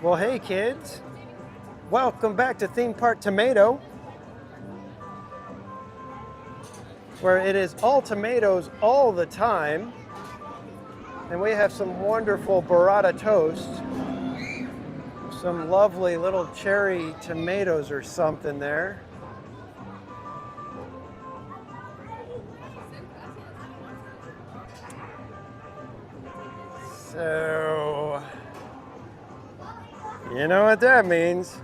Well, hey kids, welcome back to Theme Park Tomato, where it is all tomatoes all the time. And we have some wonderful burrata toast, some lovely little cherry tomatoes or something there. So, you know what that means.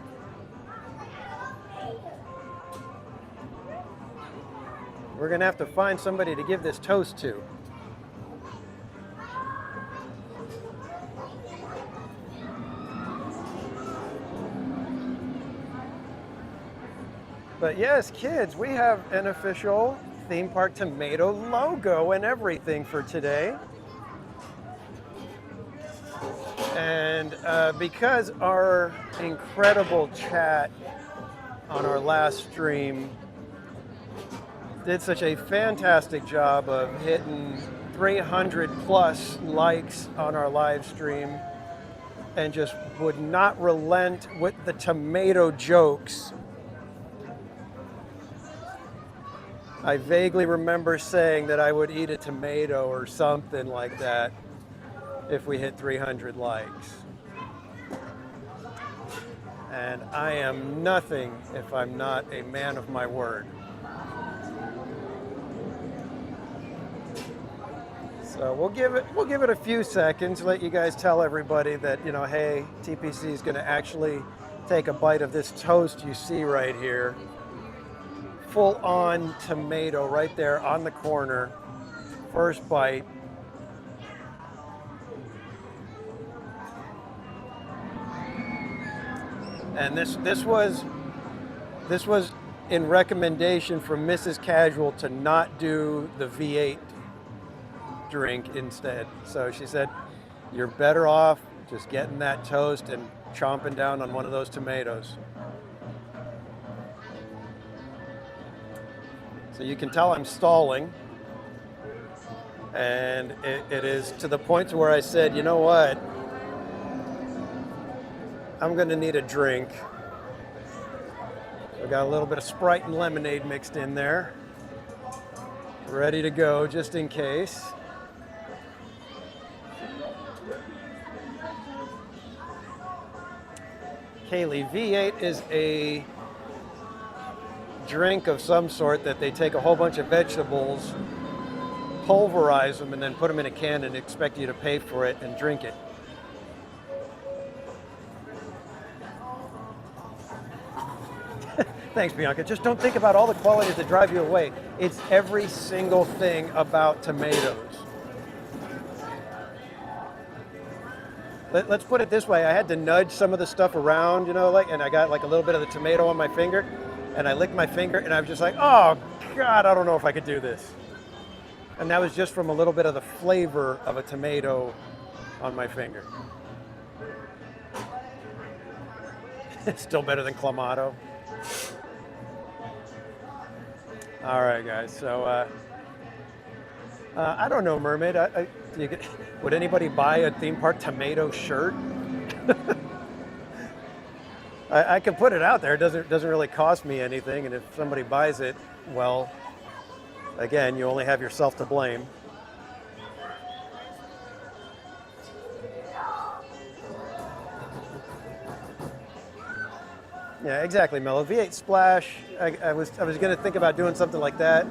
We're gonna have to find somebody to give this toast to. But yes, kids, we have an official Theme Park Tomato logo and everything for today. And because our incredible chat on our last stream did such a fantastic job of hitting 300 plus likes on our live stream and just would not relent with the tomato jokes, I vaguely remember saying that I would eat a tomato or something like that if we hit 300 likes. And I am nothing if I'm not a man of my word. So we'll give it a few seconds, let you guys tell everybody that, you know, hey, TPC is going to actually take a bite of this toast you see right here. Full on tomato right there on the corner. First bite. And this was in recommendation from Mrs. Casual to not do the V8 drink instead. So she said, you're better off just getting that toast and chomping down on one of those tomatoes. So you can tell I'm stalling. And it is to the point to where I said, you know what? I'm gonna need a drink. We got a little bit of Sprite and lemonade mixed in there. Ready to go just in case. Kaylee, V8 is a drink of some sort that they take a whole bunch of vegetables, pulverize them, and then put them in a can and expect you to pay for it and drink it. Thanks, Bianca. Just don't think about all the qualities that drive you away. It's every single thing about tomatoes. Let's put it this way. I had to nudge some of the stuff around, you know, and I got like a little bit of the tomato on my finger, and I licked my finger, and I was just like, oh, God, I don't know if I could do this. And that was just from a little bit of the flavor of a tomato on my finger. It's still better than Clamato. All right, guys. So I don't know, Mermaid. Would anybody buy a theme park tomato shirt? I can put it out there. It doesn't really cost me anything, and if somebody buys it, well, again, you only have yourself to blame. Yeah, exactly, Mello. V8 Splash, I was going to think about doing something like that,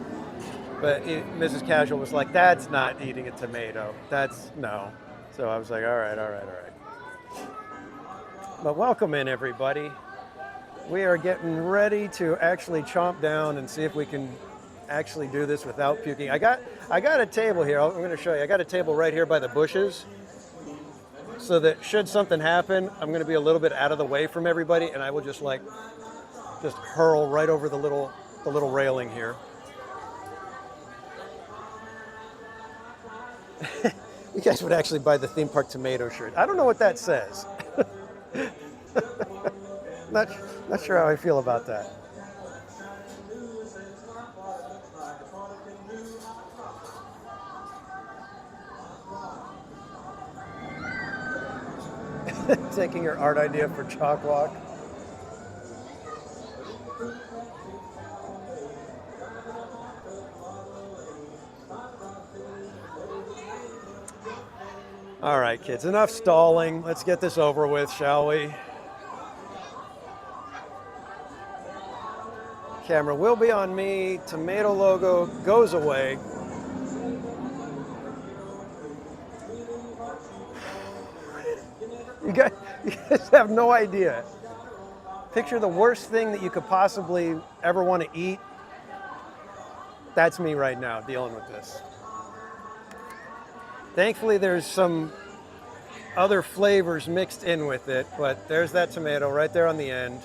but Mrs. Casual was like, that's not eating a tomato. That's, no. So I was like, all right. But welcome in, everybody. We are getting ready to actually chomp down and see if we can actually do this without puking. I got a table here. I'm going to show you. I got a table right here by the bushes, so that should something happen, I'm going to be a little bit out of the way from everybody, and I will just hurl right over the little railing here. You guys would actually buy the theme park tomato shirt. I don't know what that says. Not sure how I feel about that. taking your art idea for chalk walk. All right, kids, enough stalling. Let's get this over with, shall we? Camera will be on me. Tomato logo goes away. You guys have no idea. Picture the worst thing that you could possibly ever want to eat. That's me right now dealing with this. Thankfully, there's some other flavors mixed in with it, but there's that tomato right there on the end.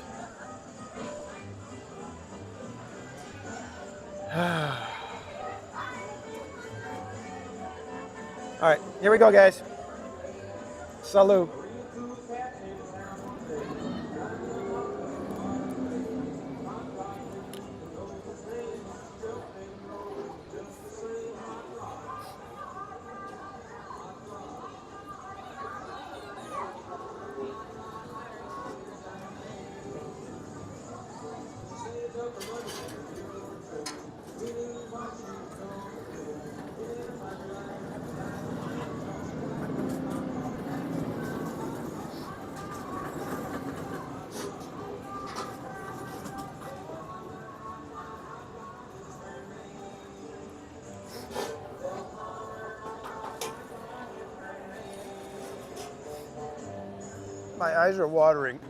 All right, here we go, guys. Salud. My eyes are watering.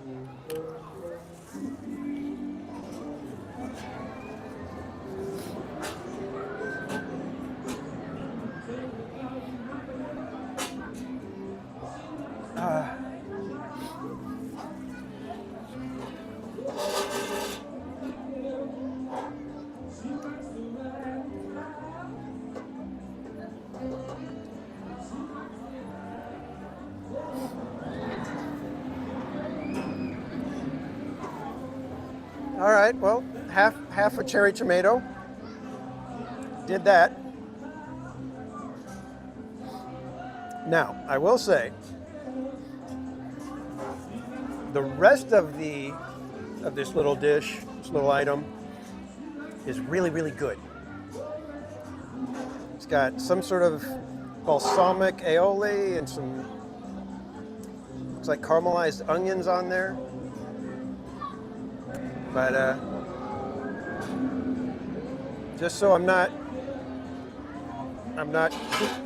All right, well, half a cherry tomato. Did that. Now, I will say, the rest of this little dish, this little item, is really, really good. It's got some sort of balsamic aioli and some, looks like caramelized onions on there. But just so I'm not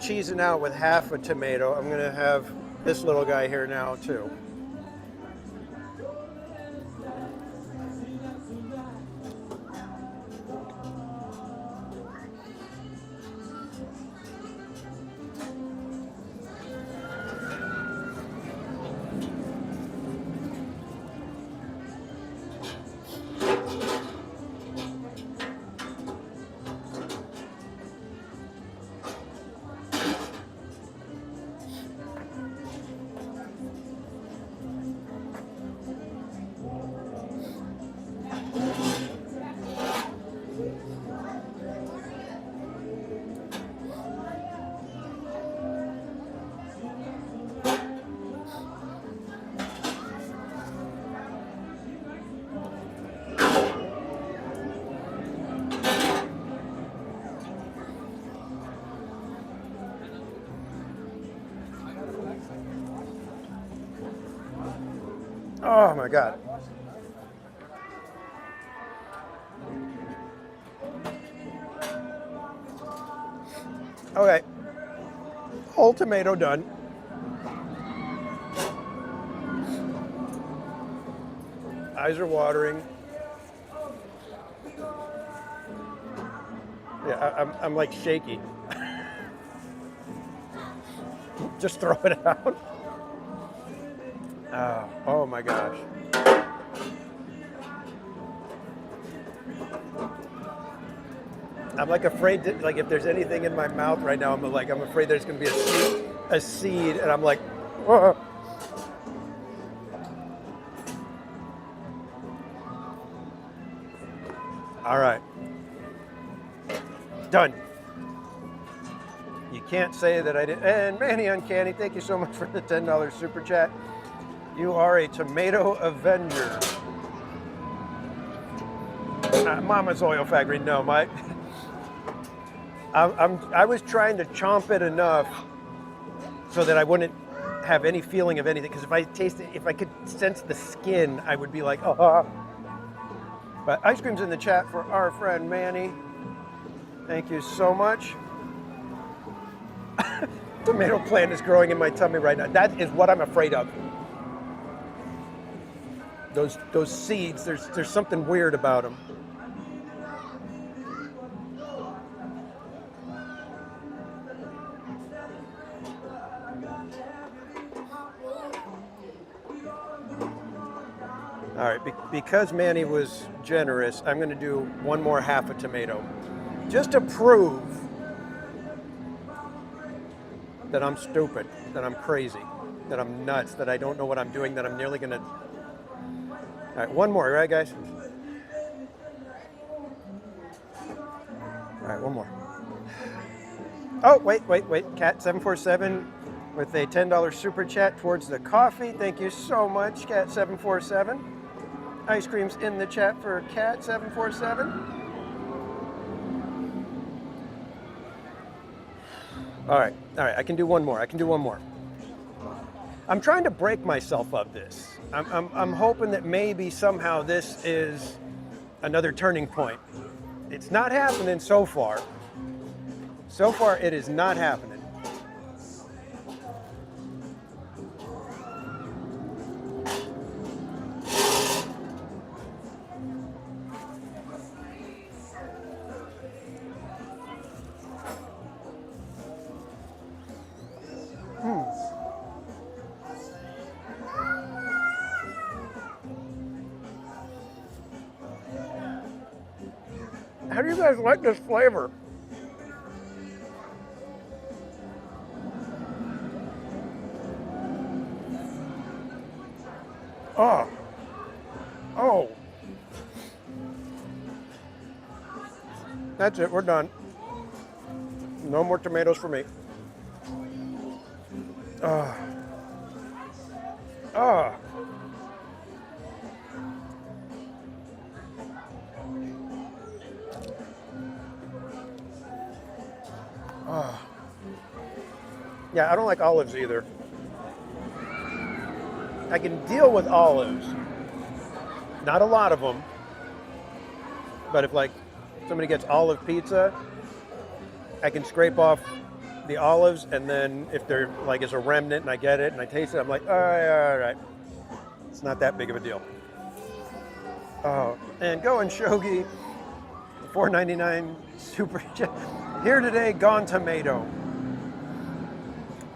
cheesing out with half a tomato, I'm gonna have this little guy here now too. Oh my God. Okay, whole tomato done. Eyes are watering. Yeah, I'm like shaky. Just throw it out. Oh my gosh. I'm like afraid to, like, if there's anything in my mouth right now, I'm afraid there's gonna be a seed, and I'm like, whoa. All right, done. You can't say that I did. And Manny Uncanny, thank you so much for the $10 super chat. You are a tomato avenger. Mama's Oil Factory. No, I was trying to chomp it enough so that I wouldn't have any feeling of anything. Because if I tasted, if I could sense the skin, I would be like, oh. But ice cream's in the chat for our friend Manny. Thank you so much. Tomato plant is growing in my tummy right now. That is what I'm afraid of. Those seeds. There's something weird about them. All right, because Manny was generous, I'm going to do one more half a tomato, just to prove that I'm stupid, that I'm crazy, that I'm nuts, that I don't know what I'm doing, that I'm nearly going to... All right, one more, right, guys? All right, one more. Oh, wait. Cat747 with a $10 super chat towards the coffee. Thank you so much, Cat747. Ice cream's in the chat for Cat747. All right, I can do one more. I'm trying to break myself of this. I'm hoping that maybe somehow this is another turning point. It's not happening so far. So far, it is not happening. How do you guys like this flavor? Oh. That's it, we're done. No more tomatoes for me. Yeah, I don't like olives either. I can deal with olives. Not a lot of them. But if like somebody gets olive pizza, I can scrape off the olives, and then if they're like as a remnant and I get it and I taste it, I'm like, all right. It's not that big of a deal. Oh, and going Shogi, $4.99 super chat. Here today, gone tomato.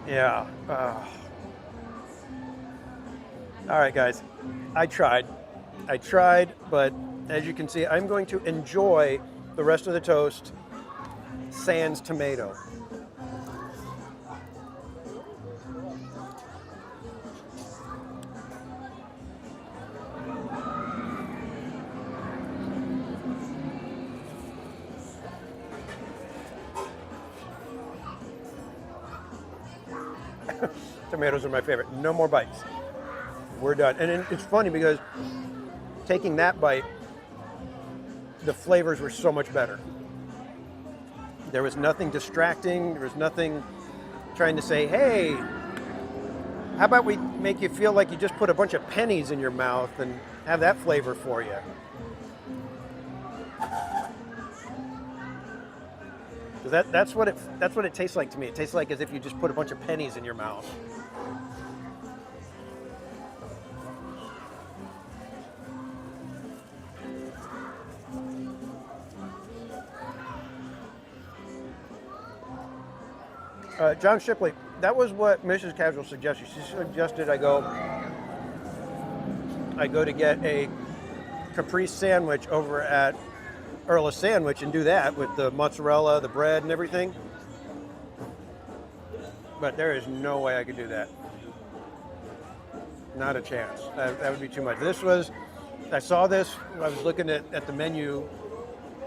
Yeah. All right, guys. I tried, but as you can see, I'm going to enjoy the rest of the toast sans tomato. Tomatoes are my favorite. No more bites. We're done. And it's funny because taking that bite, the flavors were so much better. There was nothing distracting. There was nothing trying to say, hey, how about we make you feel like you just put a bunch of pennies in your mouth and have that flavor for you. That's what it tastes like to me. It tastes like as if you just put a bunch of pennies in your mouth. John Shipley, that was what Mrs. Casual suggested. She suggested I go to get a Caprese sandwich over at Earl of Sandwich and do that with the mozzarella, the bread, and everything. But there is no way I could do that. Not a chance. That would be too much. I saw this, I was looking at the menu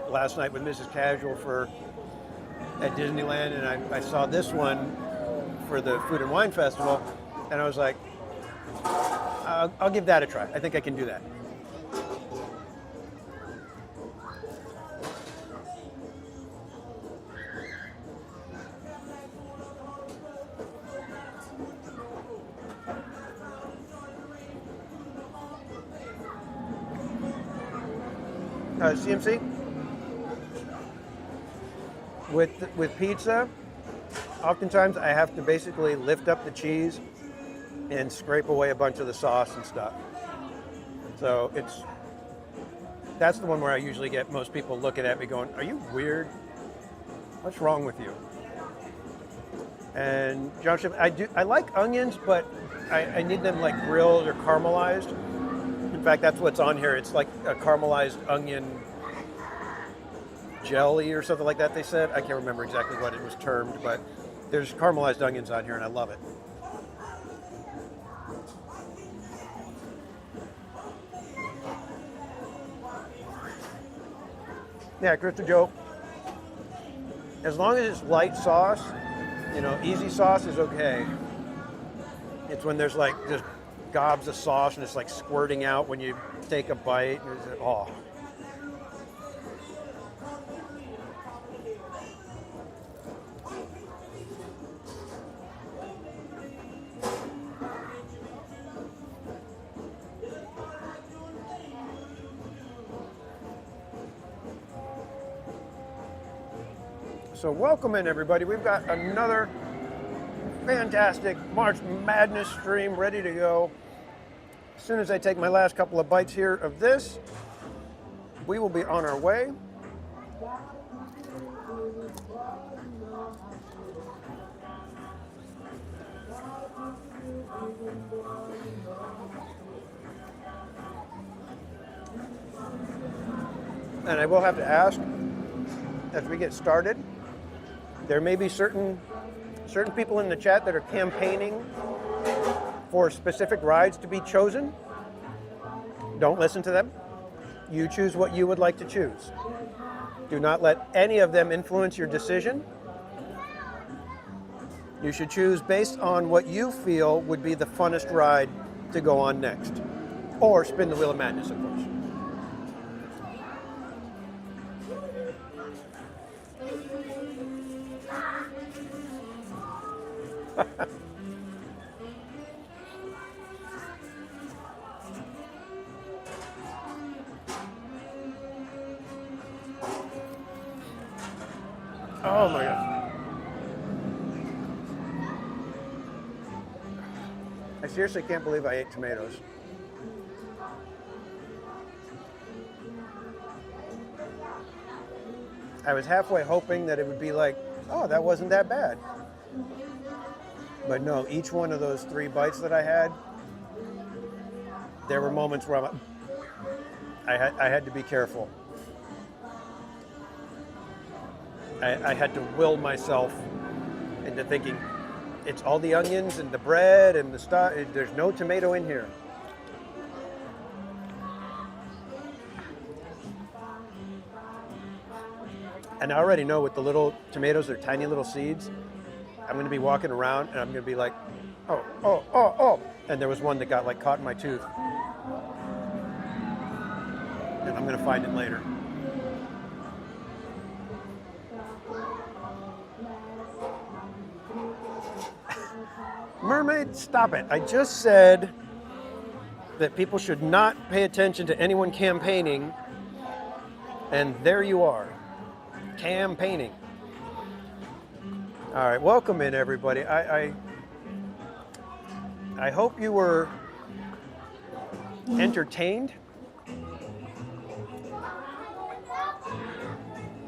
last night with Mrs. Casual at Disneyland, and I saw this one for the Food and Wine Festival, and I was like, I'll give that a try. I think I can do that. CMC, with pizza, oftentimes I have to basically lift up the cheese and scrape away a bunch of the sauce and stuff. So that's the one where I usually get most people looking at me going, "Are you weird? What's wrong with you?" And John, I like onions, but I need them like grilled or caramelized. In fact, that's what's on here. It's like a caramelized onion jelly or something like that, they said. I can't remember exactly what it was termed, but there's caramelized onions on here, and I love it. Yeah, Crystal Joe, as long as it's light sauce, easy sauce is okay. It's when there's like just gobs of sauce and it's like squirting out when you take a bite. Oh. So welcome in, everybody. We've got another fantastic March Madness stream ready to go. As soon as I take my last couple of bites here of this, we will be on our way. And I will have to ask, as we get started, there may be certain people in the chat that are campaigning for specific rides to be chosen. Don't listen to them. You choose what you would like to choose. Do not let any of them influence your decision. You should choose based on what you feel would be the funnest ride to go on next. Or spin the Wheel of Madness, of course. Oh my gosh. I seriously can't believe I ate tomatoes. I was halfway hoping that it would be like, oh, that wasn't that bad. But no, each one of those 3 bites that I had, there were moments where I had to be careful. I had to will myself into thinking, it's all the onions and the bread and the stuff. There's no tomato in here. And I already know with the little tomatoes, they're tiny little seeds. I'm going to be walking around and I'm going to be like, oh. And there was one that got like caught in my tooth. And I'm going to find it later. Mermaid, stop it. I just said that people should not pay attention to anyone campaigning. And there you are, campaigning. All right, welcome in, everybody. I hope you were entertained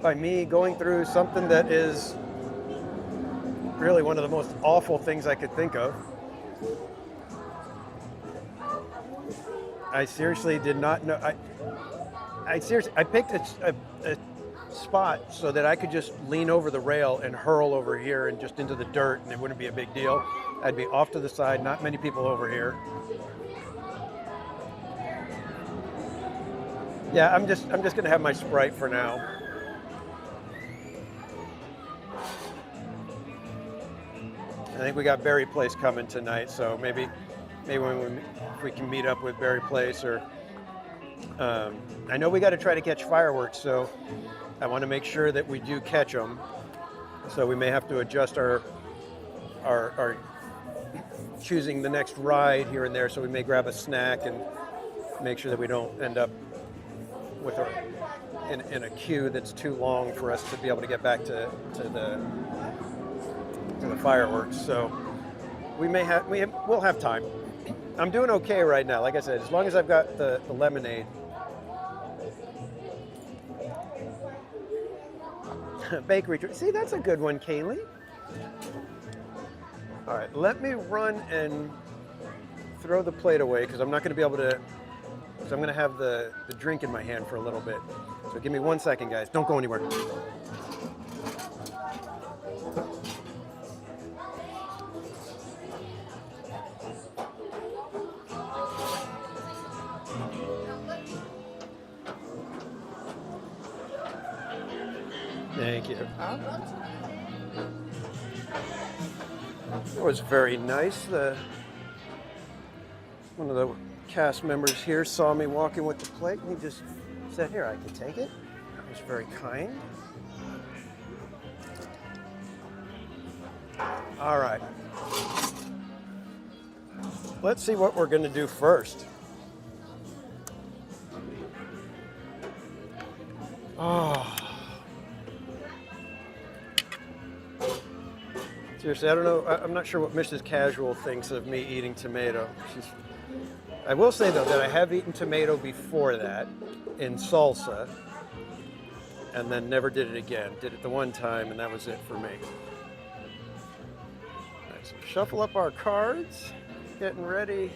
by me going through something that is really one of the most awful things I could think of. I seriously did not know. I picked a spot so that I could just lean over the rail and hurl over here and just into the dirt, and it wouldn't be a big deal. I'd be off to the side, not many people over here. Yeah, I'm just gonna have my Sprite for now. I think we got Berry Place coming tonight, so maybe maybe if we can meet up with Berry Place, or I know we got to try to catch fireworks, so I want to make sure that we do catch them. So we may have to adjust our choosing the next ride here and there. So we may grab a snack and make sure that we don't end up with in a queue that's too long for us to be able to get back to the fireworks. So we'll have time. I'm doing okay right now. Like I said, as long as I've got the lemonade. Bakery. See, that's a good one, Kaylee. All right, let me run and throw the plate away because I'm not going to be able to, because I'm going to have the drink in my hand for a little bit. So give me 1 second, guys. Don't go anywhere. Thank you. It was very nice. One of the cast members here saw me walking with the plate and he just said, "Here, I can take it." That was very kind. All right. Let's see what we're going to do first. Oh. Seriously, I don't know. I'm not sure what Mrs. Casual thinks of me eating tomato. I will say, though, that I have eaten tomato before that in salsa and then never did it again. Did it the one time, and that was it for me. All right, so shuffle up our cards. Getting ready.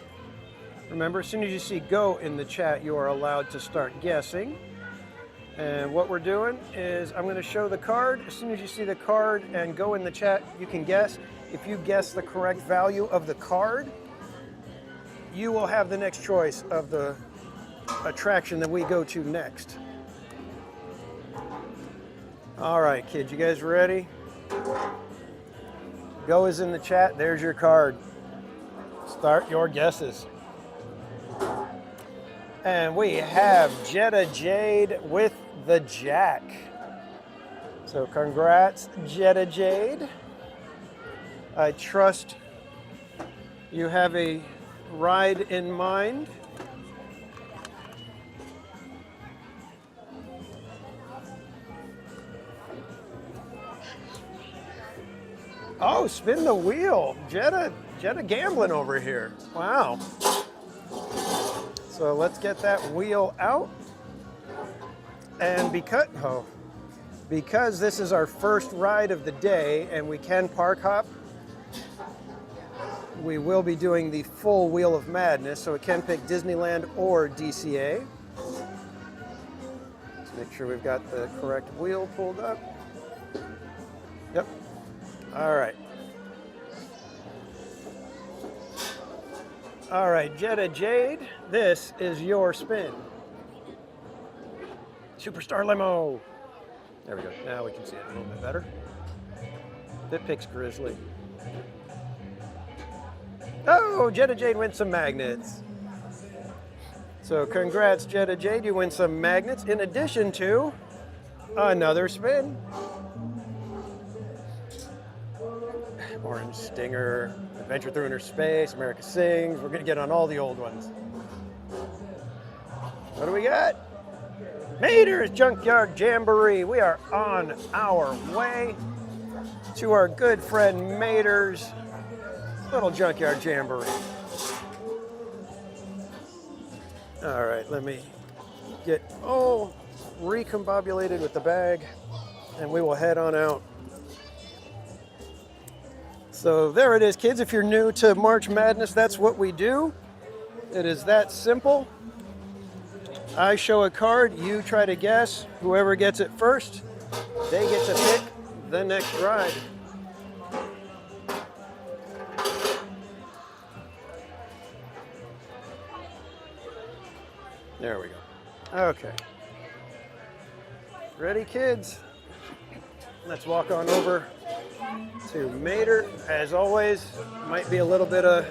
Remember, as soon as you see go in the chat, you are allowed to start guessing. And what we're doing is I'm going to show the card. As soon as you see the card and go in the chat, you can guess. If you guess the correct value of the card, you will have the next choice of the attraction that we go to next. All right, kids, you guys ready? Go is in the chat. There's your card. Start your guesses. And we have Jetta Jade with the Jack. So congrats, Jetta Jade. I trust you have a ride in mind. Oh, spin the wheel. Jetta gambling over here. Wow. So let's get that wheel out. And because this is our first ride of the day and we can park hop, we will be doing the full Wheel of Madness, so it can pick Disneyland or DCA. Let's make sure we've got the correct wheel pulled up. Yep. All right. All right, Jetta Jade, this is your spin. Superstar Limo. There we go. Now we can see it a little bit better. It picks Grizzly. Oh, Jetta Jade wins some magnets. So congrats, Jetta Jade. You win some magnets in addition to another spin. Orange Stinger, Adventure Through Inner Space, America Sings. We're going to get on all the old ones. What do we got? Mater's Junkyard Jamboree. We are on our way to our good friend Mater's little Junkyard Jamboree. All right, let me get all recombobulated with the bag and we will head on out. So there it is, kids. If you're new to March Madness, that's what we do. It is that simple. I show a card, you try to guess. Whoever gets it first, they get to pick the next ride. There we go. Okay. Ready, kids? Let's walk on over to Mater. As always, might be a little bit of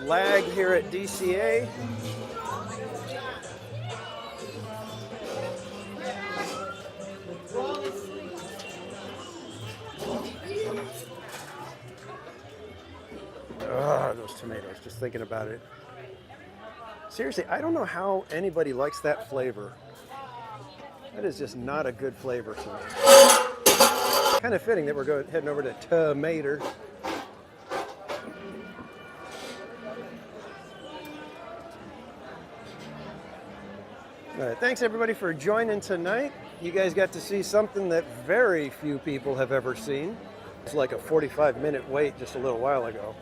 lag here at DCA. Oh, those tomatoes, just thinking about it. Seriously, I don't know how anybody likes that flavor. That is just not a good flavor to me. Kind of fitting that we're heading over to tomato. All right, thanks everybody for joining tonight. You guys got to see something that very few people have ever seen. It's like a 45-minute wait just a little while ago.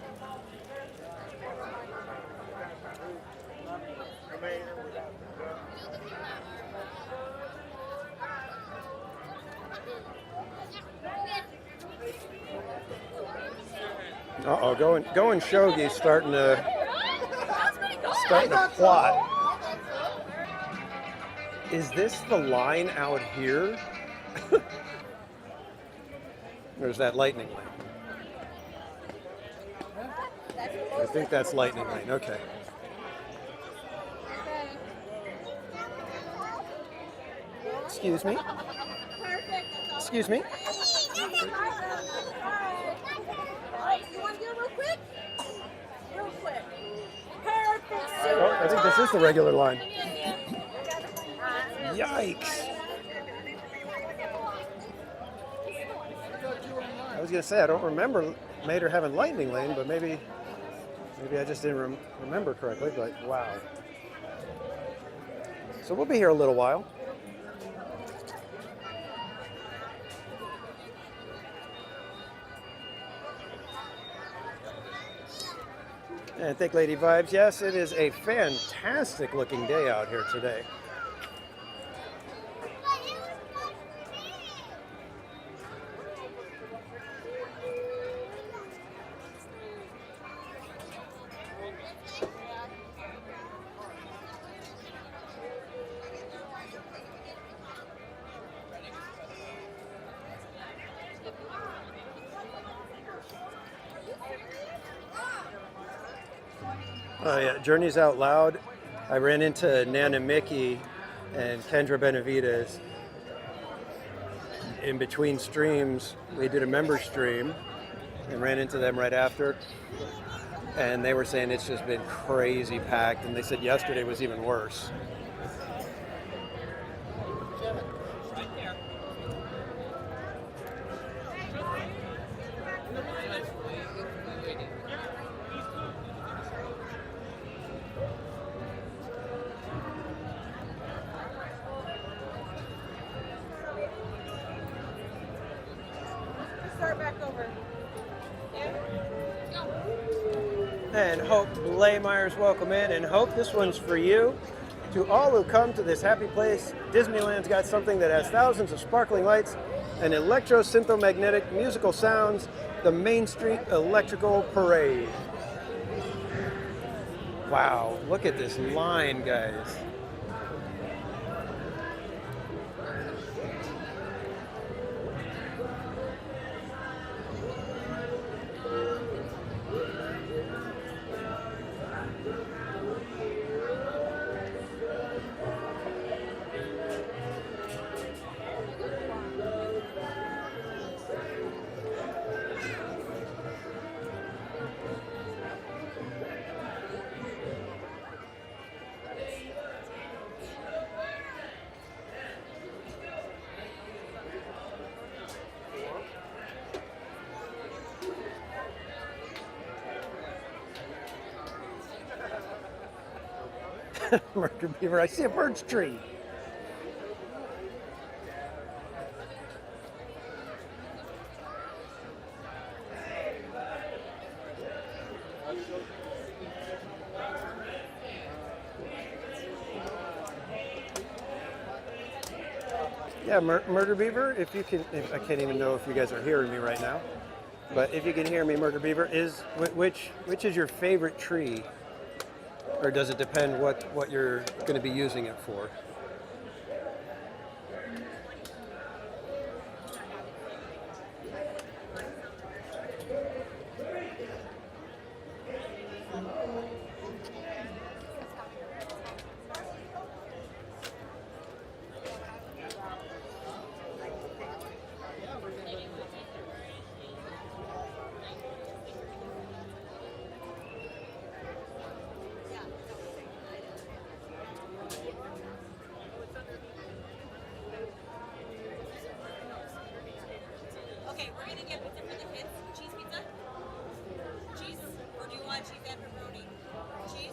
Uh-oh, going shogi's starting to plot. Is this the line out here? Or is that lightning lane? I think that's lightning lane, okay. Excuse me? Excuse me? You want to do it real quick? Real quick. Perfect. Oh, I think this is the regular line. Yikes. I was going to say, I don't remember Mater having lightning lane, but maybe I just didn't remember correctly, but wow. So we'll be here a little while. And Thick Lady Vibes, yes, it is a fantastic looking day out here today. Oh yeah, Journeys Out Loud. I ran into Nana Mickey and Kendra Benavides in between streams. We did a member stream and ran into them right after. And they were saying it's just been crazy packed, and they said yesterday was even worse. Start back over. And Hope Blaymeyer's welcome in. And Hope, this one's for you. To all who come to this happy place, Disneyland's got something that has thousands of sparkling lights and electro-syntho-magnetic musical sounds, the Main Street Electrical Parade. Wow, look at this line, guys. Murder Beaver, I see a birch tree. Yeah, Murder Beaver, if you can, I can't even know if you guys are hearing me right now, but if you can hear me, Murder Beaver, which is your favorite tree? Or does it depend what you're going to be using it for? Okay, we're gonna get pizza for the kids. Cheese pizza? Cheese? Or do you want cheese and pepperoni? Cheese?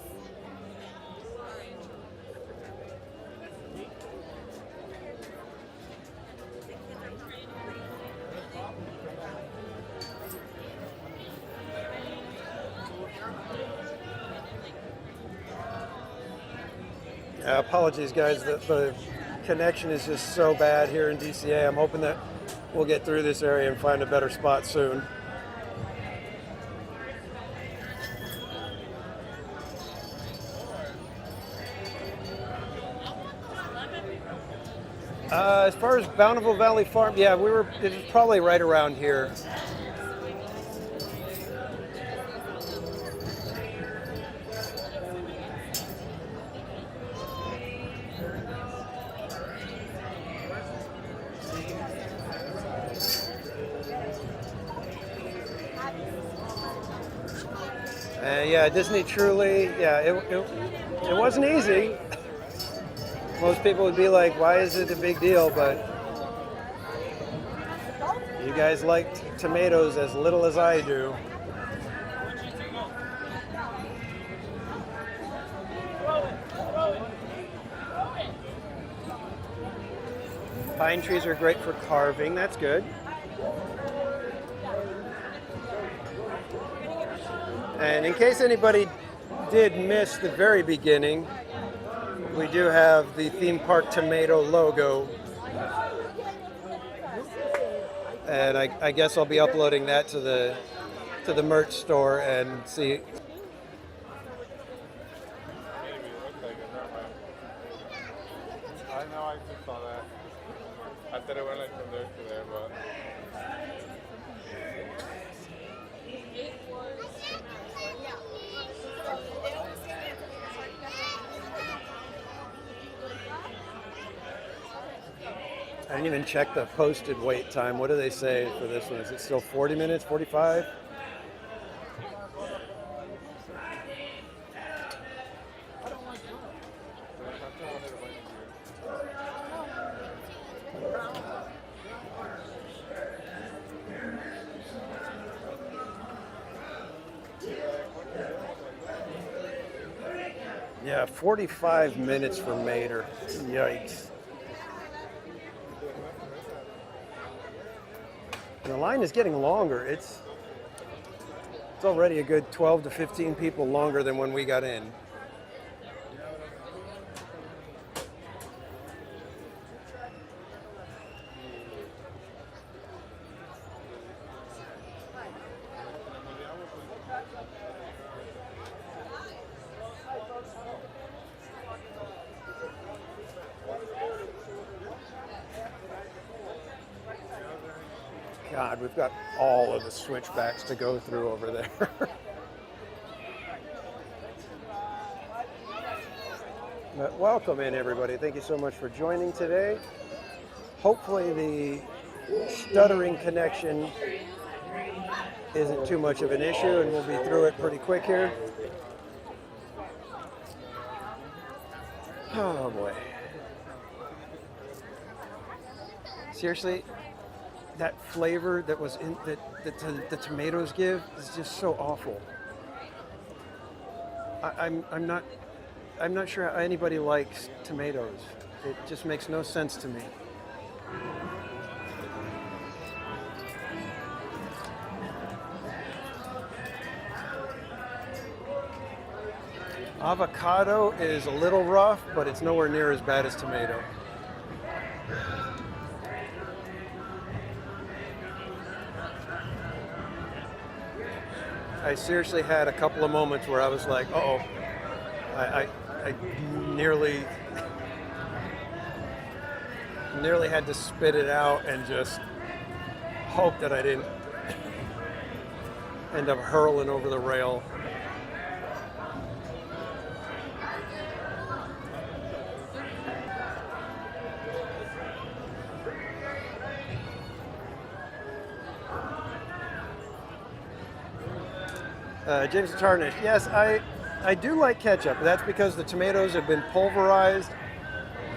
Alright. Apologies, guys. The connection is just so bad here in DCA. I'm hoping that we'll get through this area and find a better spot soon. As far as Bountiful Valley Farm, yeah, it was probably right around here. Yeah, Disney truly, yeah, it wasn't easy. Most people would be like, why is it a big deal? But you guys like tomatoes as little as I do. Pine trees are great for carving, that's good. And in case anybody did miss the very beginning, we do have the theme park tomato logo. And I guess I'll be uploading that to the merch store and see. I know, I just saw that. I thought it went like from there to there, but. I didn't even check the posted wait time. What do they say for this one? Is it still 40 minutes, 45? Yeah, 45 minutes for Mater. Yikes. And the line is getting longer. It's already a good 12 to 15 people longer than when we got in. God, we've got all of the switchbacks to go through over there. But welcome in, everybody. Thank you so much for joining today. Hopefully the stuttering connection isn't too much of an issue and we'll be through it pretty quick here. Oh boy. Seriously, that flavor that was in that the tomatoes give is just so awful. I'm not sure how anybody likes tomatoes. It just makes no sense to me. Avocado is a little rough, but it's nowhere near as bad as tomato. I seriously had a couple of moments where I was like, uh-oh, I nearly had to spit it out and just hope that I didn't end up hurling over the rail. James Tarnish, yes, I do like ketchup. That's because the tomatoes have been pulverized.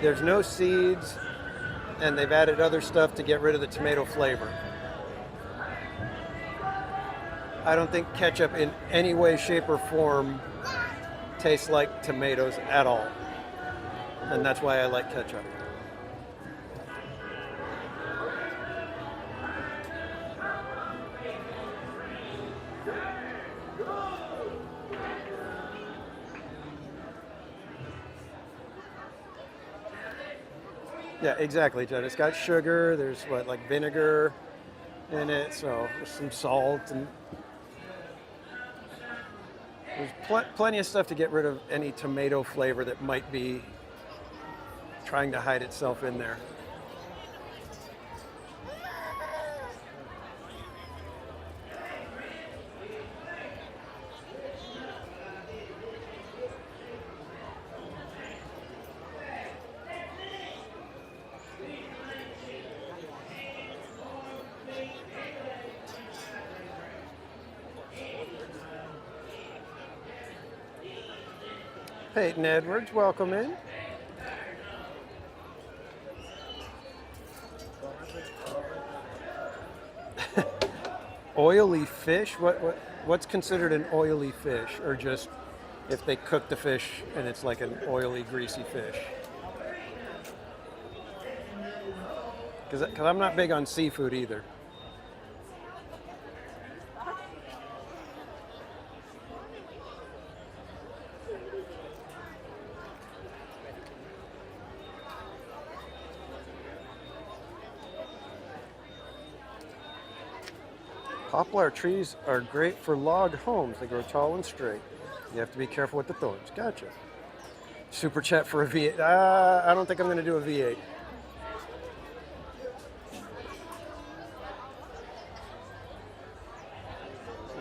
There's no seeds, and they've added other stuff to get rid of the tomato flavor. I don't think ketchup in any way, shape, or form tastes like tomatoes at all. And that's why I like ketchup. Yeah, exactly, Jen. It's got sugar. There's what, like vinegar in it, so there's some salt, and there's plenty of stuff to get rid of any tomato flavor that might be trying to hide itself in there. Peyton Edwards, welcome in. Oily fish? What's considered an oily fish? Or just if they cook the fish and it's like an oily, greasy fish? Because I'm not big on seafood either. Poplar trees are great for log homes. They grow tall and straight. You have to be careful with the thorns. Gotcha. Super chat for a V8. I don't think I'm going to do a V8.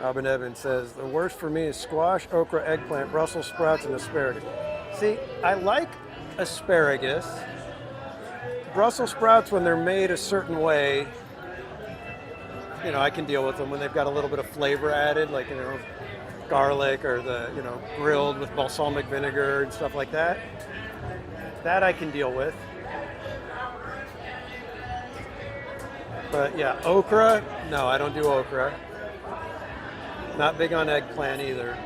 Robin Evans says, the worst for me is squash, okra, eggplant, Brussels sprouts, and asparagus. See, I like asparagus. Brussels sprouts, when they're made a certain way, you know, I can deal with them when they've got a little bit of flavor added, like, you know, garlic or the, you know, grilled with balsamic vinegar and stuff like that. That I can deal with. But yeah, okra, no, I don't do okra. Not big on eggplant either.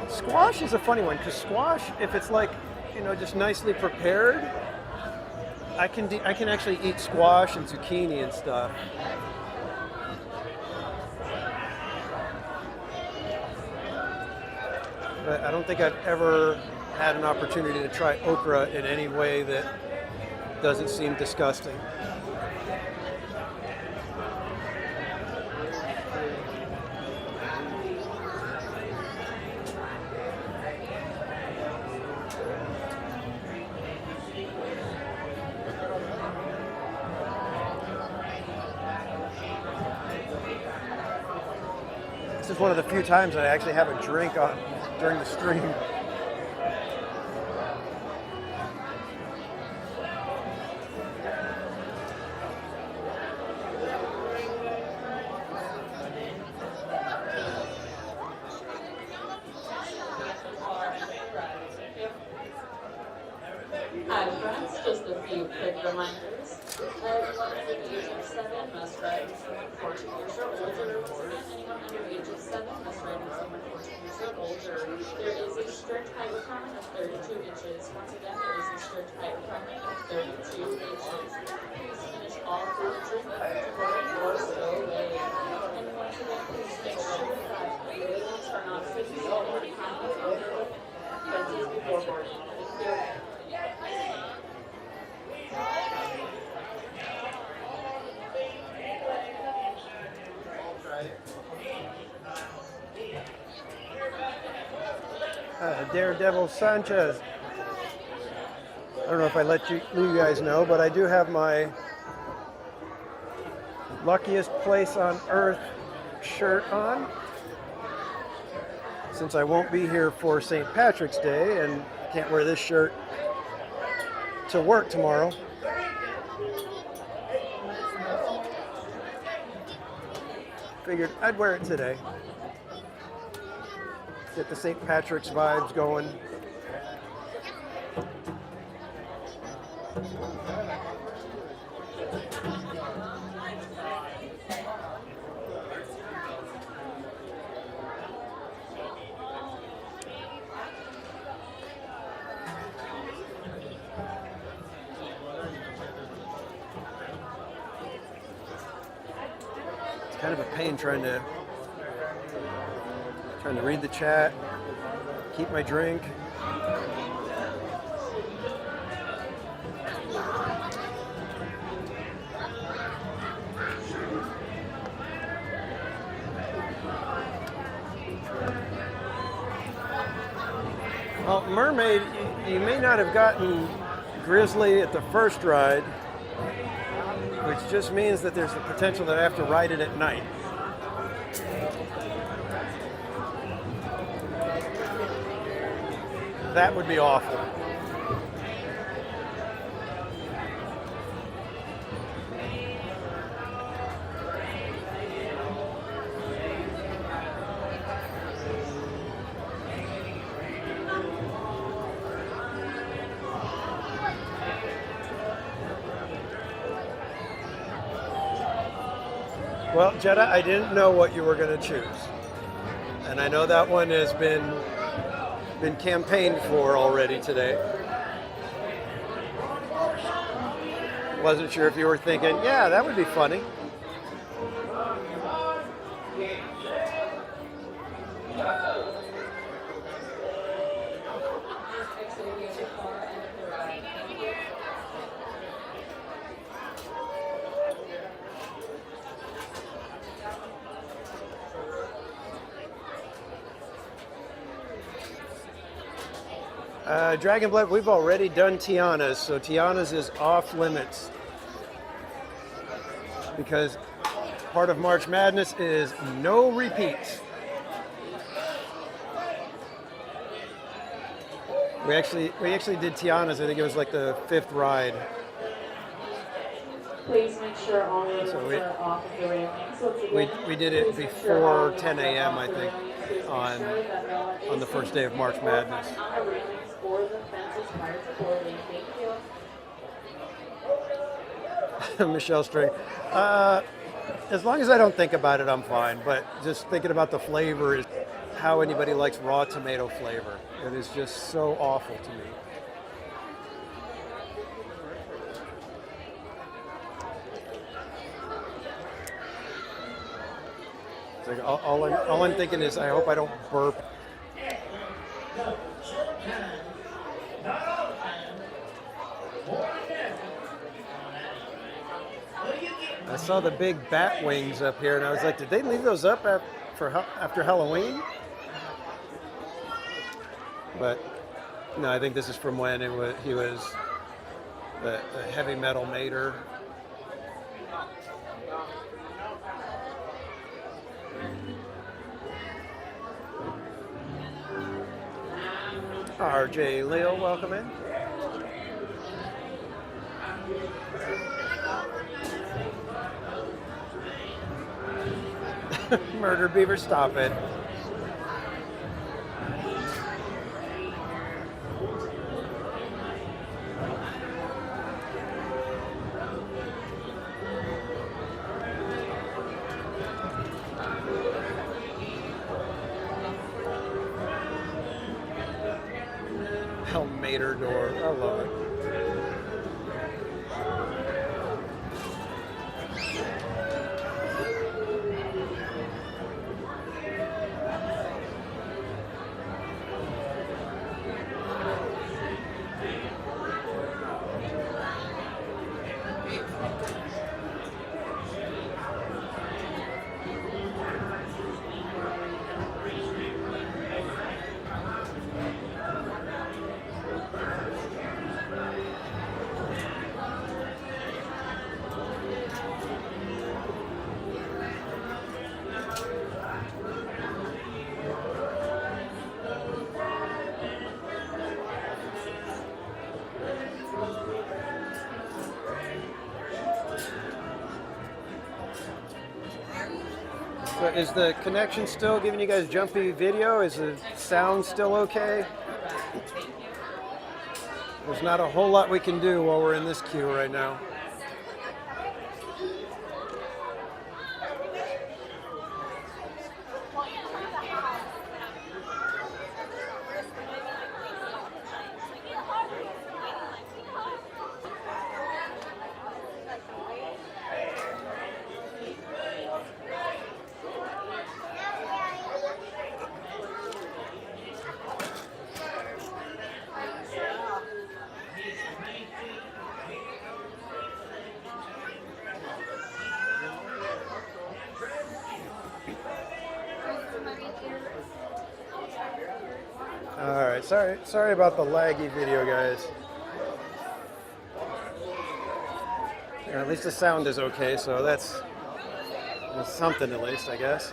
Squash is a funny one, because squash, if it's like, you know, just nicely prepared, I can actually eat squash and zucchini and stuff. But I don't think I've ever had an opportunity to try okra in any way that doesn't seem disgusting. This is one of the few times I actually have a drink on during the stream. Hi friends, just a few quick reminders. Everyone under the age of 7 must ride with someone 14 years or older. Anyone under the age of 7 must ride with someone 14 years or older. There is a strict height requirement of 32 inches. Once again, there is a strict height requirement of 32 inches. Please finish all food and drink before or still away. And once again, please make sure that your wheels are not fixed or behind the fences before boarding. Thank you. Daredevil Sanchez. I don't know if I let you guys know, but I do have my luckiest place on earth shirt on. Since I won't be here for St. Patrick's Day and can't wear this shirt to work tomorrow. Figured I'd wear it today. Get the St. Patrick's vibes going. kind of a pain trying to read the chat, keep my drink. Well, Mermaid, you may not have gotten Grizzly at the first ride, which just means that there's the potential that I have to ride it at night. That would be awful. Well, Jetta, I didn't know what you were going to choose. And I know that one has been campaigned for already today. Wasn't sure if you were thinking, yeah, that would be funny. Dragonblood, we've already done Tiana's, so Tiana's is off limits. Because part of March Madness is no repeats. We actually did Tiana's, I think it was like the 5th ride. Please make sure all railings are off of the railing. So we did it before 10 a.m. I think on the first day of March Madness. Michelle String. As long as I don't think about it, I'm fine. But just thinking about the flavor is how anybody likes raw tomato flavor. It is just so awful to me. It's like all I'm thinking is I hope I don't burp. I saw the big bat wings up here, and I was like, did they leave those up after Halloween? But no, I think this is from when he was the heavy metal mater. RJ Leo, welcome in. Murder Beaver, stop it. Mater door. I love it. So is the connection still giving you guys jumpy video? Is the sound still okay? There's not a whole lot we can do while we're in this queue right now. right, sorry about the laggy video, guys. At least the sound is okay, so that's something at least, I guess.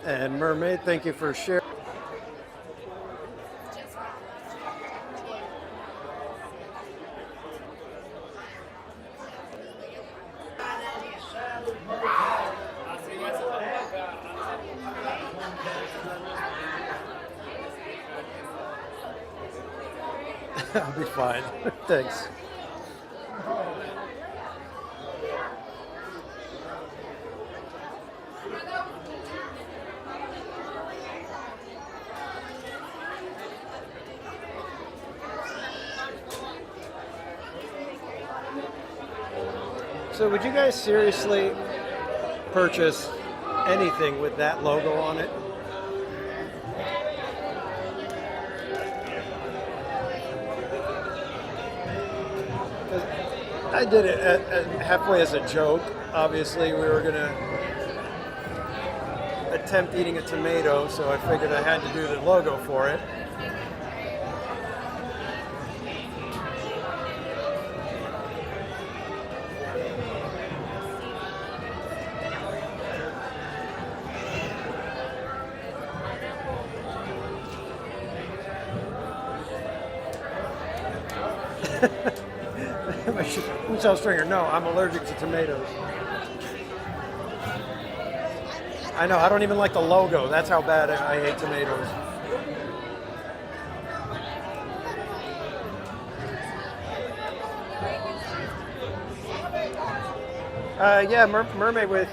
And Mermaid, thank you for sharing. I'll be fine. Thanks. So would you guys seriously purchase anything with that logo on it? I did it halfway as a joke. Obviously, we were going to attempt eating a tomato, so I figured I had to do the logo for it. Michelle Stringer, no, I'm allergic to tomatoes. I know, I don't even like the logo. That's how bad I hate tomatoes. Yeah, Mermaid with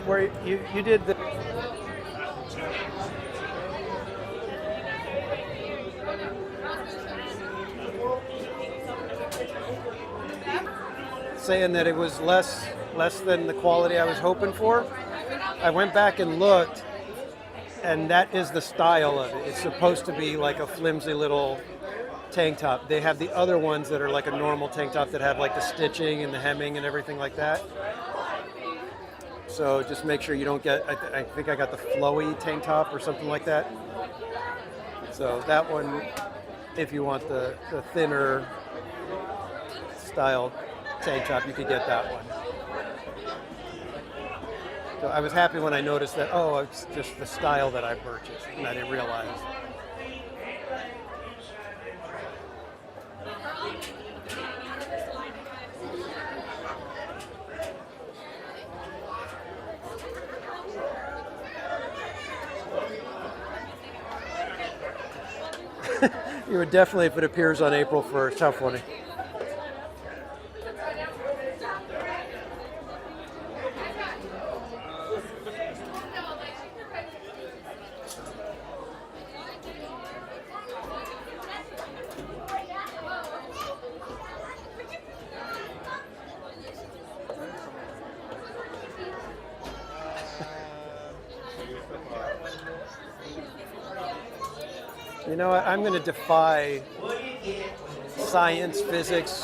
where you did the. Saying that it was less than the quality I was hoping for. I went back and looked, and that is the style of it. It's supposed to be like a flimsy little tank top. They have the other ones that are like a normal tank top that have like the stitching and the hemming and everything like that. So just make sure you don't get, I think I got the flowy tank top or something like that. So that one, if you want the thinner style tank top, you could get that one. So I was happy when I noticed that, oh, it's just the style that I purchased, and I didn't realize. You would definitely if it appears on April 1st. How funny. You know what? I'm going to defy science, physics,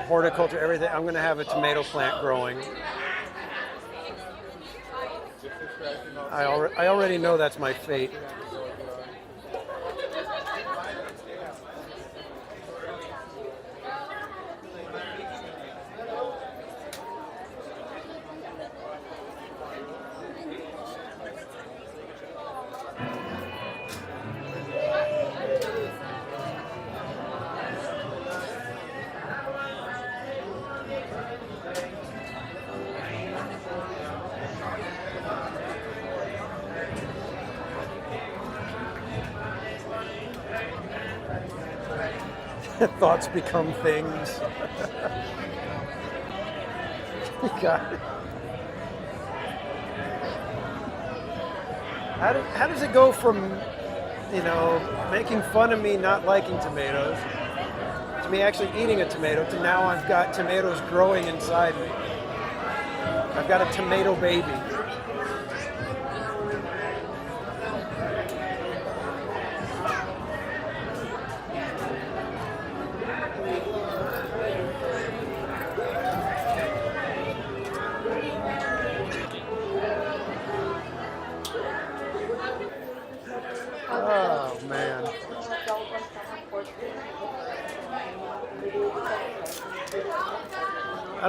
horticulture, everything. I'm going to have a tomato plant growing. I already know that's my fate. Thoughts become things. God. How does it go from, you know, making fun of me not liking tomatoes to me actually eating a tomato to now I've got tomatoes growing inside me? I've got a tomato baby.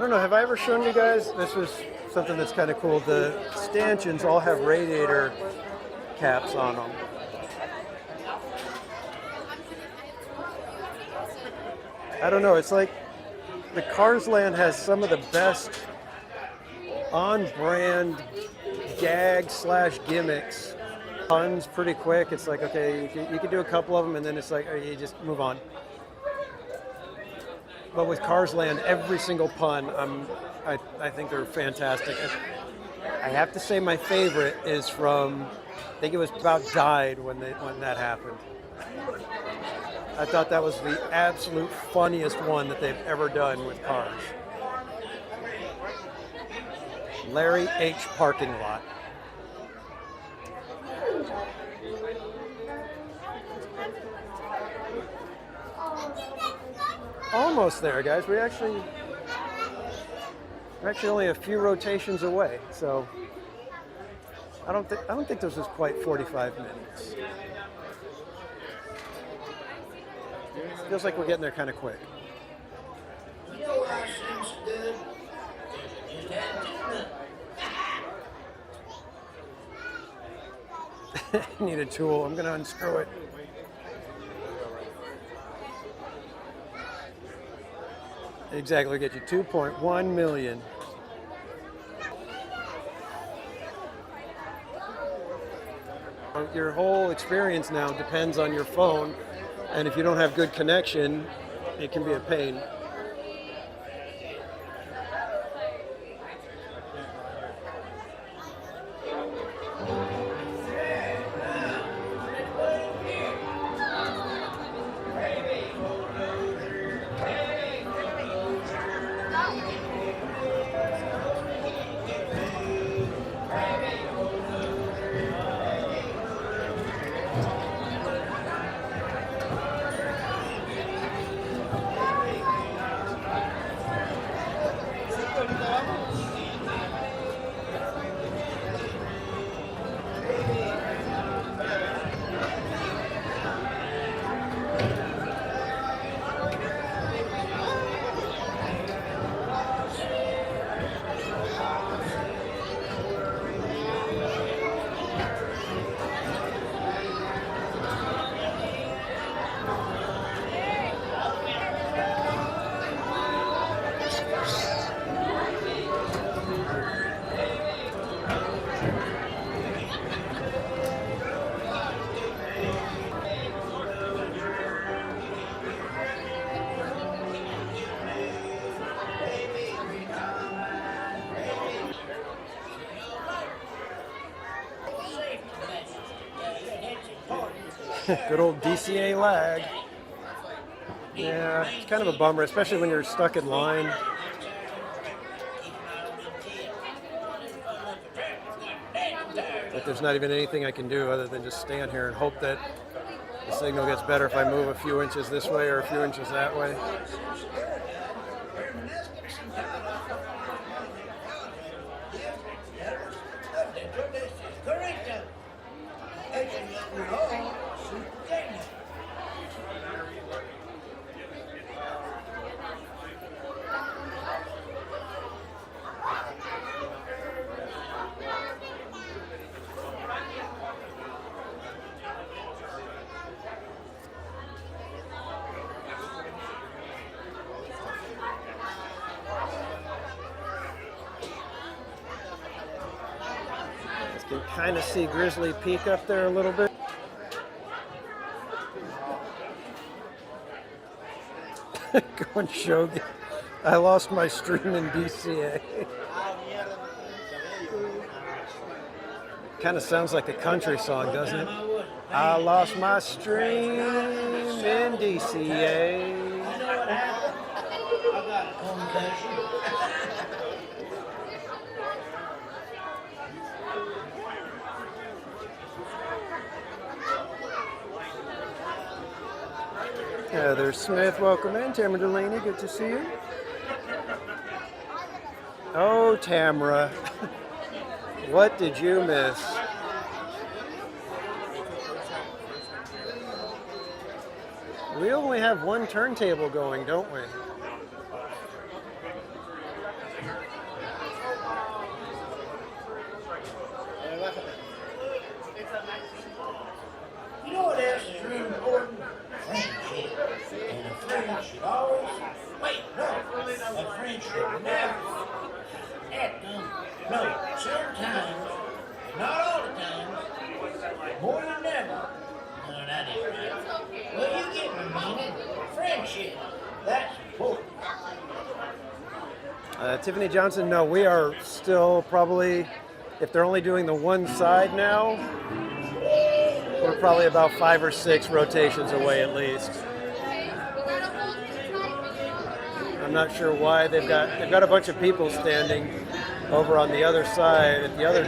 I don't know, have I ever shown you guys? This was something that's kind of cool. The stanchions all have radiator caps on them. I don't know, it's like the Cars Land has some of the best on-brand gag/gimmicks. Puns pretty quick. It's like, okay, you can do a couple of them and then it's like, oh, you just move on. But with Cars Land, every single pun, I think they're fantastic. I have to say my favorite is from, I think it was about Died when that happened. I thought that was the absolute funniest one that they've ever done with Cars. Larry H. Parking Lot. Almost there, guys. We're actually only a few rotations away, so I don't think this was quite 45 minutes. Feels like we're getting there kind of quick. Need a tool. I'm gonna unscrew it. Exactly, get you 2.1 million. Your whole experience now depends on your phone, and if you don't have good connection, it can be a pain. Good old DCA lag. Yeah, it's kind of a bummer, especially when you're stuck in line. But there's not even anything I can do other than just stand here and hope that the signal gets better if I move a few inches this way or a few inches that way. You can kind of see Grizzly Peak up there a little bit. Going Shogun. I lost my stream in DCA. Kind of sounds like a country song, doesn't it? I lost my stream in DCA. Heather Smith, welcome in. Tamara Delaney, good to see you. Oh, Tamara, what did you miss? We only have one turntable going, don't we? No, sometimes, not all the time, more than never. No, that ain't right. Well, you get my meaning. Friendship, that's important. Tiffany Johnson, no, we are still probably, if they're only doing the one side now, we're probably about 5 or 6 rotations away at least. I'm not sure why they've got a bunch of people standing over on the other side at the other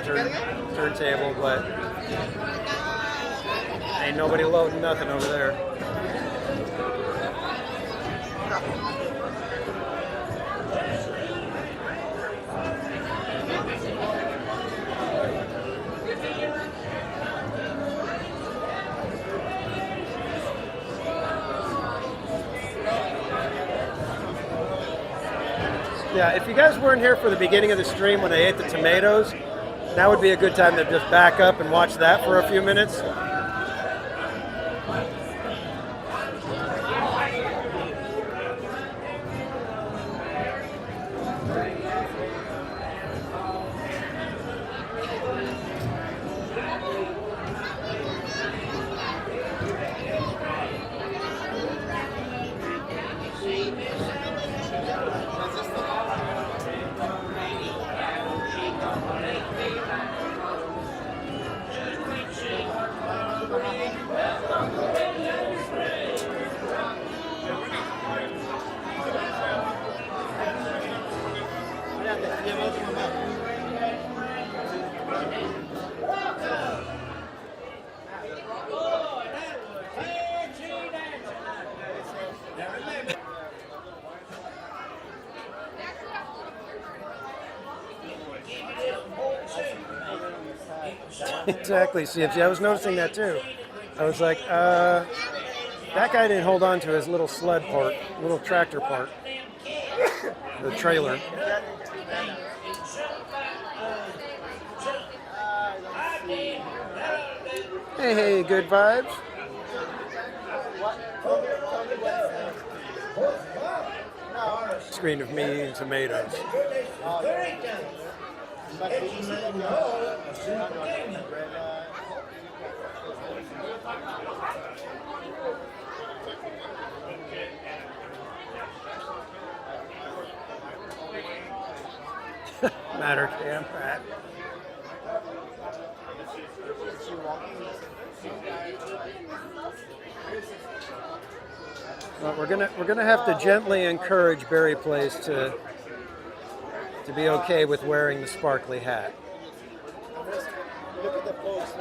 turntable, but ain't nobody loading nothing over there. Yeah, if you guys weren't here for the beginning of the stream when I ate the tomatoes, now would be a good time to just back up and watch that for a few minutes. Exactly. See, I was noticing that too. I was like, that guy didn't hold on to his little sled part, little tractor part, the trailer. Hey, good vibes. Screen of me and tomatoes. Matter Cam Pat. Well, we're gonna have to gently encourage Berry Place to be okay with wearing the sparkly hat. Look at the post.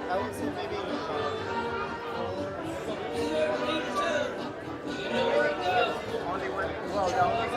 I would say maybe. Only one. Well, that was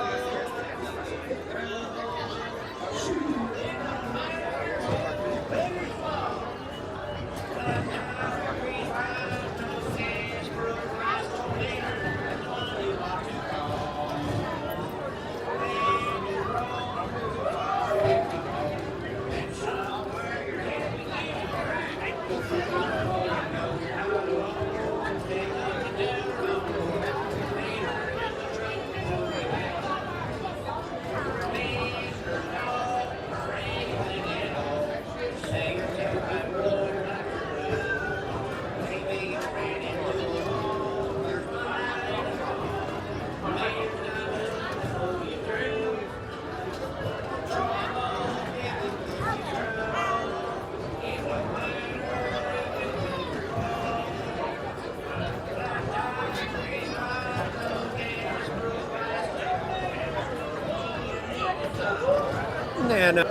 Nana.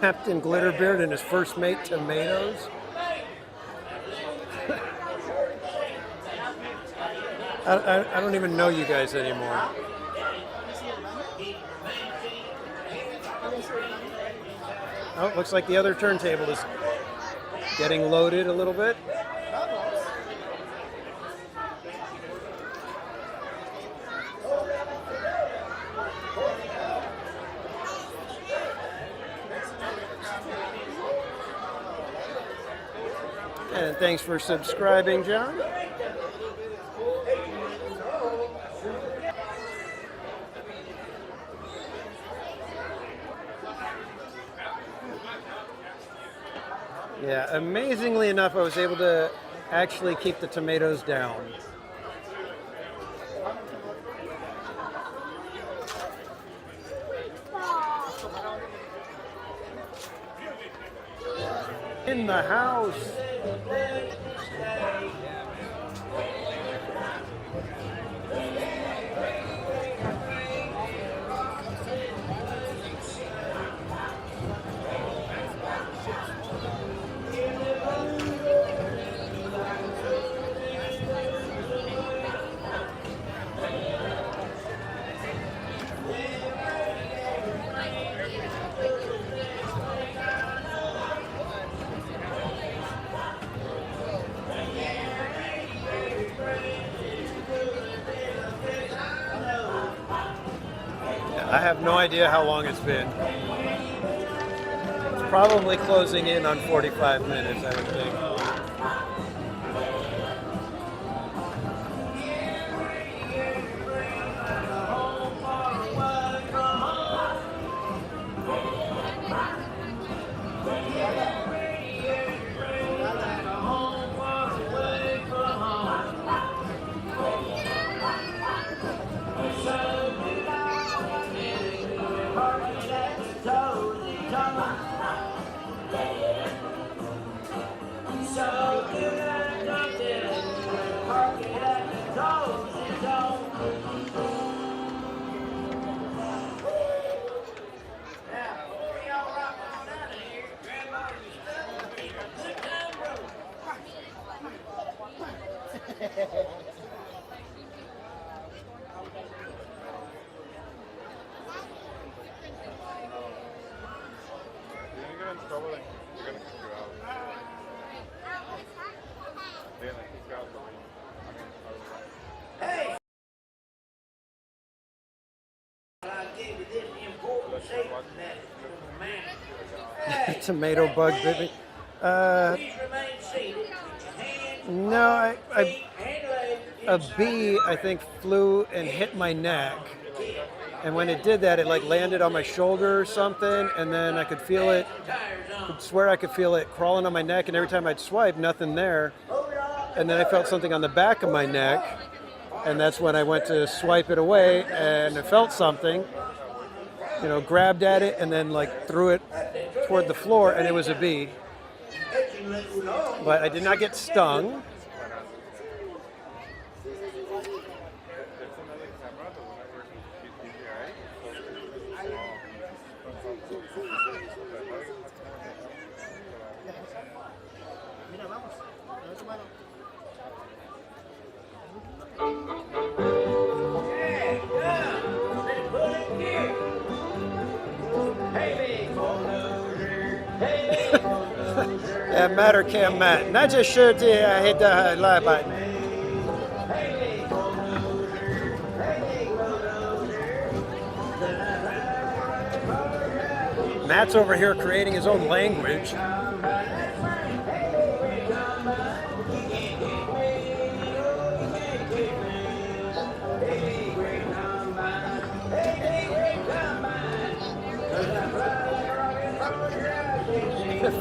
Captain Glitterbeard and his first mate, Tomatoes. I don't even know you guys anymore. Oh, looks like the other turntable is getting loaded a little bit. And thanks for subscribing, John. Yeah, amazingly enough, I was able to actually keep the tomatoes down. In the house. I have no idea how long it's been. It's probably closing in on 45 minutes, I would think. You're gonna get in trouble, like, you're gonna kick you out. Then, like, kick you out the ring. Hey! I gave you this important statement that the man. Tomato bug bit me. Please remain seated with your hands, No, feet, and legs a inside bee, I think, flew and hit my neck. And when it did that, it like landed on my shoulder or something, and then I could feel it. the tires on. I swear I could feel it crawling on my neck, and every time I'd swipe, nothing there. And then I felt something on the back of my neck, and that's when I went to swipe it away, and I felt something, you know, grabbed at it, and then like threw it toward the floor, and it was a bee. But I did not get stung. There's another camera, the one I work with DJI. Mira, vamos. A ver, tomado. Yeah, matter cam Matt. Not just sure I hit the live button. Matt's over here creating his own language.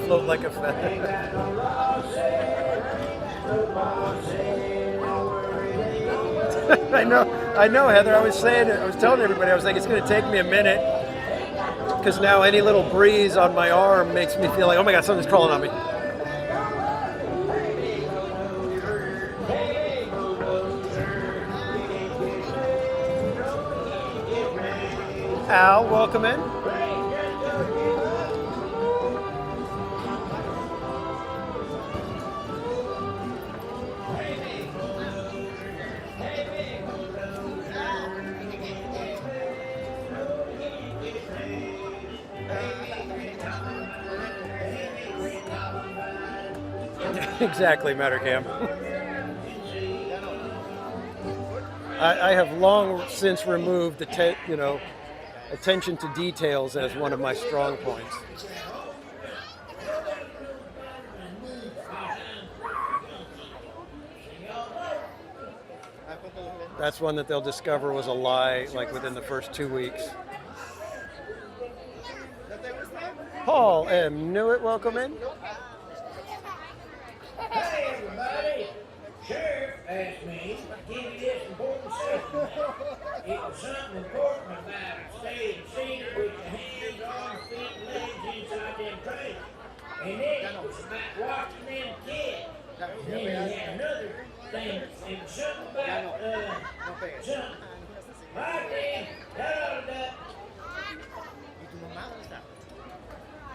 Float like a feather. I know, Heather. I was telling everybody, I was like, it's going to take me a minute because now any little breeze on my arm makes me feel like, oh my God, something's crawling on me. Al, welcome in. Exactly, Mattercam. I have long since removed attention to details as one of my strong points. That's one that they'll discover was a lie, like within the first 2 weeks. Paul M. Newitt, welcome in. Hey everybody, Sheriff asked me to give you this important statement. It was something important about staying seated with your hands, arms, feet, and legs inside them trailers. And then it was about watching them kids. And then you had another thing. It was something about, something. Right then, da-da-da-da.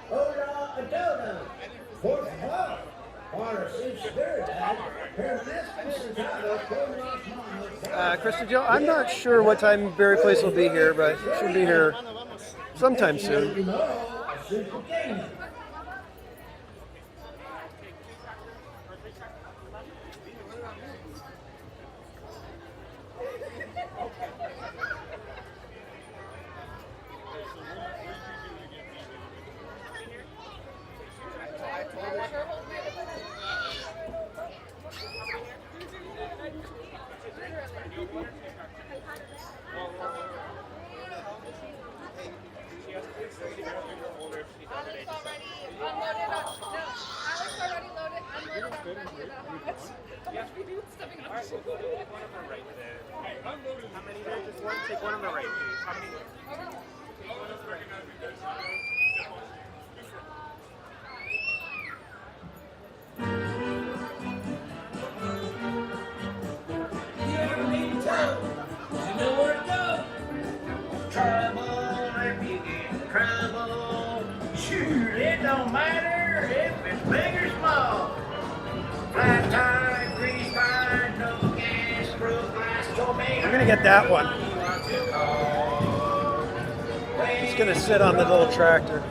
Hola, a dodo. Por favor. Krista Joe, I'm not sure what time Barry Place will be here, but she'll be here sometime soon. I'm gonna get that one. It's gonna sit on the little tractor.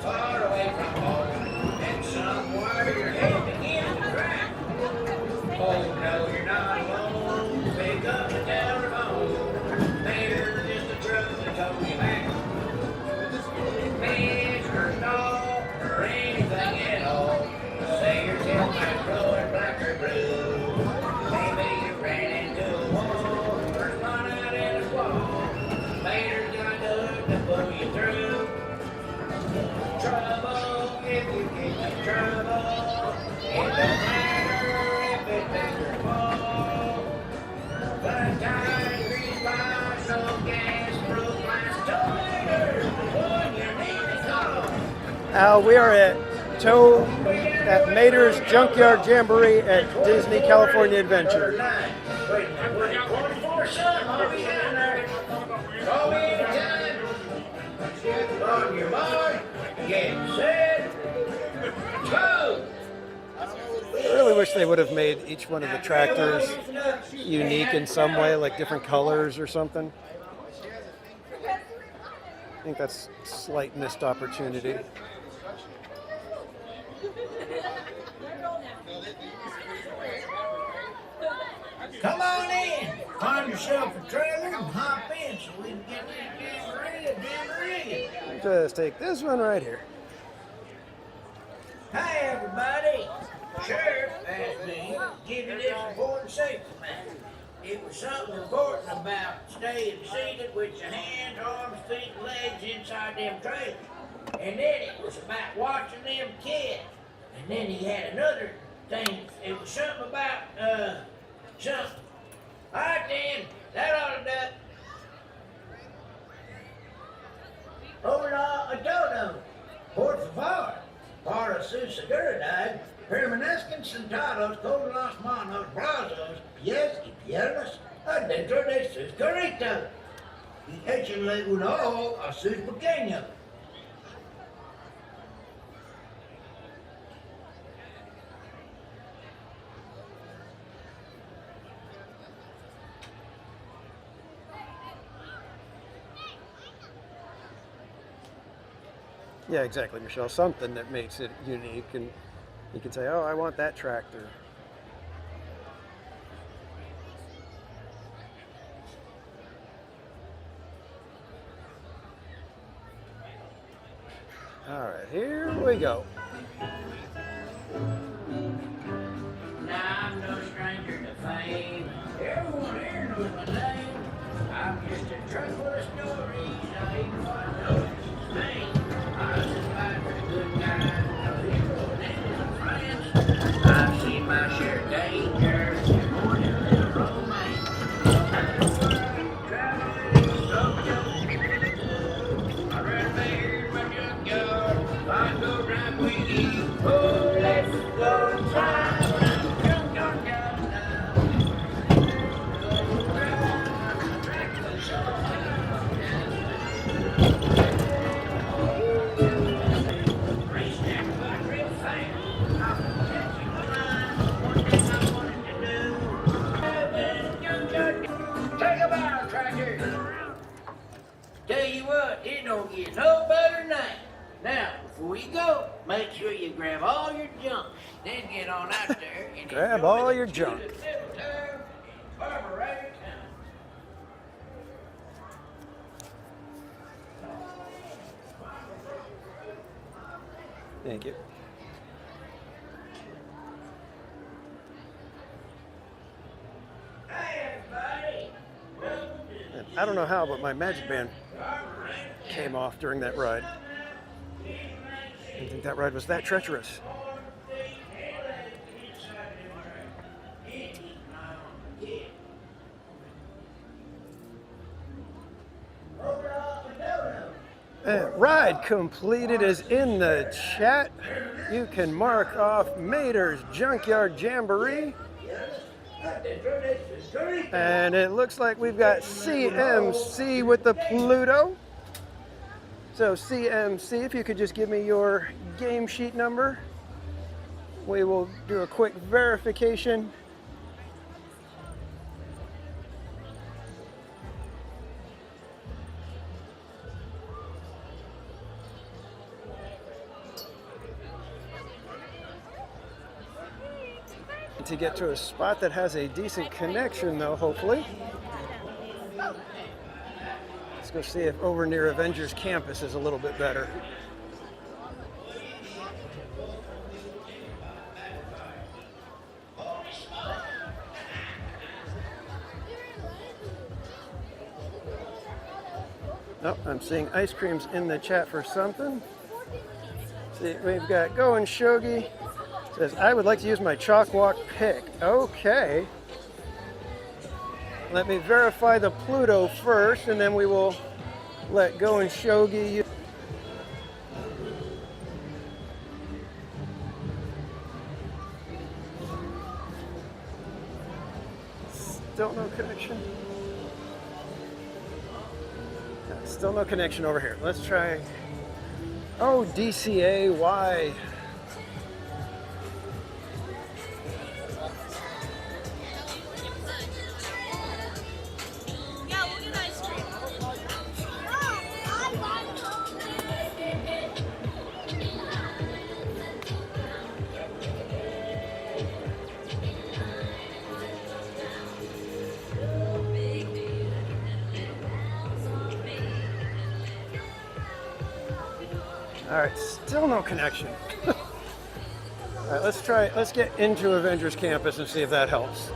We are at Mater's Junkyard Jamboree at Disney California Adventure. I really wish they would have made each one of the tractors unique in some way, like different colors or something. I think that's a slight missed opportunity. Come on in, find yourself a trailer and hop in so we can get this jamboree. Just take this one right here. Hi everybody, Sheriff asked me to give you this important safety matter. It was something important about staying seated with your hands, arms, feet, and legs inside them trailers. And then it was about watching them kids. And then he had another thing. It was something about, something. All right then, that ought to do it. Hola, a dodo. Por favor. Para su seguridad, permanezcan sentados con las manos, brazos, pies y piernas adentro de sus carritos. Y échenle un ojo a sus pequeños. Yeah, exactly, Michelle. Something that makes it unique, and you can say, "Oh, I want that tractor." All right, here we go. Now I'm no stranger to fame. Everyone here knows my name. I'm just a truck full of stories. I ain't gonna know his name. I survived a good guy, no hero, and no friends. I've seen my share of dangers and more than a little romance. Traveling, so young. I'd rather be here in my junkyard. I'd go right with you. Oh, let's go drive. Junkyard down now. Take a bow, tractor. Tell you what, it don't get no better than that. Now, before you go, make sure you grab all your junk, then get on out there and Grab enjoy all the your junk. tulip time in Carburetor Town. Thank you. Hey, everybody. Welcome to And I don't know how, but my magic band came off during that ride. I didn't think that ride was that treacherous. And ride completed is in the chat. You can mark off Mater's Junkyard Jamboree. And it looks like we've got CMC with the Pluto. So CMC, if you could just give me your game sheet number, we will do a quick verification. To get to a spot that has a decent connection though, hopefully. Let's go see if over near Avengers Campus is a little bit better. Nope, I'm seeing ice creams in the chat for something. See, we've got Going Shogi. Says, I would like to use my chalk walk pick. Okay. Let me verify the Pluto first, and then we will let Go and Shogi use. Still no connection. Still no connection over here. Let's try. Oh, DCA, why? All right, still no connection. All right, let's get into Avengers Campus and see if that helps.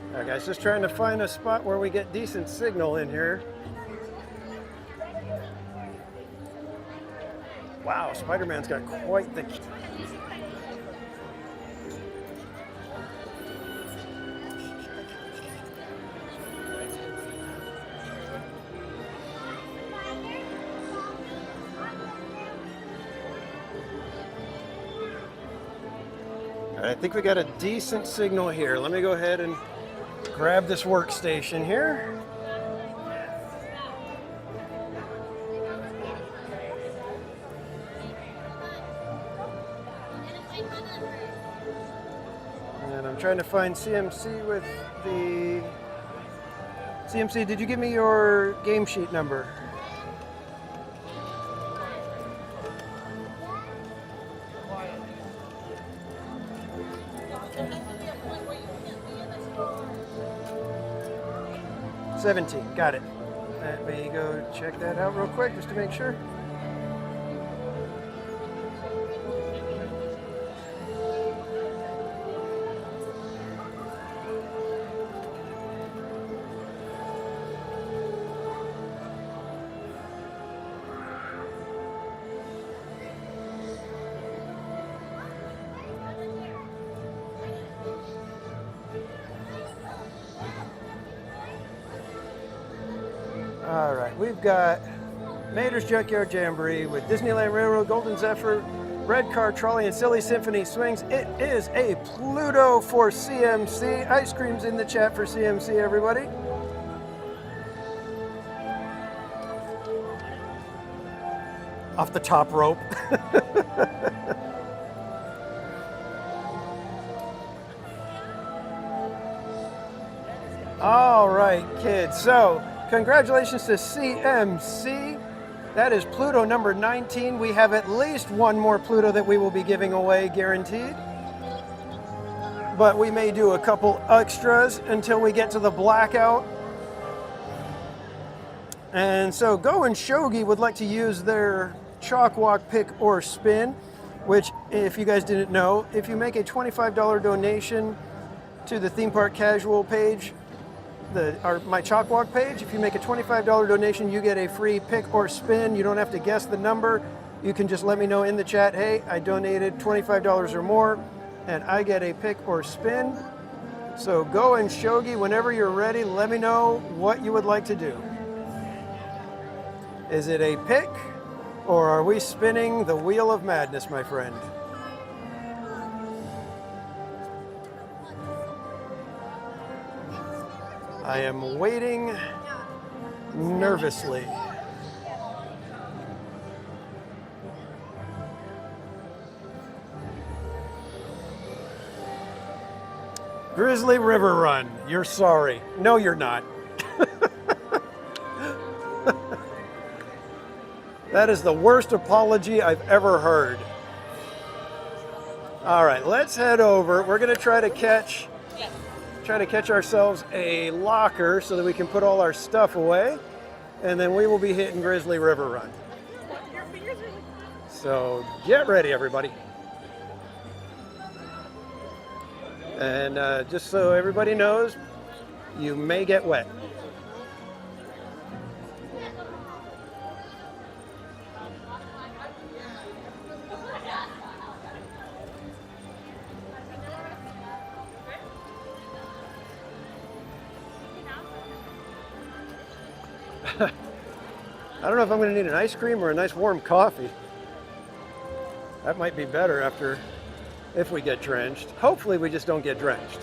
All right, guys, just trying to find a spot where we get decent signal in here. Wow, Spider-Man's got quite the... All right, I think we got a decent signal here. Let me go ahead and grab this workstation here. And I'm trying to find CMC with the... CMC, did you give me your game sheet number? $17, got it. Let me go check that out real quick just to make sure. All right, we've got Mater's Junkyard Jamboree with Disneyland Railroad, Golden Zephyr, Red Car Trolley, and Silly Symphony Swings. It is a Pluto for CMC. Ice cream's in the chat for CMC, everybody. Off the top rope. All right, kids. So, congratulations to CMC. That is Pluto number 19. We have at least one more Pluto that we will be giving away, guaranteed. But we may do a couple extras until we get to the blackout. And so Go and Shogi would like to use their chalk walk, pick, or spin, which, if you guys didn't know, if you make a $25 donation to the Theme Park Casual page, my chalk walk page, if you make a $25 donation, you get a free pick or spin. You don't have to guess the number. You can just let me know in the chat, hey, I donated $25 or more, and I get a pick or spin. So Go and Shogi, whenever you're ready, let me know what you would like to do. Is it a pick, or are we spinning the Wheel of Madness, my friend? I am waiting nervously. Grizzly River Run, you're sorry. No, you're not. That is the worst apology I've ever heard. All right, let's head over. We're gonna try to catch ourselves a locker so that we can put all our stuff away, and then we will be hitting Grizzly River Run. So get ready, everybody. And just so everybody knows, you may get wet. I don't know if I'm going to need an ice cream or a nice warm coffee. That might be better if we get drenched. Hopefully we just don't get drenched.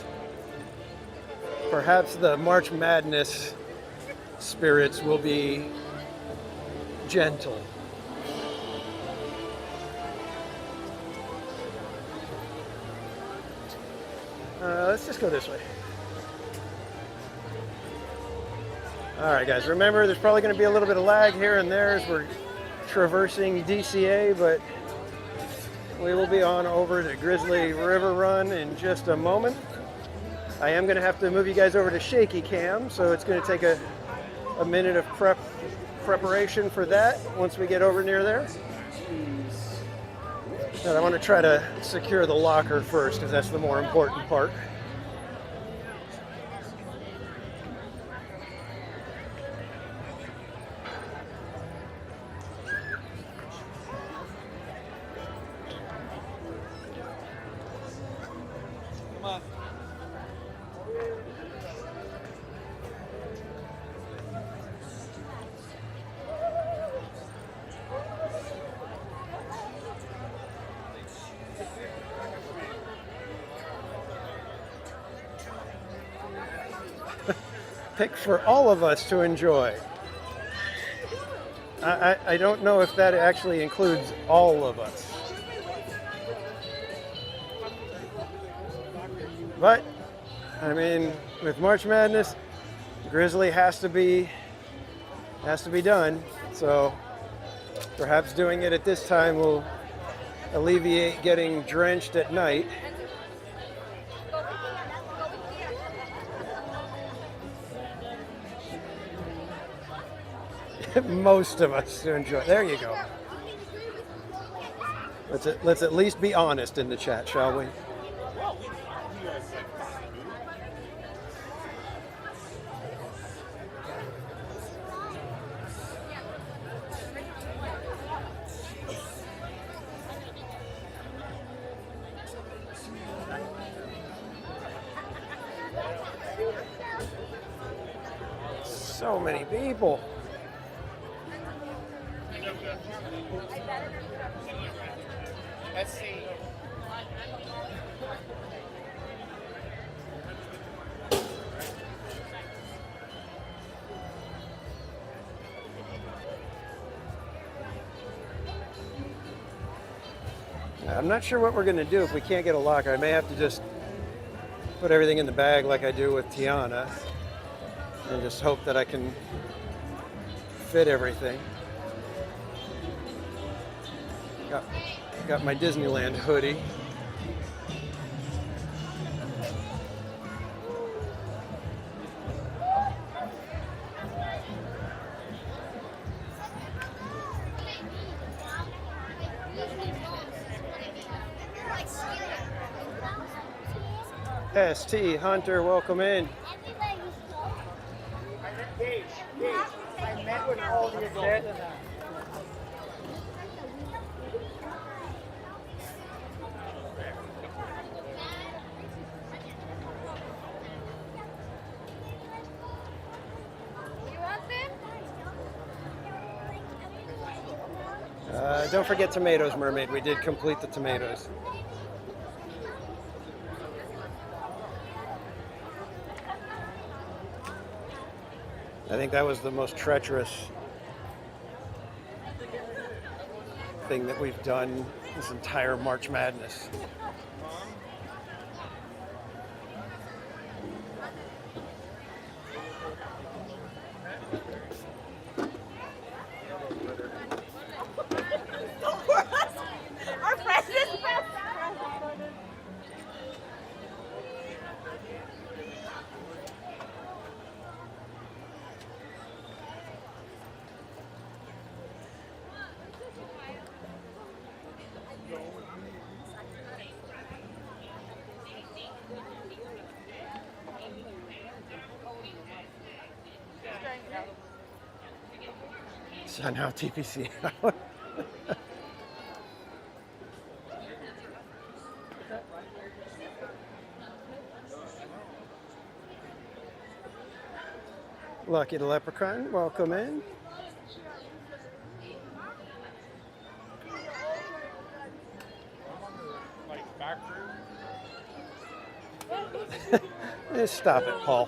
Perhaps the March Madness spirits will be gentle. Let's just go this way. All right, guys, remember there's probably going to be a little bit of lag here and there as we're traversing DCA, but we will be on over to Grizzly River Run in just a moment. I am going to have to move you guys over to Shaky Cam, so it's going to take a minute of preparation for that once we get over near there. And I want to try to secure the locker first because that's the more important part. Pick for all of us to enjoy. I don't know if that actually includes all of us. But I mean, with March Madness, Grizzly has to be done. So perhaps doing it at this time will alleviate getting drenched at night. Most of us to enjoy. There you go. Let's at least be honest in the chat, shall we? So many people. Let's see. I'm not sure what we're going to do if we can't get a locker. I may have to just put everything in the bag like I do with Tiana and just hope that I can fit everything. Got my Disneyland hoodie. ST Hunter, welcome in. I met with all the adults. Don't forget tomatoes, Mermaid. We did complete the tomatoes. I think that was the most treacherous thing that we've done this entire March Madness. Our friend is So now TPC out. Lucky the Leprechaun, welcome in. Like back room. Stop it, Paul.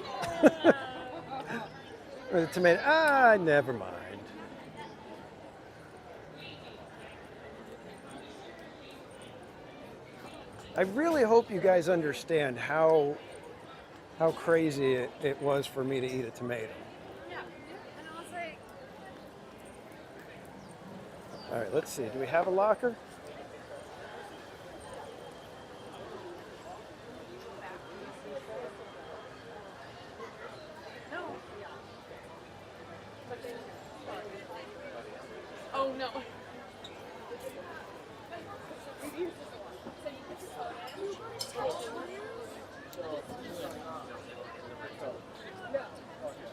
The tomato. Ah, never mind. I really hope you guys understand how crazy it was for me to eat a tomato. Yeah, and I was like, All right, let's see. Do we have a locker? no. Oh no.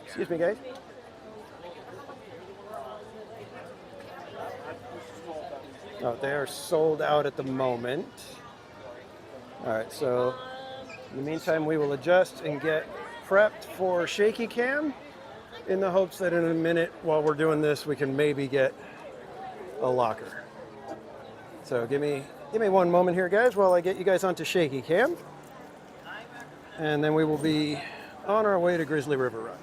Excuse me, guys. Oh, they are sold out at the moment. All right, so in the meantime, we will adjust and get prepped for shaky cam in the hopes that in a minute while we're doing this, we can maybe get a locker. So give me one moment here, guys, while I get you guys onto shaky cam. And then we will be on our way to Grizzly River Run.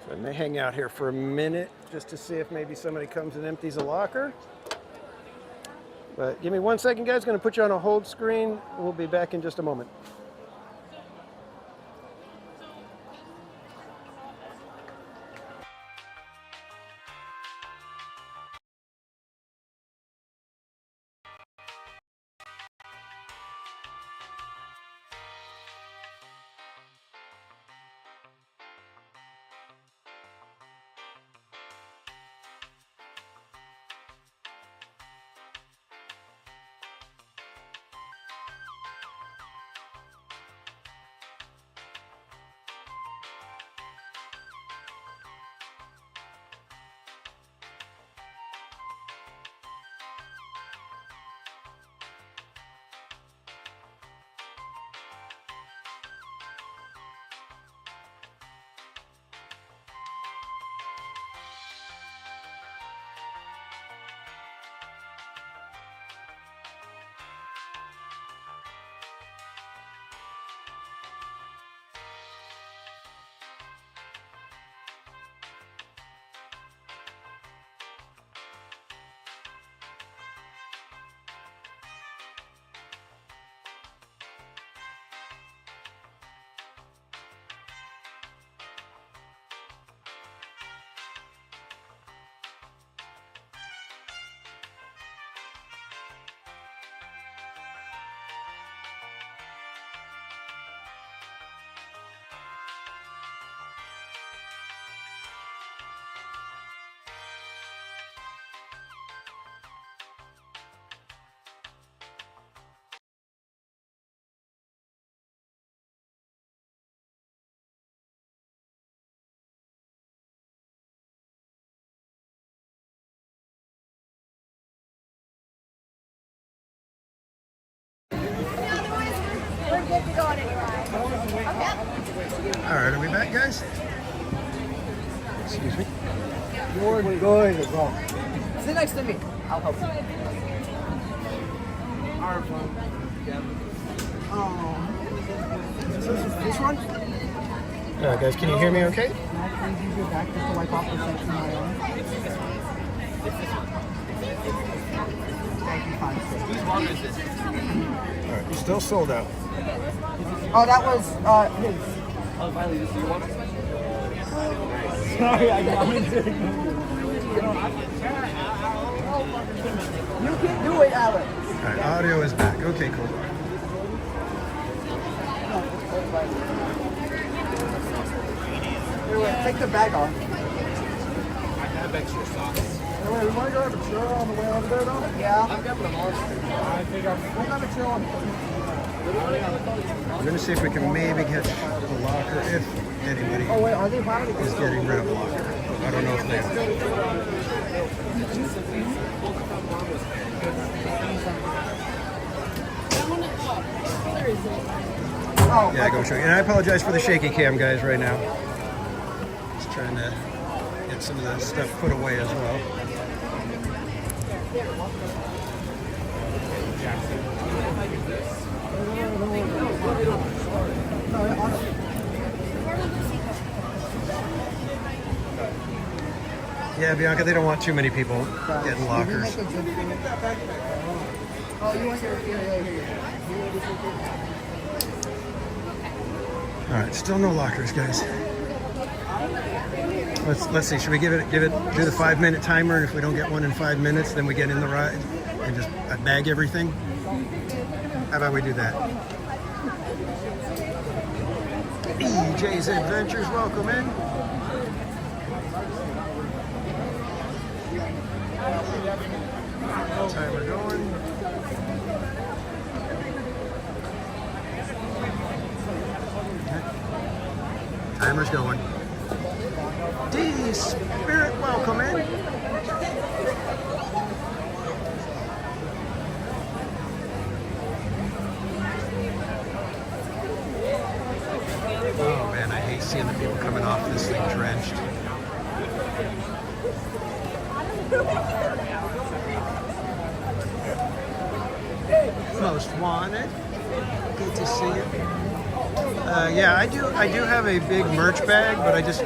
So I may hang out here for a minute just to see if maybe somebody comes and empties a locker. But give me 1 second, guys. Going to put you on a hold screen. We'll be back in just a moment. All right, are we back, guys? Excuse me. You're good to go. Sit next to me. I'll help you. Our phone. This one? All right, guys, can you hear me okay? Can I please use your back just to wipe off the section of my own? Thank you, fine. Whose mom is this? All right, you're still sold out. Oh, that was his. Oh, Miley, this is your one? Sorry, I got it. You can do it, Alex. All right, audio is back. Okay, cool. Here, wait, take the bag off. I have extra socks. Hey, wait, we want to go have a chill on the way over there, though? Yeah. I'm grabbing them all. I think we'll have a chill on the We're going to see if we can maybe get a locker if anybody Oh, wait, are they buying is getting rid of a locker. I don't know if they are. Oh, Yeah, go show you. And I apologize for the shaky cam, guys, right now. Just trying to get some of the stuff put away as well. Yeah, Bianca, they don't want too many people getting lockers. Oh, you want your All right, still no lockers, guys. Let's see. Should we do the 5-minute timer? And if we don't get one in 5 minutes, then we get in the ride and just bag everything. How about we do that? EJ's Adventures, welcome in. Timer going. Timer's going. D Spirit, welcome in. Oh man, I hate seeing the people coming off this thing drenched. Most wanted. Good to see you. Yeah, I do have a big merch bag, but I just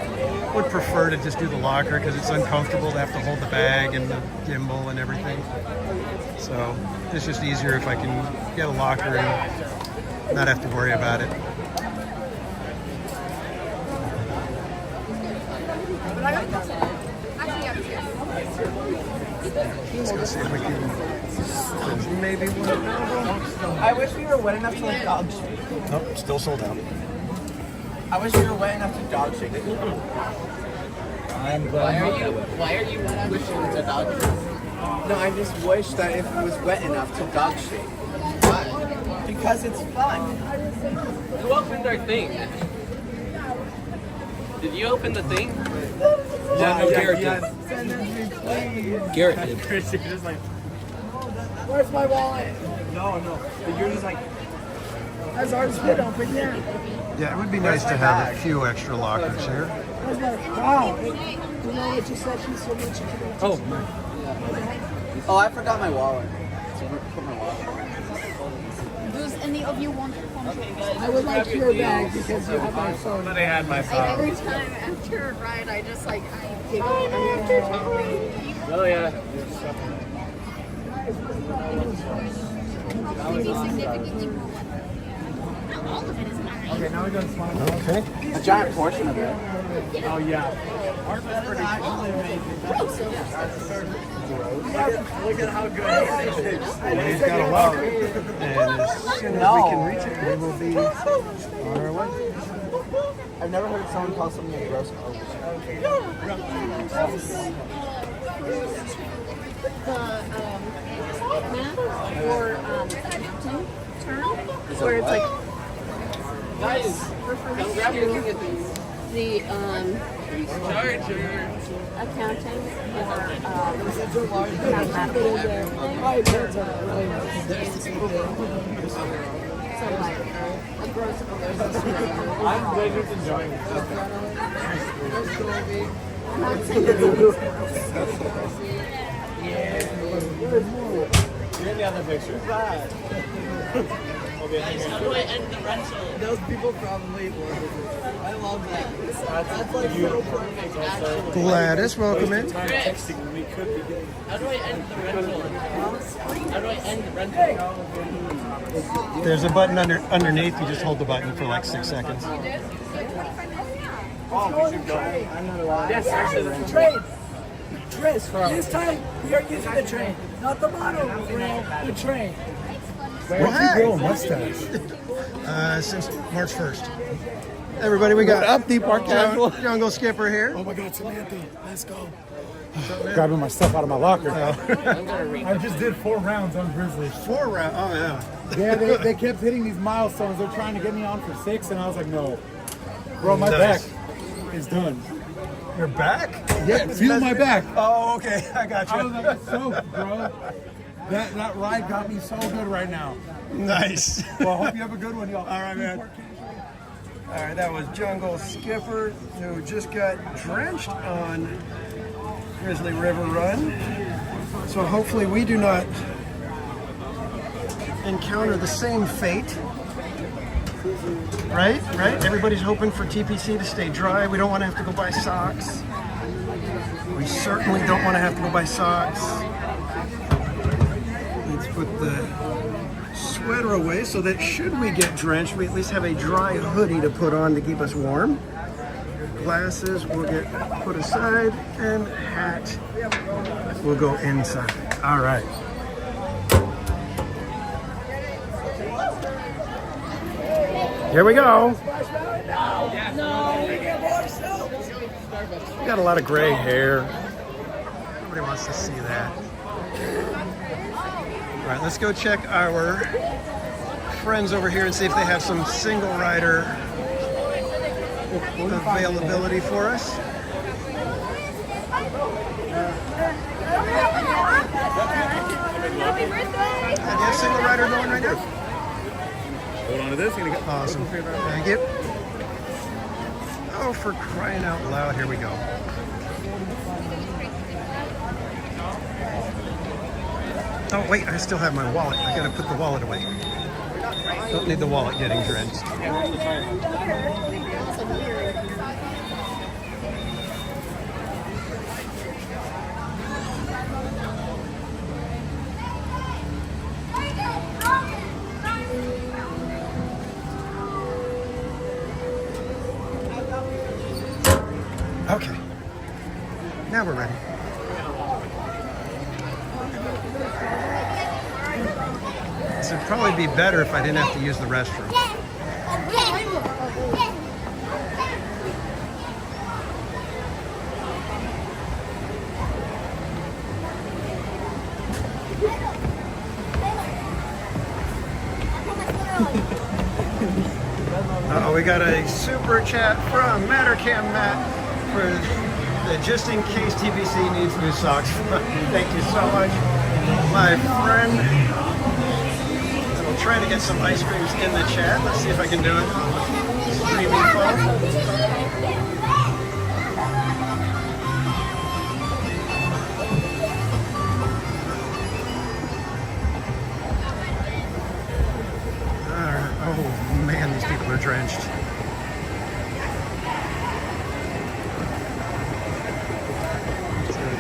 would prefer to just do the locker because it's uncomfortable to have to hold the bag and the gimbal and everything. So it's just easier if I can get a locker and not have to worry about it. Let's go see if we can maybe one. I wish we were wet enough to like dog shake. Nope, still sold out. I wish we were wet enough to dog shake. I'm glad. Why are you wishing to dog shake? No, I just wish that if it was wet enough to dog shake. Why? Because it's fun. Who opened our thing? Did you open the thing? Yeah, no, Garrett did. Garrett did. Just like, where's my wallet? No. But you're just like, that's ours been open here. Yeah, it would be nice to have a few extra lockers here. Wow. You know what you said? She's so much. Oh, I forgot my wallet. So put my wallet. Does any of you want to come? I would like your bag because you have my phone. They had my phone. Every time after a ride, I just like, I giggle. Oh yeah. Significantly more weather. Not all of it is mine. Okay, now we're going to smile. Okay. A giant portion of it. Oh, yeah. Look at how good it is. He's got a locker, and as soon as we can reach it, we will be on our way. I've never heard someone call something a gross overshare. Or accounting term, where it's like Guys, come grab your thing. the Charger. accounting or mathematical thing. So like a gross overshare. I'm just enjoying it. You're in the other picture. Guys, how do I end the rental? Those people probably were. I love that. That's like so perfect, actually. Gladys, welcome in. Texting when we could be getting. How do I end the rental? How do I end the rental? There's a button underneath. You just hold the button for like 6 seconds. Oh, we should go. I'm not allowed. Yes, actually, the Train. Tris, this time we are using the train, not the mono rail, the train. What's he growing mustache? Since March 1st. Everybody, we got Up deep park casual. Jungle Skipper here. Oh my God, Samantha, let's go. Grabbing my stuff out of my locker. I just did 4 rounds on Grizzlies. 4 rounds. Oh yeah. Yeah, they kept hitting these milestones. They're trying to get me on for 6, and I was like, no. Bro, my Nice. back is done. Your back? Yeah, feel my back. Oh, okay. I got I you. was like, soaked, bro. That ride got me so good right now. Nice. Well, I hope you have a good one, y'all. All right, man. All right, that was Jungle Skipper, who just got drenched on Grizzly River Run. So hopefully we do not encounter the same fate. Right? Everybody's hoping for TPC to stay dry. We don't want to have to go buy socks. We certainly don't want to have to go buy socks. Let's put the sweater away so that should we get drenched, we at least have a dry hoodie to put on to keep us warm. Glasses will get put aside, and hat will go inside. All right. Here we go. We got a lot of gray hair. Nobody wants to see that. All right, let's go check our friends over here and see if they have some single rider availability for us. Happy birthday! Do you have single rider going right now? Hold on to this. Gonna get Awesome. Thank you. Oh, for crying out loud, here we go. Oh, wait, I still have my wallet. I gotta put the wallet away. Don't need the wallet getting drenched. Okay, now we're ready. This would probably be better if I didn't have to use the restroom. Uh-oh, we got a super chat from Mattercam Matt for the just in case TBC needs new socks. Thank you so much, my friend. And we'll try to get some ice creams in the chat. Let's see if I can do it. Streaming phone. Alright. Oh man, these people are drenched.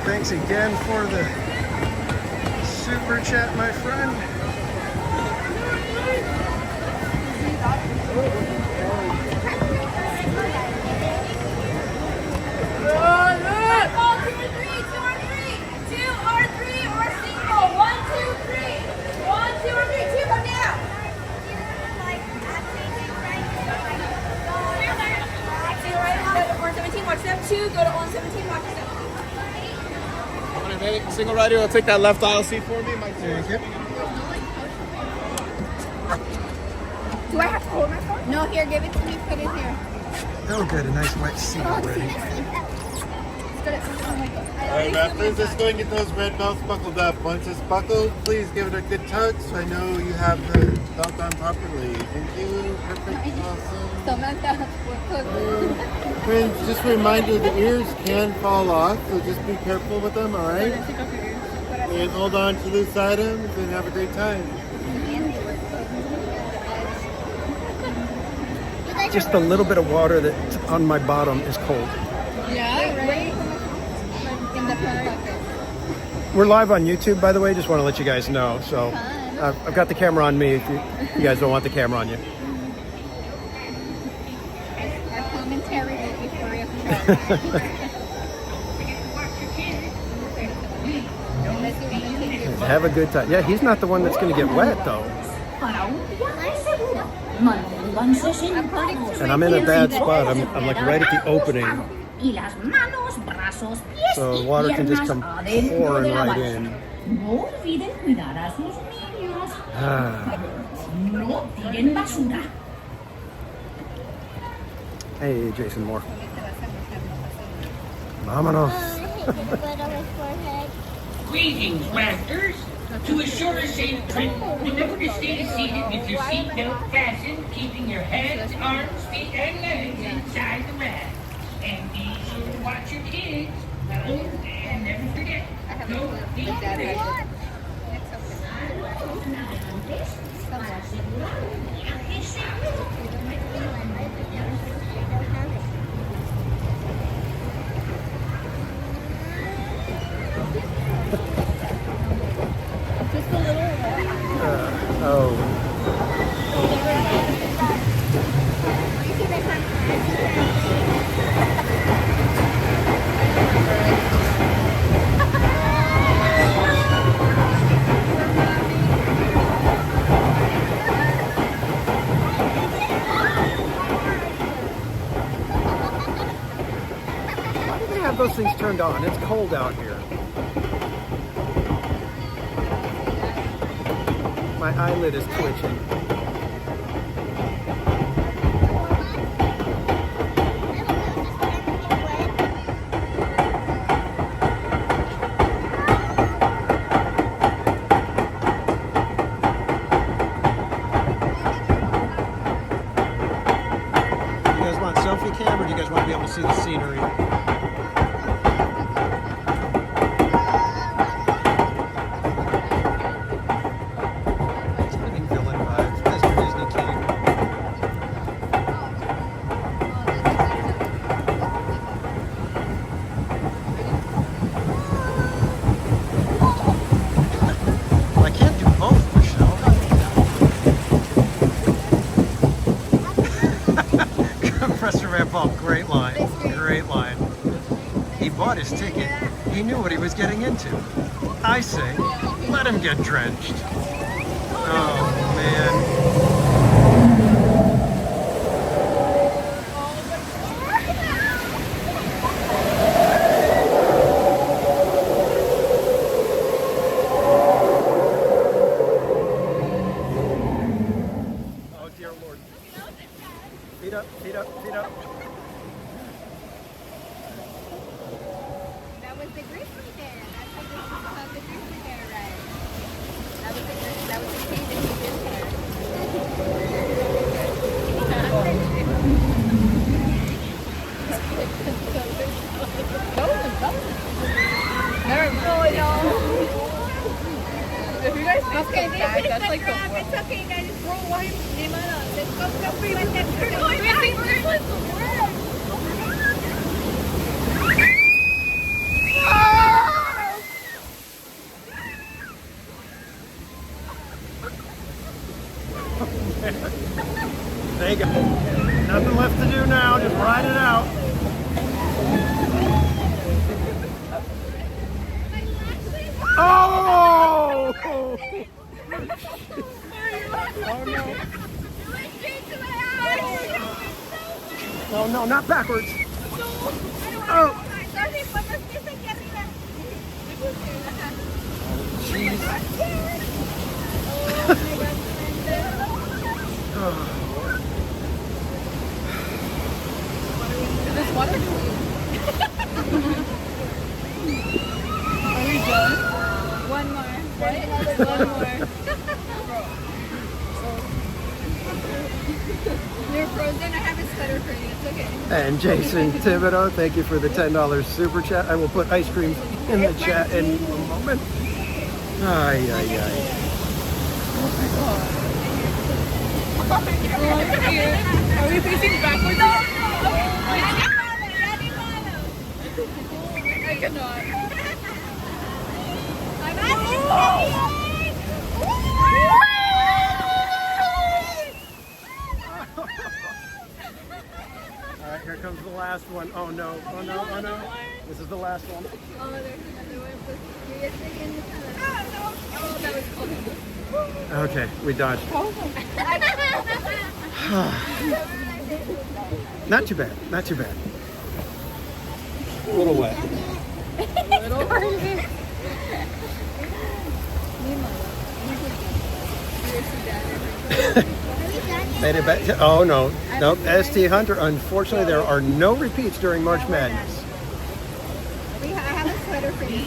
Thanks again for the super chat, my friend. Two, go to 117, watch yourself. Single rider will take that left aisle seat for me. Thank you. Do I have to hold my phone? No, here, give it to me. Put it here. Oh, good. A nice wet seat already. Alright, Matt, please just go and get those red belts buckled up. Once it's buckled, please give it a good tug so I know you have the belt on properly. Thank you. Perfect. Awesome. Samantha, Friends, just a reminder, the ears can fall off, so just be careful with them, alright? And hold on to loose items and have a great time. Just a little bit of water that's on my bottom is cold. yeah, right? In the front. We're live on YouTube, by the way. Just want to let you guys know. So I've got the camera on me if you guys don't want the camera on you. Our commentary will be free of charge. Have a good time. Yeah, he's not the one that's going to get wet, though. And I'm in a bad spot. I'm like right at the opening. So the water can just come pouring right in. Hey, Jason Moore. Vámonos. Greetings, masters. To assure a safe trip, remember to stay seated with your seatbelt fastened, keeping your heads, arms, feet, and legs inside the rag. And be sure to watch your kids. And never forget, don't be afraid. Those things turned on. It's cold out here. My eyelid is twitching. You guys want selfie cam, or do you guys want to be able to see the scenery? Villain vibes, Mr. Disney King. Professor Van Paul, great line. Great line. He bought his ticket. He knew what he was getting into. I say, let him get drenched. Oh, man. Oh, dear Lord. Feet up, feet up, feet up. That was the grizzly bear. That's what this is called, the grizzly bear ride. That was the cave that he did there. If you guys just Okay, get back, this is that's the like the grab. worst. It's okay, guys. Roll one. Let's go free. Let's get we're going backwards. There you go. Nothing left to do now. Just ride it out. Oh! Oh no. Oh no, not backwards. Oh. Is this water clean? Are we done? One more. One more. You're frozen. I have a sweater for you. It's okay. And Jason Thibodeau, thank you for the $10 super chat. I will put ice cream in the chat in a moment. Ay, ay, ay. Oh, cute. Are we facing backwards? No, I cannot. All right, here comes the last one. Oh no, oh no, oh no. This is the last one. Oh, there's another one. You're just in the color. Oh, that was cool. Okay, we dodged. Not too bad, not too bad. A little wet. Made it back to, oh no, nope, ST Hunter. Unfortunately, there are no repeats during March Madness. I have a sweater for you.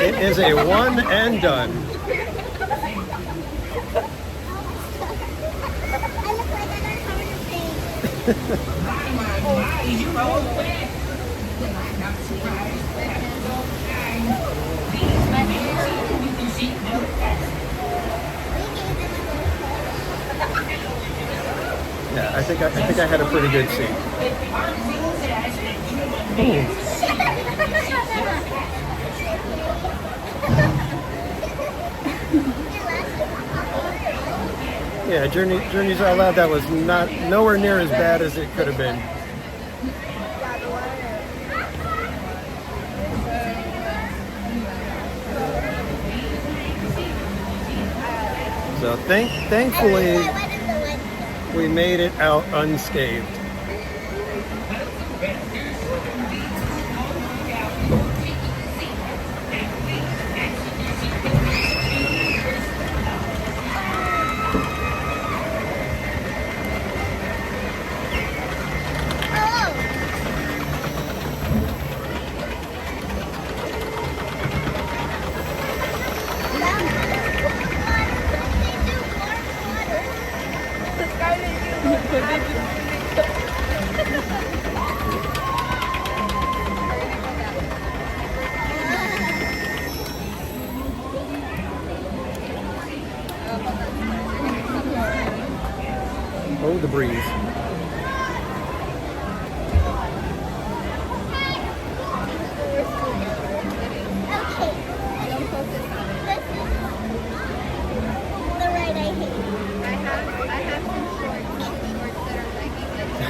It is a one and done. Yeah, I think I had a pretty good seat. Yeah, Journeys Out Loud. That was nowhere near as bad as it could have been. So thankfully, we made it out unscathed. Oh, the breeze.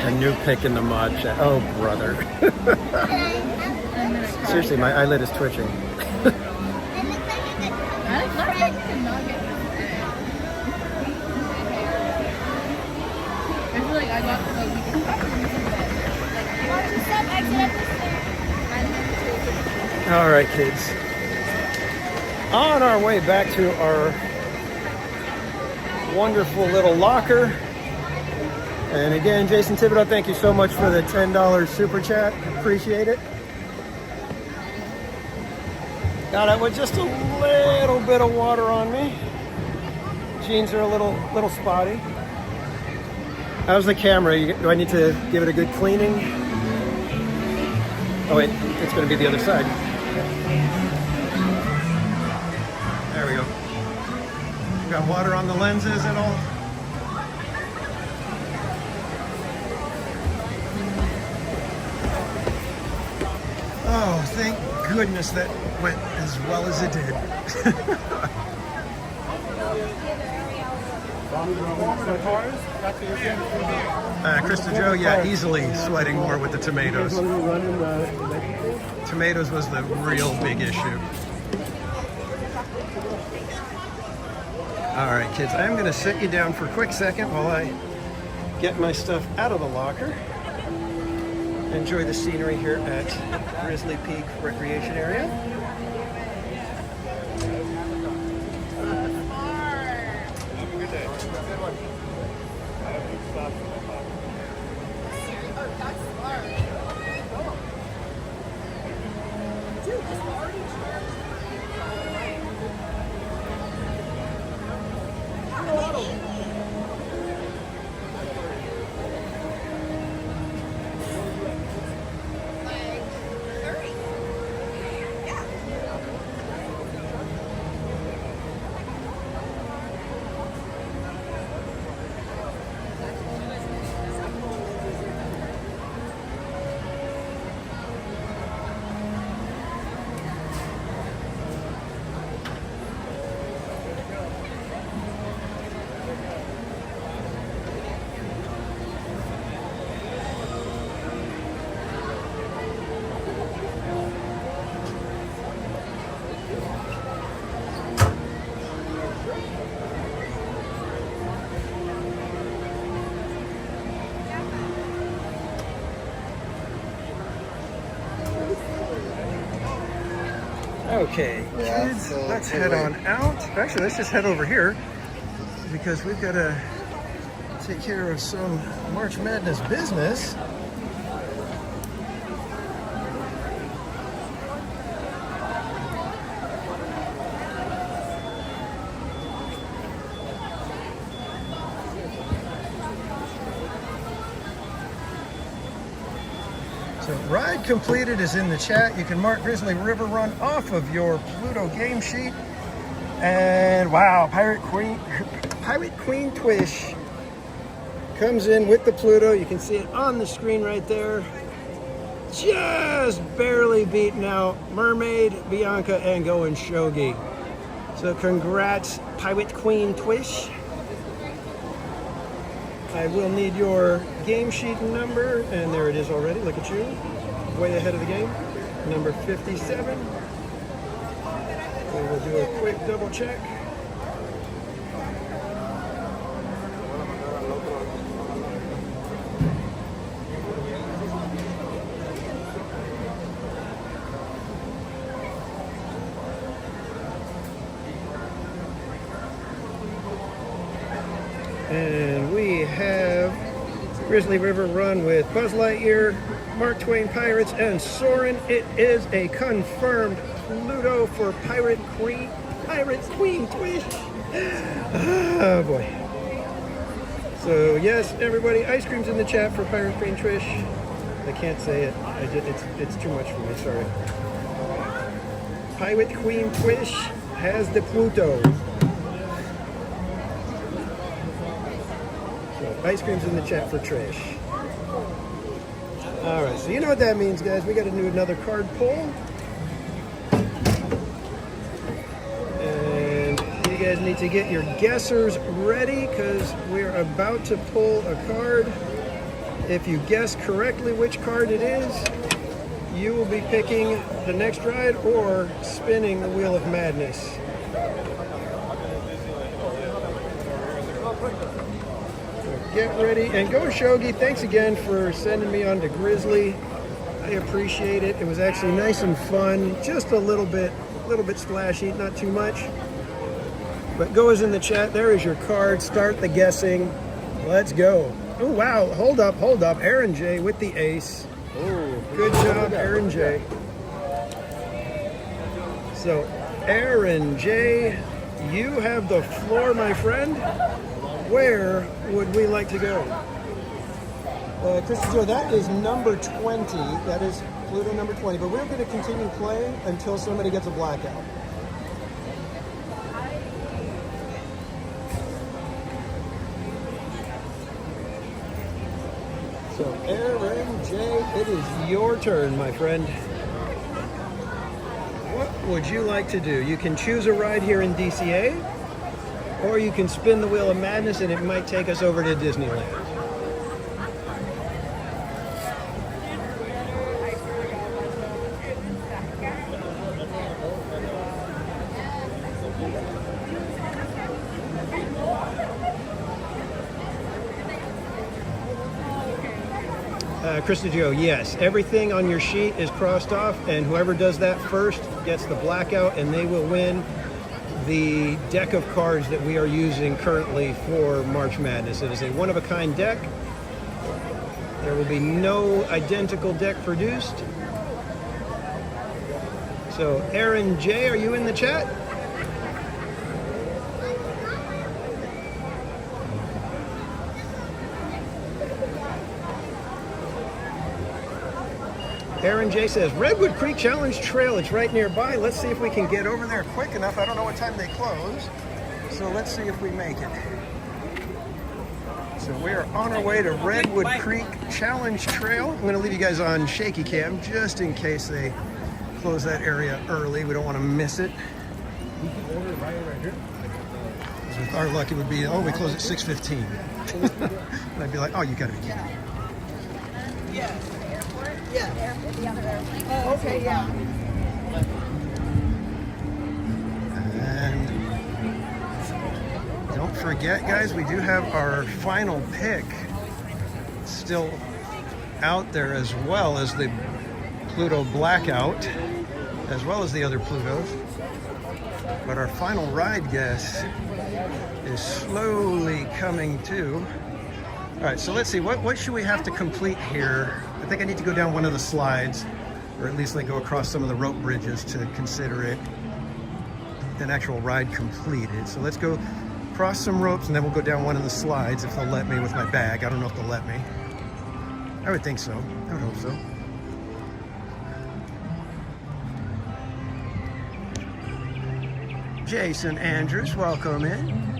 A new picking the mod chat. Oh, brother. Seriously, my eyelid is twitching. All right, kids. On our way back to our wonderful little locker. And again, Jason Thibodeau, thank you so much for the $10 super chat. Appreciate it. Got it with just a little bit of water on me. Jeans are a little spotty. How's the camera? Do I need to give it a good cleaning? Oh wait, it's going to be the other side. There we go. Got water on the lenses and all. Oh, thank goodness that went as well as it did. Krista Joe, yeah, easily sweating more with the tomatoes. Tomatoes was the real big issue. All right, kids, I'm going to sit you down for a quick second while I get my stuff out of the locker. Enjoy the scenery here at Grizzly Peak Recreation Area. Okay, kids, let's head on out. Actually, let's just head over here because we've got to take care of some March Madness business. So ride completed is in the chat. You can mark Grizzly River Run off of your Pluto game sheet. And wow, Pirate Queen Twish comes in with the Pluto. You can see it on the screen right there. Just barely beating out Mermaid, Bianca, and Going Shogi. So congrats, Pirate Queen Twish. I will need your game sheet number, and there it is already. Look at you, way ahead of the game. Number 57. We will do a quick double check. And we have Grizzly River Run with Buzz Lightyear, Mark Twain Pirates, and Soren. It is a confirmed Pluto for Pirate Queen Twish. Oh boy. So yes, everybody, ice cream's in the chat for Pirate Queen Twish. I can't say it. It's too much for me. Sorry. Pirate Queen Twish has the Pluto. Ice cream's in the chat for Trish. All right, so you know what that means, guys. We got to do another card pull. And you guys need to get your guessers ready because we're about to pull a card. If you guess correctly which card it is, you will be picking the next ride or spinning the Wheel of Madness. Get ready and go, Shogi. Thanks again for sending me on to Grizzly. I appreciate it. It was actually nice and fun. Just a little bit splashy, not too much. But go as in the chat. There is your card. Start the guessing. Let's go. Oh, wow. Hold up. Aaron J with the ace. Oh, good job, Aaron J. So, Aaron J, you have the floor, my friend. Where would we like to go? Christopher, that is number 20. That is Pluto number 20. But we're going to continue playing until somebody gets a blackout. So, Aaron J, it is your turn, my friend. What would you like to do? You can choose a ride here in DCA, or you can spin the Wheel of Madness and it might take us over to Disneyland. Krista Joe, yes. Everything on your sheet is crossed off, and whoever does that first gets the blackout, and they will win the deck of cards that we are using currently for March Madness. It is a one-of-a-kind deck. There will be no identical deck produced. So, Aaron J, are you in the chat? Aaron J says, Redwood Creek Challenge Trail, it's right nearby. Let's see if we can get over there quick enough. I don't know what time they close, so let's see if we make it. So we're on our way to Redwood Creek Challenge Trail. I'm going to leave you guys on shaky cam just in case they close that area early. We don't want to miss it. We can order right here. With our luck, it would be, we close at 6:15. And I'd be like, oh, you got to be kidding me. Yeah. Yeah. The other airplane. Oh, okay, yeah. And don't forget, guys, we do have our final pick still out there, as well as the Pluto Blackout, as well as the other Plutos. But our final ride guess is slowly coming too. All right, so let's see, what should we have to complete here? I think I need to go down one of the slides, or at least like go across some of the rope bridges to consider it an actual ride completed. So let's go cross some ropes and then we'll go down one of the slides if they'll let me with my bag. I don't know if they'll let me. I would think so. I would hope so. Jason Andrews, welcome in.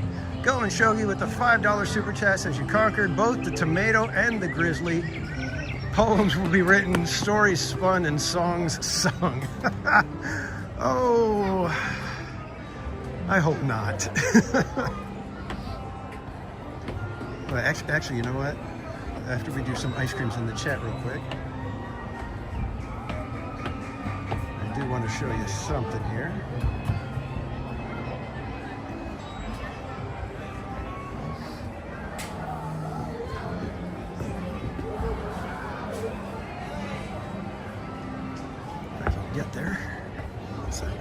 Going Shogi with the $5 super chat says you conquered both the tomato and the grizzly. Poems will be written, stories spun, and songs sung. Oh, I hope not. Well, actually, you know what? After we do some ice creams in the chat real quick, I do want to show you something here. Get there. One second.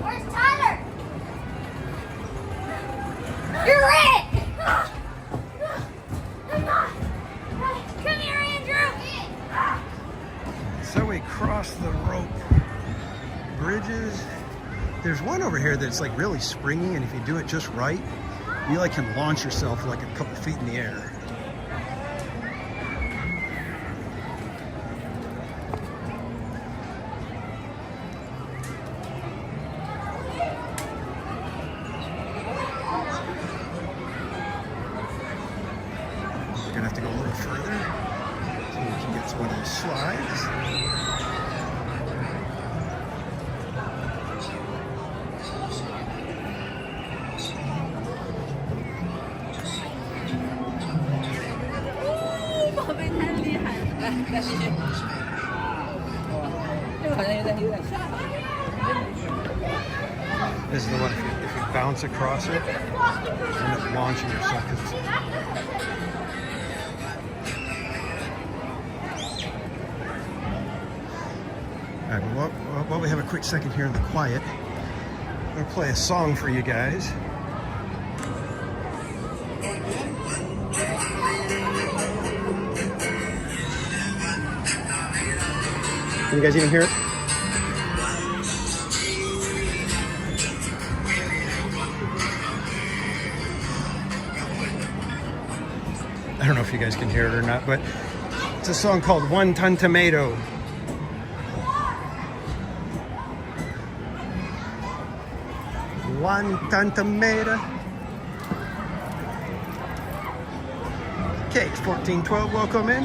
Where's Tyler? You're it! Come here, Andrew! So we cross the rope bridges. There's one over here that's like really springy, and if you do it just right, you like can launch yourself like a couple feet in the air. We're gonna have to go a little further so we can get to one of the slides. This is the one, if you bounce across it, you end up launching yourself. 'Cause it's... All right, well, while we have a quick second here in the quiet, I'm going to play a song for you guys. Can you guys even hear it? I don't know if you guys can hear it or not, but it's a song called One Ton Tomato. One ton tomato. Cakes 1412, welcome in.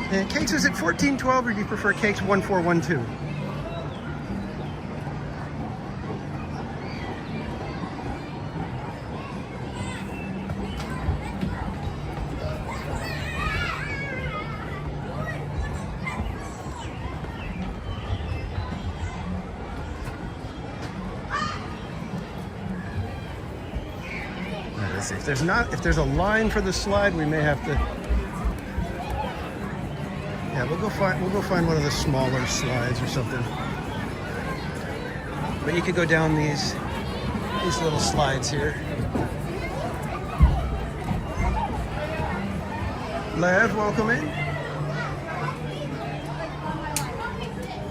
And Cakes, is it 1412 or do you prefer Cakes 1412? Let's see. If there's a line for the slide, we may have to. Yeah, we'll go find one of the smaller slides or something. But you could go down these little slides here. Lev, welcome in.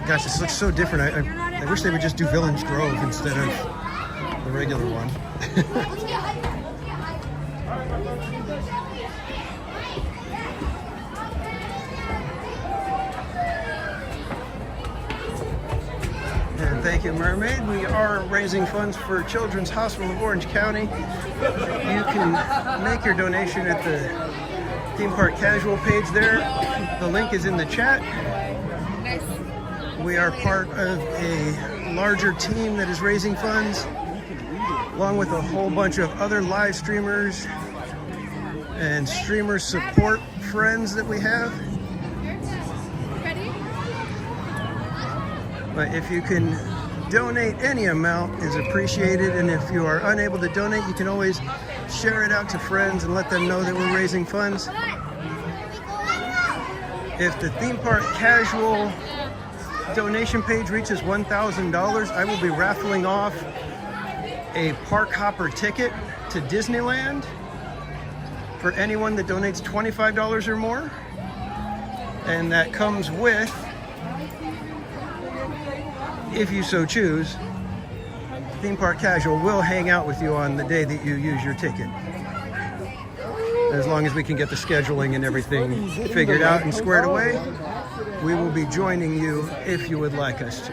Gosh, this looks so different. I wish they would just do Villains Grove instead of the regular one. And thank you, Mermaid. We are raising funds for Children's Hospital of Orange County. You can make your donation at the Theme Park Casual page there. The link is in the chat. We are part of a larger team that is raising funds, along with a whole bunch of other live streamers and streamer support friends that we have. But if you can donate, any amount is appreciated, and if you are unable to donate, you can always share it out to friends and let them know that we're raising funds. If the Theme Park Casual donation page reaches $1,000, I will be raffling off a park hopper ticket to Disneyland for anyone that donates $25 or more. And that comes with, if you so choose, Theme Park Casual will hang out with you on the day that you use your ticket. As long as we can get the scheduling and everything figured out and squared away, we will be joining you if you would like us to.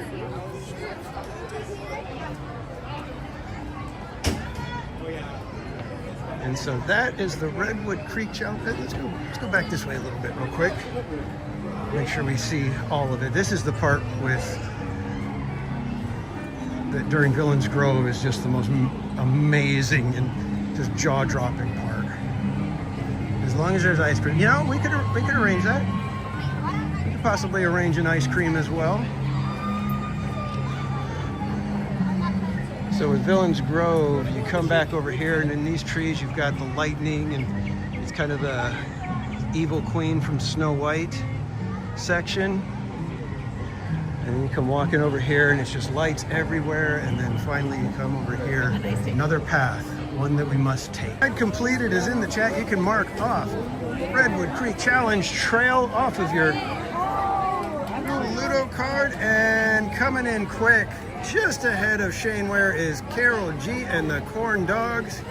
And so that is the Redwood Creek Challenge. Let's go back this way a little bit real quick. Make sure we see all of it. This is the part with that during Villains Grove is just the most amazing and just jaw-dropping part. As long as there's ice cream. You know, we could arrange that. We could possibly arrange an ice cream as well. So with Villains Grove, you come back over here, and in these trees you've got the lightning, and it's kind of the evil queen from Snow White section. And then you come walking over here, and it's just lights everywhere, and then finally you come over here, another path, one that we must take. Completed is in the chat. You can mark off Redwood Creek Challenge Trail off of your Ludo card, and coming in quick, just ahead of Shane Ware, is Carol G and the Corn Dogs.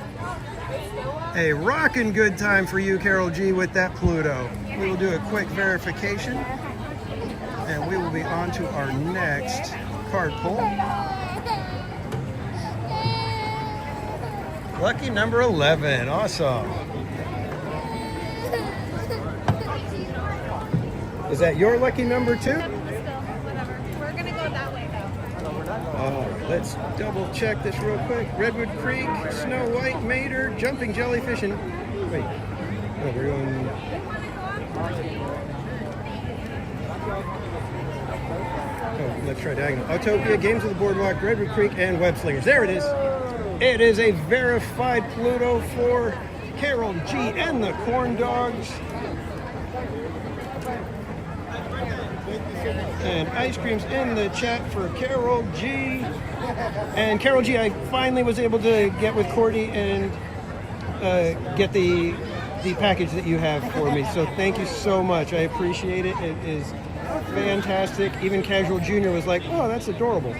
A rockin' good time for you, Carol G, with that Pluto. We will do a quick verification, and we will be on to our next card pull. Lucky number 11, awesome. Is that your lucky number too? Let's go, whatever. We're gonna go that way though. All right, let's double check this real quick. Redwood Creek, Snow White, Mater, Jumping Jellyfish, and wait. Oh, we're going. Oh, let's try diagonal. Autopia, Games of the Boardwalk, Redwood Creek, and Web Slingers. There it is. It is a verified Pluto for Carol G and the Corn Dogs. And ice cream's in the chat for Carol G. And Carol G, I finally was able to get with Cordy and get the package that you have for me. So thank you so much. I appreciate it. It is fantastic. Even Casual Junior was like, "Oh, that's adorable."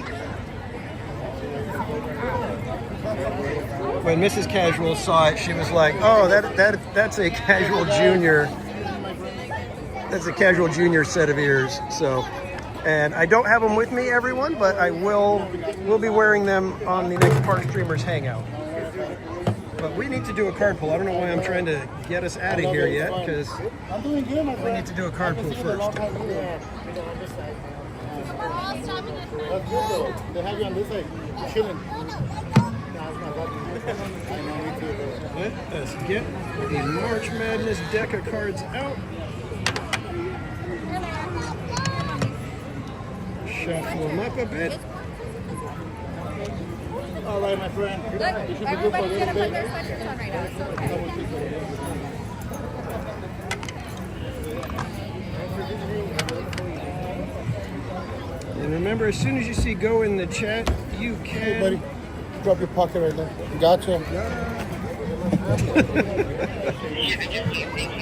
When Mrs. Casual saw it, she was like, "Oh, that's a Casual Junior. That's a Casual Junior set of ears." So, and I don't have them with me, everyone, but I will be wearing them on the next Park Streamers Hangout. But we need to do a card pull. I don't know why I'm trying to get us out of here yet, because we need to do a card pull first. They have you on this side, chilling. Let us get the March Madness deck of cards out. Shuffle them up a bit. All right, my friend. Look, everybody's gonna put their sweatshirts on right now. It's okay. And remember, as soon as you see "go" in the chat, you can. Hey, buddy, drop your pocket right there. Gotcha.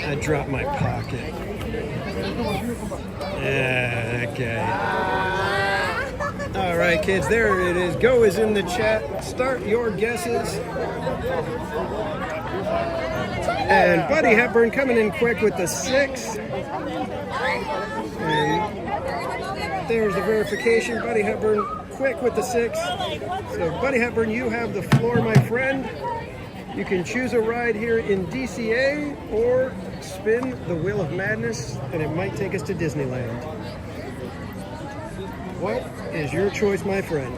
I dropped my pocket. Yeah, okay. All right, kids, there it is. "Go" is in the chat. Start your guesses. And Buddy Hepburn coming in quick with the 6. And there's the verification. Buddy Hepburn quick with the 6. So Buddy Hepburn, you have the floor, my friend. You can choose a ride here in DCA or spin the Wheel of Madness, and it might take us to Disneyland. What is your choice, my friend?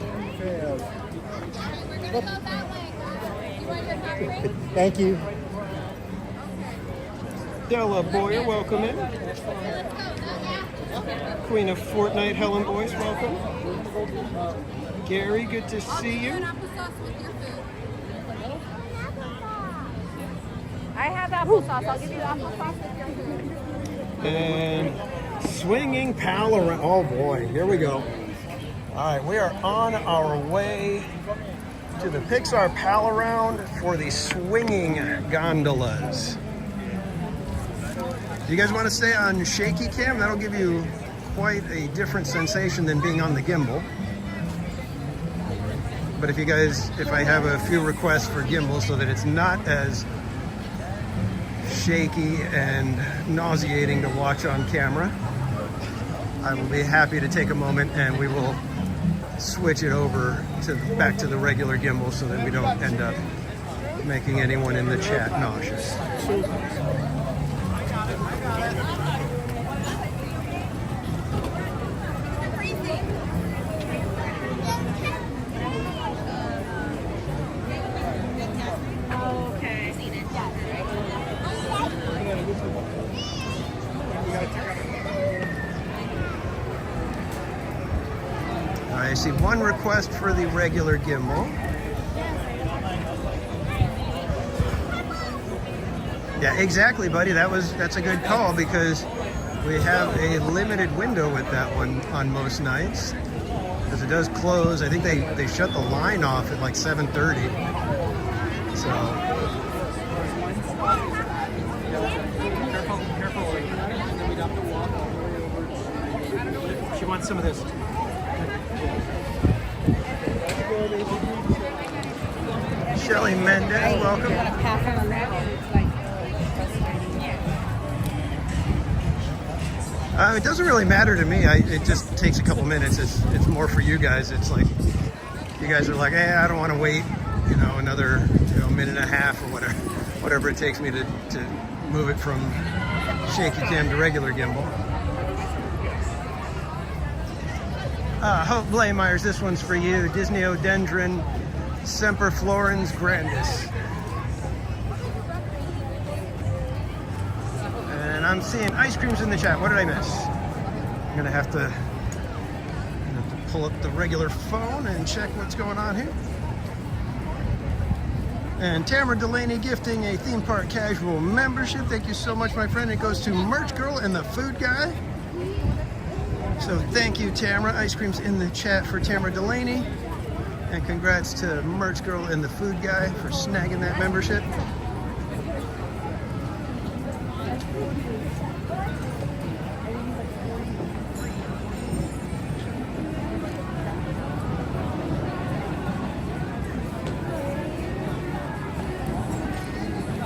Thank you. Della Boyer, welcome in. Queen of Fortnite, Helen Boyce, welcome. Gary, good to see you. I have applesauce. I'll give you the applesauce with your food. And Swinging Pal around. Oh boy, here we go. All right, we are on our way to the Pixar Pal Around for the swinging gondolas. Do you guys want to stay on shaky cam? That'll give you quite a different sensation than being on the gimbal. But if I have a few requests for gimbal so that it's not as shaky and nauseating to watch on camera, I will be happy to take a moment and we will switch it over back to the regular gimbal so that we don't end up making anyone in the chat nauseous. I see one request for the regular gimbal. Yeah, exactly, buddy. That's a good call because we have a limited window with that one on most nights. Because it does close. I think they shut the line off at like 7:30. So she wants some of this. Shelly Mendez, welcome. It doesn't really matter to me. It just takes a couple minutes. It's more for you guys. It's like you guys are like, hey, I don't want to wait, another minute and a half or whatever it takes me to move it from shaky cam to regular gimbal. Hope Blaymeyers, this one's for you. Disneydendron Semper Florens Grandis. And I'm seeing ice creams in the chat. What did I miss? I'm gonna have to pull up the regular phone and check what's going on here. And Tamara Delaney gifting a theme park casual membership. Thank you so much, my friend. It goes to Merch Girl and the Food Guy. So thank you, Tamara. Ice creams in the chat for Tamara Delaney. And congrats to Merch Girl and the Food Guy for snagging that membership.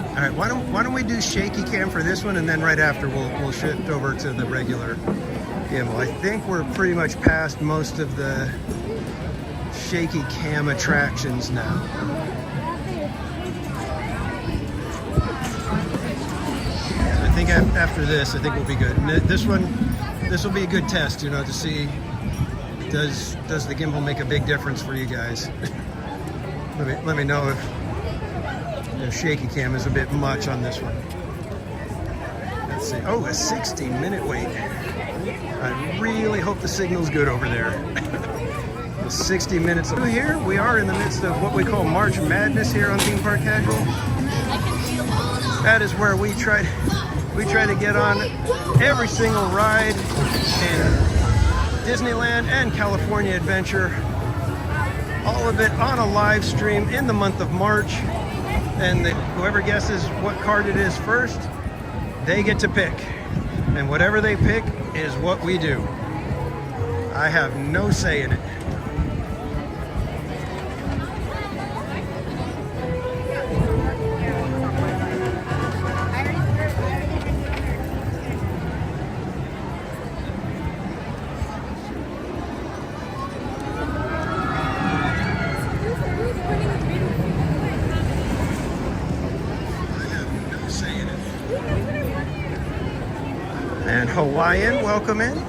All right, why don't we do shaky cam for this one, and then right after we'll shift over to the regular gimbal. I think we're pretty much past most of the shaky cam attractions now. I think after this, I think we'll be good. And this will be a good test, you know, to see does the gimbal make a big difference for you guys. let me know if shaky cam is a bit much on this one. Let's see. Oh, a 60-minute wait. I really hope the signal's good over there. The 60 minutes of here. We are in the midst of what we call March Madness here on Theme Park Casual. That is where we try to get on every single ride in Disneyland and California Adventure. All of it on a live stream in the month of March. And whoever guesses what card it is first, they get to pick. And whatever they pick is what we do. I have no say in it. And Hawaiian, welcome in.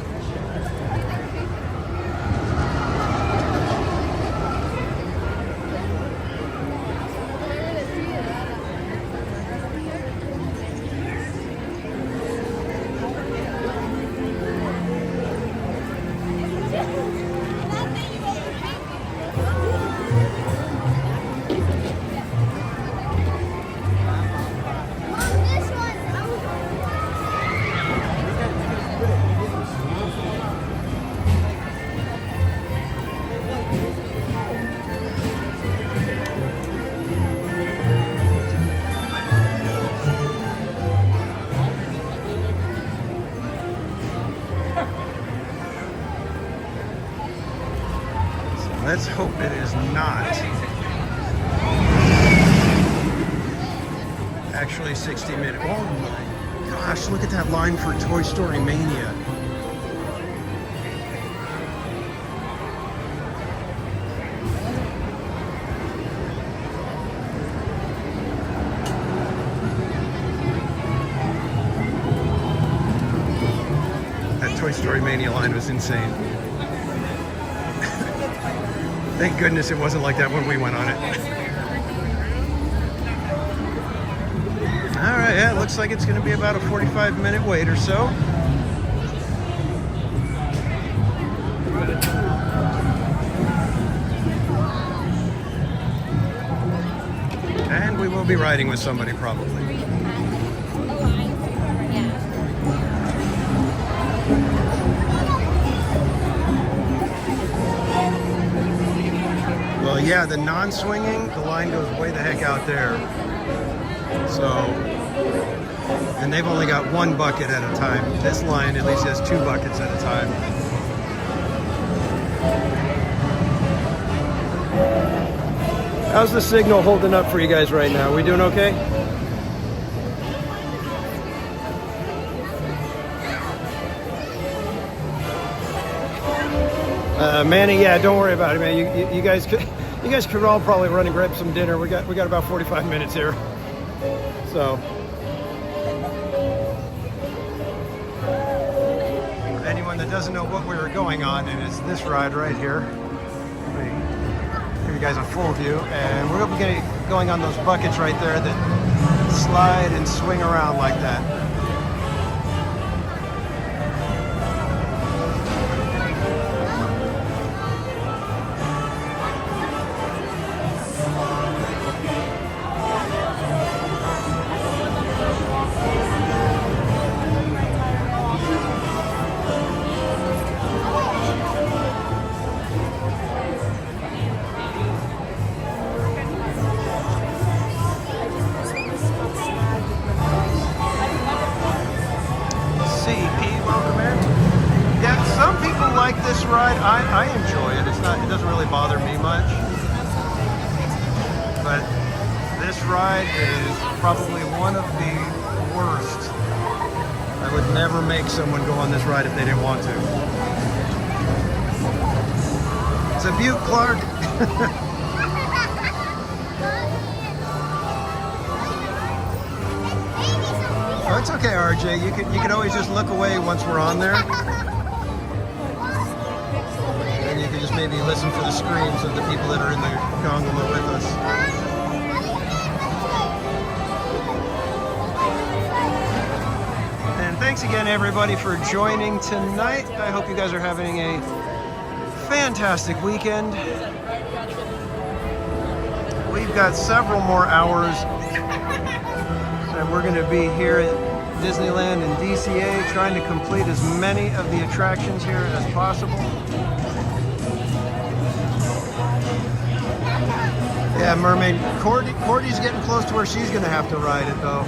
Let's hope it is not actually 60 minutes. Oh my gosh, look at that line for Toy Story Mania. That Toy Story Mania line was insane. Thank goodness it wasn't like that when we went on it. All right, yeah, it looks like it's going to be about a 45-minute wait or so. And we will be riding with somebody probably. Well, yeah, the non-swinging, the line goes way the heck out there. So, and they've only got one bucket at a time. This line at least has 2 buckets at a time. How's the signal holding up for you guys right now? We doing okay? Manny, yeah, don't worry about it, man. You guys could all probably run and grab some dinner. We got about 45 minutes here. So, for anyone that doesn't know what we were going on, and it's this ride right here. Let me give you guys a full view, and we're going on those buckets right there that slide and swing around like that. ride is probably one of the worst. I would never make someone go on this ride if they didn't want to. It's a beaut, Clark. Oh, it's okay, RJ. You can always just look away once we're on there. And you can just maybe listen for the screams of the people that are in the gondola with us. And thanks again, everybody, for joining tonight. I hope you guys are having a fantastic weekend. We've got several more hours and we're going to be here at Disneyland and DCA trying to complete as many of the attractions here as possible. Yeah, Mermaid. Cordy's getting close to where she's going to have to ride it, though.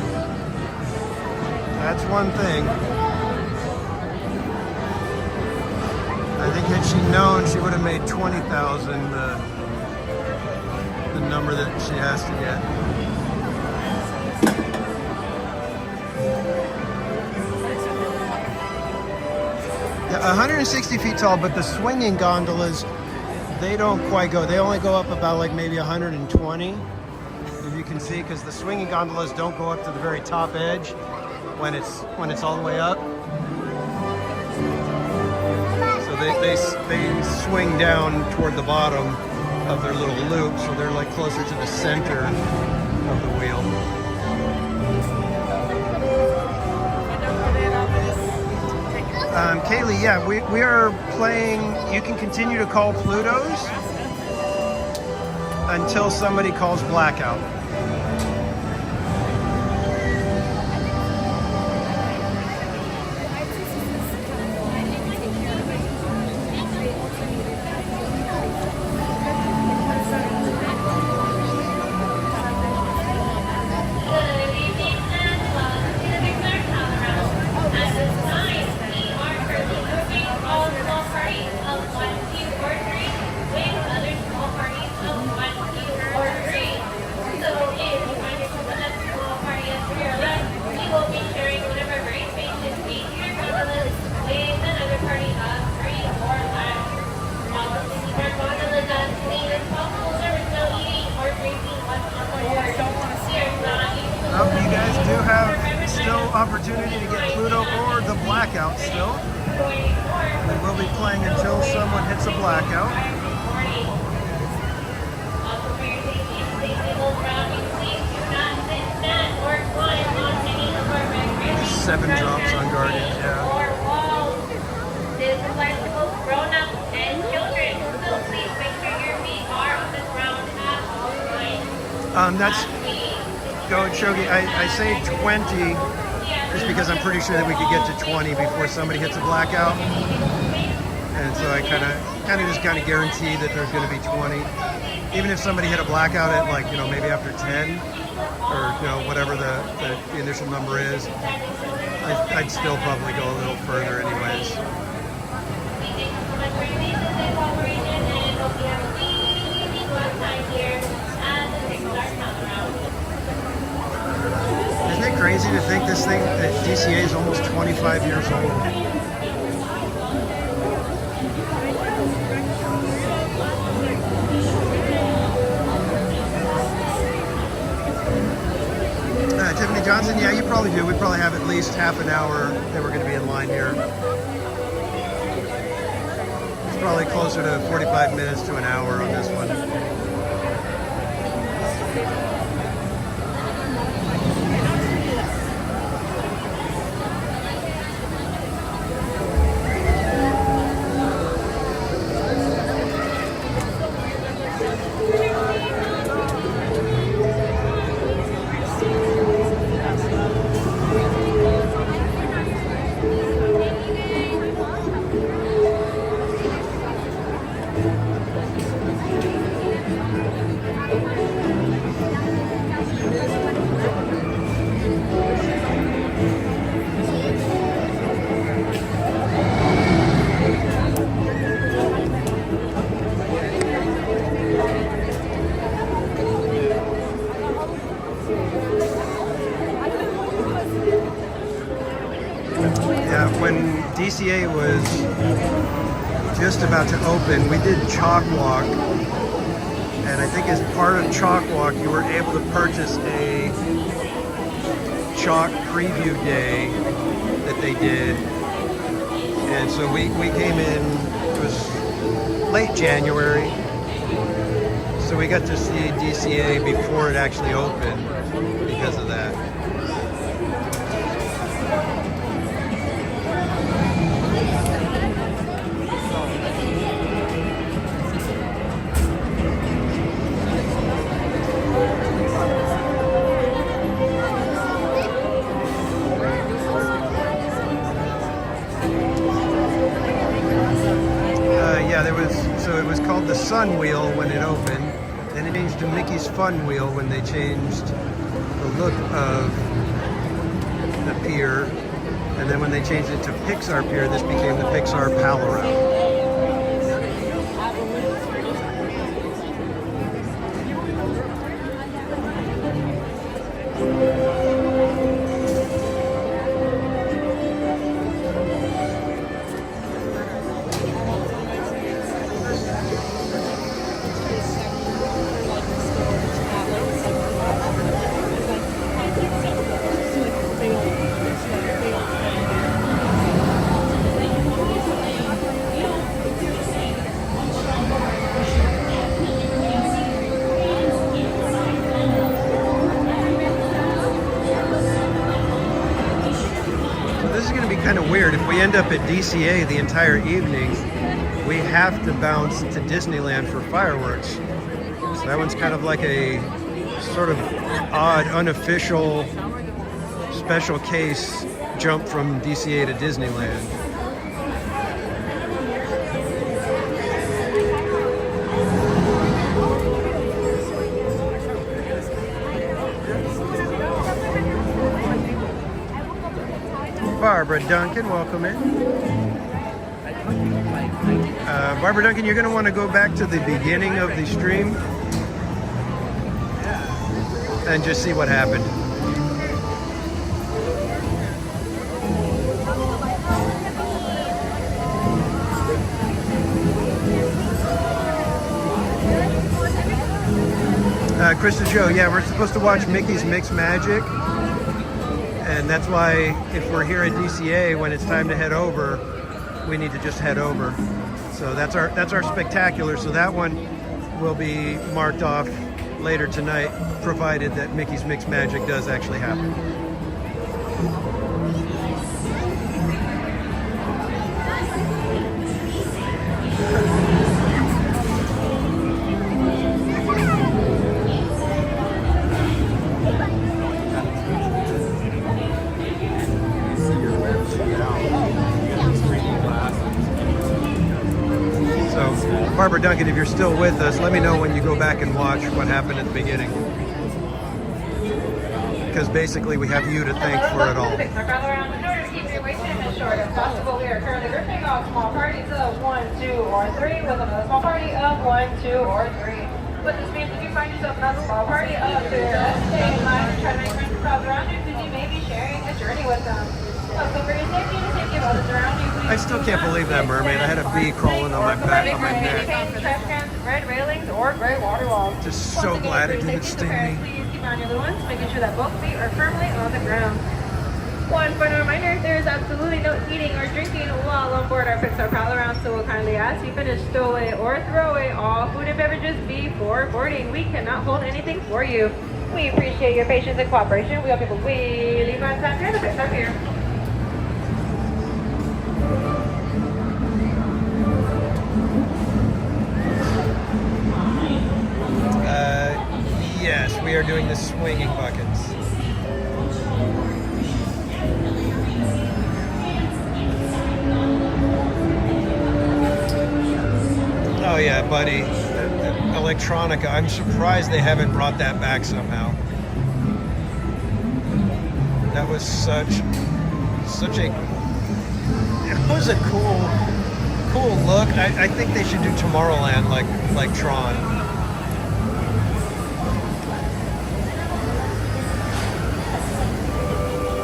That's one thing. I think had she known, she would have made 20,000 the number that she has to get. Yeah, 160 feet tall, but the swinging gondolas, they don't quite go. They only go up about like maybe 120, if you can see, because the swinging gondolas don't go up to the very top edge when it's all the way up. So they swing down toward the bottom of their little loop, so they're like closer to the center of the wheel. Kaylee, yeah, we are playing. You can continue to call Plutos until somebody calls Blackout. Opportunity to get Pluto or the Blackout still. We will be playing until someone hits a Blackout. 7 drops on Guardians, yeah. This applies to both grown-ups and children, so please make sure your feet are on the ground at all times. That's go Shogi. I say 20 just because I'm pretty sure that we could get to 20 before somebody hits a Blackout. And so I kind of guarantee that there's going to be 20. Even if somebody hit a Blackout at like, maybe after 10 or, whatever the initial number is, I'd still probably go a little further anyways. Isn't it crazy to think this thing at DCA is almost 25 years old? Tiffany Johnson, yeah, you probably do. We probably have at least half an hour that we're going to be in line here. It's probably closer to 45 minutes to an hour on this one. DCA was just about to open, we did Chalk Walk, and I think as part of Chalk Walk, you were able to purchase a Chalk preview day that they did, and so we came in, it was late January, so we got to see DCA before it actually opened because of that. It was called the Sun Wheel when it opened, then it changed to Mickey's Fun Wheel when they changed the look of the pier, and then when they changed it to Pixar Pier, this became the Pixar Pal Around. Kind of weird. If we end up at DCA the entire evening, we have to bounce to Disneyland for fireworks. So that one's kind of like a sort of odd, unofficial, special case jump from DCA to Disneyland. Barbara Duncan, welcome in. Barbara Duncan, you're going to want to go back to the beginning of the stream and just see what happened. Krista Joe, yeah, we're supposed to watch Mickey's Mixed Magic. And that's why if we're here at DCA, when it's time to head over, we need to just head over. So that's our spectacular. So that one will be marked off later tonight, provided that Mickey's Mixed Magic does actually happen. Barbara Duncan, if you're still with us, let me know when you go back and watch what happened at the beginning. Because basically we have you to thank for it all. In order to keep your waist in as short as possible, we are currently grouping off small parties of 1, 2, or 3 with another small party of 1, 2, or 3. What this means, if you find yourself in a small party of 2, let's stay in line and try to make friends and crowds around you because you may be sharing a journey with them. So for your safety and the safety of others around you, I still can't believe that mermaid. I had a bee crawling on my back, on my neck. Trash cans, red railings, or gray water walls. Just so glad it didn't sting me. Please keep on your little ones, making sure that both feet are firmly on the ground. One final reminder, there is absolutely no eating or drinking while on board our Pixar Pal Around, so we'll kindly ask you finish, stow away, or throw away all food and beverages before boarding. We cannot hold anything for you. We appreciate your patience and cooperation. We hope you have a really fun time here at the Pixar Pier. Yes, we are doing the swinging buckets. Oh yeah, buddy. Electronica. I'm surprised they haven't brought that back somehow. That was such a. It was a cool look. I think they should do Tomorrowland like Tron.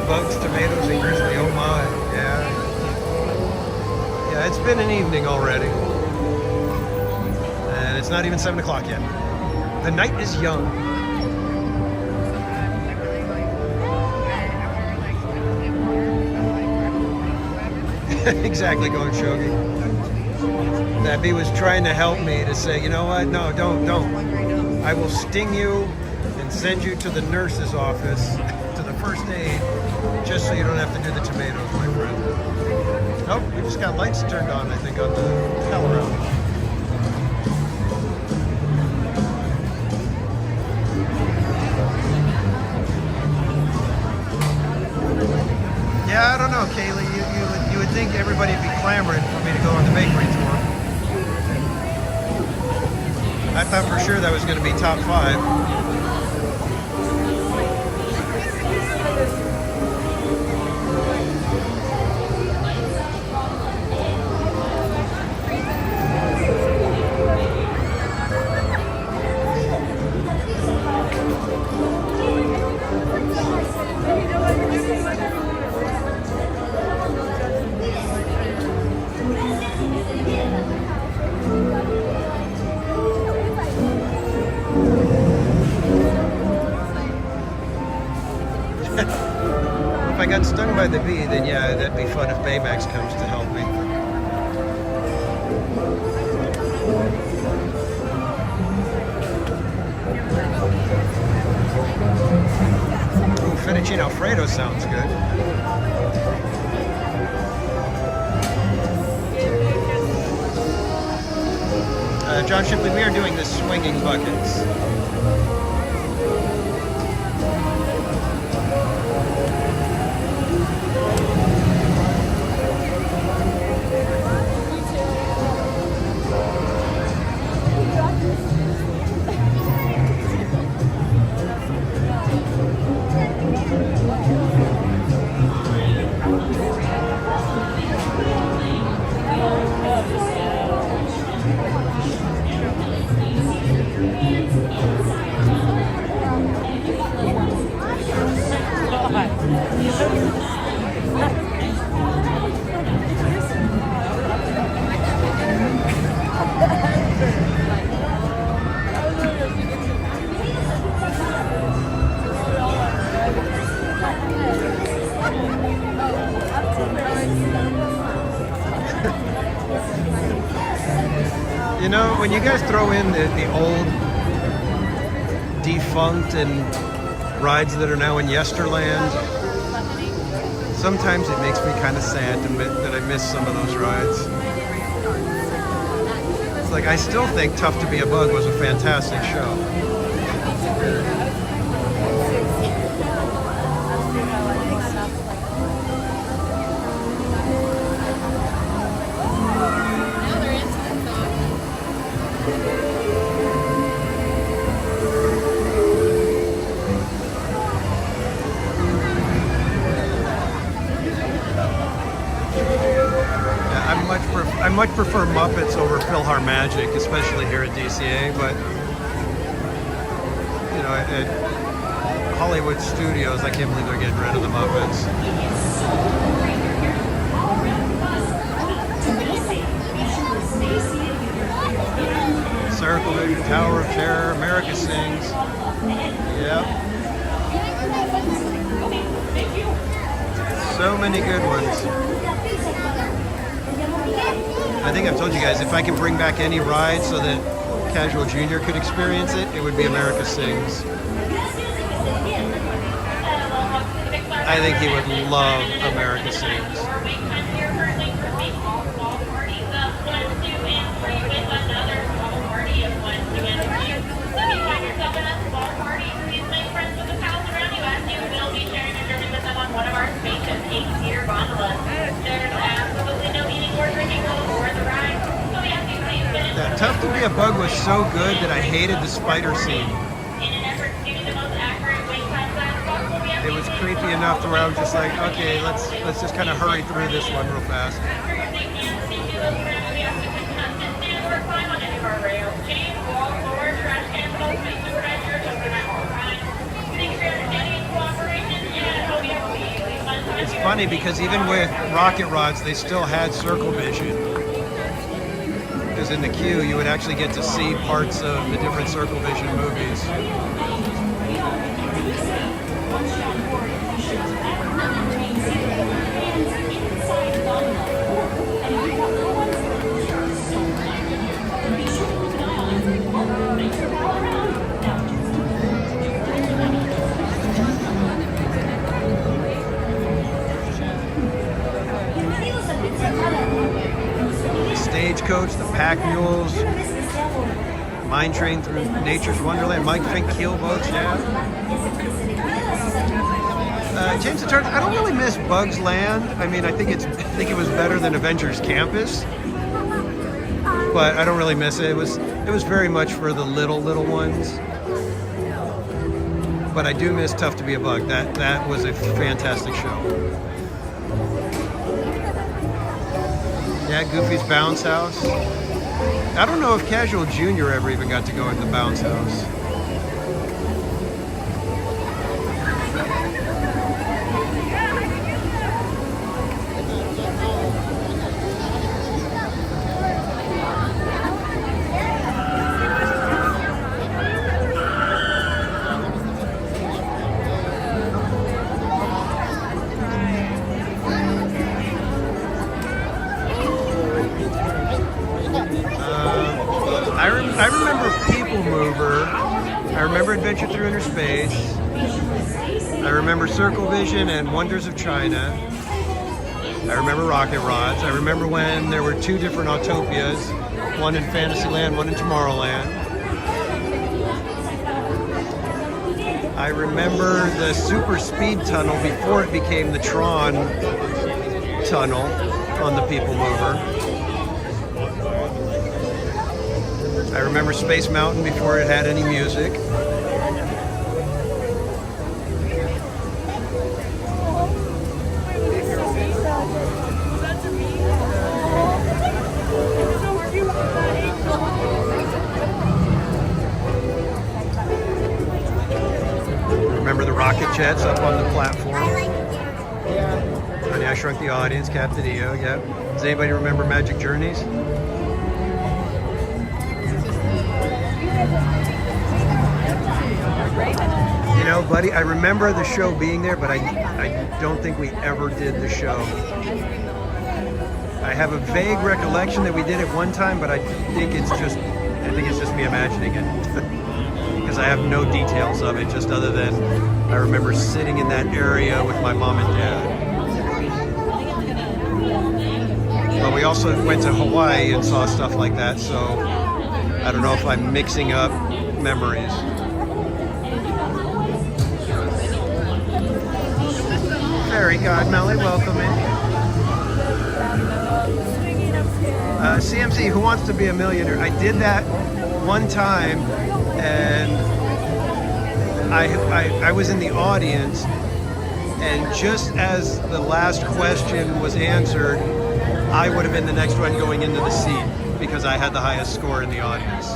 Bugs, tomatoes, and grizzly. Oh my, yeah. It's been an evening already. And it's not even 7 o'clock yet. The night is young. Exactly, going shogi. That bee was trying to help me to say, you know what? No, don't. I will sting you and send you to the nurse's office, to the first aid, just so you don't have to do the tomatoes, my friend. Oh, we just got lights turned on, I think, on the hell around. Yeah, I don't know, Kaylee. You would think everybody would be clamoring for me to go on the bakery tour. I thought for sure that was going to be top 5. If I got stung by the bee, then yeah, that'd be fun if Baymax comes to help me. Ooh, fettuccine Alfredo sounds good. John Shipley, we are doing the swinging buckets. You know, when you guys throw in the old defunct and rides that are now in Yesterland, sometimes it makes me kind of sad to admit that I miss some of those rides. It's like, I still think Tough to Be a Bug was a fantastic show. I much prefer Muppets over PhilharMagic, especially here at DCA, but you know, at Hollywood Studios, I can't believe they're getting rid of the Muppets. Circle Vision, Tower of Terror, America Sings. Yep. So many good ones. I think I've told you guys, if I can bring back any ride so that Casual Junior could experience it, it would be America Sings. I think he would love America Sings. One of our spacious 8-seater gondolas. There's absolutely no eating or drinking while aboard the ride. So we ask you please finish. Yeah, Tough to Be a Bug was so good that I hated the spider scene. In an effort to give you the most accurate wait time as possible, we ask It was creepy enough to where I was just like, okay, let's just kind of hurry through this one real fast. for your safety and safety of those around, we ask you to constant stand or climb on any of our rails, chains, walls, doors, trash cans, and all places to protect your children at all times. Thanks for your understanding and cooperation, and hope you have a really fun time. It's fun funny because even with rocket rods, they still had circle vision. Because in the queue, you would actually get to see parts of the different circle vision movies. Stagecoach, the pack mules, mine train through nature's wonderland, Mike Fink keelboats, yeah. James the Turtle, I don't really miss Bugs Land. I mean, I think it was better than Avengers Campus, but I don't really miss it. It was very much for the little ones. But I do miss Tough to Be a Bug. That was a fantastic show. Yeah, Goofy's Bounce House. I don't know if Casual Junior ever even got to go in the Bounce House. I remember People Mover. I remember Adventure Through Inner Space. I remember Circle Vision and Wonders of China. I remember Rocket Rods. I remember when there were 2 different Autopias, one in Fantasyland, one in Tomorrowland. I remember the Super Speed Tunnel before it became the Tron Tunnel on the People Mover. I remember Space Mountain before it had any music. Remember the rocket jets up on the platform. Honey, I Shrunk the Audience, Captain EO, yep. Does anybody remember Magic Journeys? You know, buddy, I remember the show being there, but I don't think we ever did the show. I have a vague recollection that we did it one time, but I think it's just me imagining it. Because I have no details of it, just other than I remember sitting in that area with my mom and dad. But we also went to Hawaii and saw stuff like that, so I don't know if I'm mixing up memories. Fairy God, Melly, welcome in. CMC, Who Wants to Be a Millionaire? I did that one time, and I was in the audience, and just as the last question was answered, I would have been the next one going into the seat because I had the highest score in the audience.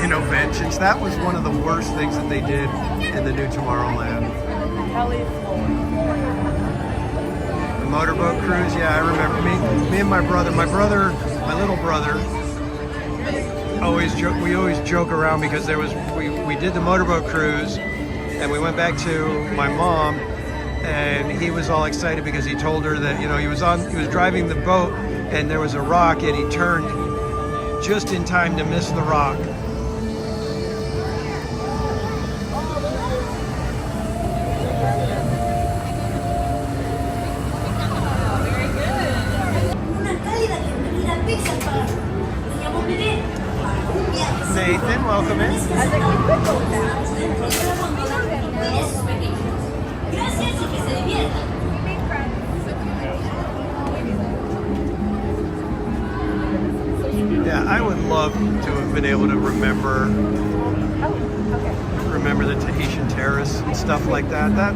Innoventions. That was one of the worst things that they did in the new Tomorrowland. The motorboat cruise, yeah, I remember me and my little brother, we always joke around because we did the motorboat cruise and we went back to my mom and he was all excited because he told her that, you know, he was driving the boat and there was a rock and he turned just in time to miss the rock. Nathan, welcome in. Yeah, I would love to have been able to remember the Tahitian terrace and stuff like that. I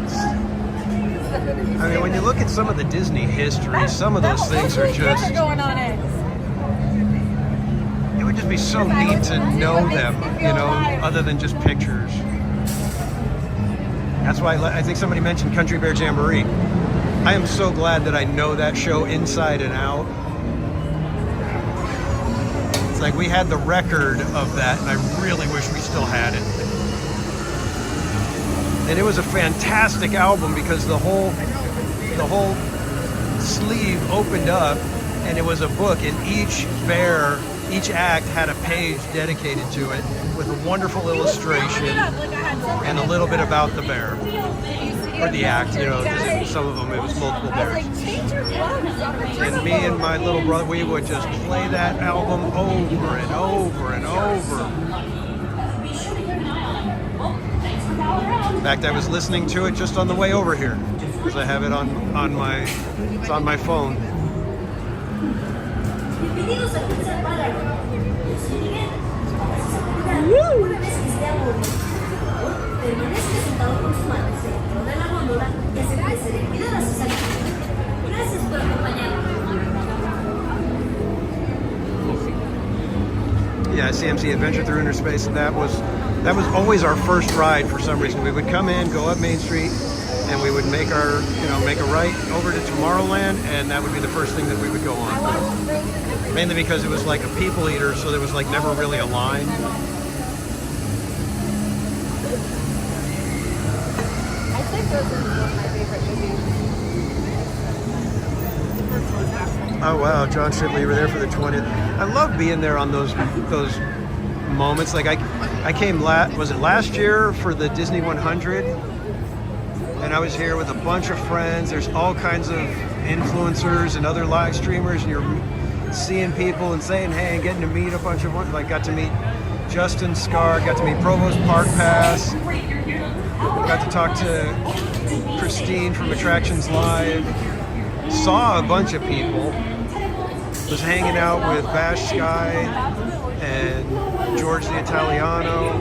mean, when you look at some of the Disney history, some of those things are just... just be so neat to know them, you know, other than just pictures. That's why I think somebody mentioned Country Bear Jamboree. I am so glad that I know that show inside and out. It's like we had the record of that, and I really wish we still had it. And it was a fantastic album because the whole sleeve opened up, and it was a book, and each act had a page dedicated to it with a wonderful illustration and a little bit about the bear. Or the act, you know, 'cause some of them it was multiple bears. And me and my little brother, we would just play that album over and over and over. In fact, I was listening to it just on the way over here because I have it on my phone. Yeah, CMC Adventure Through Inner Space. That was always our first ride for some reason. We would come in, go up Main Street, and we would make a right over to Tomorrowland, and that would be the first thing that we would go on. Mainly because it was like a people eater, so there was like never really a line. I think those are one of my favorite movies. Oh wow, John Shipley, you were there for the 20th. I love being there on those moments. Like I came was it last year for the Disney 100, and I was here with a bunch of friends. There's all kinds of influencers and other live streamers, and you're seeing people and saying hey and getting to meet a bunch of ones. Like got to meet Justin Scar, got to meet Provost Park Pass, got to talk to Christine from Attractions Live, saw a bunch of people, was hanging out with Bash Sky and George the Italiano,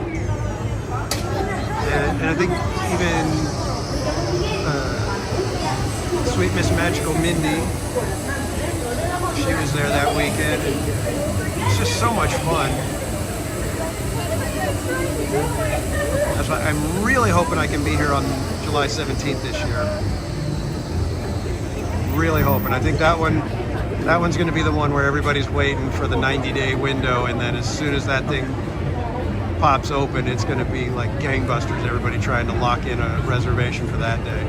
and I think even Sweet Miss Magical Mindy, she was there that weekend. It's just so much fun. That's why I'm really hoping I can be here on July 17th this year. Really hoping. I think that one's going to be the one where everybody's waiting for the 90-day window, and then as soon as that thing pops open, it's going to be like gangbusters. Everybody trying to lock in a reservation for that day.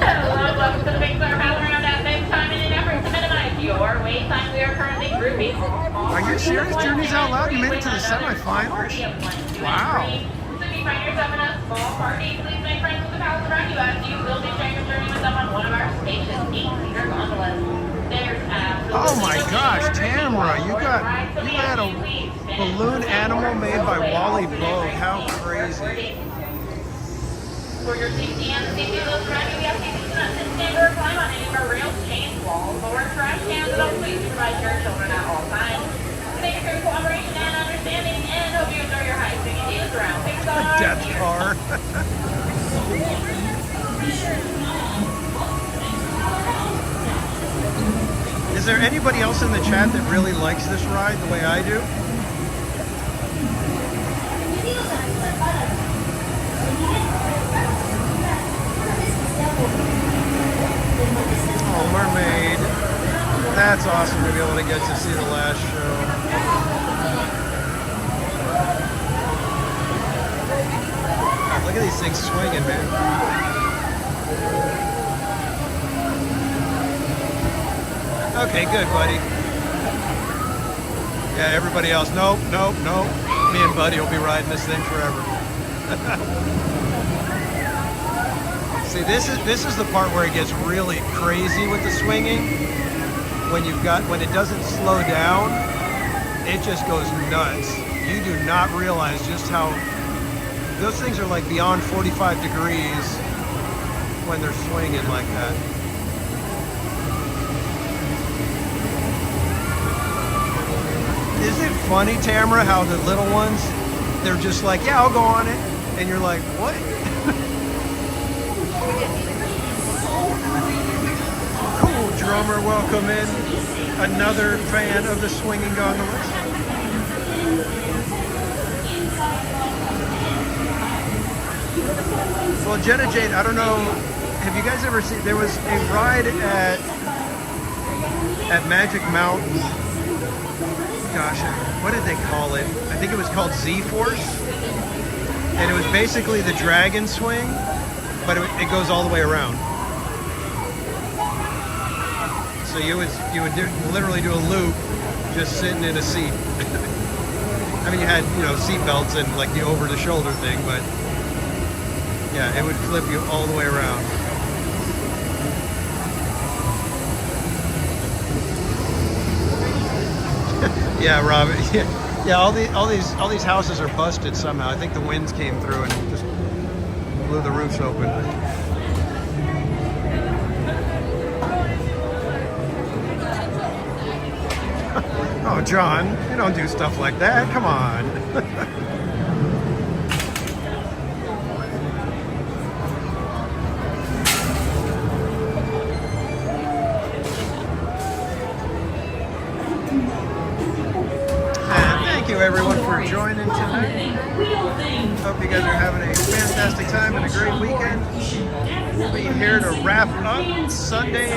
Hello, welcome to the Big Star Power Round at this time in an effort to minimize your wait time. We are currently grouping. Are you serious? Journeys Out Loud? You made it to the semifinals? Wow. So if you find yourself in a small party, please make friends with the pals around you as you will be sharing your journey with them on one of our station's 8-seater gondolas. There's Oh my gosh, Tamara, you had a balloon animal made by Wally Bogue. How crazy. For your safety and the safety of those around you, we ask you to not sit, stand, or climb on any of our rails, chains, walls, or trash cans, and please supervise your children at all times. Thank you for your cooperation and understanding, and hope you enjoy your hike. So you see us around Pixar. Death car. Is there anybody else in the chat that really likes this ride the way I do? Oh, Mermaid. That's awesome to be able to get to see the last show. God, look at these things swinging, man. Okay, good, buddy. Yeah, everybody else, nope. Me and Buddy will be riding this thing forever. See, this is the part where it gets really crazy with the swinging. When it doesn't slow down, it just goes nuts. You do not realize just how those things are like beyond 45 degrees when they're swinging like that. Isn't it funny, Tamara, how the little ones, they're just like, yeah, I'll go on it. And you're like, what? Cool, drummer, welcome in. another fan of the swinging gondolas. Well, Jenna Jade, I don't know, have you guys ever seen, there was a ride at Magic Mountain. Gosh, what did they call it? I think it was called Z-Force. And it was basically the dragon swing, but it goes all the way around. So you would literally do a loop just sitting in a seat. I mean, you had, you know, seat belts and like the over-the-shoulder thing, but yeah, it would flip you all the way around. Yeah, Rob. Yeah, all these houses are busted somehow. I think the winds came through and just blew the roofs open. Oh, John, you don't do stuff like that. Come on. Everyone for joining tonight. Hope you guys are having a fantastic time and a great weekend. We'll be here to wrap up Sunday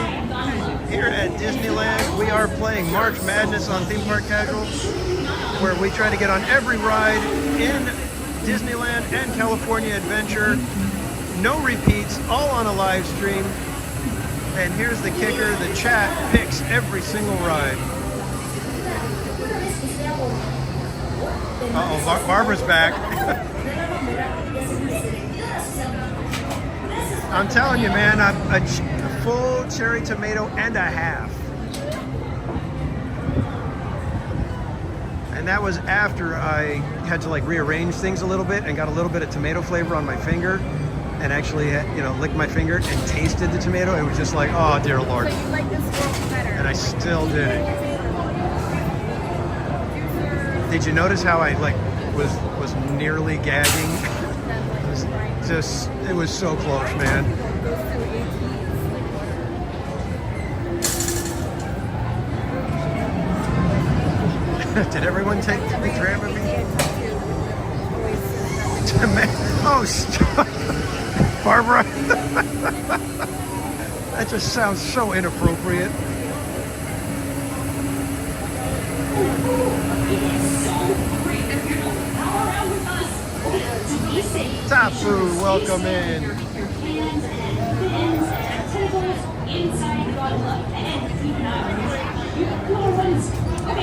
here at Disneyland. We are playing March Madness on Theme Park Casual, where we try to get on every ride in Disneyland and California Adventure. No repeats, all on a live stream. And here's the kicker, the chat picks every single ride. Uh-oh, Barbara's back. I'm telling you, man, a full cherry tomato and a half. And that was after I had to like rearrange things a little bit and got a little bit of tomato flavor on my finger and actually, you know, licked my finger and tasted the tomato. It was just like, oh, dear Lord. So you like this one better? And I still did it. Did you notice how I like was nearly gagging? It was so close, man. Did everyone take the tram with me? Oh, stop. Barbara. That just sounds so inappropriate. Tafu, welcome in.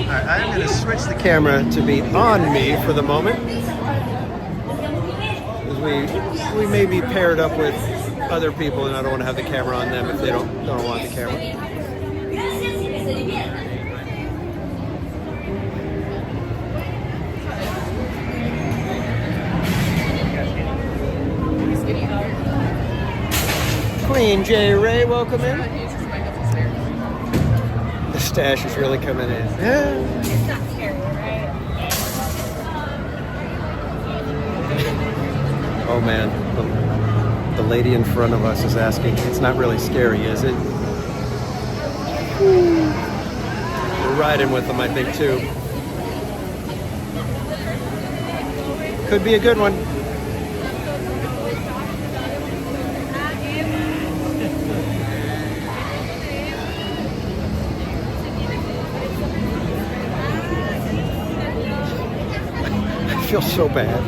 Alright, I'm going to switch the camera to be on me for the moment. Because we may be paired up with other people and I don't want to have the camera on them if they don't want the camera. Queen J. Ray, welcome in. The stash is really coming in. Yeah. It's not scary, right? Oh man, the lady in front of us is asking, it's not really scary, is it? We're riding with them, I think, too. Could be a good one. I feel so bad.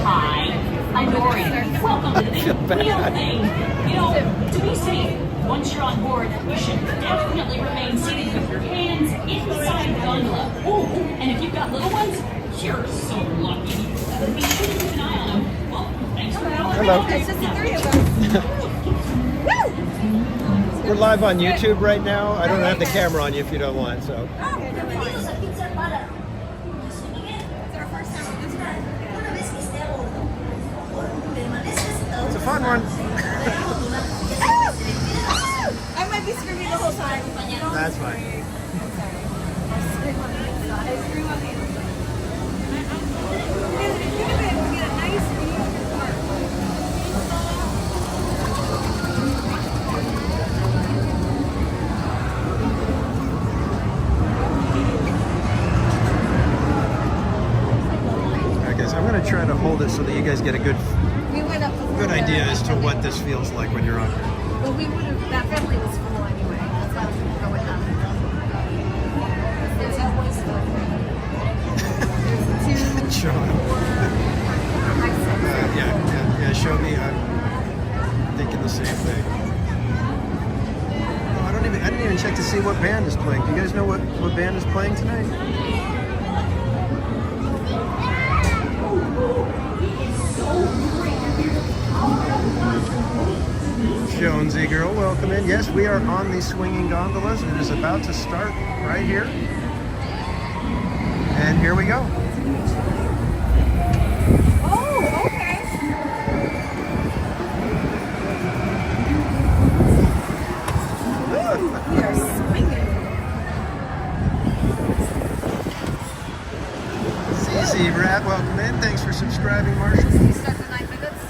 Hi, I'm Dory. Welcome to the big wheel thing. You know, to be safe, once you're on board, you should definitely remain seated with your hands inside the gondola. Oh, and if you've got little ones, you're so lucky. Be sure to keep an eye on them. Well, thanks for that. Hello. It's just the three of us. We're live on YouTube right now. I don't have the camera on you if you don't want, so. It's our first time with this ride. It's a fun one. I might be screaming the whole time. That's fine. I scream on the inside. I scream on the inside. We get a nice view of the park. guys get a good We went up before. good idea as to what this feels like when you're on here. Well, we would have. That family was full anyway. That's why we didn't go with them. There's always there's 2, Sean. 4. Yeah. Show me. I'm thinking the same thing. Oh, I didn't even check to see what band is playing. Do you guys know what band is playing tonight? Jonesy girl, welcome in. Yes, we are on the swinging gondolas. It is about to start right here. And here we go. Oh, okay. Woo, we are swinging. CC Rat, welcome in. Thanks for subscribing, Marshall. We start the 9 minutes.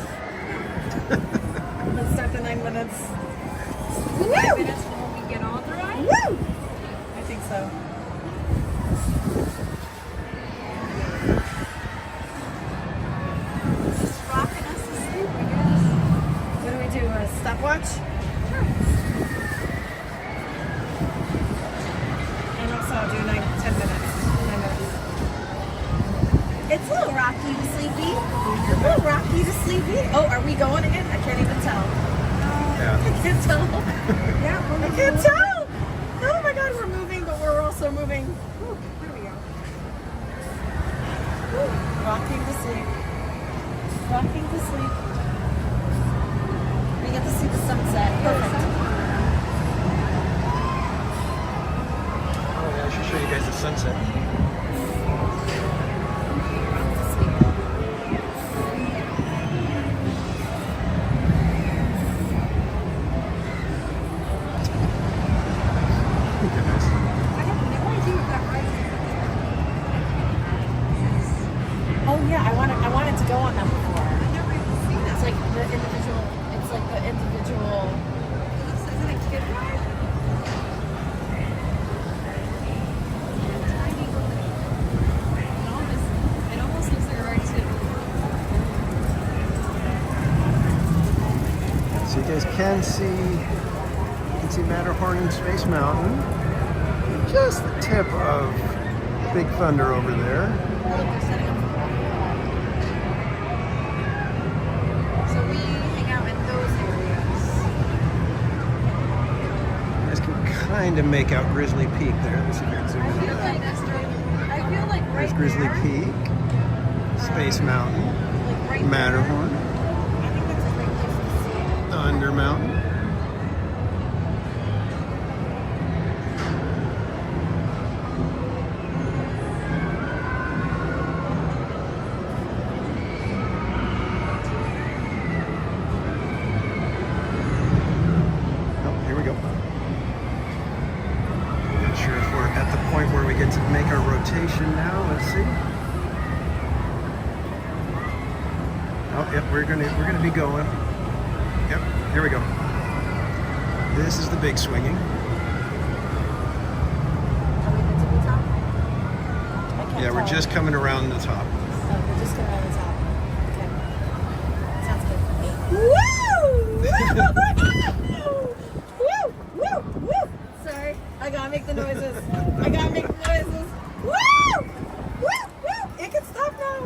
Let's start the 9 minutes. 9 minutes before we get on the ride? Woo! I think so. Just rocking us to sleep, I guess. What do we do? A stopwatch? Sure. And also I'll do 10 minutes. 9 minutes. It's a little rocky to sleepy. A little rocky to sleepy. Oh, are we going again? I can't even tell. Yeah. I can't tell. Yeah, I can't tell. Oh my God, we're moving, but we're also moving. Ooh, there we go. Ooh, rocking to sleep. Rocking to sleep. We get to see the sunset. Perfect. Oh yeah, I should show you guys the sunset. Oh yeah, I wanted to go on that before. I've never even seen that. It's like the individual. Isn't it kid ride? It almost looks like a ride too. So you guys can see Matterhorn and Space Mountain. Just the tip of Big Thunder over there. So we hang out in those areas. You guys can kind of make out Grizzly Peak there. Let's see if I can zoom in. I feel like There's right Grizzly there, Peak, Space Mountain, like right Matterhorn, there, I think that's a great place to see it. Thunder Mountain. Oh, here we go. Not sure if we're at the point where we get to make our rotation now. Let's see. Oh, yep, we're gonna be going. Yep, here we go. This is the big swinging. Are we at the tippy top? I can't Yeah, we're tell. just coming around the top. Oh, we're just going around the top. Okay. Sounds good. Woo! Woo! Woo! Woo! Sorry, I gotta make the noises. Woo! Woo! Woo! It can stop now.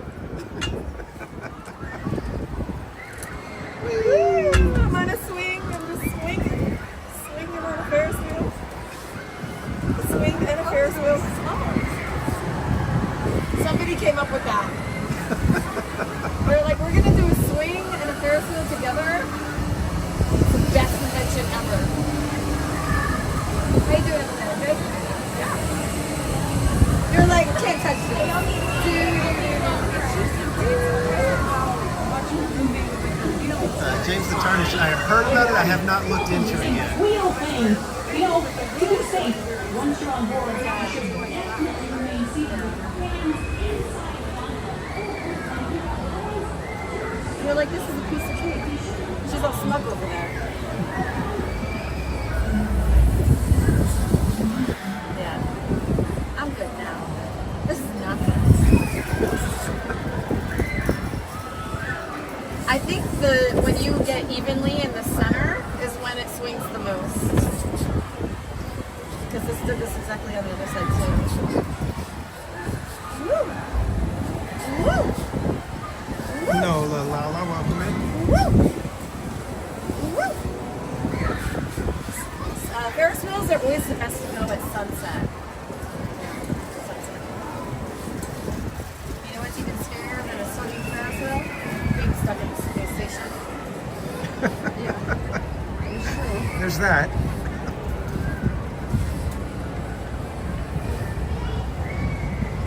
Woo! I'm on a swing. I'm just swinging. Swinging on a Ferris wheel. Swing and a Ferris wheel. Somebody came up with that. They're like, we're gonna do a swing and a Ferris wheel together. It's the best invention ever. How you doing over there? Good? Yeah. You're like, can't touch this. James the Tarnished, I have heard about it, I have not looked into it yet. Wheel thing, you know, to be safe, once you're on board, you should definitely remain seated with your hands inside. You're like, this is a piece of cake. She's all smug over there. Yeah. I'm good now. This is nothing. I think when you get evenly in the center is when it swings the most. Because this did this exactly on the other side too. Woo! Woo! No, Lala, welcome in. Woo! Woo! Ferris wheels are always the best to go at sunset. You know what's even scarier than a swinging Ferris wheel? Being stuck in the space station. There's that.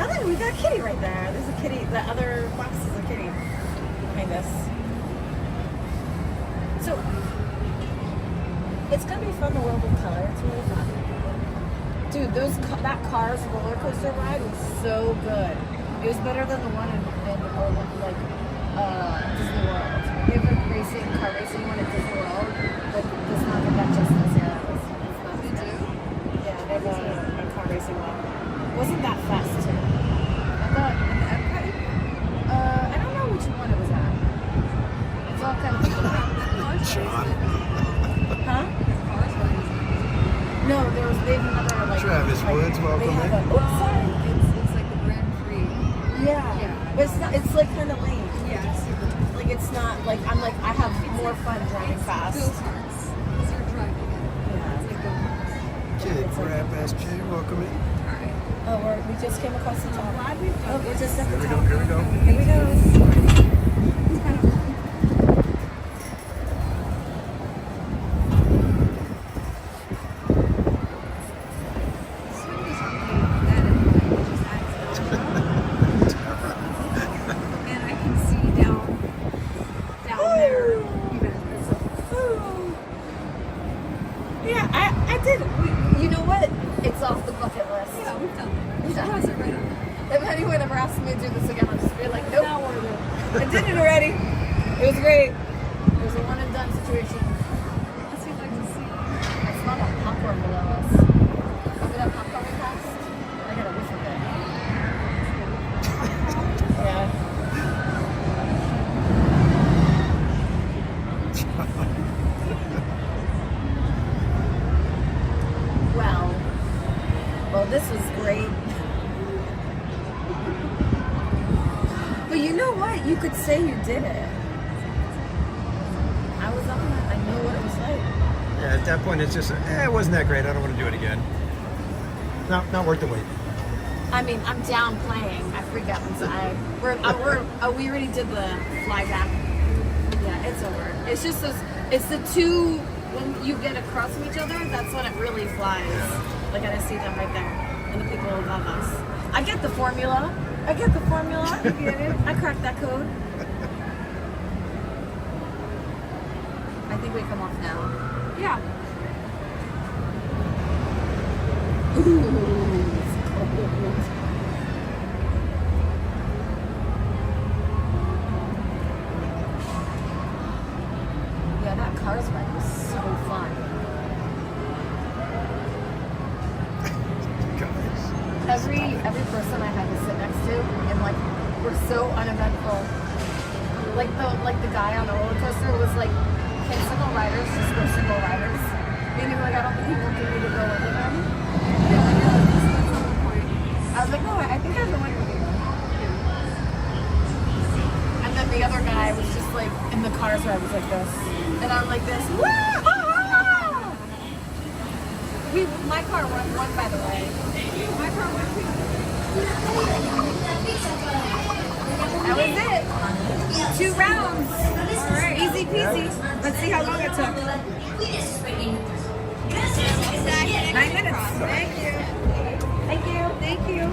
Oh, look, we got a kitty right there. There's a kitty. The other box is a kitty behind us. So, it's gonna be fun. The world of color. It's really fun. Dude, that Cars roller coaster ride was so good. It was better than the one in Disney World. We have a car racing one at Disney World, but does not get that justice. Yeah, it's not. They do? Yeah, they have a car racing one. Wasn't that fast too? I thought I don't know which one it was at. It's all kind of John. Huh? No, they have another like Travis Woods, welcome in. Sorry. It's like the Grand Prix. Yeah. But it's not. It's like kind of lame. Yeah. Like it's not like I have more fun driving fast. Because you're driving. Kid, Crab Ass Jay, welcome in. Oh, we just came across the top. Oh, we're just at the Here we top. go, here we go. Here we go. And I can see down there. Yeah, I did. You know what? It's off the bucket list. Yeah, we've done that. It has it right on there. If anyone ever asks me to do this again, I'll just be like, nope. I did it already. It was great. It was a one and done situation. Let's see if I can see. I smell that popcorn below us. Remember that popcorn we passed? I got a whiff of it. Yeah. Well, this was great. But you know what? You could say you did it. I was on it. I know what it was like. Yeah, at that point it's just, it wasn't that great. I don't want to do it again. Not worth the wait. I mean, I'm down playing. I freak out inside. We already did the fly back. Yeah, it's over. It's just those. It's the two. When you get across from each other, that's when it really flies. Like I see them right there, and the people above us. I get the formula. I get it. I cracked that code. I think we come off now. Yeah. Ooh, it's cold. Yeah, that Cars ride was so fun. Every person I had to sit next to, and like, we're so uneventful. Like the guy on the roller coaster was like, "Can single riders just go single riders?" Meaning like I don't think he wanted me to go with him. Yeah, that's the point. I was like, "No, I think I'm going with you." And then the other guy was just like in the Cars ride was like this, and I'm like this. Wah! My car won by the way. My car went too. That was it. 2 rounds. All right, easy peasy. Let's see how long it took. 9 minutes. Thank you. Thank you. Thank you.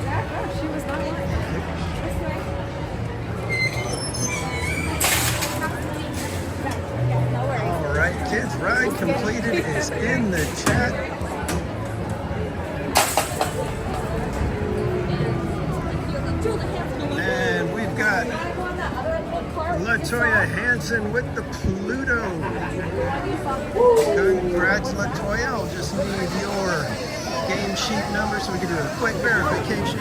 Yeah, oh, she was not lying. This way. No worries. All right, kids, ride completed is in the chat. And we've got LaToya Hansen with the Pluto. Congrats, LaToya. I'll just need your game sheet number so we can do a quick verification.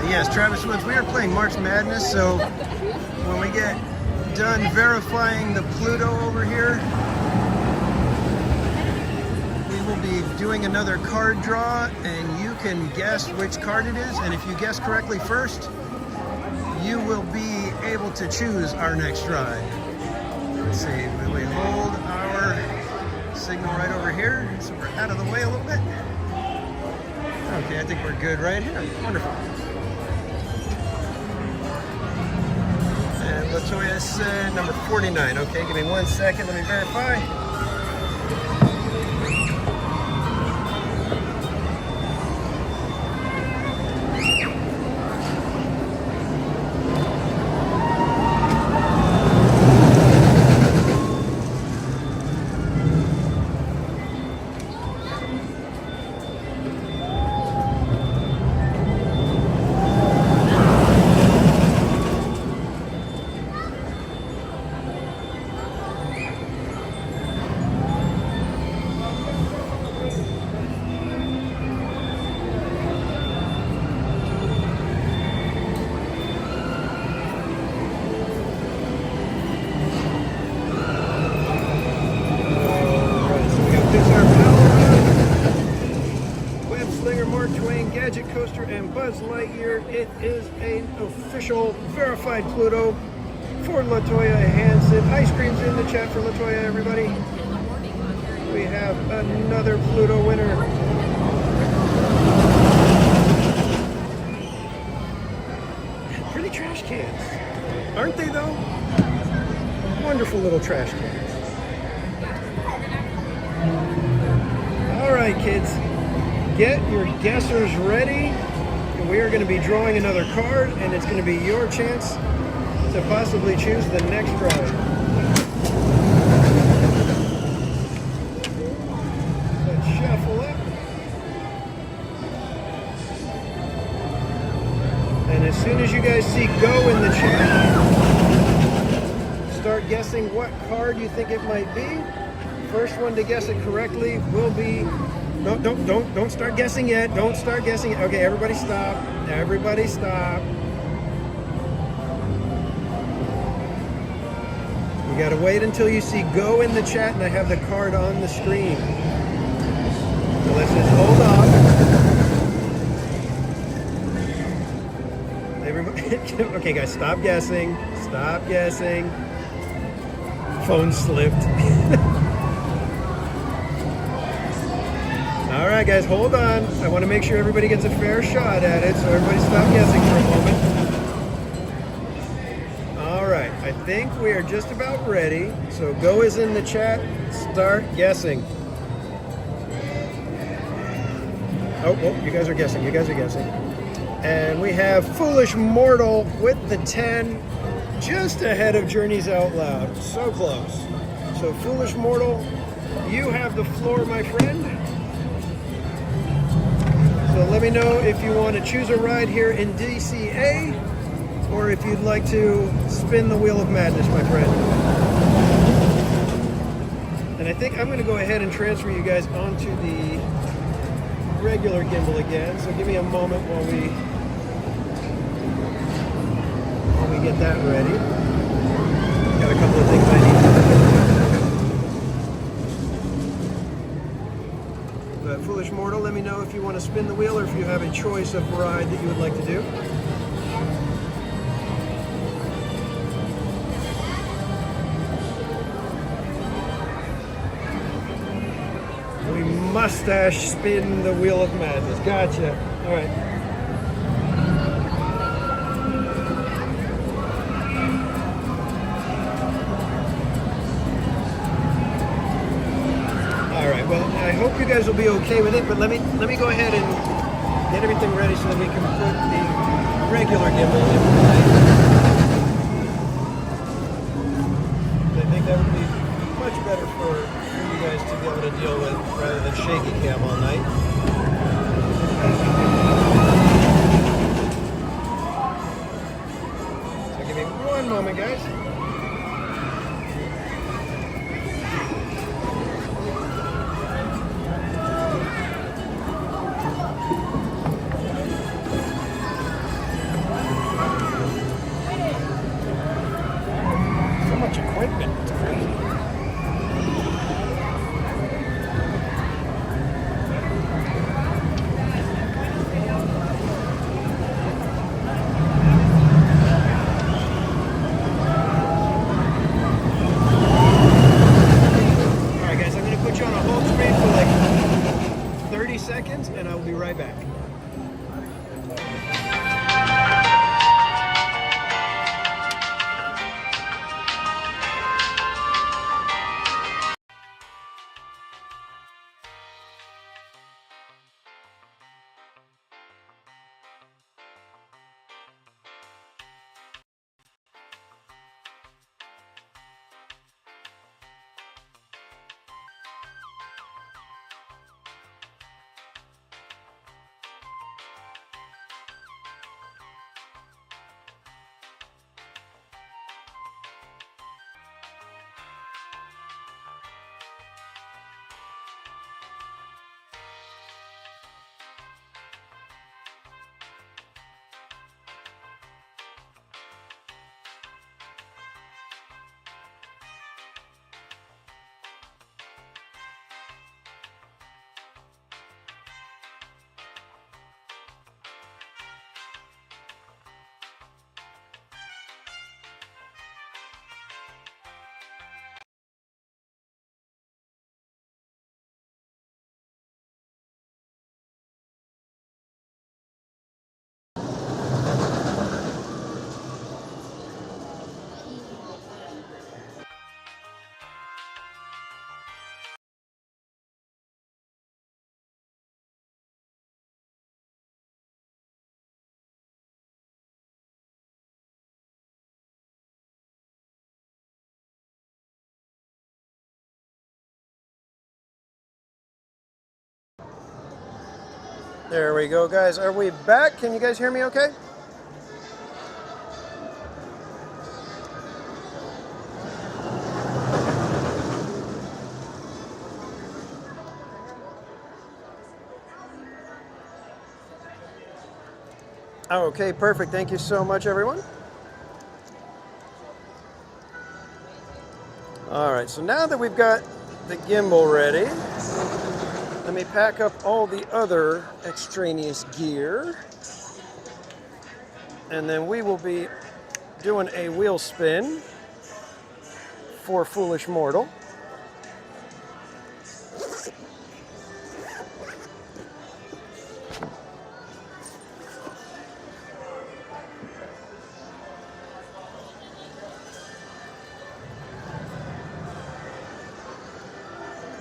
Yes, Travis Woods, we are playing March Madness, so when we get done verifying the Pluto over here, we will be doing another card draw, and you can guess which card it is, and if you guess correctly first, you will be able to choose our next ride. Let's see, will we hold our signal right over here, so we're out of the way a little bit? Okay, I think we're good right here. Wonderful. Latoya said number 49. Okay, give me 1 second. Let me verify. It is an official verified Pluto for Latoya Hansen. Ice cream's in the chat for Latoya, everybody. We have another Pluto winner. Pretty trash cans, aren't they though? Wonderful little trash cans. All right, kids, get your guessers ready. We are going to be drawing another card, and it's going to be your chance to possibly choose the next ride. Let's shuffle it. And as soon as you guys see go in the chat, start guessing what card you think it might be. First one to guess it correctly will be... No, don't start guessing yet. Don't start guessing. Okay, everybody stop. Everybody stop. You gotta wait until you see go in the chat and I have the card on the screen. So let's just hold off. Everybody, okay guys, stop guessing. Stop guessing. Phone slipped. All right, guys, hold on. I want to make sure everybody gets a fair shot at it, so everybody stop guessing for a moment. All right, I think we are just about ready. So go is in the chat. Start guessing. Oh, you guys are guessing. You guys are guessing. And we have Foolish Mortal with the 10, just ahead of Journeys Out Loud. So close. So Foolish Mortal, you have the floor, my friend. So let me know if you want to choose a ride here in DCA, or if you'd like to spin the Wheel of Madness, my friend. And I think I'm going to go ahead and transfer you guys onto the regular gimbal again. So give me a moment while we get that ready. Got a couple of things I need to do. But Foolish Mortal, let me know if you want to spin the wheel or if you have a choice of ride that you would like to do. We mustache spin the Wheel of Madness. Gotcha. All right. Well, I hope you guys will be okay with it, but let me go ahead and get everything ready so that we can put the regular gimbal in place. I think that would be much better for you guys to be able to deal with rather than shaky cam all night. So give me one moment, guys. So much equipment. It's crazy. Seconds, and I will be right back. There we go, guys. Are we back? Can you guys hear me okay? Okay, perfect. Thank you so much, everyone. All right, so now that we've got the gimbal ready, let me pack up all the other extraneous gear. And then we will be doing a wheel spin for Foolish Mortal.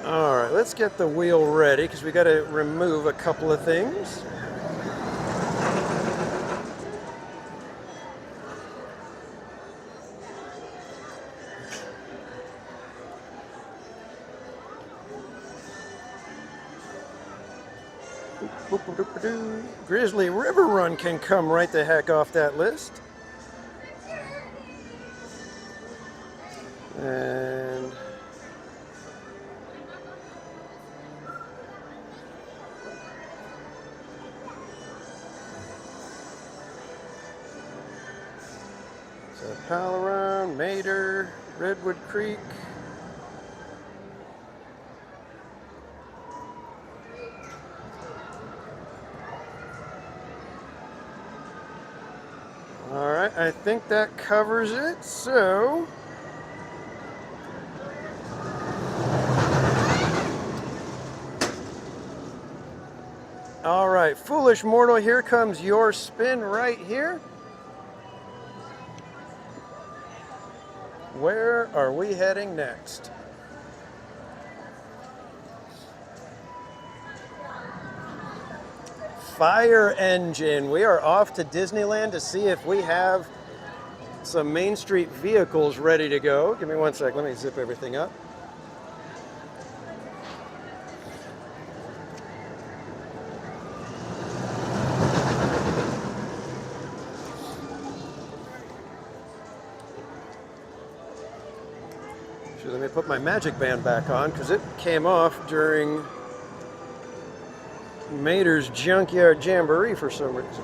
All right, let's get the wheel ready because we got to remove a couple of things. Grizzly River Run can come right the heck off that list. And so Pal Around, Mater, Redwood Creek. All right, I think that covers it, so all right, Foolish Mortal, here comes your spin right here. Where are we heading next? Fire engine. We are off to Disneyland to see if we have some Main Street vehicles ready to go. Give me one sec. Let me zip everything up. put my magic band back on because it came off during Mater's Junkyard Jamboree for some reason.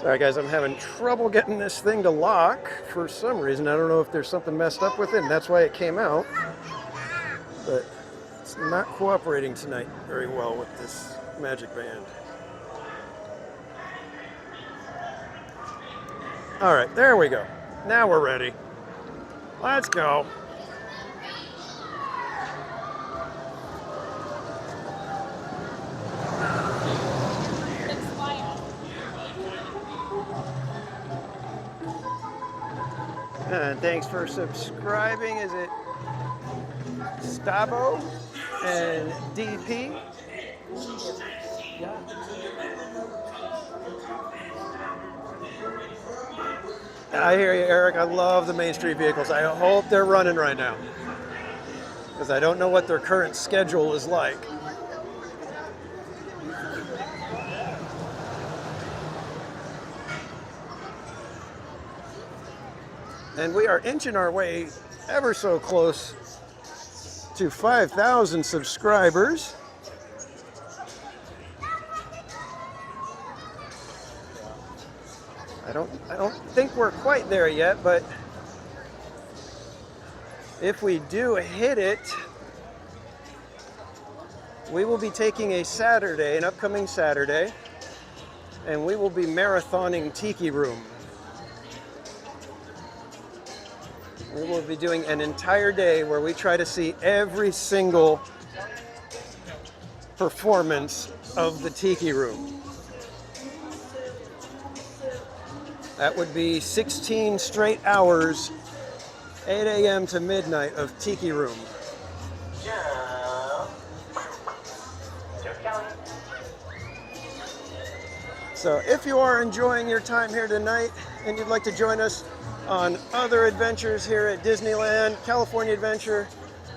Sorry guys, I'm having trouble getting this thing to lock for some reason. I don't know if there's something messed up with it, and that's why it came out. But it's not cooperating tonight very well with this magic band. All right, there we go. Now we're ready. Let's go. And thanks for subscribing. Is it Stabo and DP? I hear you, Eric. I love the Main Street vehicles. I hope they're running right now, because I don't know what their current schedule is like. And we are inching our way ever so close to 5,000 subscribers. I don't think we're quite there yet, but if we do hit it, we will be taking a Saturday, an upcoming Saturday, and we will be marathoning Tiki Room. We will be doing an entire day where we try to see every single performance of the Tiki Room. That would be 16 straight hours, 8 a.m. to midnight of Tiki Room. So if you are enjoying your time here tonight and you'd like to join us on other adventures here at Disneyland, California Adventure,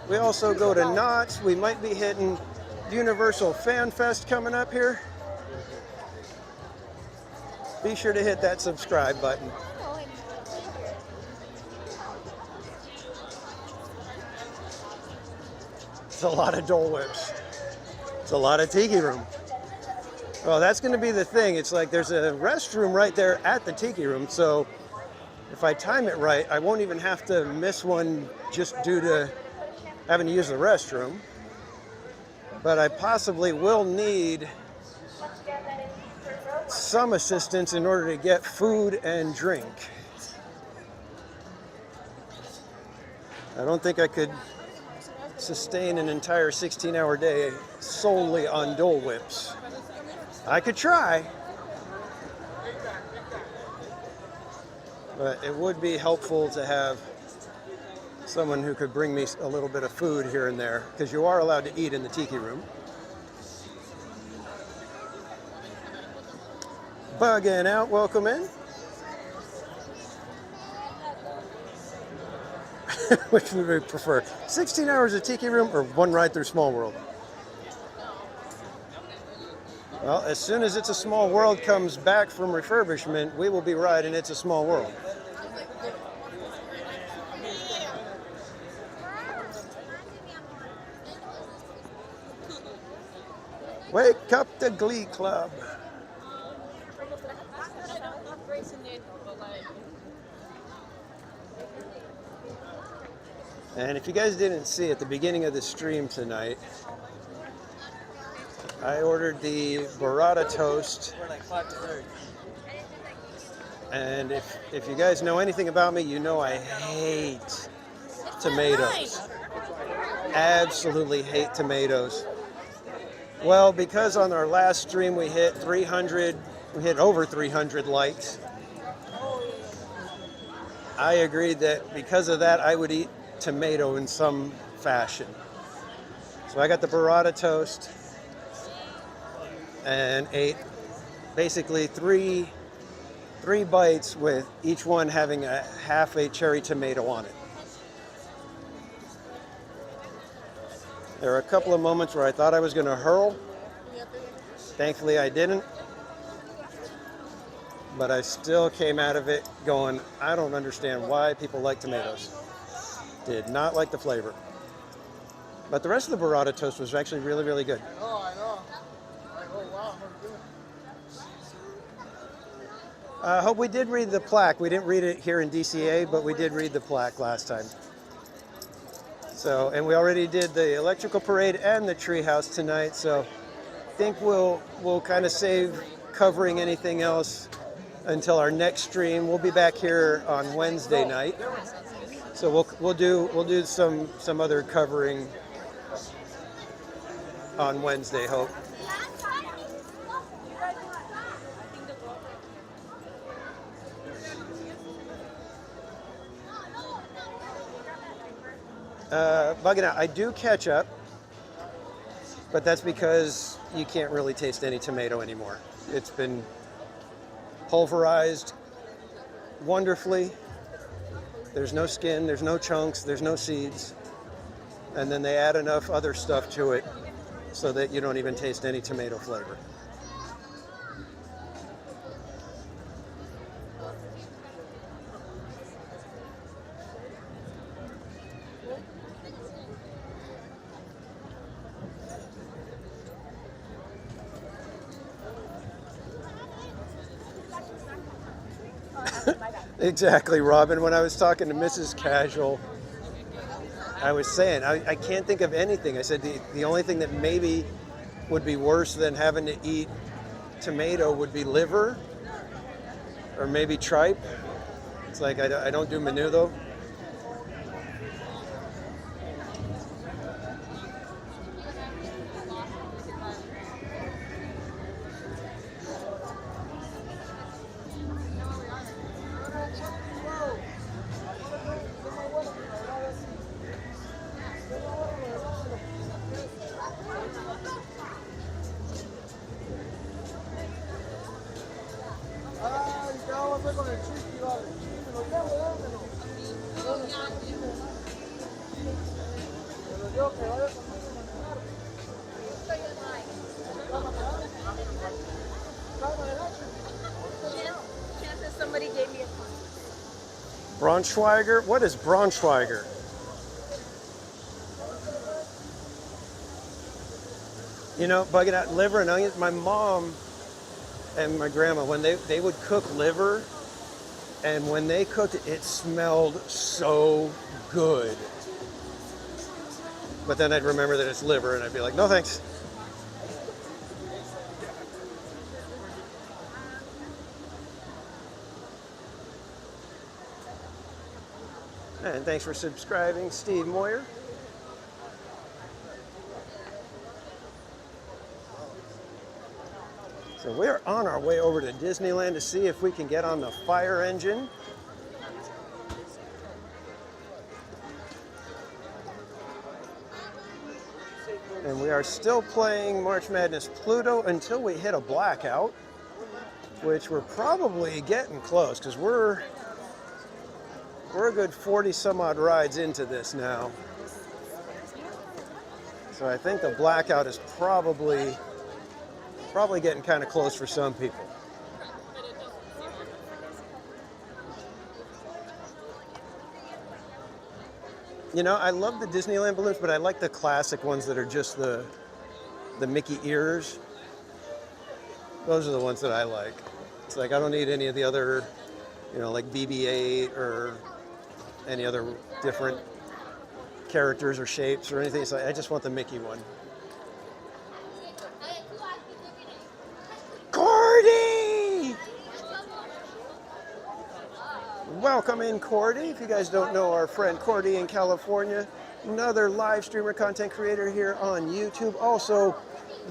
we also go to Knott's. We might be hitting Universal Fan Fest coming up here. Be sure to hit that subscribe button. It's a lot of Dole Whips. It's a lot of Tiki Room. Well, that's going to be the thing. It's like there's a restroom right there at the Tiki Room, so if I time it right, I won't even have to miss one just due to having to use the restroom. But I possibly will need some assistance in order to get food and drink. I don't think I could sustain an entire 16-hour day solely on Dole Whips. I could try, but it would be helpful to have someone who could bring me a little bit of food here and there, because you are allowed to eat in the Tiki Room. Bugging out, welcome in. Which would we prefer? 16 hours of Tiki Room or one ride through Small World? Well, as soon as It's a Small World comes back from refurbishment, we will be riding It's a Small World. Wake up the Glee Club. And if you guys didn't see at the beginning of the stream tonight, I ordered the burrata toast. And if you guys know anything about me, you know I hate tomatoes. absolutely hate tomatoes. Well, because on our last stream we hit over 300 likes, I agreed that because of that I would eat tomato in some fashion. So I got the burrata toast and ate basically three bites with each one having a half a cherry tomato on it. There were a couple of moments where I thought I was going to hurl. Thankfully I didn't. But I still came out of it going, I don't understand why people like tomatoes. Did not like the flavor. But the rest of the burrata toast was actually really, really good. Oh, I know. Oh, wow. I hope we did read the plaque. We didn't read it here in DCA, but we did read the plaque last time. So, and we already did the electrical parade and the treehouse tonight. So I think we'll kind of save covering anything else until our next stream. We'll be back here on Wednesday night. So we'll do some other covering on Wednesday, hope. Bugging out. I do ketchup, but that's because you can't really taste any tomato anymore. It's been pulverized wonderfully. There's no skin, there's no chunks, there's no seeds. And then they add enough other stuff to it so that you don't even taste any tomato flavor. Exactly, Robin. When I was talking to Mrs. Casual, I was saying, I can't think of anything. I said the only thing that maybe would be worse than having to eat tomato would be liver or maybe tripe. It's like I don't do menudo. Somebody gave me a Braunschweiger? What is Braunschweiger? You know, bugging out liver and onions. My mom and my grandma, when they would cook liver, and when they cooked it, it smelled so good. But then I'd remember that it's liver, and I'd be like, no thanks. And thanks for subscribing, Steve Moyer. So we're on our way over to Disneyland to see if we can get on the fire engine. And we are still playing March Madness Pluto until we hit a blackout, which we're probably getting close because we're a good 40 some odd rides into this now. So I think the blackout is probably getting kind of close for some people. You know, I love the Disneyland balloons, but I like the classic ones that are just the Mickey ears. Those are the ones that I like. It's like I don't need any of the other, you know, like BB-8 or any other different characters or shapes or anything. So I just want the Mickey one. Cordy! Welcome in, Cordy. If you guys don't know our friend Cordy in California, another live streamer content creator here on YouTube. Also,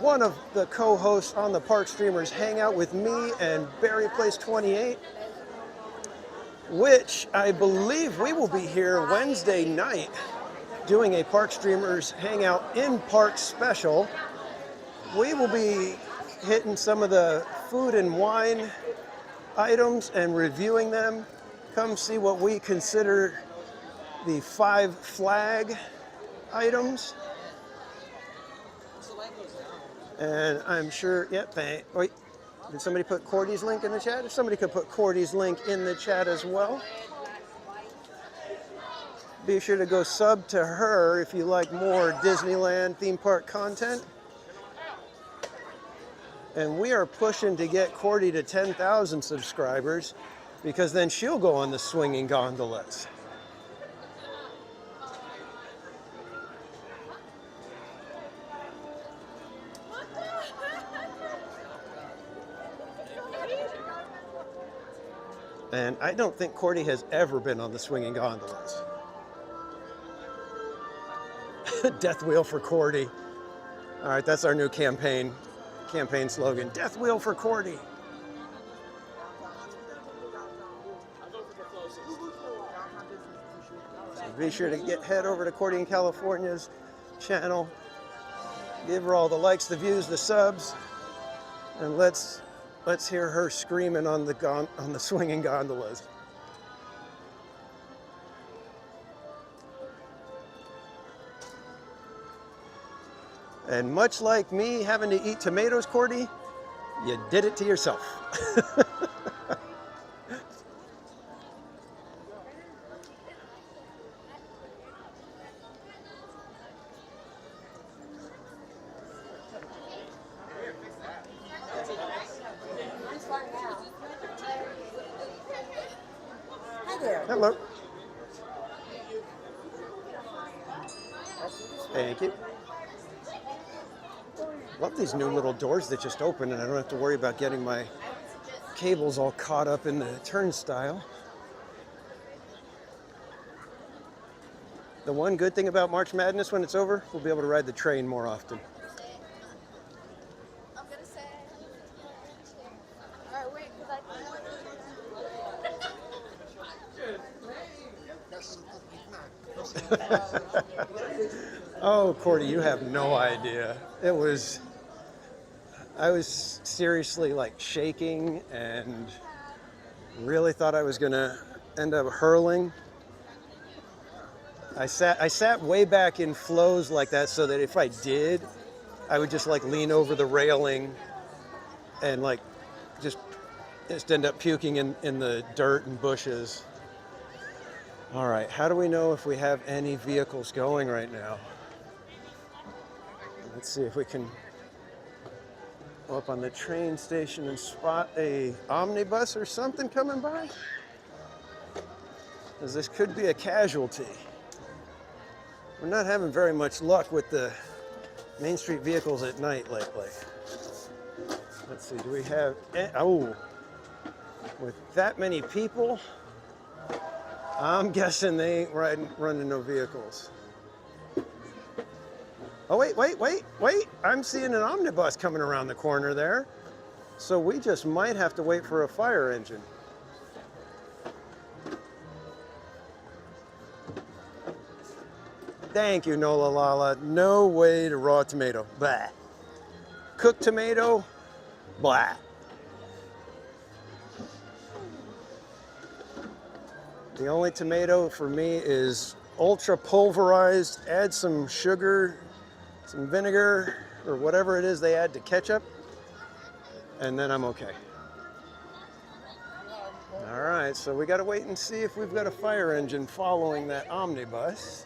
one of the co-hosts on the Park Streamers Hangout with me and Barry Place 28, which I believe we will be here Wednesday night doing a Park Streamers Hangout in Park special. We will be hitting some of the food and wine items and reviewing them. Come see what we consider the 5 flag items. And I'm sure, yep, wait, did somebody put Cordy's link in the chat? If somebody could put Cordy's link in the chat as well. Be sure to go sub to her if you like more Disneyland theme park content. And we are pushing to get Cordy to 10,000 subscribers because then she'll go on the swinging gondolas. And I don't think Cordy has ever been on the swinging gondolas. Death wheel for Cordy. All right, that's our new campaign slogan. Death wheel for Cordy. So be sure to head over to Cordy in California's channel. Give her all the likes, the views, the subs, and let's hear her screaming on the swinging gondolas. And much like me having to eat tomatoes, Cordy, you did it to yourself. Hello. Thank you. Love these new little doors that just open and I don't have to worry about getting my cables all caught up in the turnstile. The one good thing about March Madness when it's over, we'll be able to ride the train more often. Oh, Cordy, you have no idea. I was seriously like shaking and really thought I was gonna end up hurling. I sat way back in flows like that so that if I did, I would just like lean over the railing and like just end up puking in the dirt and bushes. All right, how do we know if we have any vehicles going right now? Let's see if we can go up on the train station and spot a omnibus or something coming by. Because this could be a casualty. We're not having very much luck with the Main Street vehicles at night lately. Let's see, do we have, with that many people, I'm guessing they ain't running no vehicles. Oh, wait. I'm seeing an omnibus coming around the corner there. So we just might have to wait for a fire engine. Thank you, Nola Lala. No way to raw tomato. Blah. Cooked tomato. Blah. The only tomato for me is ultra pulverized. Add some sugar, some vinegar, or whatever it is they add to ketchup, and then I'm okay. All right, so we got to wait and see if we've got a fire engine following that omnibus.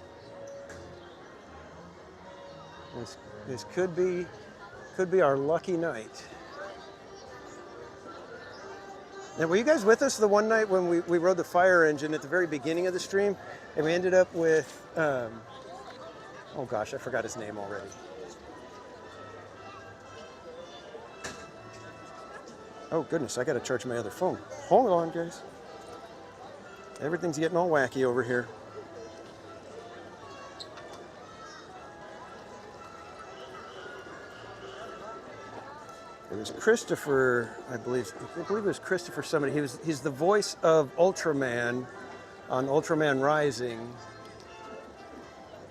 This could be our lucky night. Now, were you guys with us the one night when we rode the fire engine at the very beginning of the stream, and we ended up with, oh gosh, I forgot his name already. Oh goodness, I gotta charge my other phone. Hold on, guys. Everything's getting all wacky over here. it's Christopher, I believe it was Christopher somebody. He's the voice of Ultraman on Ultraman Rising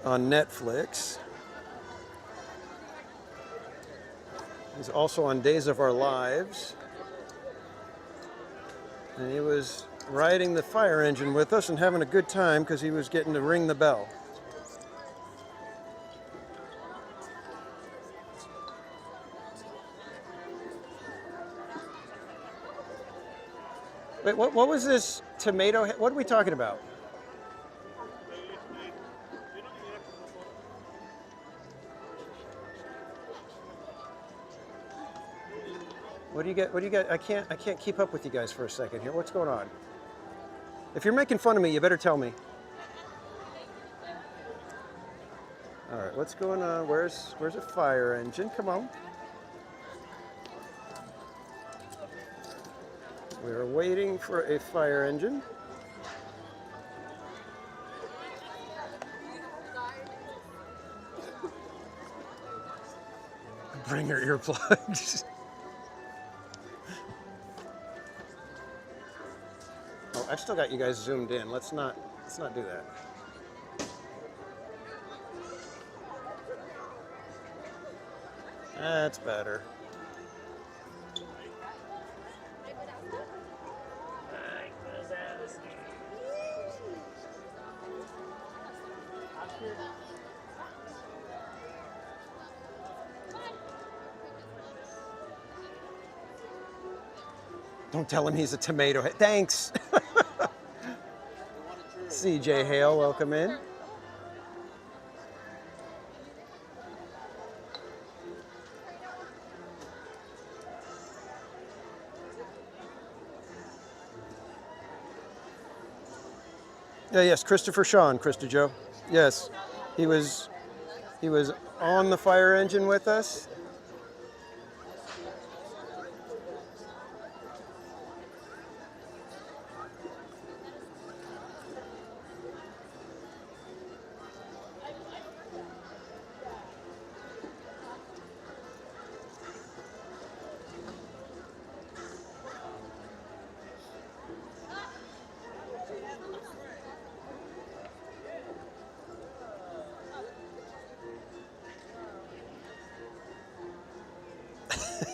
on Netflix. He's also on Days of Our Lives. And he was riding the fire engine with us and having a good time because he was getting to ring the bell. Wait, what was this tomato? What are we talking about? What do you get? What do you get? I can't keep up with you guys for a second here. What's going on? If you're making fun of me, you better tell me. All right, what's going on? Where's a fire engine? Come on. We're waiting for a fire engine. Bring your earplugs. Oh, I've still got you guys zoomed in. Let's not do that. That's better. Don't tell him he's a tomato head. Thanks. CJ Hale, welcome in. Yes, Christopher Sean, Krista Joe. Yes, he was on the fire engine with us.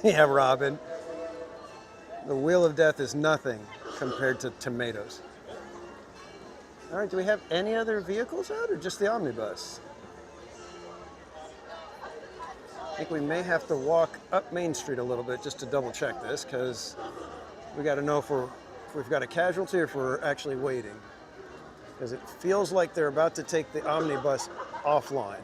Yeah, Robin. The wheel of death is nothing compared to tomatoes. All right, do we have any other vehicles out or just the omnibus? I think we may have to walk up Main Street a little bit just to double check this because we got to know if we've got a casualty or if we're actually waiting. Because it feels like they're about to take the omnibus offline.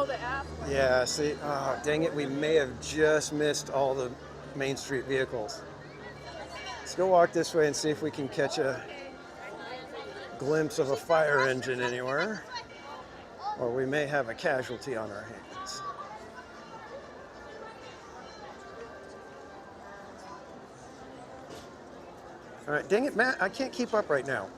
The app. Yeah, see, oh, dang it, we may have just missed all the Main Street vehicles. Let's go walk this way and see if we can catch a glimpse of a fire engine anywhere. Or we may have a casualty on our hands. All right, dang it, Matt, I can't keep up right now.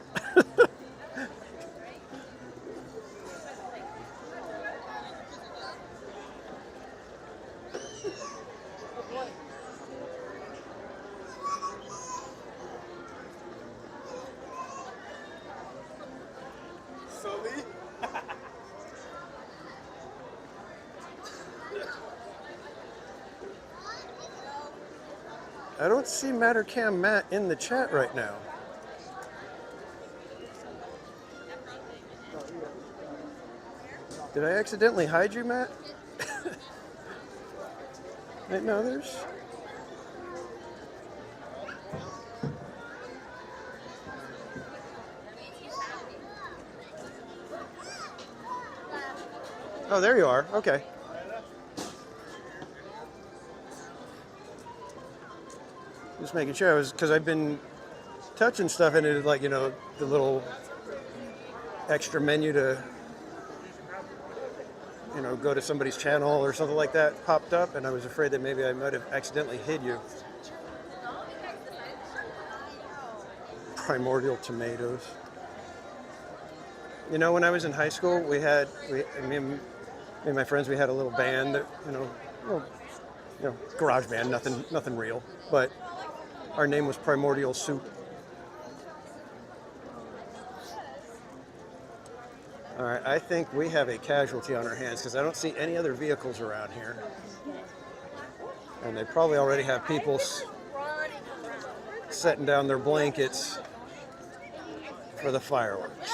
I don't see Mattercam Matt in the chat right now. Did I accidentally hide you, Matt? Wait, no, there's... Oh, there you are. Okay. Just making sure. Because I've been touching stuff and it, like, you know, the little extra menu to, you know, go to somebody's channel or something like that popped up, and I was afraid that maybe I might have accidentally hid you. Primordial tomatoes. You know, when I was in high school, me and my friends, we had a little band that, garage band, nothing real, but our name was Primordial Soup. All right, I think we have a casualty on our hands because I don't see any other vehicles around here. And they probably already have people setting down their blankets for the fireworks.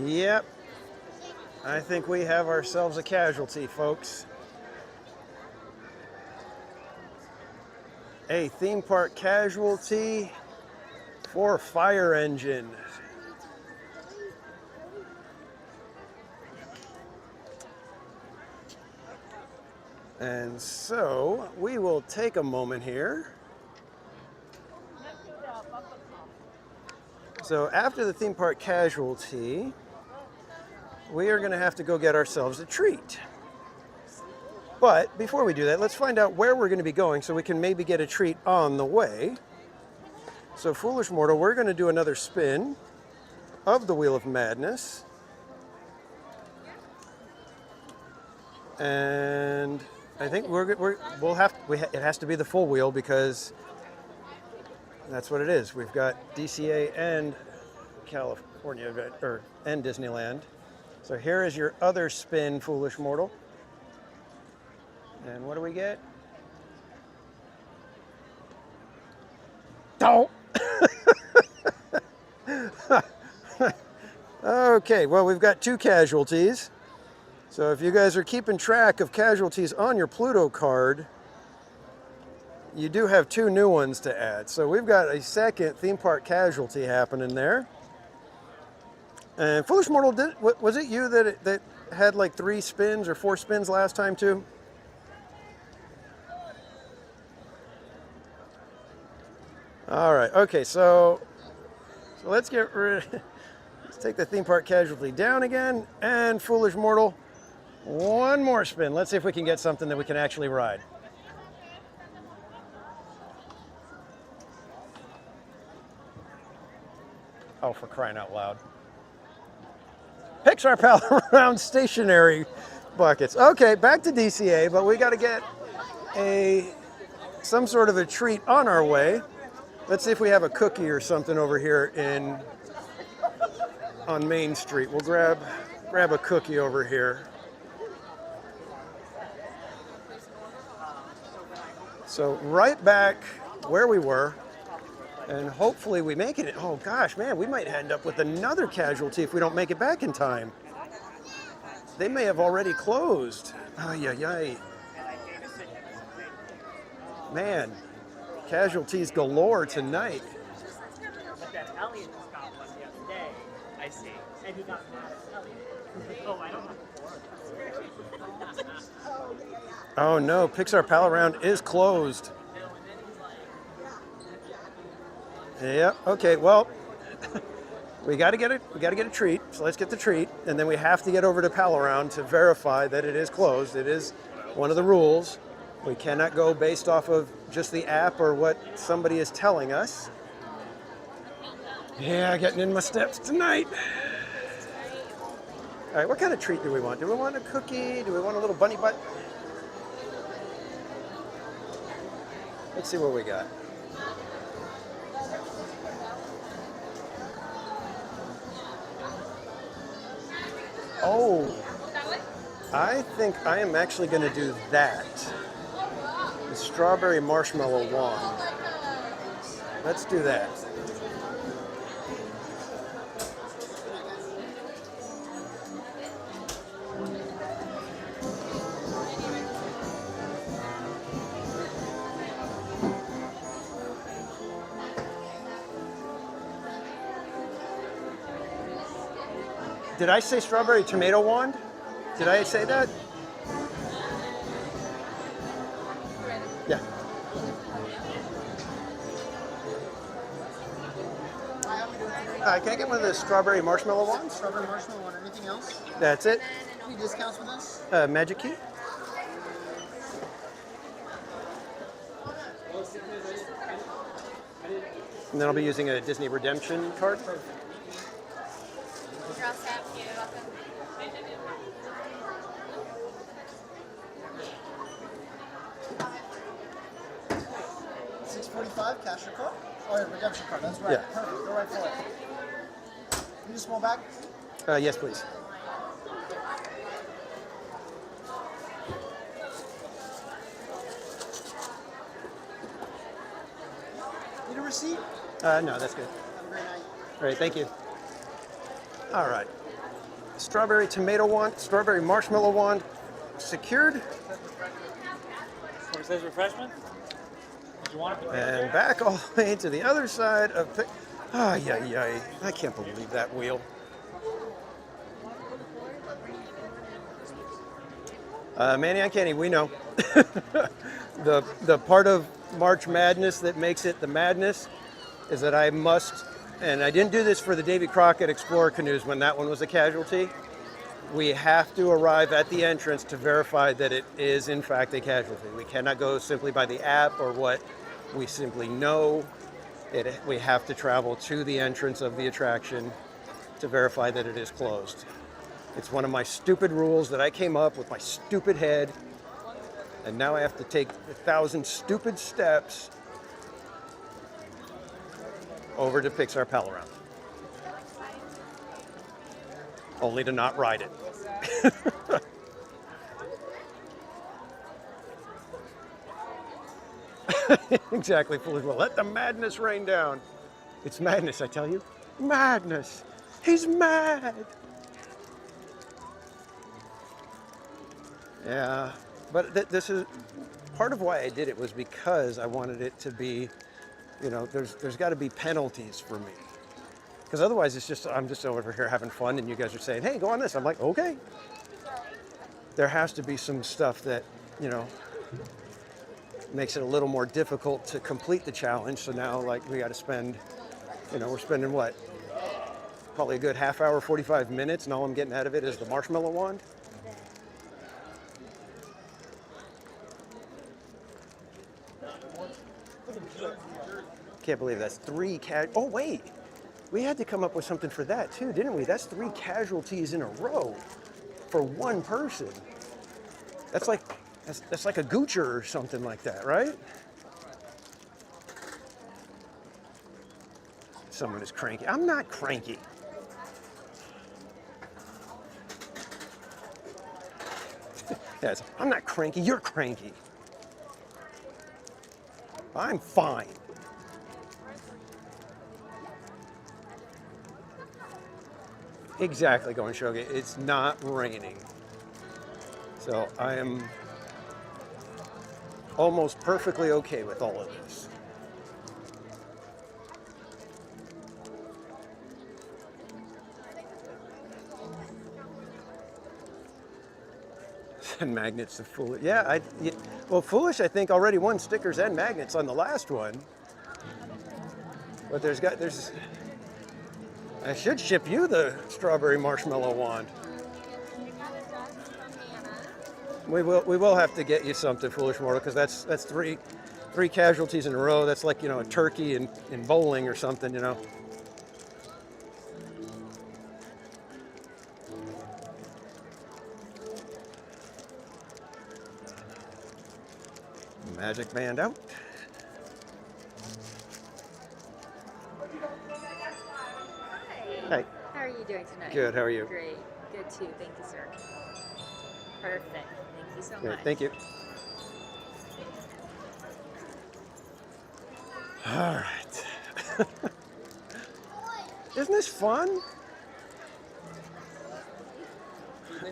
Yep. I think we have ourselves a casualty, folks. A theme park casualty for fire engine. And so we will take a moment here. So after the theme park casualty, we are going to have to go get ourselves a treat. But before we do that, let's find out where we're going to be going so we can maybe get a treat on the way. So Foolish Mortal, we're going to do another spin of the Wheel of Madness. And I think it has to be the full wheel because that's what it is. We've got DCA and California and Disneyland. So here is your other spin, Foolish Mortal. And what do we get? Oh! Okay, well, we've got 2 casualties. So if you guys are keeping track of casualties on your Pluto card, you do have 2 new ones to add. So we've got a second theme park casualty happening there. And Foolish Mortal, was it you that had like 3 spins or 4 spins last time too? All right, okay, so let's let's take the theme park casualty down again, and Foolish Mortal, 1 more spin. Let's see if we can get something that we can actually ride. Oh, for crying out loud. Pixar Pal around stationary buckets. Okay, back to DCA, but we got to get some sort of a treat on our way. Let's see if we have a cookie or something over here on Main Street. We'll grab a cookie over here. So right back where we were, and hopefully we make it. Oh gosh, man, we might end up with another casualty if we don't make it back in time. They may have already closed. Ay, ay, ay. Man, casualties galore tonight. But that Elliot just got one the other day. I see. And he got mad at Elliot. Oh, I don't have to. Oh no, Pixar Pal Around is closed. Yeah, okay, well, we gotta get a treat, so let's get the treat, and then we have to get over to Pal Around to verify that it is closed. It is one of the rules. We cannot go based off of just the app or what somebody is telling us. Yeah, getting in my steps tonight. All right, what kind of treat do we want? Do we want a cookie? Do we want a little bunny butt? Let's see what we got. Oh, I think I am actually going to do that. The strawberry marshmallow wand. Let's do that. Did I say strawberry tomato wand? Did I say that? Yeah. Can I get one of the strawberry marshmallow wands? Strawberry marshmallow one. Anything else? That's it. Any discounts with this? Magic key. And then I'll be using a Disney Redemption card. $6.45 cash or card? Oh, yeah, redemption card. That's right. Yeah. Perfect. Go right for it. Need a small bag? Yes, please. Need a receipt? No, that's good. Have a great night. All right, thank you. All right. Strawberry tomato wand, strawberry marshmallow wand, secured. Where it says refreshment? Did you want it? And back all the way to the other side of the... I can't believe that wheel. Manny Uncanny, we know. The part of March Madness that makes it the madness is that I must, and I didn't do this for the Davy Crockett Explorer canoes when that one was a casualty, we have to arrive at the entrance to verify that it is in fact a casualty. We cannot go simply by the app or what we simply know. We have to travel to the entrance of the attraction to verify that it is closed. It's one of my stupid rules that I came up with my stupid head, and now I have to take 1,000 stupid steps over to Pixar Pal Around. Only to not ride it. Exactly, foolish. Well, let the madness rain down. It's madness, I tell you. Madness. He's mad. Yeah, but this is part of why I did it was because I wanted it to be, you know, there's got to be penalties for me. Because otherwise it's just, I'm just over here having fun and you guys are saying, hey, go on this. I'm like, okay. There has to be some stuff that, you know, makes it a little more difficult to complete the challenge. So now, like, we got to spend, you know, we're spending what? Probably a good half hour, 45 minutes, and all I'm getting out of it is the marshmallow wand. Can't believe that's 3 oh, wait. We had to come up with something for that too, didn't we? That's 3 casualties in a row for one person. That's like a goocher or something like that, right? Someone is cranky. I'm not cranky. Yes, I'm not cranky, you're cranky. I'm fine. Exactly, going Shogi. It's not raining. So I am almost perfectly okay with all of this. And magnets are foolish. Yeah, well, foolish, I think, already won stickers and magnets on the last one. But there's I should ship you the strawberry marshmallow wand. We will have to get you something, Foolish Mortal, because that's three casualties in a row. That's like, you know, a turkey in bowling or something, you know. Magic band out. Hey. How are you doing tonight? Good, how are you? Great. Good too. Thank you, sir. Perfect. Thank you so Good, much. thank you. All right. Isn't this fun?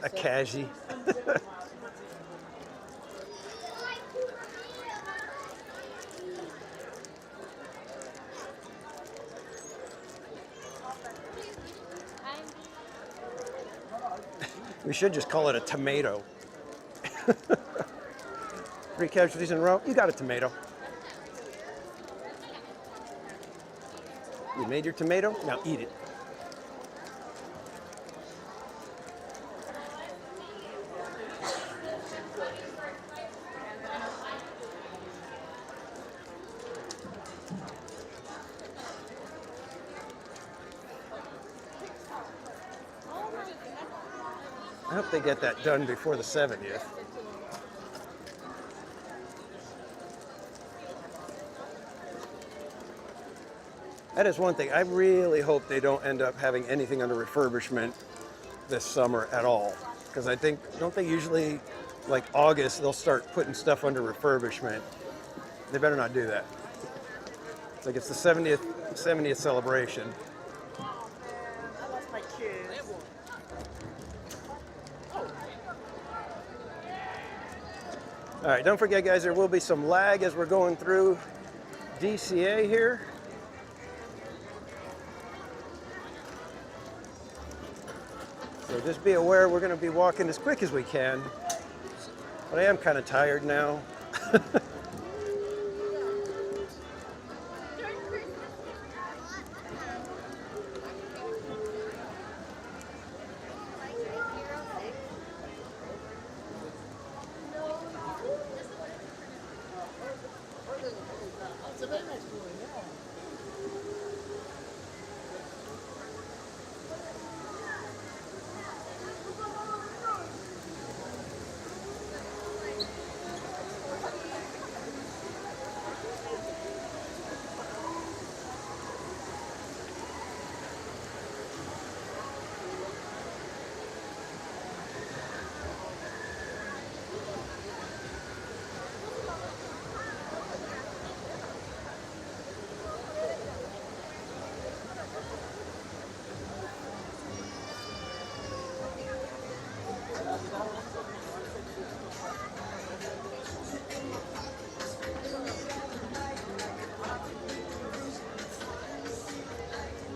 A cashy. We should just call it a tomato. 3 casualties in a row, you got a tomato. You made your tomato, now eat it. I hope they get that done before the 70th. That is one thing. I really hope they don't end up having anything under refurbishment this summer at all. Because I think, don't they usually, like August, they'll start putting stuff under refurbishment. They better not do that. It's like it's the 70th celebration. I lost my kids. All right, don't forget, guys, there will be some lag as we're going through DCA here. So just be aware we're going to be walking as quick as we can. But I am kind of tired now.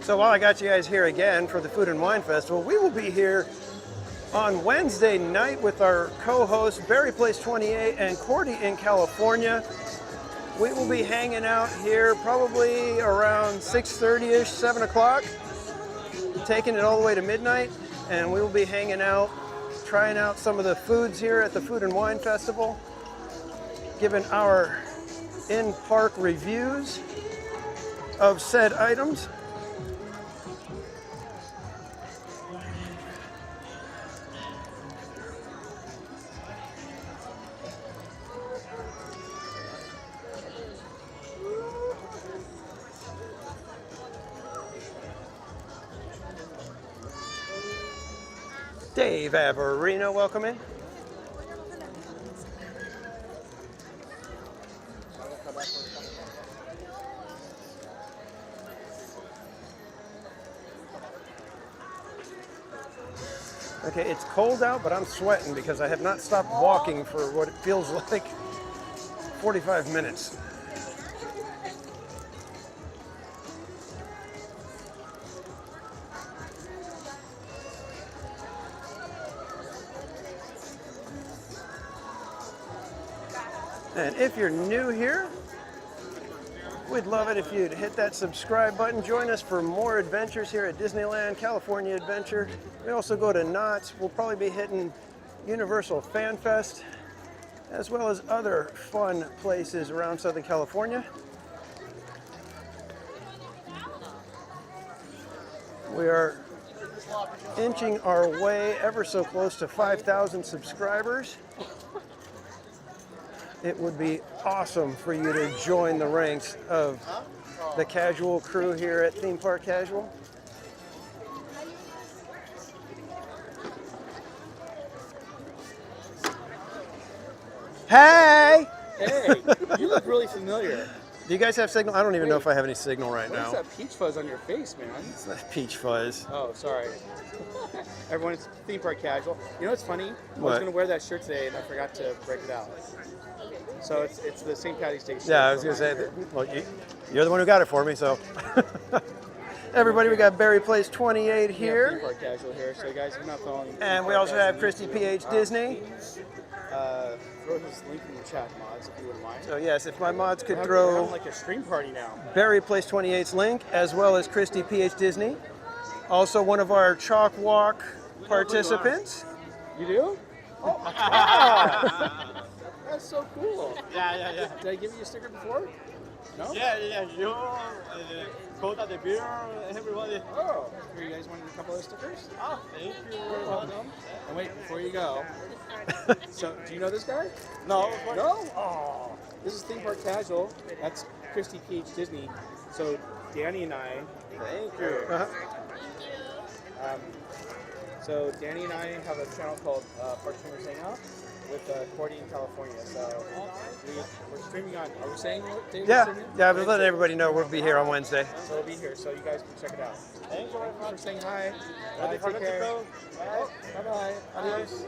So while I got you guys here again for the Food and Wine Festival, we will be here on Wednesday night with our co-hosts Barry Place 28 and Cordy in California. We will be hanging out here probably around 6:30ish, 7 o'clock, taking it all the way to midnight, and we will be hanging out, trying out some of the foods here at the Food and Wine Festival, giving our in-park reviews of said items. Dave Averino, welcome in. Okay, it's cold out, but I'm sweating because I have not stopped walking for what it feels like 45 minutes. And if you're new here, we'd love it if you'd hit that subscribe button. Join us for more adventures here at Disneyland, California Adventure. We also go to Knott's. We'll probably be hitting Universal Fan Fest, as well as other fun places around Southern California. We are inching our way ever so close to 5,000 subscribers. It would be awesome for you to join the ranks of the casual crew here at Theme Park Casual. Hey! Hey, you look really familiar. Do you guys have signal? I don't even know if I have any signal right now. What is that peach fuzz on your face, man? It's not peach fuzz. Oh, sorry. Everyone, it's Theme Park Casual. You know what's funny? I was going to wear that shirt today and I forgot to break it out. So it's the St. Patty's Day shirt. Yeah, I was going to say, well, you're the one who got it for me, so. Everybody, we got Barry Place 28 here. Theme Park Casual here, so guys, if you're not following. And we also have Christy PH Disney. Throw his link in the chat, mods, if you wouldn't mind. So yes, if my mods could We're throw having like a stream party now. Barry Place 28's link, as well as Christy PH Disney. Also one of our Chalk Walk participants. You do? Oh, wow. That's That's so cool. Yeah. Did I give you a sticker before? No? Yeah. You, Coda the beer, everybody. Oh, here, you guys wanted a couple of stickers? Oh, thank you. Welcome. And wait, before you go, so do you know this guy? No. No? Oh, this is Theme Park Casual. That's Christy PH Disney. So Danny and I, thank you. So Danny and I have a channel called Park Streamers Hangout with Cordy in California. So we're streaming on. Are we saying what day we're streaming? Yeah. I've been letting everybody know we'll be here on Wednesday. So we'll be here, so you guys can check it out. Thank you for saying hi. Bye. Take care. Bye-bye. Adios.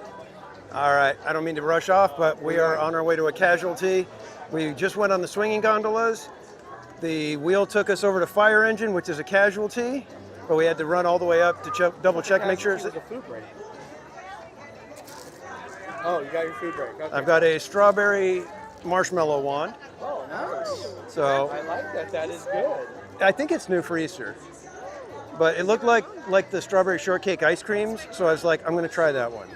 All right. I don't mean to rush off, but we are on our way to a casualty. We just went on the swinging gondolas. The wheel took us over to Fire Engine, which is a casualty, but we had to run all the way up to double check, make sure. The food break. Oh, you got your food break. Okay. I've got a strawberry marshmallow wand. Oh, nice. So I like that. That is good. I think it's new for Easter, but it looked like the strawberry shortcake ice creams. So I was like, I'm going to try that one.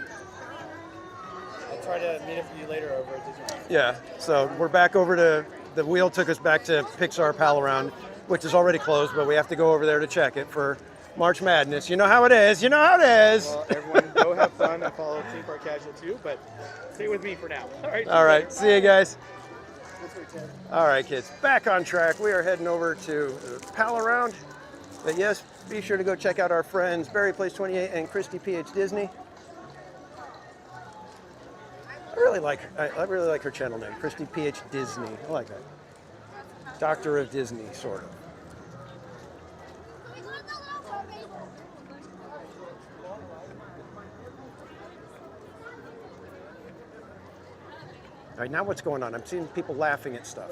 I'll try to meet up with you later over at Disneyland. Yeah. So we're back over to the wheel. Took us back to Pixar Pal Around, which is already closed, but we have to go over there to check it for March Madness. You know how it is. You know how it is. Well, everyone, go have fun and follow Theme Park Casual too, but stay with me for now. All right. See you guys. All right, kids. Back on track. We are heading over to Pal Around. But yes, be sure to go check out our friends Barry Place 28 and Christy PH Disney. I really like her channel name, Christy PH Disney. I like that. Doctor of Disney, sort of. All right, now what's going on? I'm seeing people laughing at stuff.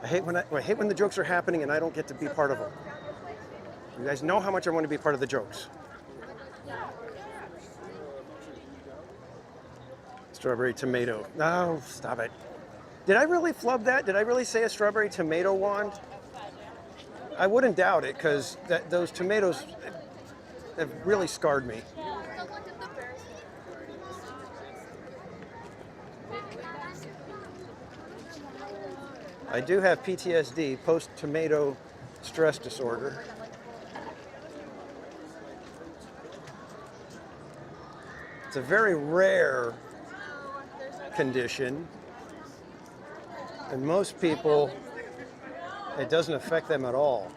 I hate when the jokes are happening and I don't get to be part of them. You guys know how much I want to be part of the jokes. Strawberry tomato. No, stop it. Did I really flub that? Did I really say a strawberry tomato wand? I wouldn't doubt it because those tomatoes have really scarred me. I do have PTSD, post-tomato stress disorder. It's a very rare condition, and most people, it doesn't affect them at all.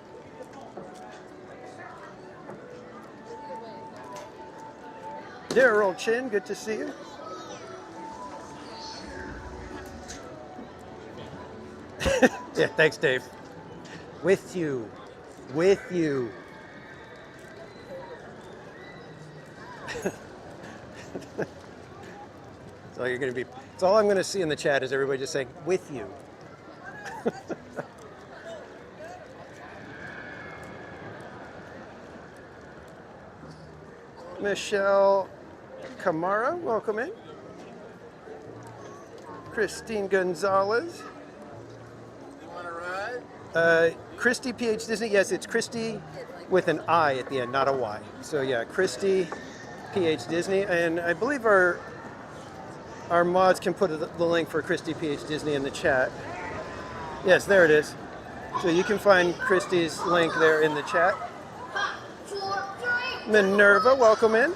Daryl Chin, good to see you. Yeah, thanks, Dave. With you. With you. So you're going to be, it's all I'm going to see in the chat is everybody just saying, with you. Michelle Camara, welcome in. Christine Gonzalez. You want to ride? Christy PH Disney, yes, it's Christy with an I at the end, not a Y. So yeah, Christy PH Disney, and I believe our mods can put the link for Christy PH Disney in the chat. Yes, there it is. So you can find Christy's link there in the chat. Minerva, welcome in.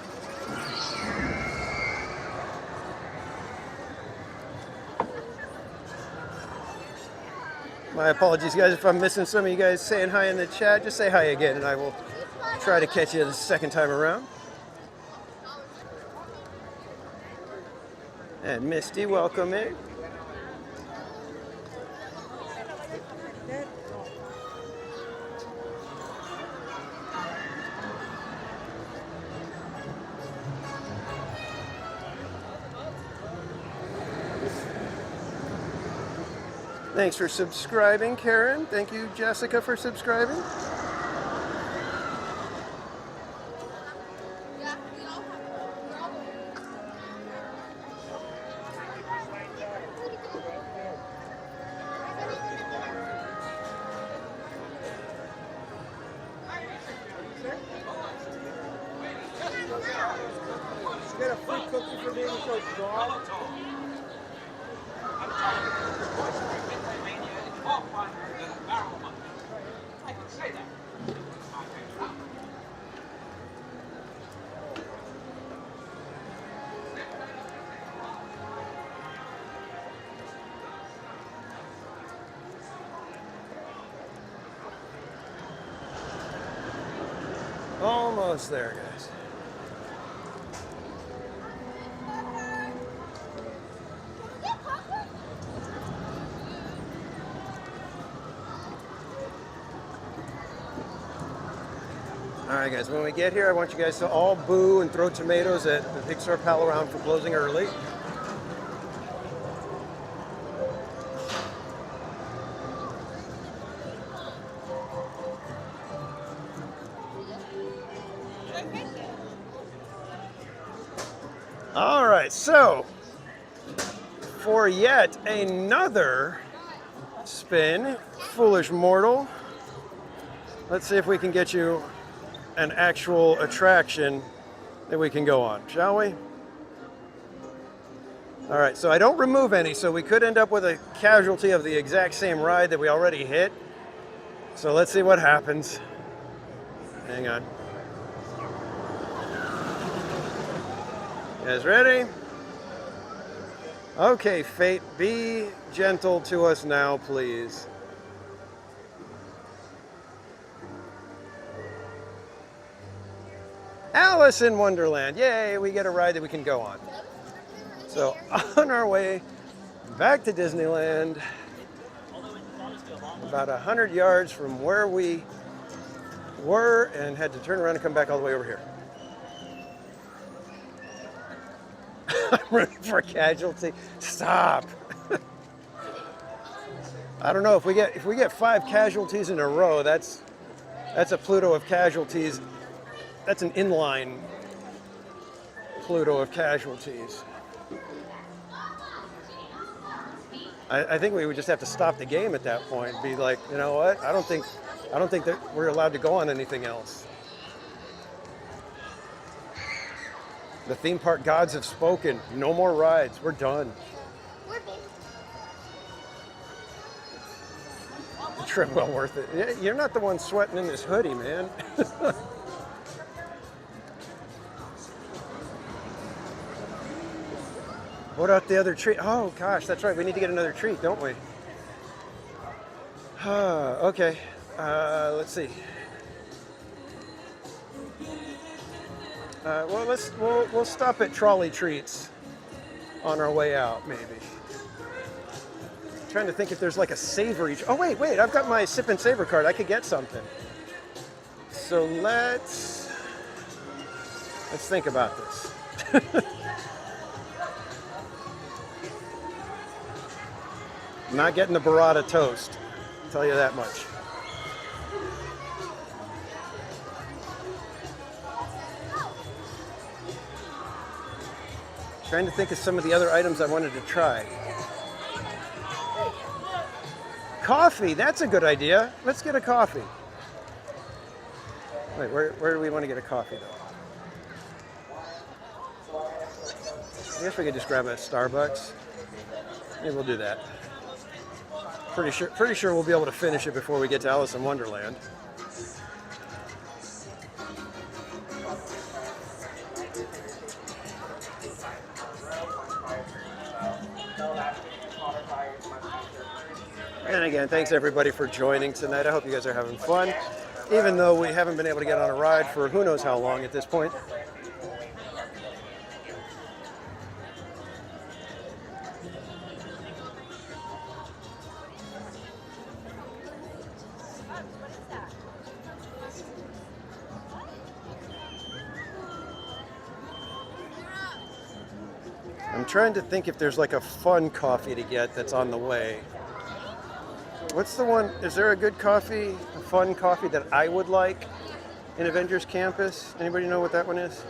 My apologies, guys, if I'm missing some of you guys saying hi in the chat. Just say hi again, and I will try to catch you the second time around. And Misty, welcome in. Thanks for subscribing, Karen. Thank you, Jessica, for subscribing. Almost there, guys. All right, guys, when we get here, I want you guys to all boo and throw tomatoes at the Pixar Pal Around for closing early. All right, so for yet another spin, foolish mortal, let's see if we can get you an actual attraction that we can go on, shall we? All right, so I don't remove any, so we could end up with a casualty of the exact same ride that we already hit. So let's see what happens. Hang on. You guys ready? Okay, Fate, be gentle to us now, please. Alice in Wonderland. Yay, we get a ride that we can go on. So on our way back to Disneyland, about 100 yards from where we were, and had to turn around and come back all the way over here. I'm rooting for a casualty. Stop. I don't know if we get 5 casualties in a row. That's a Pluto of casualties. That's an inline Pluto of casualties. I think we would just have to stop the game at that point. Be like, you know what? I don't think that we're allowed to go on anything else. The theme park gods have spoken. No more rides. We're done. The trip well worth it. You're not the one sweating in this hoodie, man. What about the other treat? Oh gosh, that's right. We need to get another treat, don't we? Okay. Let's see. Well, we'll stop at Trolley Treats on our way out, maybe. Trying to think if there's like a savory. Oh wait, I've got my Sip and Savor card. I could get something. So let's think about this. Not getting the burrata toast. I'll tell you that much. Trying to think of some of the other items I wanted to try. Coffee, that's a good idea. Let's get a coffee. Wait, where do we want to get a coffee though? I guess we could just grab a Starbucks. Maybe we'll do that. Pretty sure we'll be able to finish it before we get to Alice in Wonderland. And again, thanks everybody for joining tonight. I hope you guys are having fun, even though we haven't been able to get on a ride for who knows how long at this point. I'm trying to think if there's like a fun coffee to get that's on the way. What's the one? Is there a good coffee, a fun coffee that I would like in Avengers Campus? Anybody know what that one is?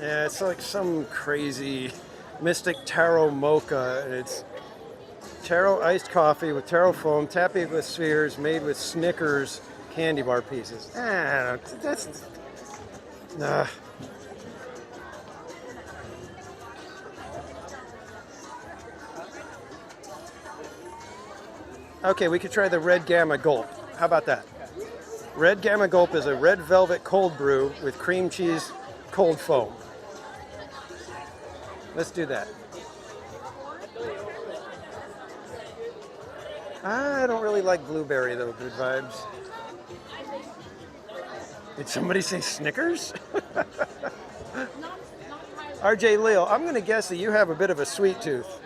Yeah, it's like some crazy mystic taro mocha, and it's taro iced coffee with taro foam, tappy with spheres, made with Snickers candy bar pieces. That's nah. Okay, we could try the Red Gamma Gulp. How about that? Red Gamma Gulp is a red velvet cold brew with cream cheese cold foam. Let's do that. I don't really like blueberry though, good vibes. Did somebody say Snickers? RJ Leo, I'm going to guess that you have a bit of a sweet tooth.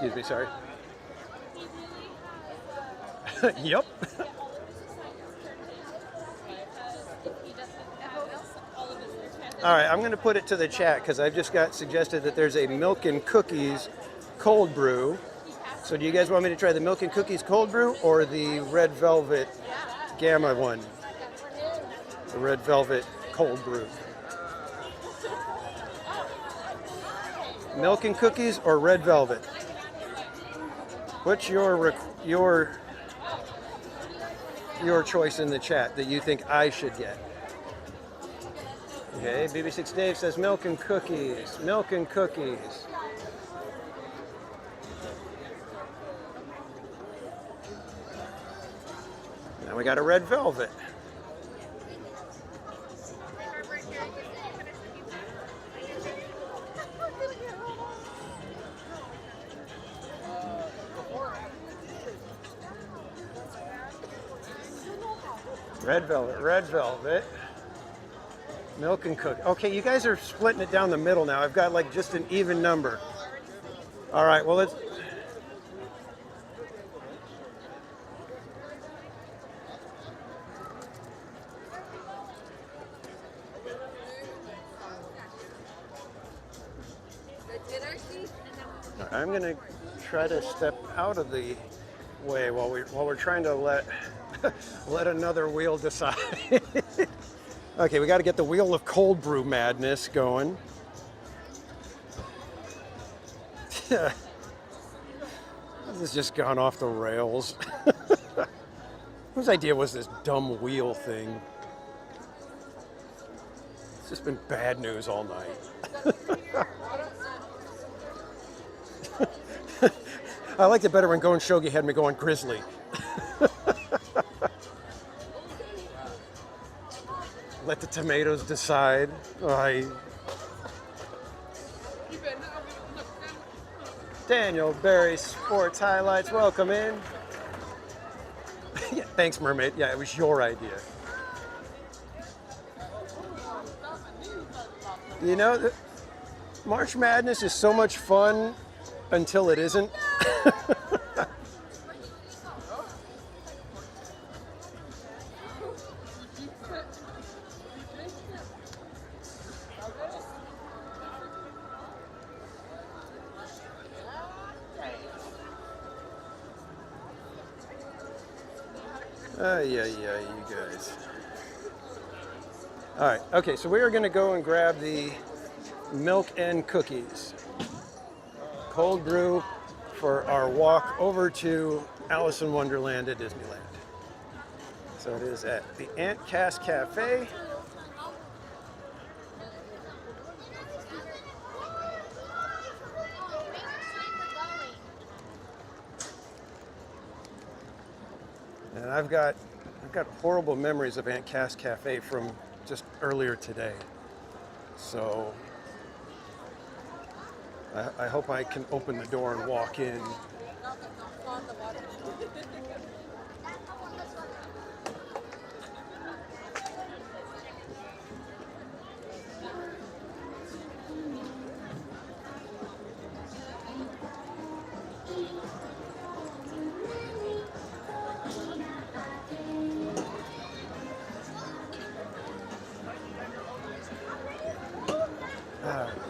Excuse me, sorry. Yep. All right, I'm going to put it to the chat because I've just got suggested that there's a milk and cookies cold brew. So do you guys want me to try the milk and cookies cold brew or the red velvet gamma one? The red velvet cold brew. Milk and cookies or red velvet? What's your choice in the chat that you think I should get? Okay, BB6 Dave says milk and cookies. Milk and cookies. Now we got a red velvet. Red velvet, red velvet. Milk and cookie. Okay, you guys are splitting it down the middle now. I've got like just an even number. All right, well, let's... I'm going to try to step out of the way while we're trying to let another wheel decide. Okay, we got to get the wheel of cold brew madness going. This has just gone off the rails. Whose idea was this dumb wheel thing? It's just been bad news all night. I liked it better when Going Shogi had me going Grizzly. Let the tomatoes decide. Daniel Berry Sports Highlights, welcome in. Yeah, thanks, Mermaid. Yeah, it was your idea. You know, March Madness is so much fun until it isn't. Yeah, you guys. All right, okay, so we are going to go and grab the milk and cookies. Cold brew for our walk over to Alice in Wonderland at Disneyland. So it is at the Ant Cast Cafe. And I've got horrible memories of Ant Cast Cafe from just earlier today. So I hope I can open the door and walk in.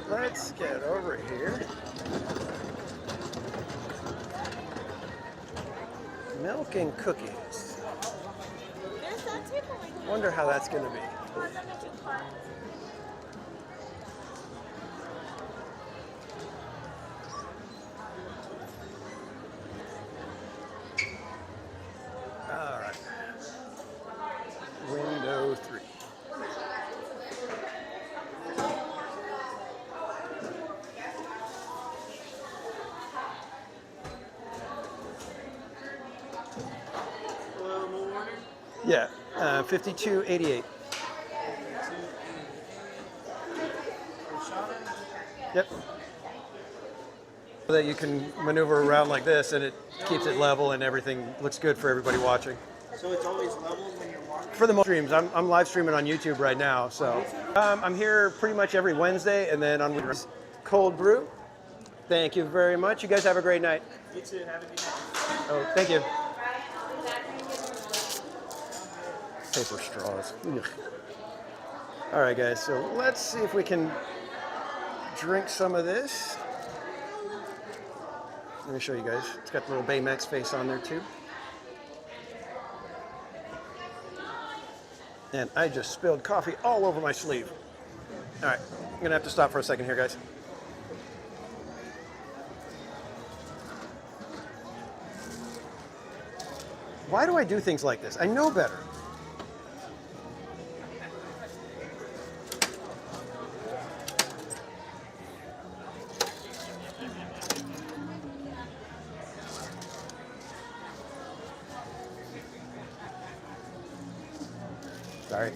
Let's get over here. Milk and cookies. Wonder how that's going to be. All right. Window 3. Yeah, 5288. Yep. So that you can maneuver around like this and it keeps it level and everything looks good for everybody watching. So it's always level when you're walking? For the most streams, I'm live streaming on YouTube right now. So I'm here pretty much every Wednesday and then on Cold Brew. Thank you very much. You guys have a great night. You too. Have a good night. Oh, thank you. Paper straws. Ugh. All right, guys, so let's see if we can drink some of this. Let me show you guys. It's got the little Baymax face on there, too. And I just spilled coffee all over my sleeve. All right, I'm going to have to stop for a second here, guys. Why do I do things like this? I know better. Sorry.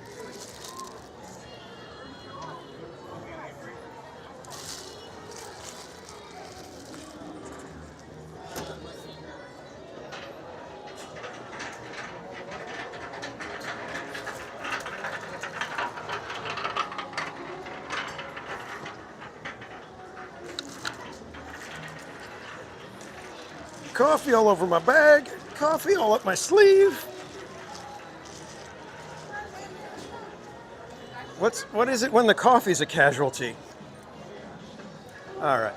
Coffee all over my bag, coffee all up my sleeve. What is it when the coffee's a casualty? All right.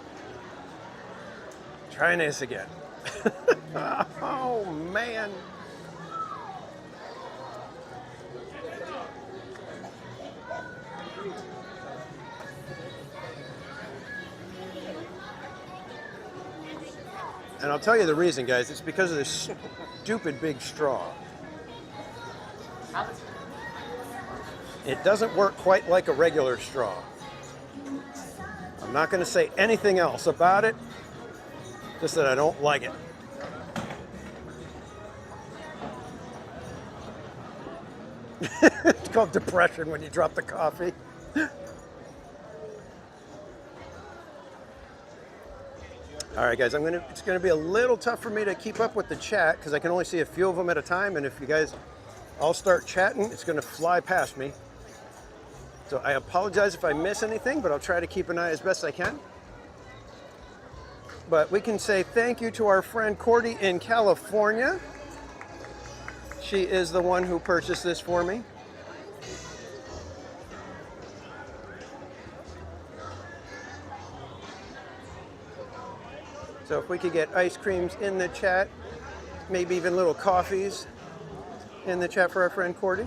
Trying this again. Oh, man. And I'll tell you the reason, guys. It's because of this stupid big straw. It doesn't work quite like a regular straw. I'm not going to say anything else about it, just that I don't like it. It's called depression when you drop the coffee. All right, guys, it's going to be a little tough for me to keep up with the chat because I can only see a few of them at a time, and if you guys all start chatting, it's going to fly past me. So I apologize if I miss anything, but I'll try to keep an eye as best I can. But we can say thank you to our friend Cordy in California. She is the one who purchased this for me. So if we could get ice creams in the chat, maybe even little coffees in the chat for our friend Cordy.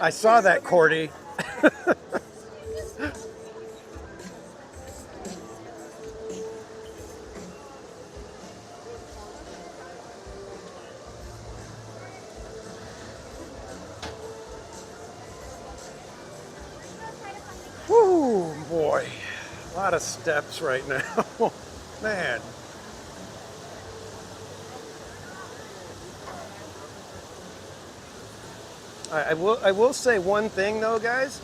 I saw that, Cordy. Whoo, boy. A lot of steps right now. Man. I will say one thing though, guys.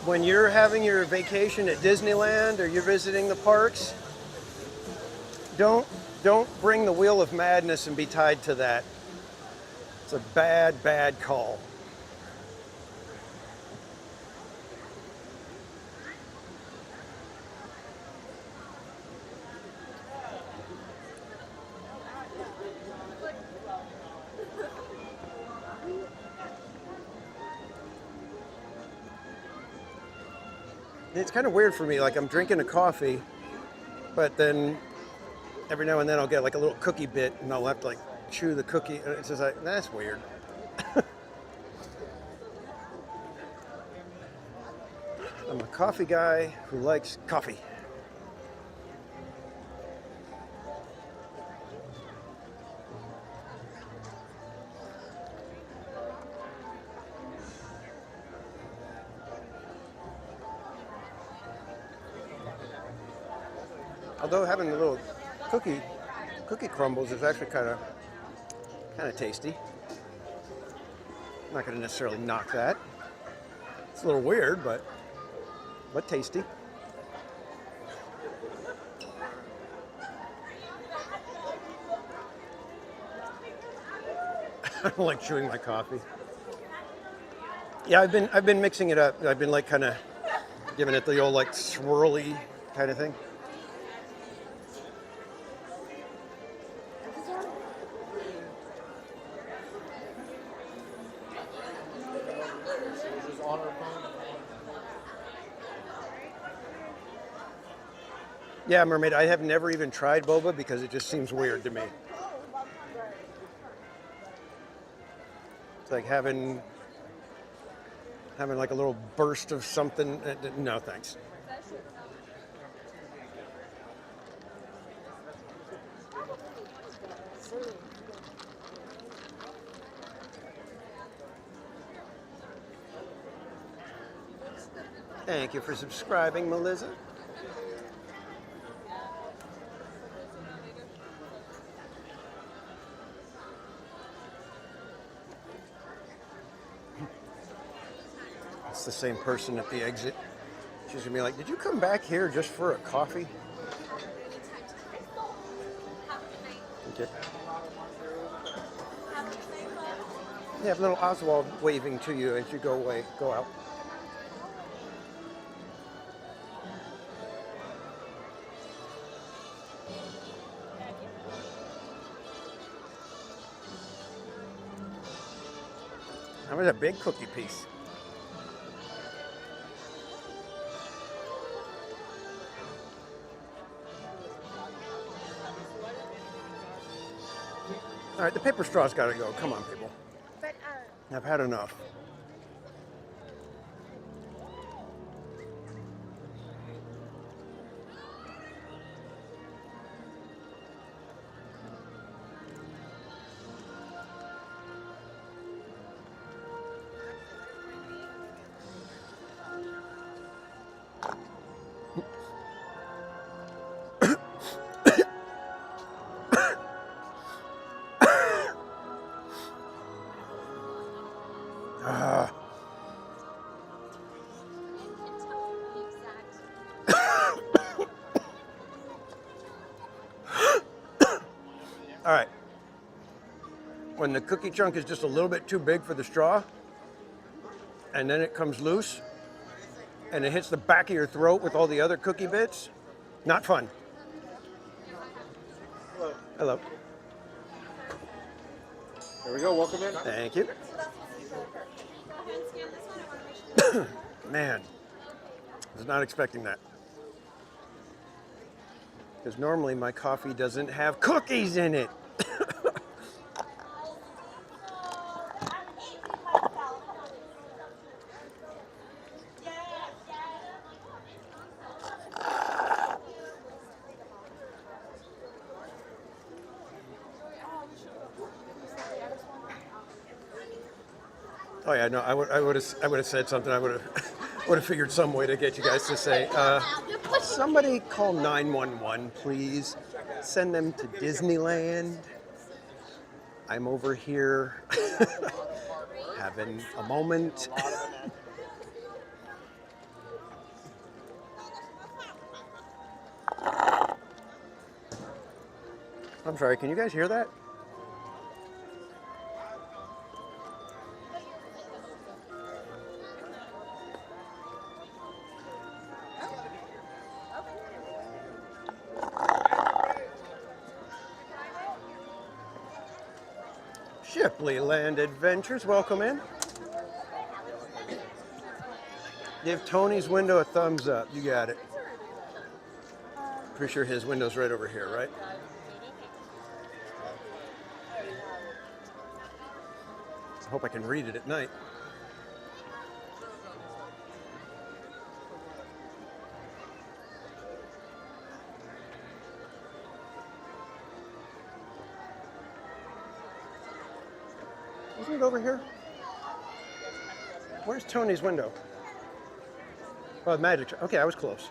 when you're having your vacation at Disneyland or you're visiting the parks, don't bring the wheel of madness and be tied to that. It's a bad, bad call. It's kind of weird for me, like I'm drinking a coffee, but then every now and then I'll get like a little cookie bit and I'll have to like chew the cookie. And it's just like, that's weird. I'm a coffee guy who likes coffee. Although having the little cookie crumbles is actually kind of tasty. I'm not going to necessarily knock that. It's a little weird, but tasty. I don't like chewing my coffee. Yeah, I've been mixing it up. I've been like kind of giving it the old like swirly kind of thing. Yeah, Mermaid, I have never even tried boba because it just seems weird to me. It's like having like a little burst of something. No, thanks. Thank you for subscribing, Melissa. It's the same person at the exit. She's gonna be like, "Did you come back here just for a coffee?" Okay. Yeah, little Oswald waving to you as you go out. That was a big cookie piece. All right, the paper straw's got to go. Come on, people. I've had enough. All right. When the cookie chunk is just a little bit too big for the straw, and then it comes loose, and it hits the back of your throat with all the other cookie bits, not fun. Hello. There we go. Welcome in. Thank you. Man, I was not expecting that. Because normally my coffee doesn't have cookies in it. Oh yeah, no, I would have said something. I would have figured some way to get you guys to say, somebody call 911, please. Send them to Disneyland. I'm over here having a moment. I'm sorry, can you guys hear that? DISNEYLAND Adventures, welcome in. Give Tony's window a thumbs up. You got it. Pretty sure his window's right over here, right? I hope I can read it at night. Isn't it over here? Where's Tony's window? Oh, magic. Okay, I was close.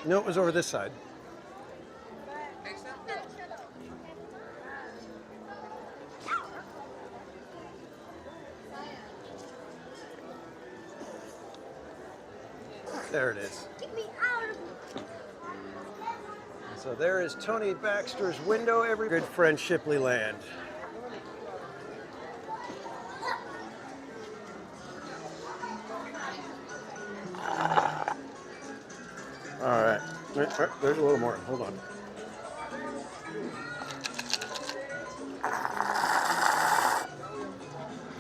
No, it was over this side. There it is. So there is Tony Baxter's window, every good friend Shipley Land. All right, there's a little more, hold on.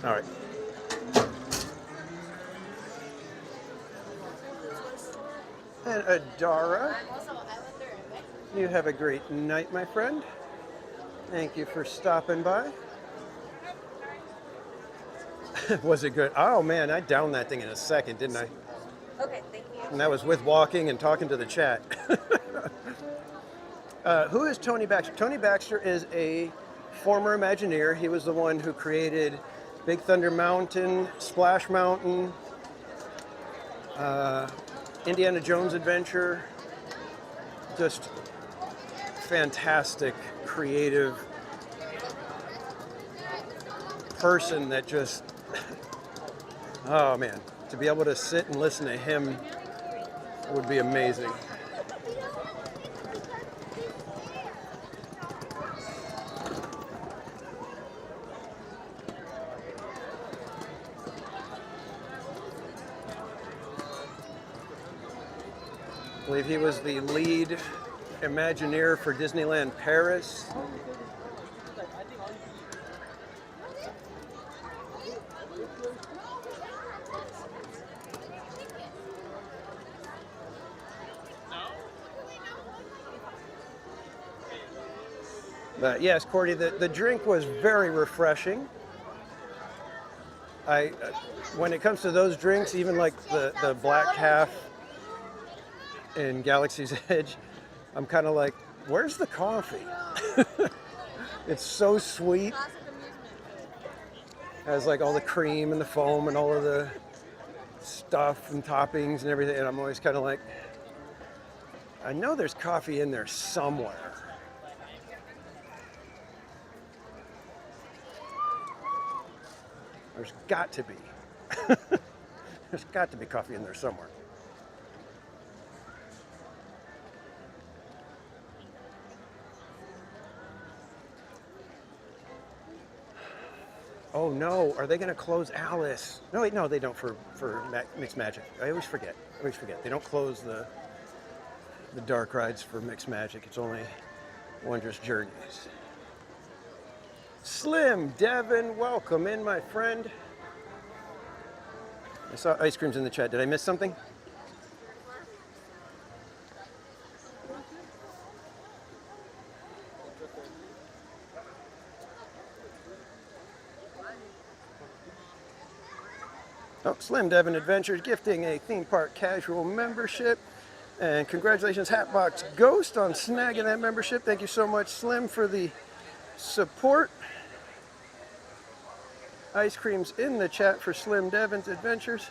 All right. And Adara, you have a great night, my friend. Thank you for stopping by. Was it good? Oh man, I downed that thing in a second, didn't I? Okay, thank you. And that was with walking and talking to the chat. Who is Tony Baxter? Tony Baxter is a former Imagineer. He was the one who created Big Thunder Mountain, Splash Mountain, Indiana Jones Adventure. Just fantastic, creative person that just, oh man, to be able to sit and listen to him would be amazing. I believe he was the lead Imagineer for Disneyland Paris. But yes, Cordy, the drink was very refreshing. When it comes to those drinks, even like the Black Calf in Galaxy's Edge, I'm kind of like, where's the coffee? It's so sweet. Has like all the cream and the foam and all of the stuff and toppings and everything, and I'm always kind of like, I know there's coffee in there somewhere. There's got to be. There's got to be coffee in there somewhere. Oh no, are they going to close Alice? No, wait, no, they don't for Mixed Magic. I always forget. They don't close the dark rides for Mixed Magic. It's only Wondrous Journeys. Slim Devin, welcome in, my friend. I saw ice creams in the chat. Did I miss something? Oh, Slim Devin Adventures gifting a theme park casual membership. And congratulations, Hatbox Ghost, on snagging that membership. Thank you so much, Slim, for the support. Ice creams in the chat for Slim Devin's Adventures.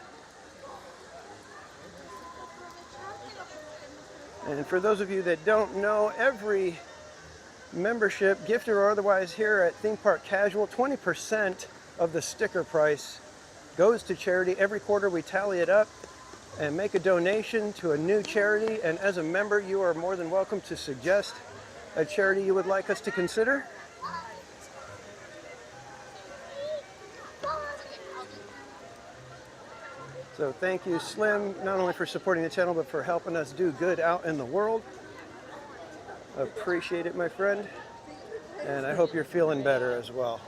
And for those of you that don't know, every membership, gifted or otherwise, here at Theme Park Casual, 20% of the sticker price goes to charity. Every quarter we tally it up and make a donation to a new charity. And as a member, you are more than welcome to suggest a charity you would like us to consider? So thank you, Slim, not only for supporting the channel, but for helping us do good out in the world. Appreciate it, my friend. And I hope you're feeling better as well.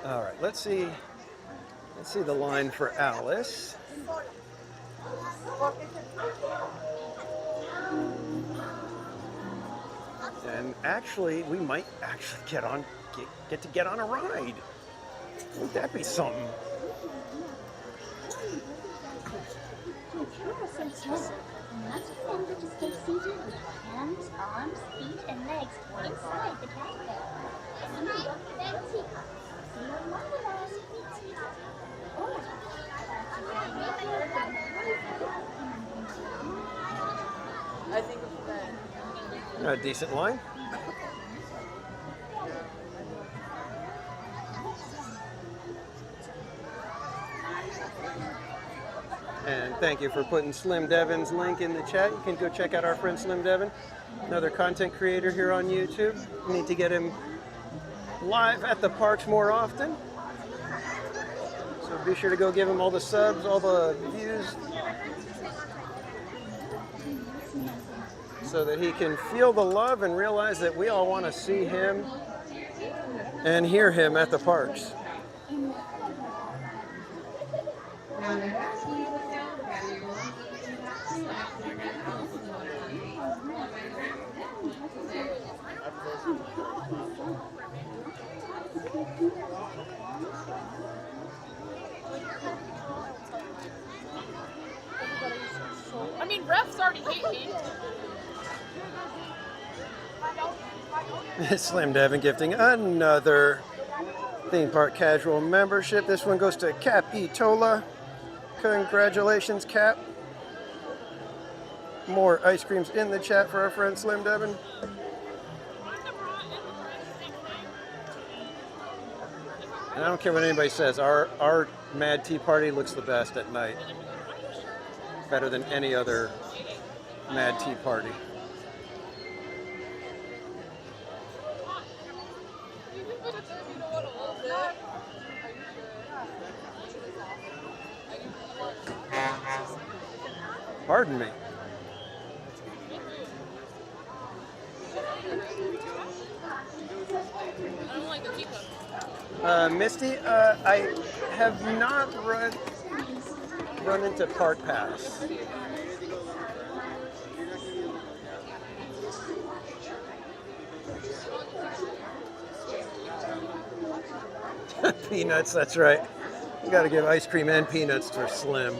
All right, let's see the line for Alice. And actually, we might actually get to get on a ride. Wouldn't that be something? Remember to stay seated with your hands, arms, feet, and legs inside the caterpillar. I think A decent line. And thank you for putting Slim Devin's link in the chat. You can go check out our friend Slim Devin, another content creator here on YouTube. We need to get him live at the parks more often. So be sure to go give him all the subs, all the views, so that he can feel the love and realize that we all want to see him and hear him at the parks. I mean, refs already hate me. Slim Devin gifting another theme park casual membership. This one goes to Cap Etola. Congratulations, Cap. More ice creams in the chat for our friend Slim Devin. And I don't care what anybody says, our Mad Tea Party looks the best at night. Better than any other Mad Tea Party. Pardon me. Misty, I have not run into Park Pass. Peanuts, that's right. You got to give ice cream and peanuts for Slim.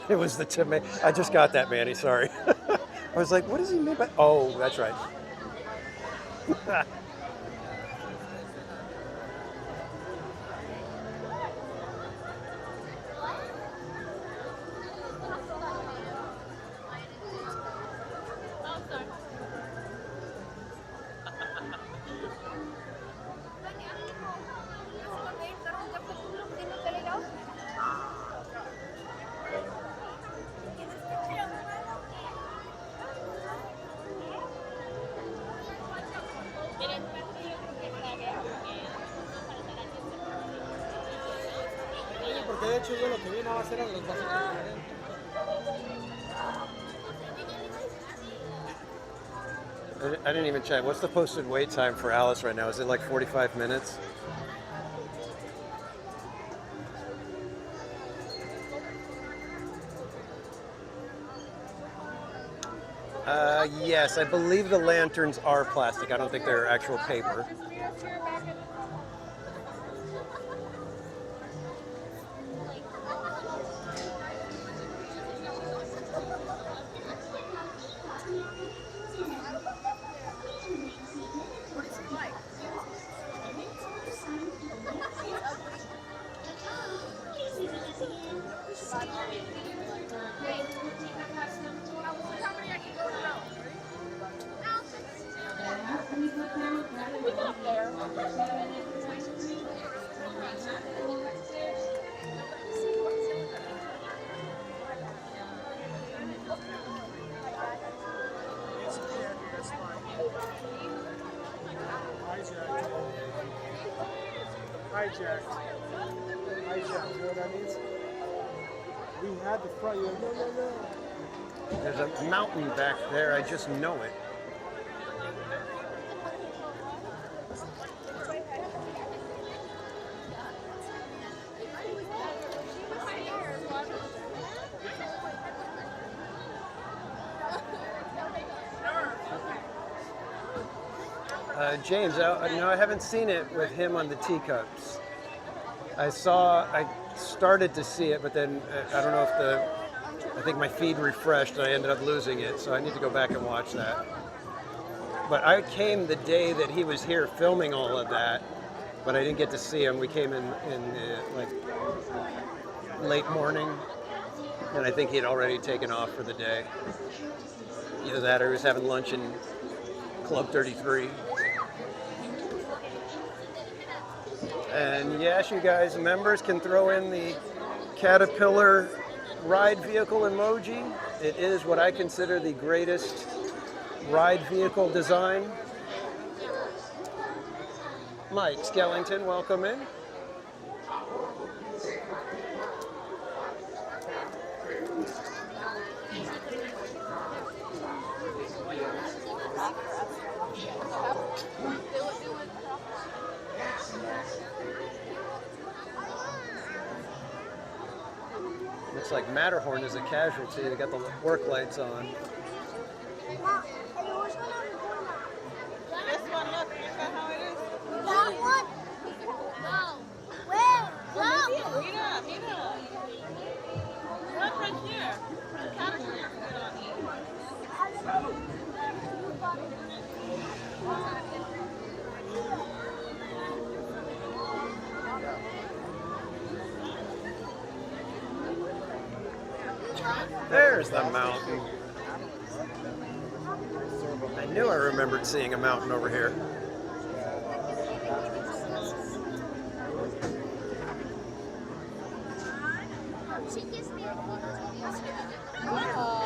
It was the tomato. I just got that, Manny. Sorry. I was like, what does he mean by? Oh, that's right. Porque de hecho yo lo que vine a hacer eran los vasitos diferentes. I didn't even check. What's the posted wait time for Alice right now? Is it like 45 minutes? Yes, I believe the lanterns are plastic. I don't think they're actual paper. Hijacked. Hijacked. You know what that means? We had the front. You're like, no, no, no. There's a mountain back there. I just know it. James, I haven't seen it with him on the teacups. I started to see it, but then I don't know if I think my feed refreshed and I ended up losing it, so I need to go back and watch that. But I came the day that he was here filming all of that, but I didn't get to see him. We came in like late morning, and I think he had already taken off for the day. Either that or he was having lunch in Club 33. And yes, you guys, members can throw in the Caterpillar ride vehicle emoji. It is what I consider the greatest ride vehicle design. Mike Skellington, welcome in. Looks like Matterhorn is a casualty. They got the work lights on. This one, look, is that how it is? That one? No. Where? No. Mira, mira. Look right here. The caterpillar is on here. There's the mountain. I knew I remembered seeing a mountain over here.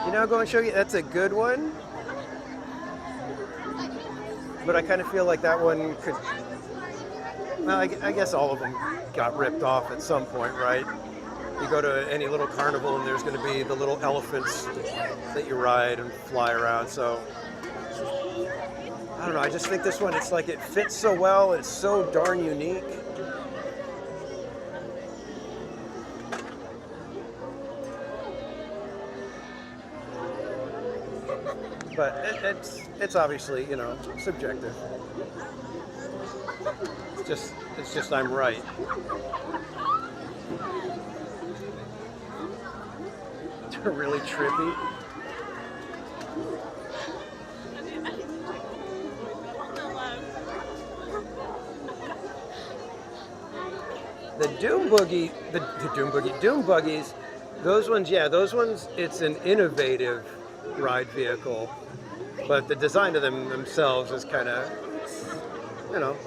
You know, I'm going to show you, that's a good one. But I kind of feel like that one could, well, I guess all of them got ripped off at some point, right? You go to any little carnival and there's going to be the little elephants that you ride and fly around. So, I don't know, I just think this one, it's like it fits so well, it's so darn unique. But it's obviously, you know, subjective. It's just I'm right. Really trippy. The Doom Buggies, those ones, it's an innovative ride vehicle, but the design of them themselves is kind of, you know,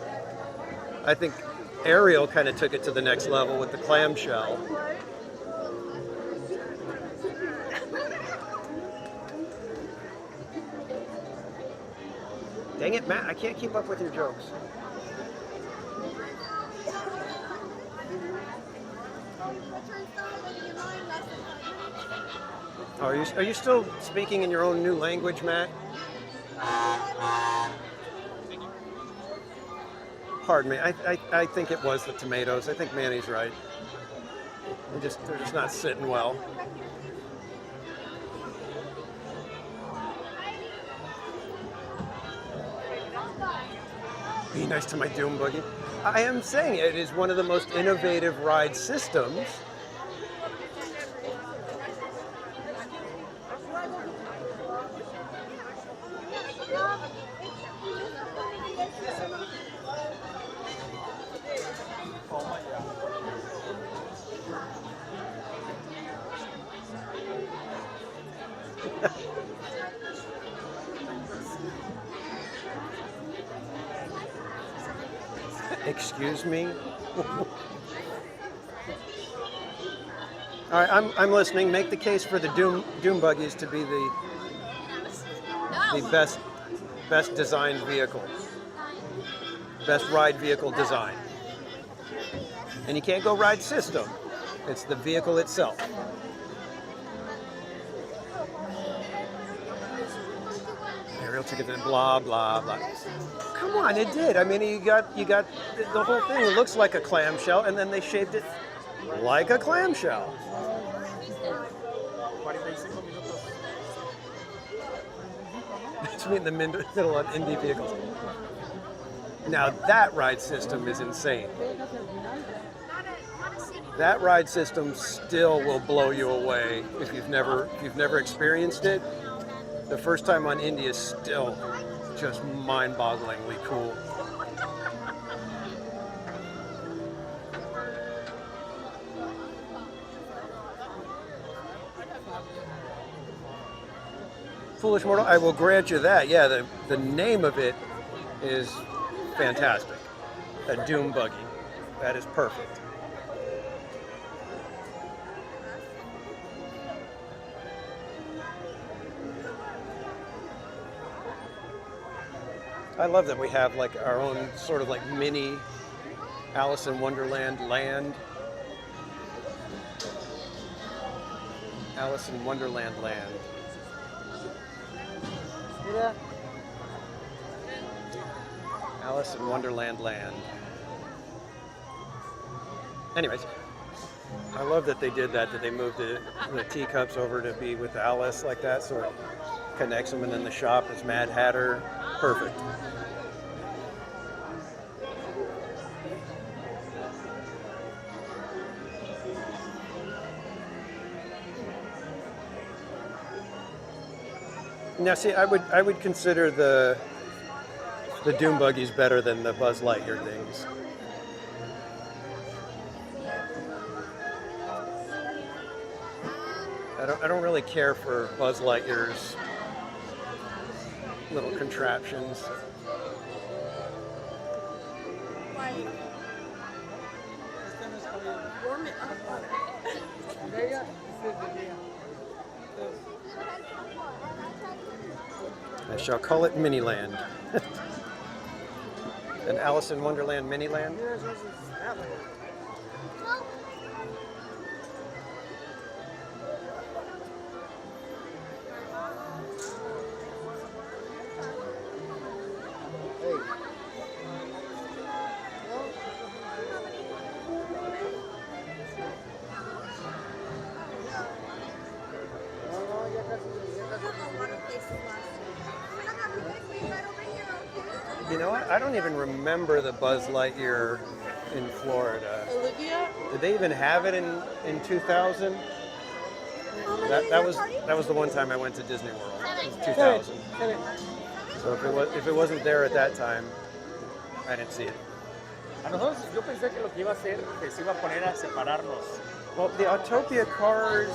I think Ariel kind of took it to the next level with the clamshell. Dang it, Matt, I can't keep up with your jokes. Oh, are you still speaking in your own new language, Matt? Pardon me, I think it was the tomatoes. I think Manny's right. They're just not sitting well. Be nice to my Doom Buggy. I am saying it is one of the most innovative ride systems. Excuse me? All right, I'm listening. Make the case for the Doom Buggies to be the best best designed vehicle, best ride vehicle design. And you can't go ride system. It's the vehicle itself. Aerial ticket, blah blah blah. Come on, it did. I mean, you got the whole thing. It looks like a clamshell, and then they shaped it like a clamshell. Between the middle on indie vehicles. Now that ride system is insane. That ride system still will blow you away if you've never experienced it. The first time on Indy is still just mind-bogglingly cool. Foolish Mortal, I will grant you that. Yeah, the name of it is fantastic. A Doom Buggy. That is perfect. I love that we have like our own sort of like mini Alice in Wonderland land. Alice in Wonderland land. Yeah. Alice in Wonderland land. Anyways, I love that they did that they moved the teacups over to be with Alice like that, so it connects them, and then the shop is Mad Hatter. Perfect. Now, see, I would consider the Doom Buggies better than the Buzz Lightyear things. I don't really care for Buzz Lightyear's little contraptions. Warm it up. I shall call it Miniland. An Alice in Wonderland Miniland? You know what? I don't even remember the Buzz Lightyear in Florida. Olivia? Did they even have it in 2000? That was the one time I went to Disney World. It was 2000. So if it wasn't there at that time, I didn't see it. A nosotros, yo pensé que lo que iba a hacer, que se iba a poner a separarnos. Well, the Autopia cars,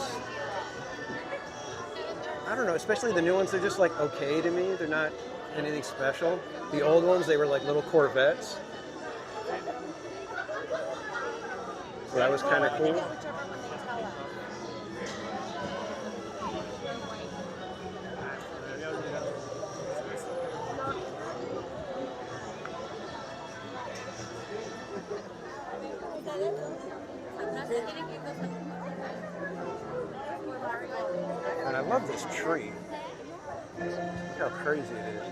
I don't know, especially the new ones, they're just like okay to me. They're not anything special. The old ones, they were like little Corvettes. So that was kind of cool. And I love this tree. Look how crazy it is.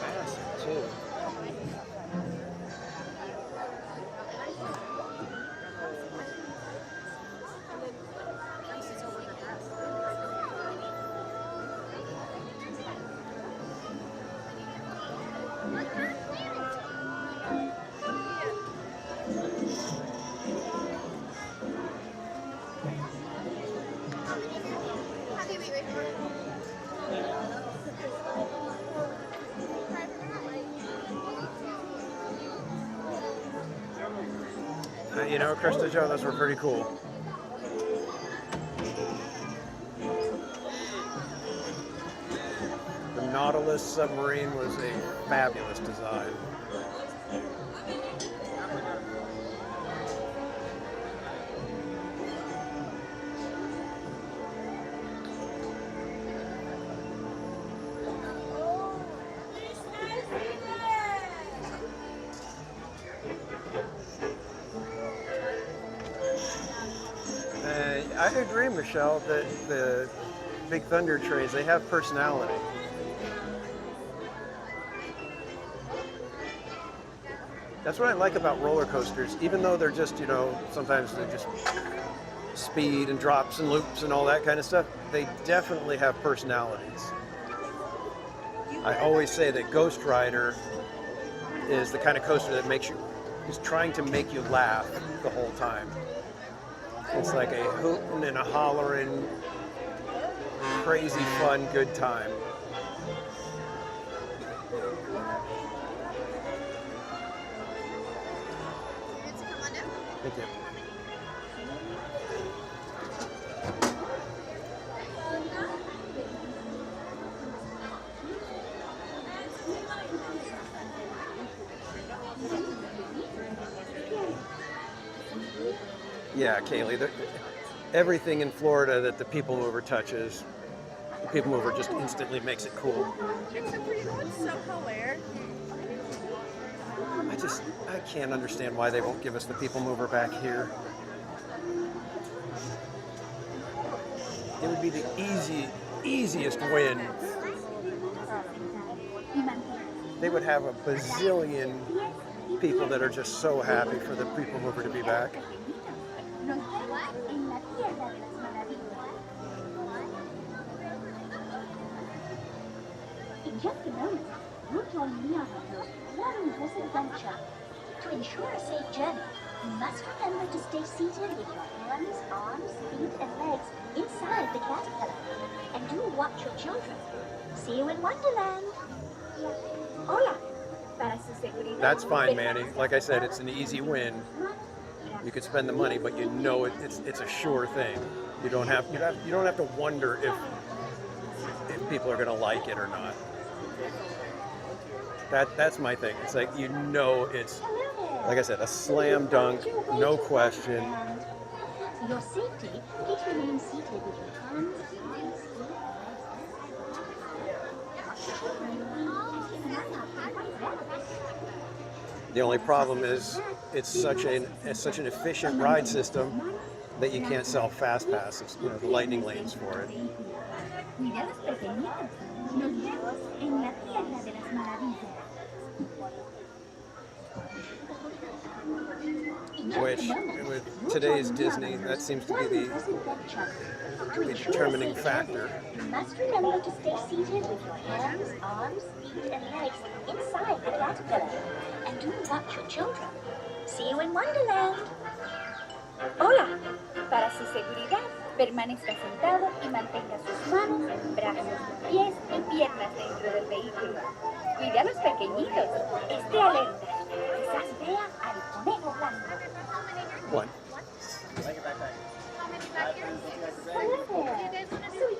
Massive too. You know, Krista Joe, those were pretty cool. The Nautilus submarine was a fabulous design. I agree, Michelle, that the Big Thunder trains, they have personality. That's what I like about roller coasters, even though they're just, you know, sometimes they're just speed and drops and loops and all that kind of stuff. They definitely have personalities. I always say that Ghost Rider is the kind of coaster that is trying to make you laugh the whole time. It's like a hooting and a hollering, crazy fun, good time. Thank you. Yeah, Kaylee, everything in Florida that the People Mover touches, the People Mover just instantly makes it cool. Except for, you know what's so hilarious? I can't understand why they won't give us the People Mover back here. It would be the easiest win. They would have a bazillion people that are just so happy for the People Mover to be back. In just a moment, you'll join me on a wondrous adventure. To ensure a safe journey, you must remember to stay seated with your hands, arms, feet, and legs inside the caterpillar. And do watch your children. See you in Wonderland. Hola. Para su seguridad. That's fine, Manny. Like I said, it's an easy win. You could spend the money, but you know it's a sure thing. You don't have to wonder if people are going to like it or not. That's my thing. It's like, you know, it's, like I said, a slam dunk, no question. For your safety, please remain seated with your hands, arms, The only problem is it's such an efficient ride system that you can't sell fast passes, you know, the lightning lanes for it. Which, with today's Disney, that seems to be the determining factor. You must remember to stay seated with your hands, arms, feet, and legs inside the caterpillar. And do watch your children. See you in Wonderland. Hola. Para su seguridad, permanezca sentado y mantenga sus manos, brazos, pies y piernas dentro del vehículo. Cuide a los pequeñitos. Esté alerta. Quizás vea al conejo blanco. What? So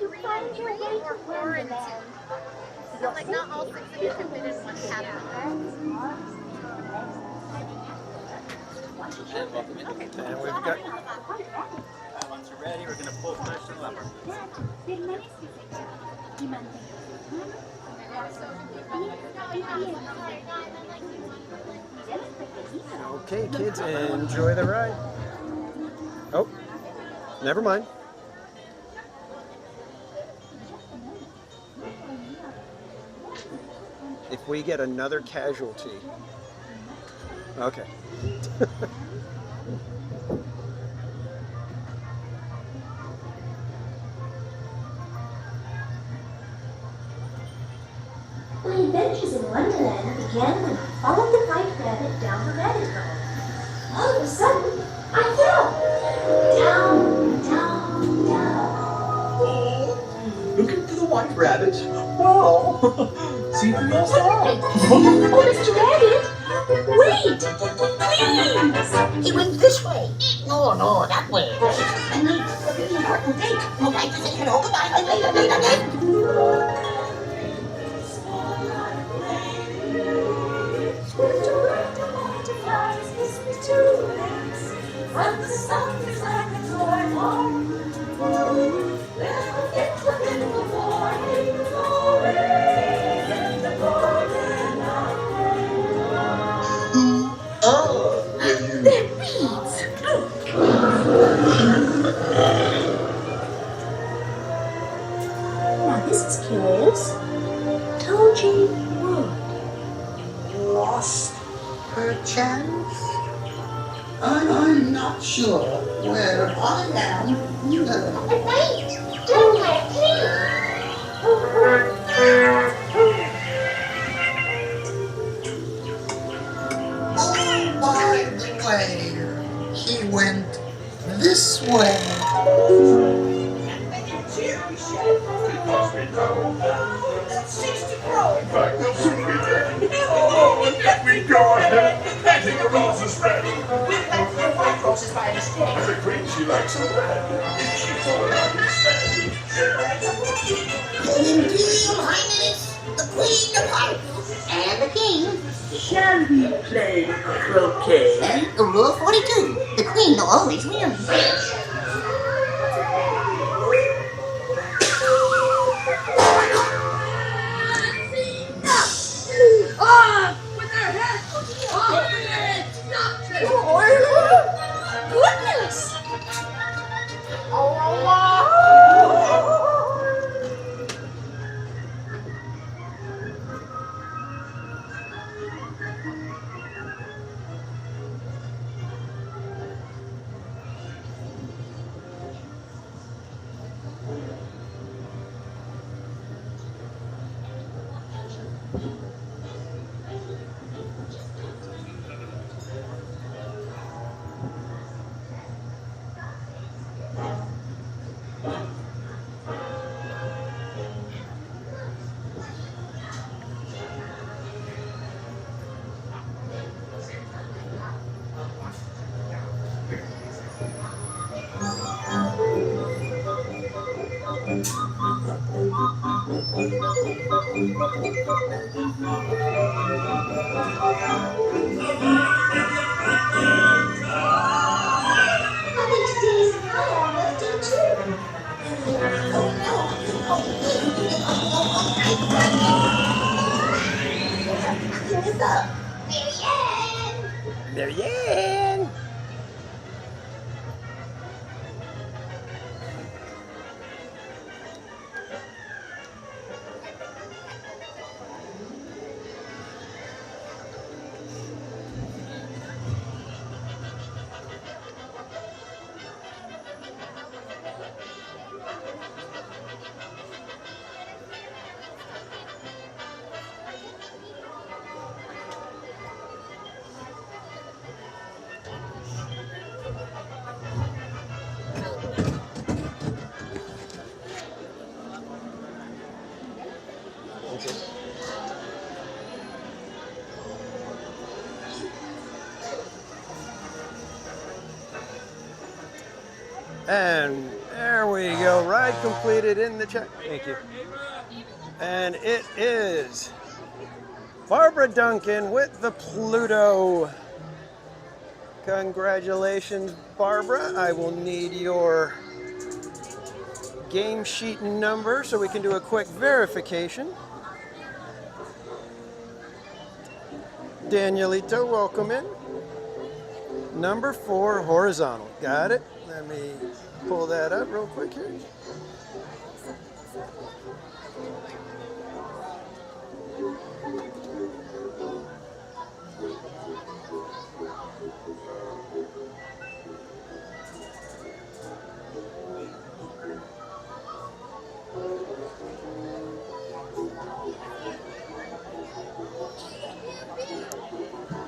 you find your way to Wonderland. So like not all 6 of you can fit in one caterpillar. And we've got... Once you're ready, we're going to pull flesh and lever. Okay, kids, enjoy the ride. Oh, never mind. If we get another casualty. Okay. My adventures in Wonderland began when I followed the white rabbit down the rabbit hole. All of a sudden, I fell. Down, down, down. Oh, looking for the white rabbit? Wow. See for yourself. Oh, Mr. Rabbit, wait, please. He went this way. No, that way. I need a really important date. All right, to say hello, goodbye. And the sun is like a toy bomb. Little bit in the morning glory, in the golden hour. Oh, They're beads. this is curious. Told you would. Lost perchance? I'm not sure where I am either. Wait! Don't let me! Oh, by the way, he went this way. That's 60 pro. In fact, they'll soon be dead. Oh, and let me go ahead, planting the roses red. We planted the white roses by mistake. The queen, she likes them red. If she thought I understand, she likes them red. Your Imperial Highness, the Queen of Hearts, and the King. Shall we play croquet? Rule 42, the Queen always wins. Ah! With their heads! Off with their heads! Goodness! Marianne! And there we go. Ride completed in the chat. Thank you. And it is Barbara Duncan with the Pluto. Congratulations, Barbara. I will need your game sheet number so we can do a quick verification. Danielito, welcome in. Number 4, horizontal. Got it. Let me pull that up real quick here.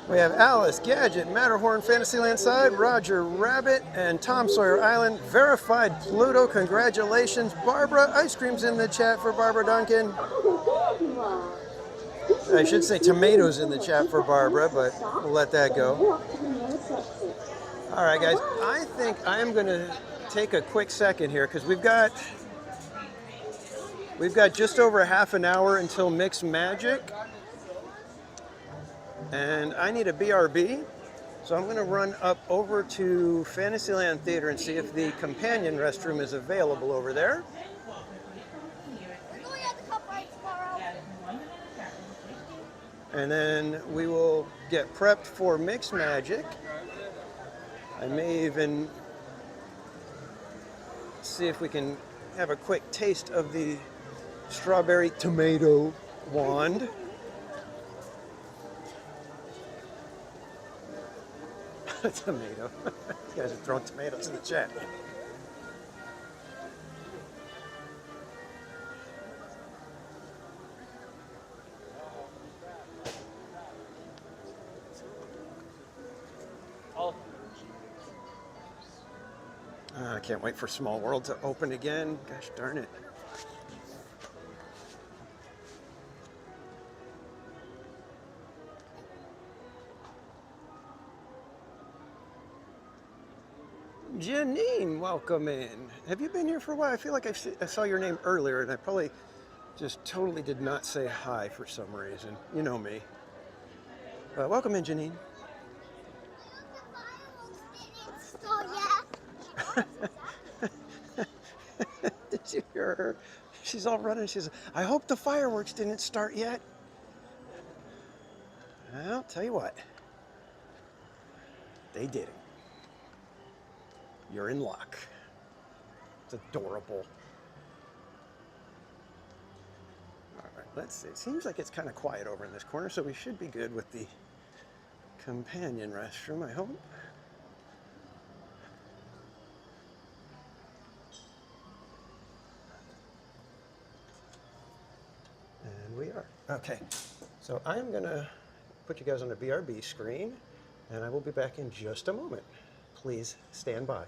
We have Alice, Gadget, Matterhorn, Fantasyland Side, Roger Rabbit, and Tom Sawyer Island. Verified Pluto, congratulations. Barbara, ice cream's in the chat for Barbara Duncan. I should say tomatoes in the chat for Barbara, but we'll let that go. All right, guys, I think I am going to take a quick second here because we've got just over half an hour until Mixed Magic. And I need a BRB, so I'm going to run up over to Fantasyland Theater and see if the companion restroom is available over there. And then we will get prepped for Mixed Magic. I may even see if we can have a quick taste of the strawberry tomato wand. Tomato. You guys are throwing tomatoes in the chat. I can't wait for Small World to open again. Gosh darn it. Janine, welcome in. Have you been here for a while? I feel like I saw your name earlier and I probably just totally did not say hi for some reason. You know me. Welcome in, Janine. Did you hear her? She's all running. She's, I hope the fireworks didn't start yet. I'll tell you what. They didn't. You're in luck. It's adorable. All right, let's see. It seems like it's kind of quiet over in this corner, so we should be good with the companion restroom, I hope. And we are. Okay, so I'm gonna put you guys on the BRB screen, and I will be back in just a moment. Please stand by.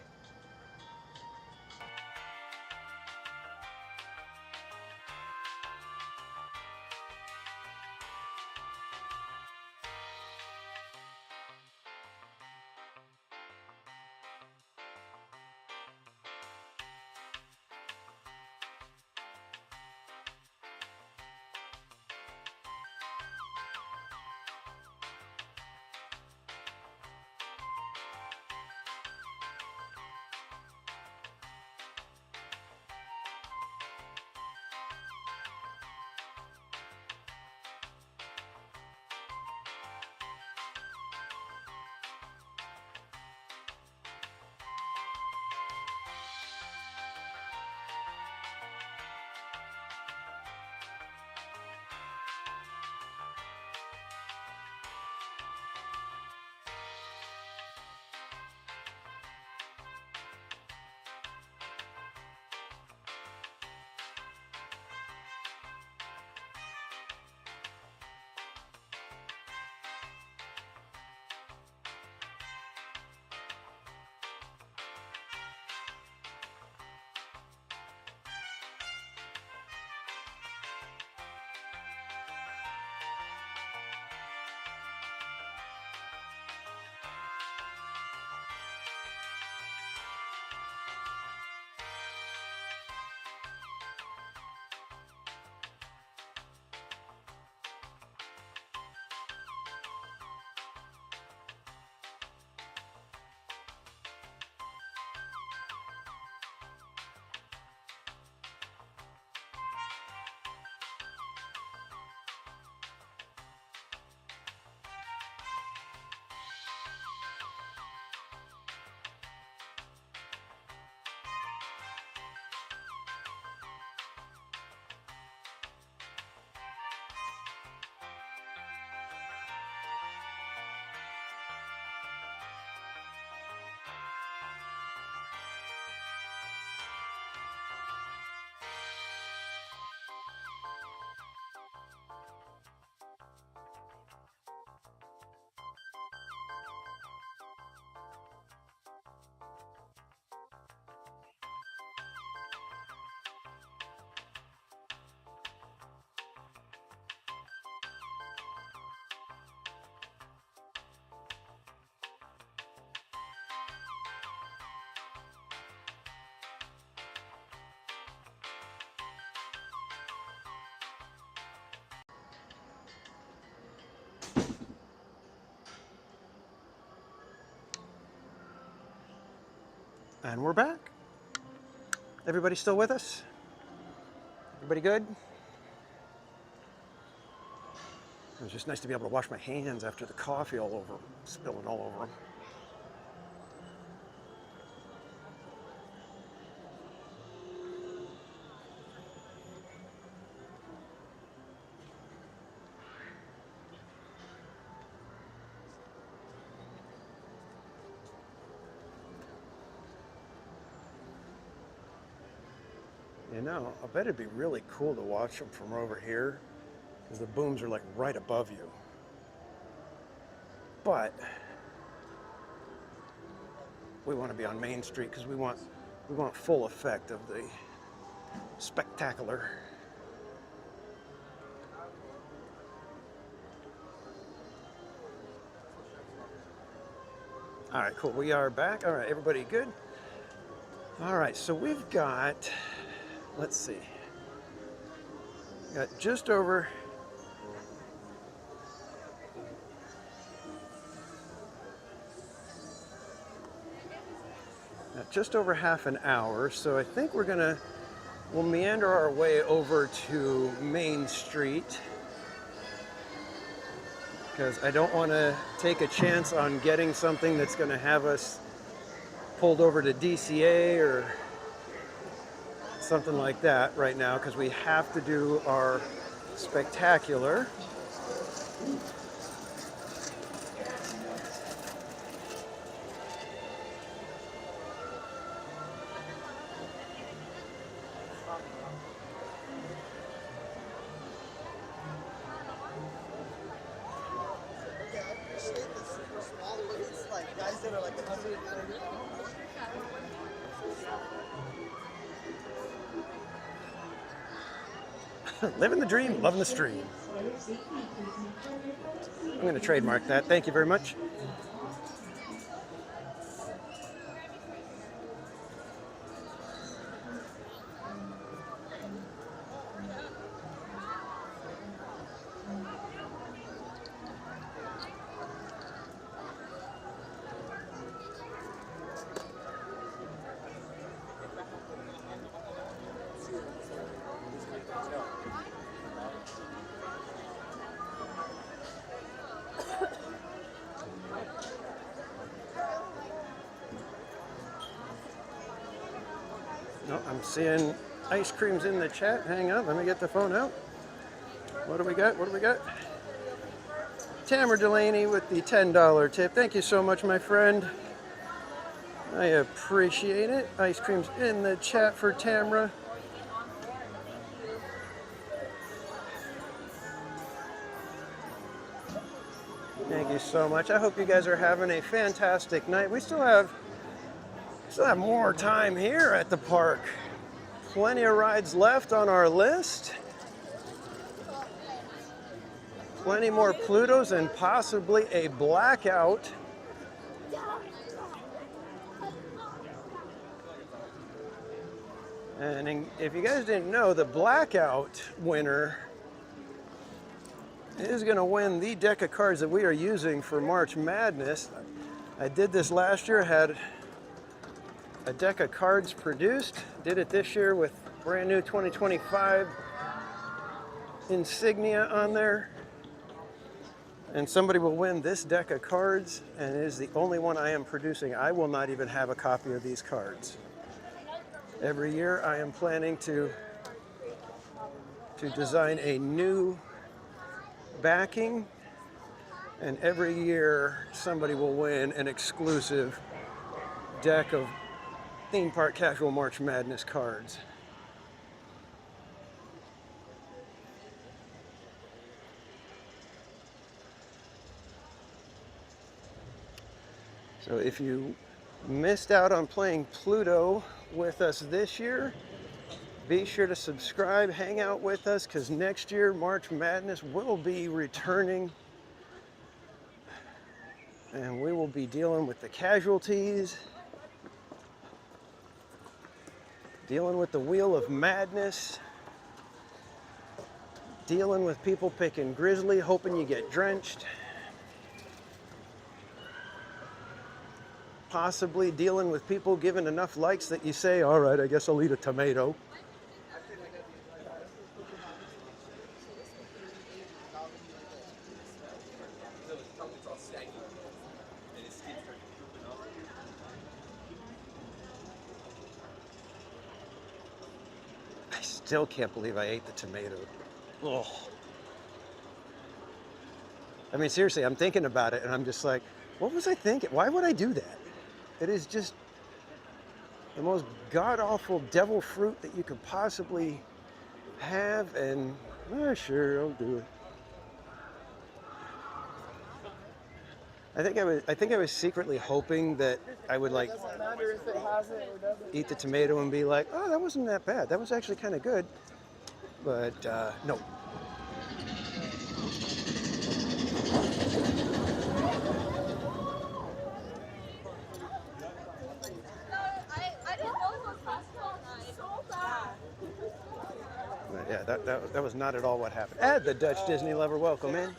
And we're back. Everybody still with us? Everybody good? It was just nice to be able to wash my hands after the coffee all over, spilling all over them. You know, I bet it'd be really cool to watch them from over here because the booms are like right above you. But we want to be on Main Street because we want full effect of the spectacular. All right, cool. We are back. All right, everybody good? All right, so we've got, let's see, got just over half an hour, so I think we'll meander our way over to Main Street because I don't want to take a chance on getting something that's going to have us pulled over to DCA or something like that right now because we have to do our spectacular. Living the dream, loving the stream. I'm going to trademark that. Thank you very much. No, I'm seeing ice creams in the chat. Hang on, let me get the phone out. What do we got? What do we got? Tamara Delaney with the $10 tip. Thank you so much, my friend. I appreciate it. Ice creams in the chat for Tamara. Thank you so much. I hope you guys are having a fantastic night. We still have more time here at the park. Plenty of rides left on our list. Plenty more Plutos and possibly a blackout. And if you guys didn't know, the blackout winner is going to win the deck of cards that we are using for March Madness. I did this last year, had a deck of cards produced. Did it this year with brand new 2025 insignia on there. And somebody will win this deck of cards, and it is the only one I am producing. I will not even have a copy of these cards. Every year I am planning to design a new backing, and every year somebody will win an exclusive deck of Theme Park Casual March Madness cards. So if you missed out on playing Pluto with us this year, be sure to subscribe, hang out with us, because next year March Madness will be returning, and we will be dealing with the casualties, dealing with the Wheel of Madness, dealing with people picking Grizzly, hoping you get drenched, possibly dealing with people giving enough likes that you say, all right, I guess I'll eat a tomato. I still can't believe I ate the tomato. Ugh. I mean, seriously, I'm thinking about it and I'm just like, what was I thinking? Why would I do that? It is just the most god-awful devil fruit that you could possibly have, and sure, I'll do it. I think I was secretly hoping that I would like eat the tomato and be like, oh, that wasn't that bad. That was actually kind of good. But no. But yeah, that was not at all what happened. Ed, the Dutch Disney lover, welcome in.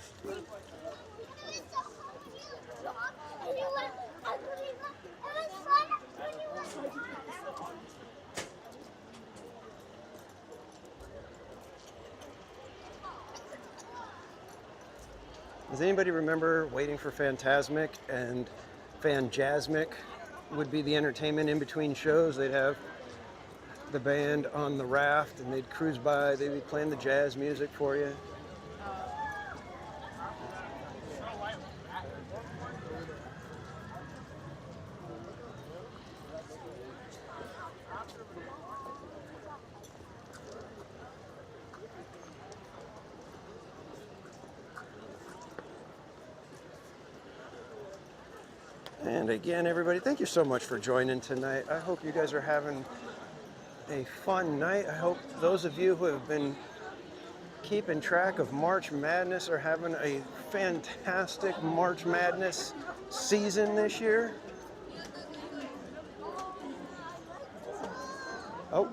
Does anybody remember waiting for Fantasmic and Fanjasmic would be the entertainment in between shows? They'd have the band on the raft and they'd cruise by, they'd be playing the jazz music for you. And again, everybody, thank you so much for joining tonight. I hope you guys are having a fun night. I hope those of you who have been keeping track of March Madness are having a fantastic March Madness season this year. Oh,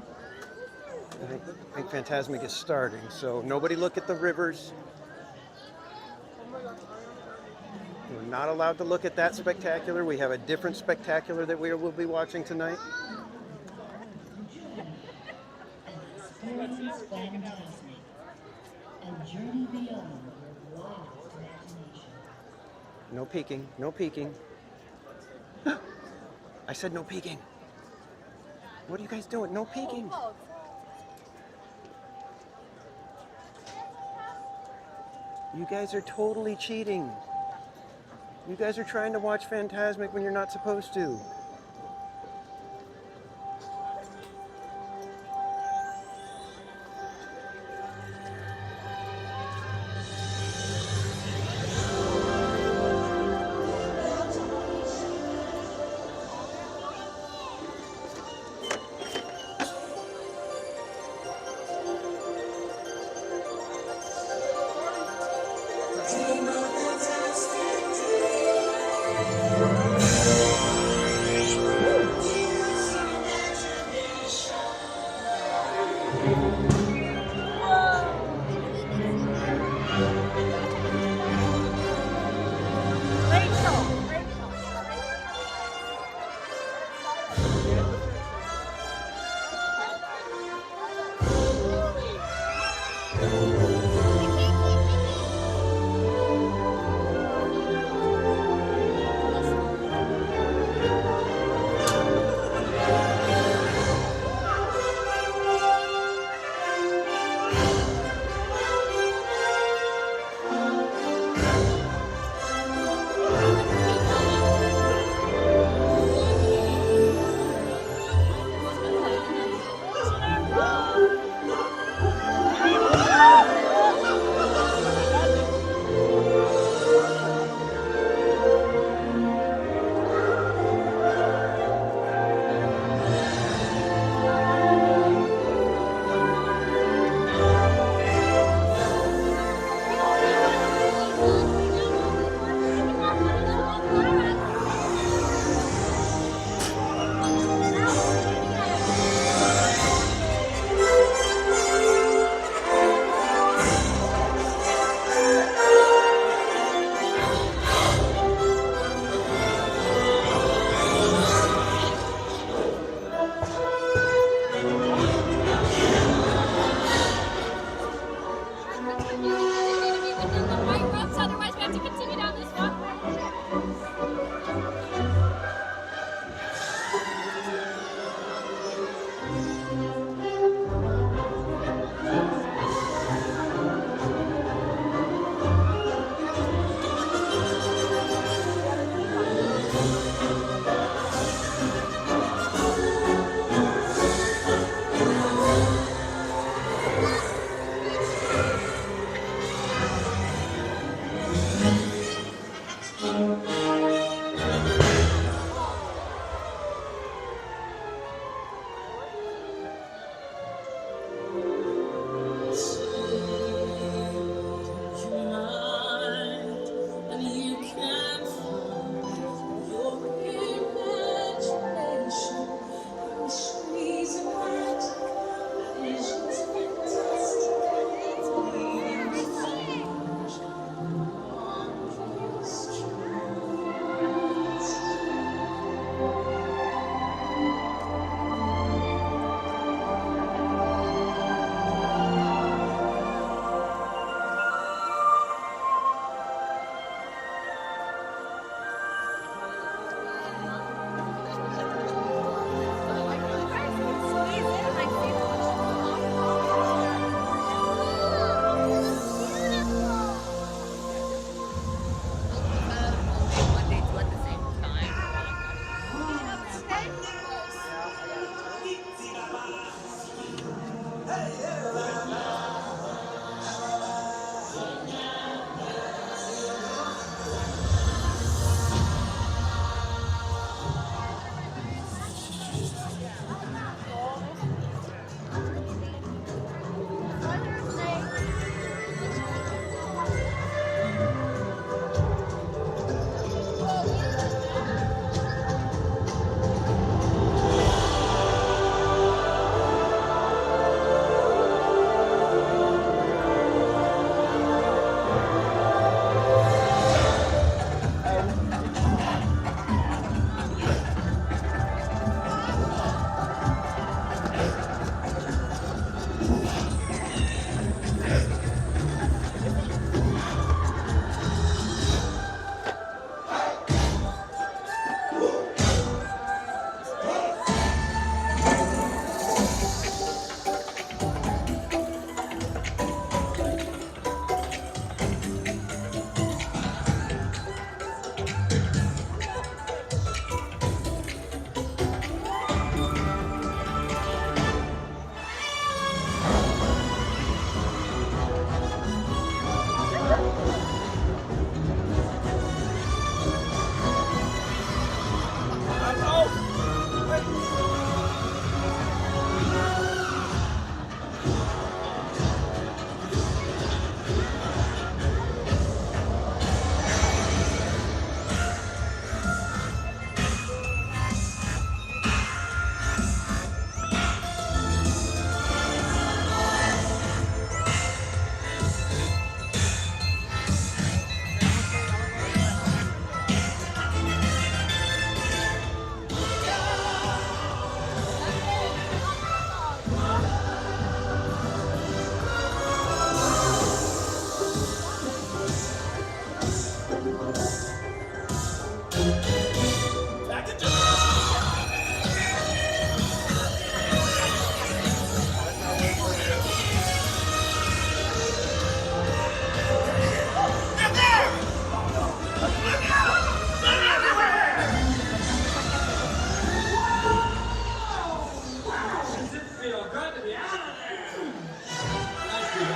I think Fantasmic is starting, so nobody look at the rivers. We're not allowed to look at that spectacular. We have a different spectacular that we will be watching tonight. Experience Fantasmic and journey beyond your wildest imagination. No peeking, no peeking. I said no peeking. What are you guys doing? No peeking. You guys are totally cheating. You guys are trying to watch Fantasmic when you're not supposed to.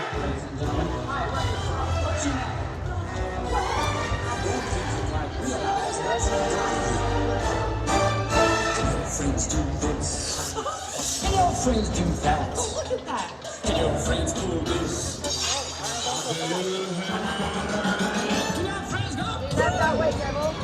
Friends do this. And your friends do that. Oh, look at that. And your friends do this. Can your friends go? Left that way, devil.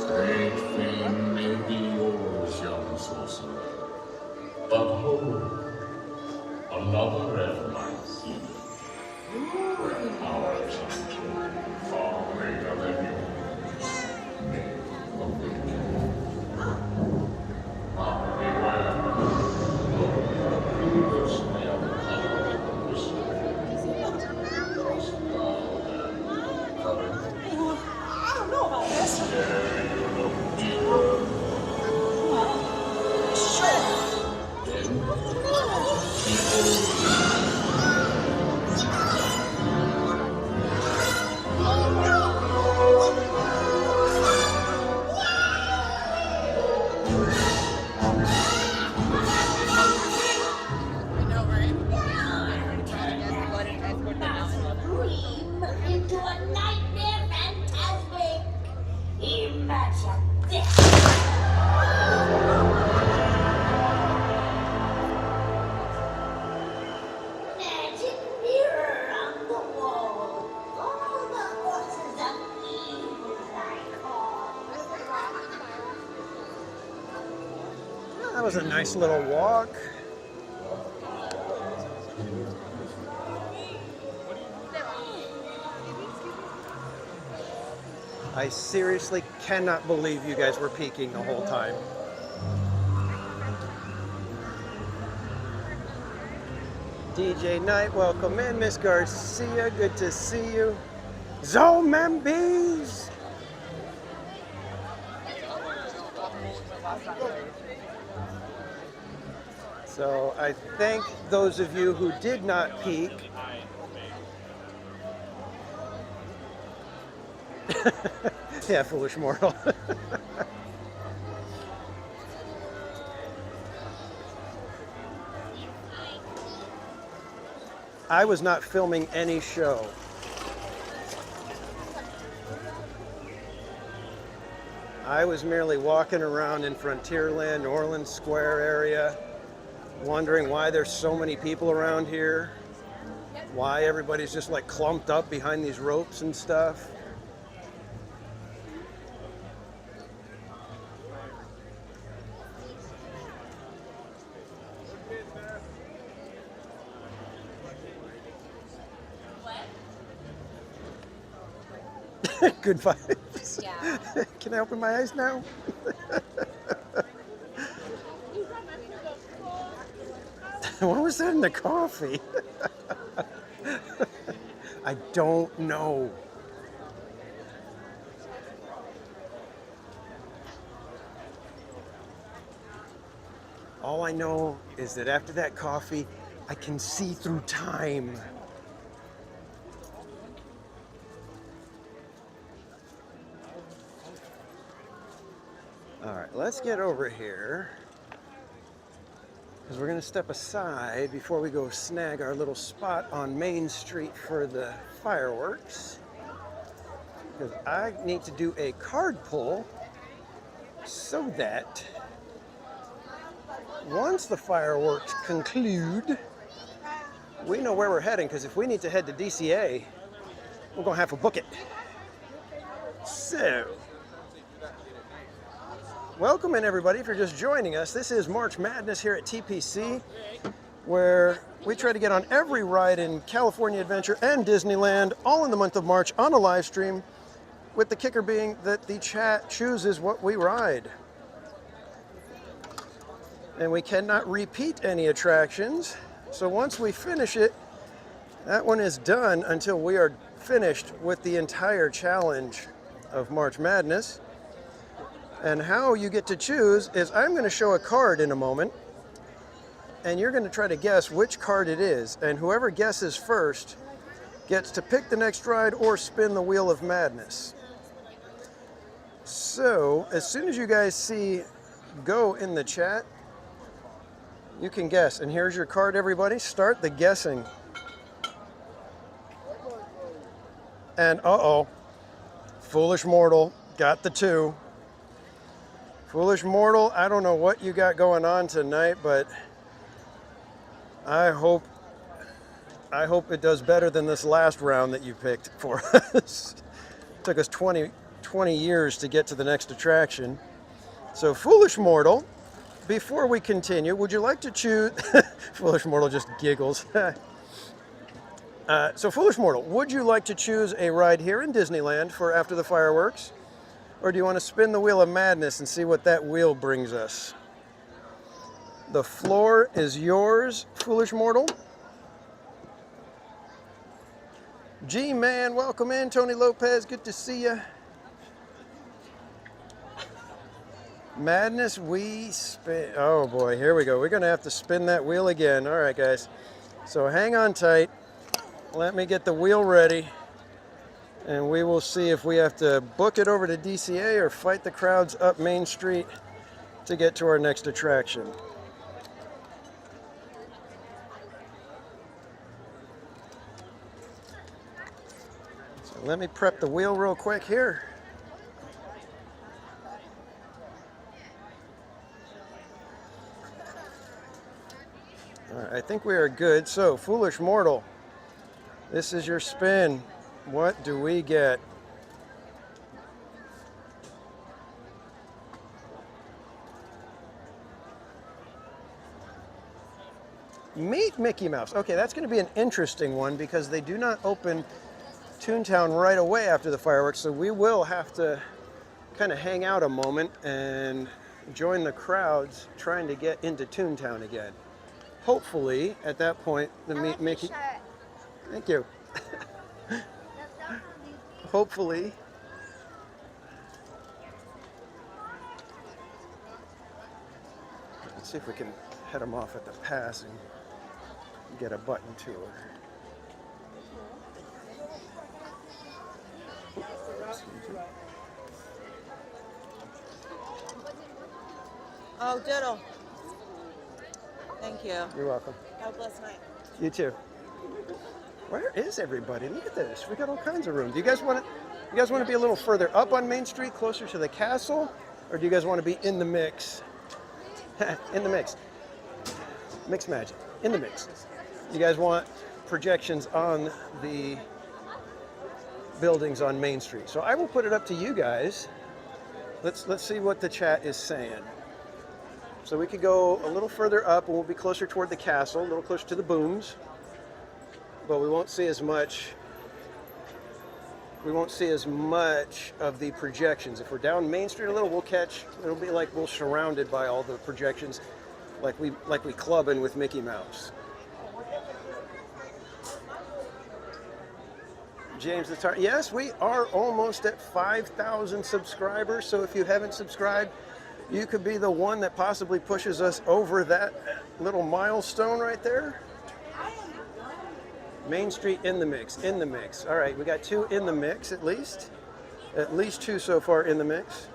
Great fame may be yours, young sorcerer, but hold, another end might see, where our champion, far greater than yours, may awaken. But beware, this may uncover the mystery. Trust thou and courage. I don't know about this. Dare you look deeper? Dream into a nightmare phantasmic. Imagine this. Magic mirror on the wall. All the forces of evil I call. That was a nice little walk. I seriously cannot believe you guys were peeking the whole time. DJ Knight, welcome in. Miss Garcia, good to see you. Zombies! So I thank those of you who did not peek. Yeah, foolish mortal. I was not filming any show. I was merely walking around in Frontierland, Orleans Square area, wondering why there's so many people around here, why everybody's just like clumped up behind these ropes and stuff. Good vibes. Yeah. Can I open my eyes now? What was that in the coffee? I don't know. All I know is that after that coffee, I can see through time. All right, let's get over here, because we're going to step aside before we go snag our little spot on Main Street for the fireworks. Because I need to do a card pull so that once the fireworks conclude, we know where we're heading, because if we need to head to DCA, we're going to have to book it. So, welcome in everybody if you're just joining us. This is March Madness here at TPC, where we try to get on every ride in California Adventure and Disneyland, all in the month of March on a live stream, with the kicker being that the chat chooses what we ride. And we cannot repeat any attractions, so once we finish it, that one is done until we are finished with the entire challenge of March Madness. And how you get to choose is I'm going to show a card in a moment, and you're going to try to guess which card it is, and whoever guesses first gets to pick the next ride or spin the Wheel of Madness. So, as soon as you guys see go in the chat, you can guess. And here's your card, everybody. Start the guessing. And uh-oh, Foolish Mortal got the 2. Foolish Mortal, I don't know what you got going on tonight, but I hope it does better than this last round that you picked for us. Took us 20 years to get to the next attraction. So Foolish Mortal, before we continue, would you like to choose... Foolish Mortal just giggles. So Foolish Mortal, would you like to choose a ride here in Disneyland for after the fireworks? Or do you want to spin the Wheel of Madness and see what that wheel brings us? The floor is yours, Foolish Mortal. G-Man, welcome in. Tony Lopez, good to see you. Madness, we spin. Oh boy, here we go. We're going to have to spin that wheel again. All right, guys. So hang on tight. Let me get the wheel ready. And we will see if we have to book it over to DCA or fight the crowds up Main Street to get to our next attraction. So let me prep the wheel real quick here. All right, I think we are good. So, Foolish Mortal, this is your spin. What do we get? Meet Mickey Mouse. Okay, that's going to be an interesting one because they do not open Toontown right away after the fireworks, so we will have to kind of hang out a moment and join the crowds trying to get into Toontown again. Hopefully, at that point, the Meet Mickey... Thank you. Hopefully, let's see if we can head them off at the pass and get a button tour. Oh, diddle. Thank you. You're welcome. Have a blessed night. You too. Where is everybody? Look at this. We got all kinds of room. Do you guys want to be a little further up on Main Street, closer to the castle, or do you guys want to be in the mix? In the mix. Mix magic. In the mix. You guys want projections on the buildings on Main Street. So I will put it up to you guys. Let's see what the chat is saying. So we could go a little further up and we'll be closer toward the castle, a little closer to the booms. But we won't see as much. We won't see as much of the projections. If we're down Main Street a little, we'll catch. It'll be like we're surrounded by all the projections, like we clubbing with Mickey Mouse. James the Tar. Yes, we are almost at 5,000 subscribers. So if you haven't subscribed, you could be the one that possibly pushes us over that little milestone right there. Main Street in the mix, in the mix. All right, we got 2 in the mix at least. At least 2 so far in the mix.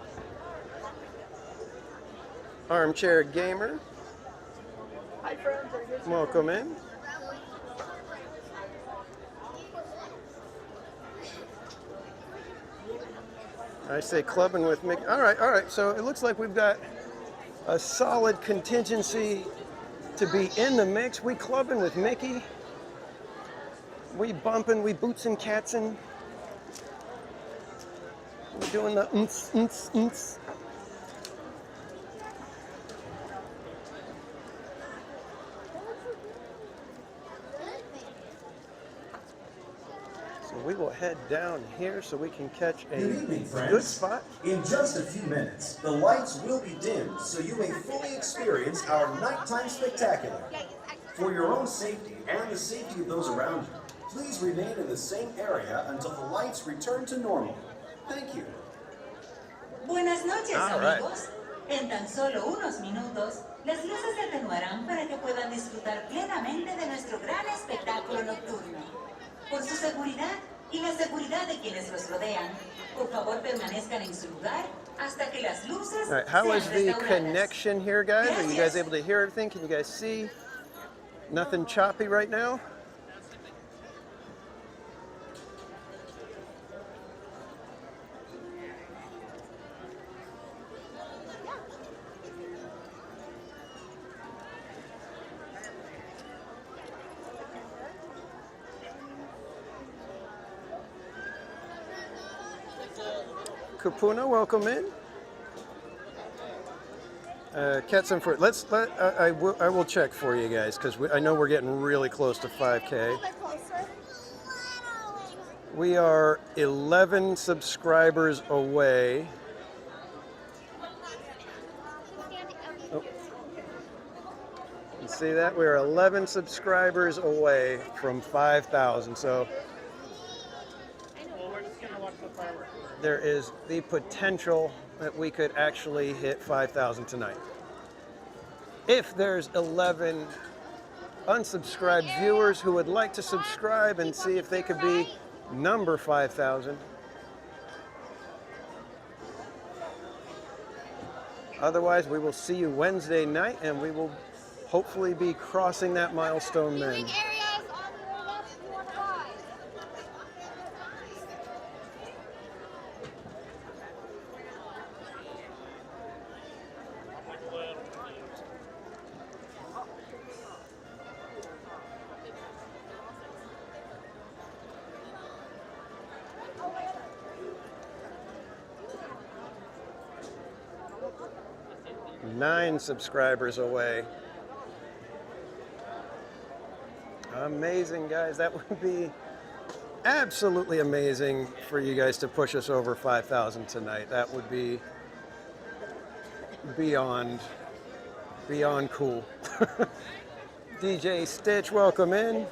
Armchair Gamer. Hi, friends. Welcome in. I say clubbing with Mickey. All right. So it looks like we've got a solid contingency to be in the mix. We clubbing with Mickey. We bumping, we boots and catsing. We're doing the unts. So we will head down here so we can catch a Good evening, friends. good spot. In just a few minutes, the lights will be dimmed so you may fully experience our nighttime spectacular. For your own safety and the safety of those around you, please remain in the same area until the lights return to normal. Thank you. Buenas noches, All right. amigos. En tan solo unos minutos, las luces se atenuarán para que puedan disfrutar plenamente de nuestro gran espectáculo nocturno. Por su seguridad y la seguridad de quienes los rodean, por favor permanezcan en su lugar hasta que las luces All right, how sean is the restauradas. connection here, guys? Are you guys able to hear everything? Can you guys see? Nothing choppy right now? Kapuna, welcome in. Ketson for I will check for you guys because I know we're getting really close to 5K. We are 11 subscribers away. Oh. You see that? We're 11 subscribers away from 5,000. So there is the potential that we could actually hit 5,000 tonight. If there's 11 unsubscribed viewers who would like to subscribe and see if they could be number 5,000. Otherwise, we will see you Wednesday night and we will hopefully be crossing that milestone then. Nine subscribers away. Amazing, guys. That would be absolutely amazing for you guys to push us over 5,000 tonight. That would be beyond cool. DJ Stitch, welcome in.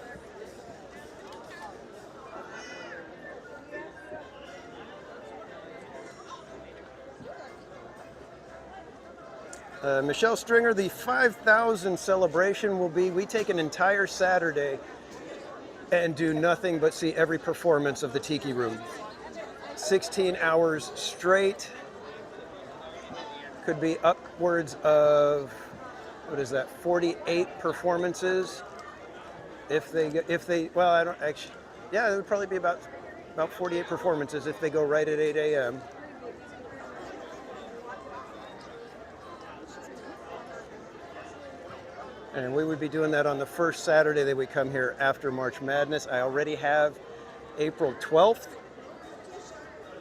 Michelle Stringer, the 5,000 celebration will be, we take an entire Saturday and do nothing but see every performance of the Tiki Room. 16 hours straight. Could be upwards of, what is that, 48 performances. If they, well, I don't actually, yeah, it would probably be about 48 performances if they go right at 8 a.m. And we would be doing that on the first Saturday that we come here after March Madness. I already have April 12th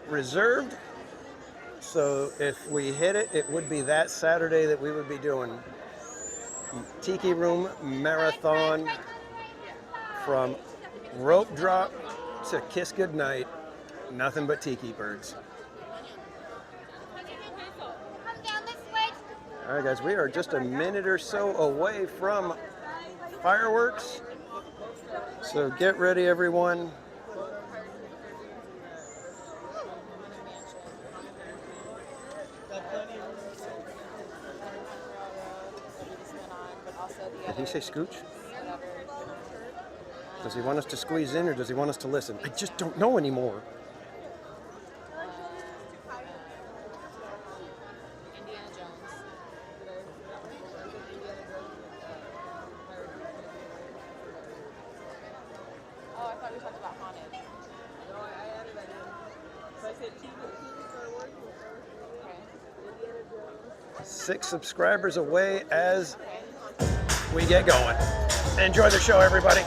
reserved. So if we hit it, it would be that Saturday that we would be doing Tiki Room Marathon from rope drop to kiss goodnight. Nothing but tiki birds. All right, guys, we are just a minute or so away from fireworks. So get ready, everyone. he say scooch? Does he want us to squeeze in or does he want us to listen? I just don't know anymore. Indiana Jones. Oh, I thought we talked about haunted. No, I added that in. So I said keep it working. Okay. 6 subscribers away as we get going. Enjoy the show, everybody.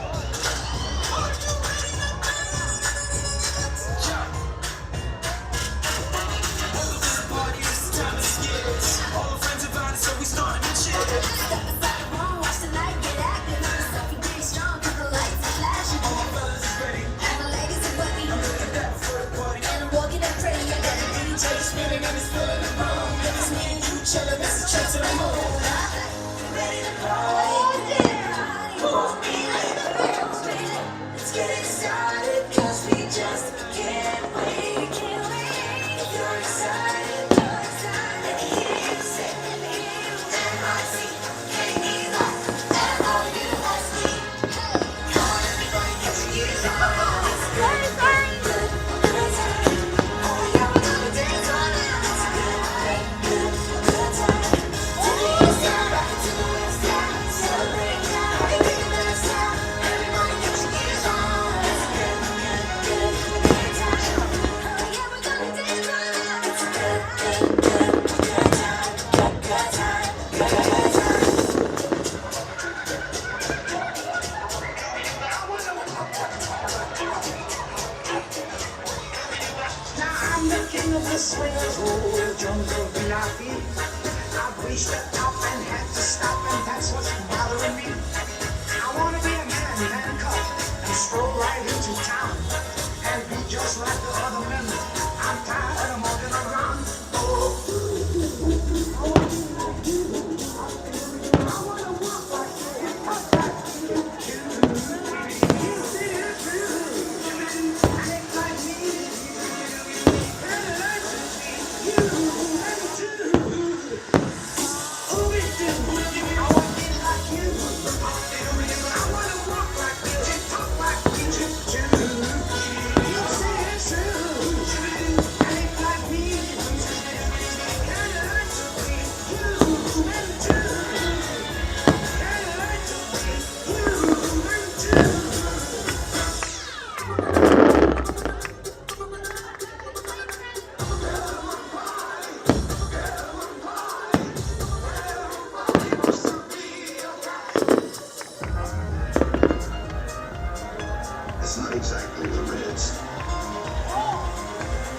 It's not exactly the Ritz,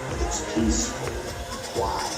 but it's peaceful, quiet.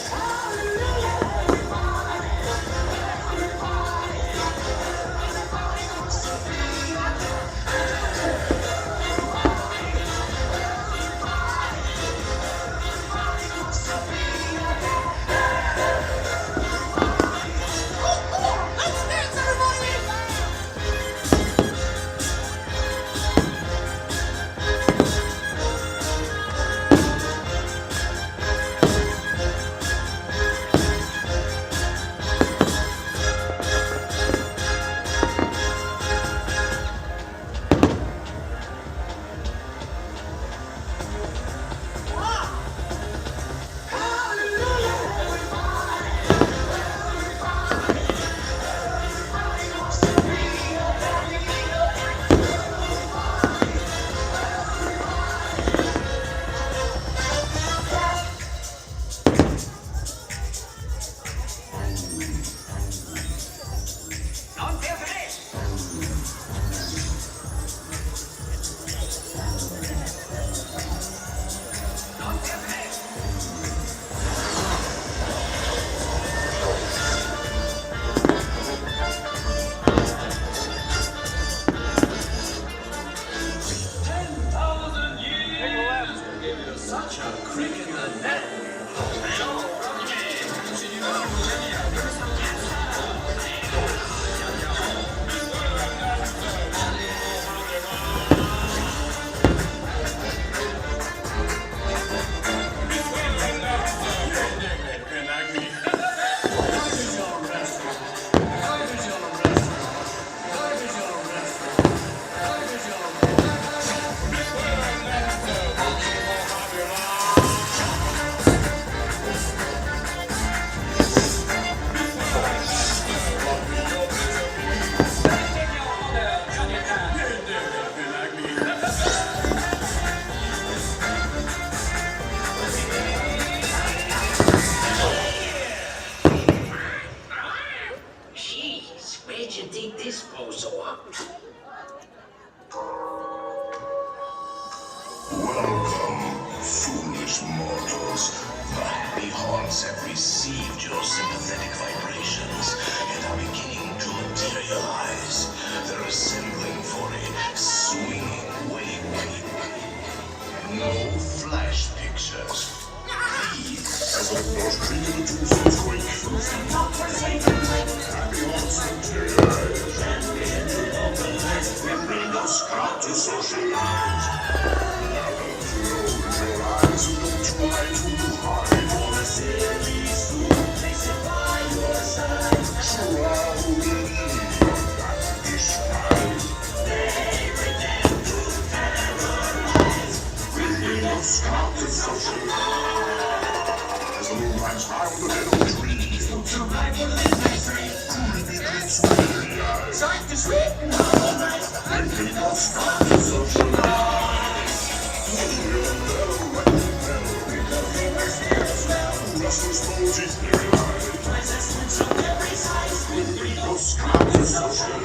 Foolish mortals, the happy hearts have received your sympathetic vibrations and are beginning to materialize. They're assembling for a swinging wake. No flash pictures. Please. As the force created the tombstones quake. Happy hearts materialize. Bring us out to socialize. Now don't close your eyes and don't try to hide. For the series to place it by your side. Shrouded in that disguise. They bring them to terrorize. Bringing us out to socialize. As the moon rises high on the dead oak trees. Don't survive for the midnight train. Creepy lips with the eyes. Time to sleep all night. Bringing us out to socialize. Restless poses their lives. Resistance of every size. When Rico's come to socialize.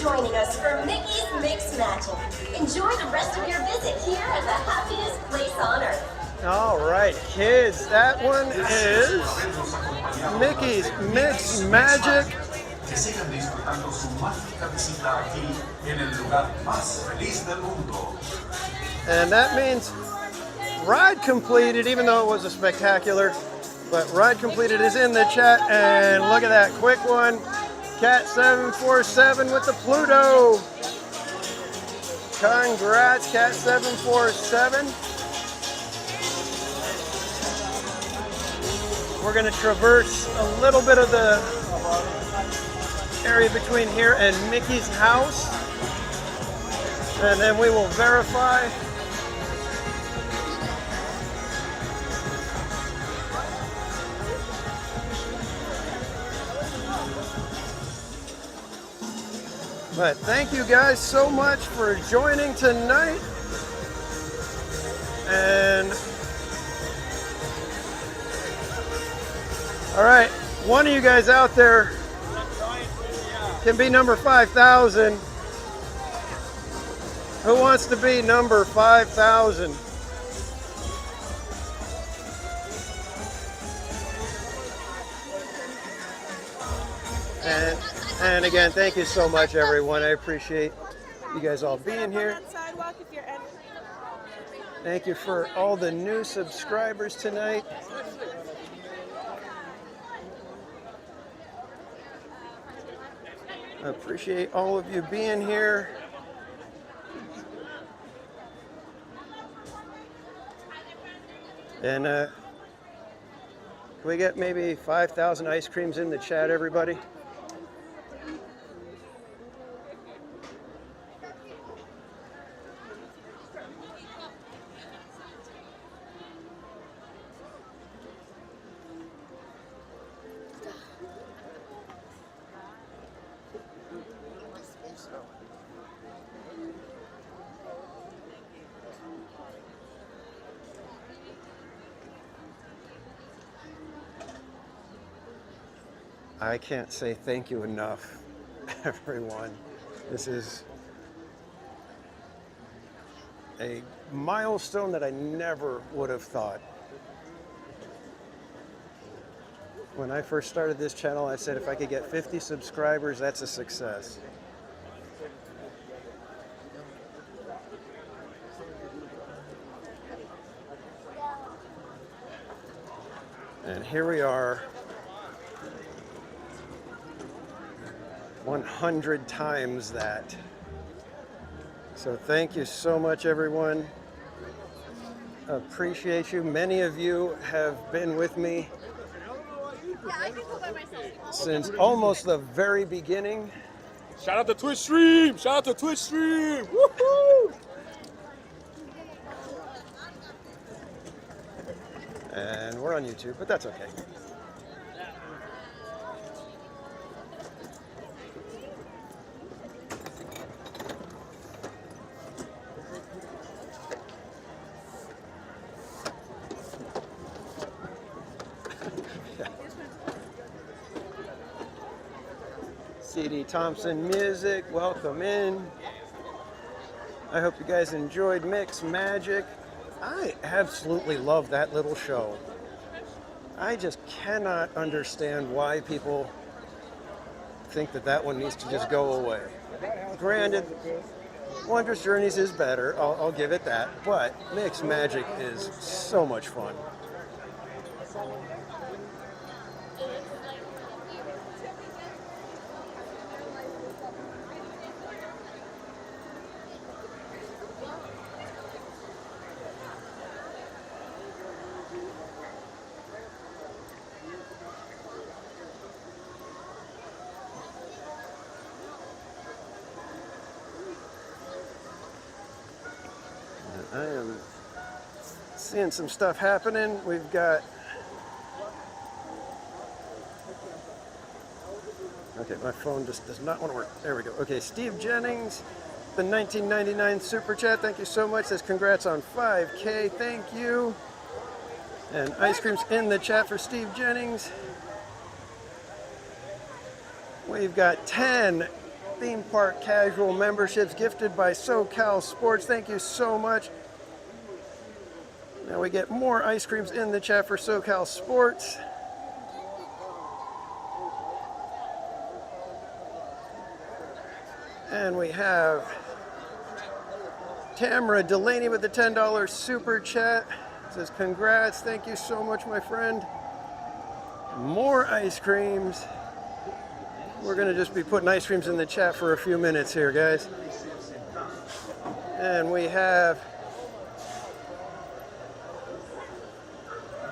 joining us for Mickey's Mix Magic. Enjoy the rest of your visit here at the happiest place on earth. All right, kids, that one is Mickey's Mix Magic. Que sigan disfrutando su mágica visita aquí en el lugar más feliz del mundo. And that means ride completed, even though it was a spectacular. But ride completed is in the chat, and look at that quick one. Cat747 with the Pluto. Congrats, Cat747. We're going to traverse a little bit of the area between here and Mickey's house, and then we will verify. But thank you guys so much for joining tonight. And all right, one of you guys out there can be number 5,000. Who wants to be number 5,000? And again, thank you so much, everyone. I appreciate you guys all being here. Thank you for all the new subscribers tonight. I appreciate all of you being here. And can we get maybe 5,000 ice creams in the chat, everybody? I can't say thank you enough, everyone. This is a milestone that I never would have thought. When I first started this channel, I said if I could get 50 subscribers, that's a success. And here we are, 100 times that. So thank you so much, everyone. Appreciate you. Many of you have been with me since almost the very beginning. Shout out to Twitch stream! Shout out to Twitch stream! Woohoo! And we're on YouTube, but that's okay. CD Thompson Music, welcome in. I hope you guys enjoyed Mix Magic. I absolutely love that little show. I just cannot understand why people think that that one needs to just go away. Granted, Wondrous Journeys is better, I'll give it that, but Mix Magic is so much fun. I am seeing some stuff happening. We've got, okay, my phone just does not want to work. There we go. Okay, Steve Jennings, the 1999 Super Chat. Thank you so much. Says congrats on 5K. Thank you. And ice cream's in the chat for Steve Jennings. We've got 10 theme park casual memberships gifted by SoCal Sports. Thank you so much. Now we get more ice creams in the chat for SoCal Sports. And we have Tamara Delaney with the $10 super chat. Says, congrats, thank you so much, my friend. More ice creams. We're gonna just be putting ice creams in the chat for a few minutes here, guys. And we have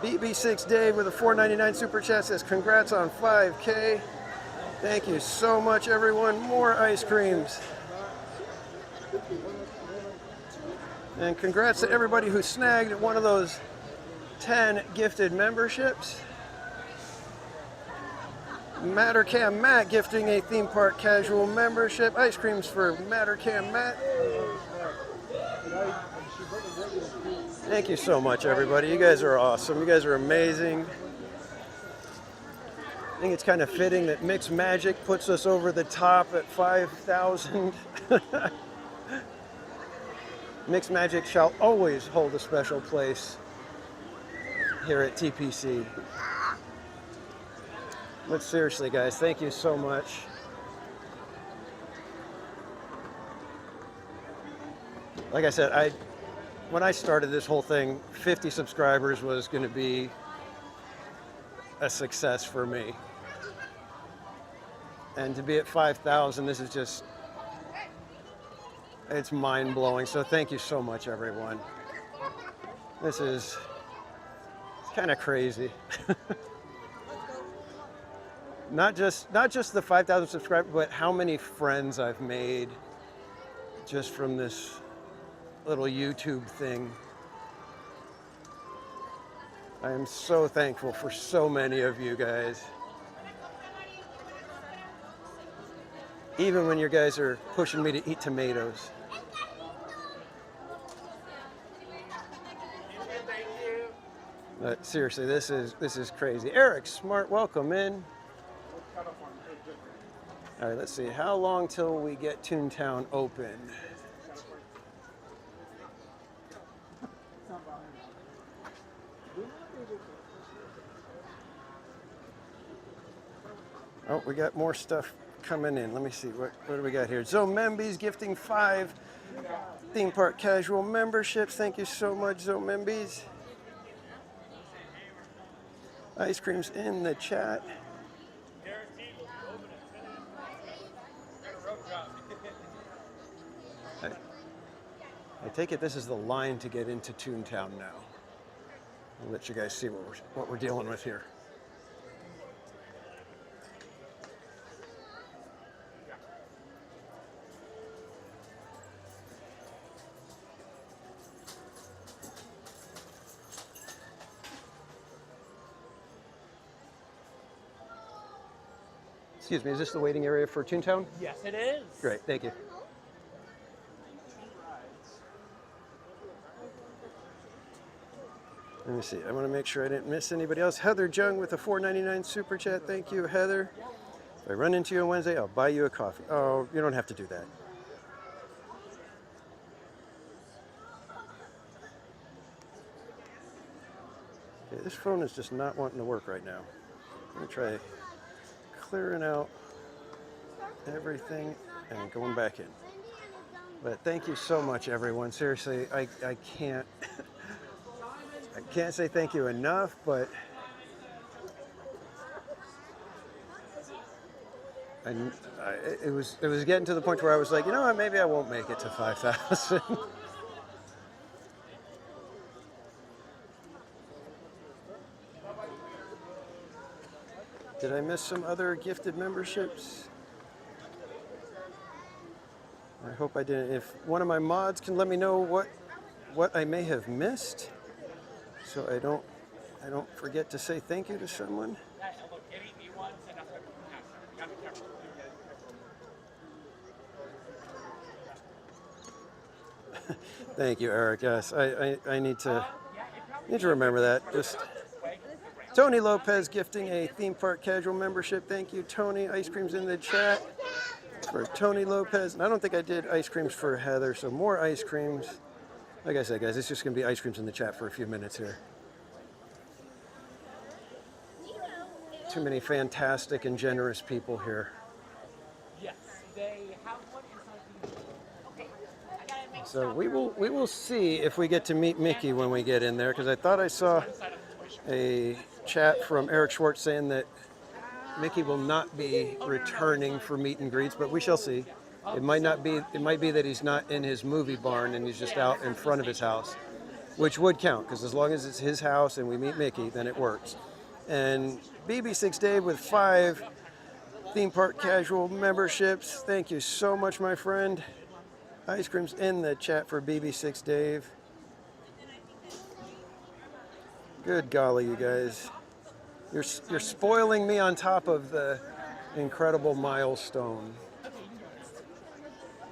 BB6 Dave with a $4.99 super chat. Says, congrats on 5K. Thank you so much, everyone. More ice creams. And congrats to everybody who snagged one of those 10 gifted memberships. Mattercam Matt gifting a theme park casual membership. Ice creams for Mattercam Matt. Thank you so much, everybody. You guys are awesome. You guys are amazing. I think it's kind of fitting that Mixed Magic puts us over the top at 5,000. Mixed Magic shall always hold a special place here at TPC. But seriously, guys, thank you so much. Like I said, when I started this whole thing, 50 subscribers was going to be a success for me. And to be at 5,000, this is just, it's mind-blowing. So thank you so much, everyone. This is kind of crazy. Not just the 5,000 subscribers, but how many friends I've made just from this little YouTube thing. I am so thankful for so many of you guys. Even when you guys are pushing me to eat tomatoes. But seriously, this is crazy. Eric Smart, welcome in. All right, let's see. How long till we get Toontown open? Oh, we got more stuff coming in. Let me see. What do we got here? Zomembi's gifting 5 theme park casual memberships. Thank you so much, Zomembi's. Ice creams in the chat. I take it this is the line to get into Toontown now. I'll let you guys see what we're dealing with here. Excuse me, is this the waiting area for Toontown? Yes, it is. Great, thank you. Let me see. I want to make sure I didn't miss anybody else. Heather Jung with a $4.99 super chat. Thank you, Heather. If I run into you on Wednesday, I'll buy you a coffee. Oh, you don't have to do that. Okay, this phone is just not wanting to work right now. I'm going to try clearing out everything and going back in. But thank you so much, everyone. Seriously, I can't... I can't say thank you enough, but it was getting to the point where I was like, you know what, maybe I won't make it to 5,000. Did I miss some other gifted memberships? I hope I didn't. If one of my mods can let me know what I may have missed, so I don't forget to say thank you to someone. Thank you, Eric. Yes, I need to remember that. Just Tony Lopez gifting a theme park casual membership. Thank you, Tony. Ice cream's in the chat. for Tony Lopez. And I don't think I did ice creams for Heather, so more ice creams. Like I said, guys, it's just going to be ice creams in the chat for a few minutes here. Too many fantastic and generous people here. Yes, they have one inside the. Okay, I gotta make So we will see if we get to meet Mickey when we get in there, because I thought I saw a chat from Eric Schwartz saying that Mickey will not be returning for meet and greets, but we shall see. It might not be. It might be that he's not in his movie barn and he's just out in front of his house, which would count, because as long as it's his house and we meet Mickey, then it works. And BB6 Dave with 5 theme park casual memberships. Thank you so much, my friend. Ice creams in the chat for BB6 Dave. Good golly, you guys. You're spoiling me on top of the incredible milestone.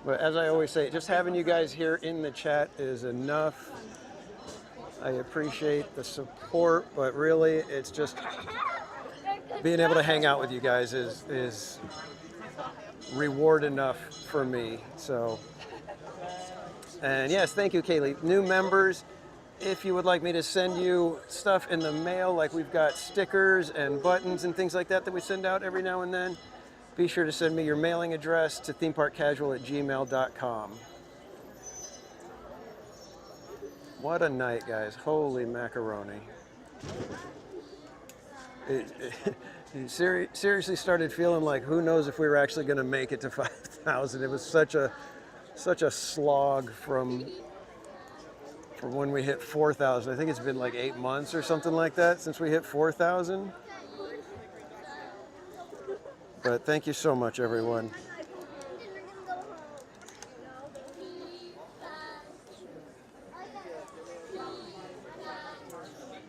But as I always say, just having you guys here in the chat is enough. I appreciate the support, but really it's just being able to hang out with you guys is reward enough for me. So, and yes, thank you, Kaylee. New members, if you would like me to send you stuff in the mail, like we've got stickers and buttons and things like that we send out every now and then, be sure to send me your mailing address to themeparkcasual@gmail.com. What a night, guys. Holy macaroni. It seriously started feeling like who knows if we were actually going to make it to 5,000. It was such a slog from when we hit 4,000. I think it's been like 8 months or something like that since we hit 4,000. But thank you so much, everyone.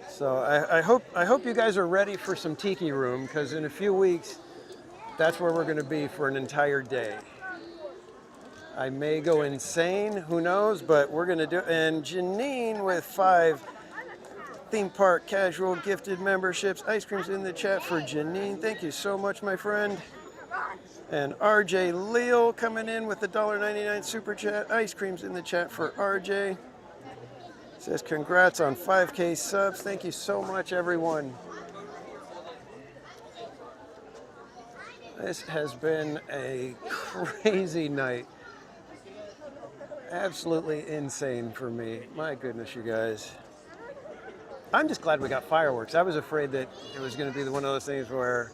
So I hope you guys are ready for some Tiki Room, because in a few weeks, that's where we're going to be for an entire day. I may go insane, who knows, but we're going to do it. And Janine with 5 theme park casual gifted memberships. Ice creams in the chat for Janine. Thank you so much, my friend. And RJ Leal coming in with the $1.99 super chat. Ice creams in the chat for RJ. Says congrats on 5K subs. Thank you so much, everyone. This has been a crazy night. Absolutely insane for me. My goodness, you guys. I'm just glad we got fireworks. I was afraid that it was going to be one of those things where,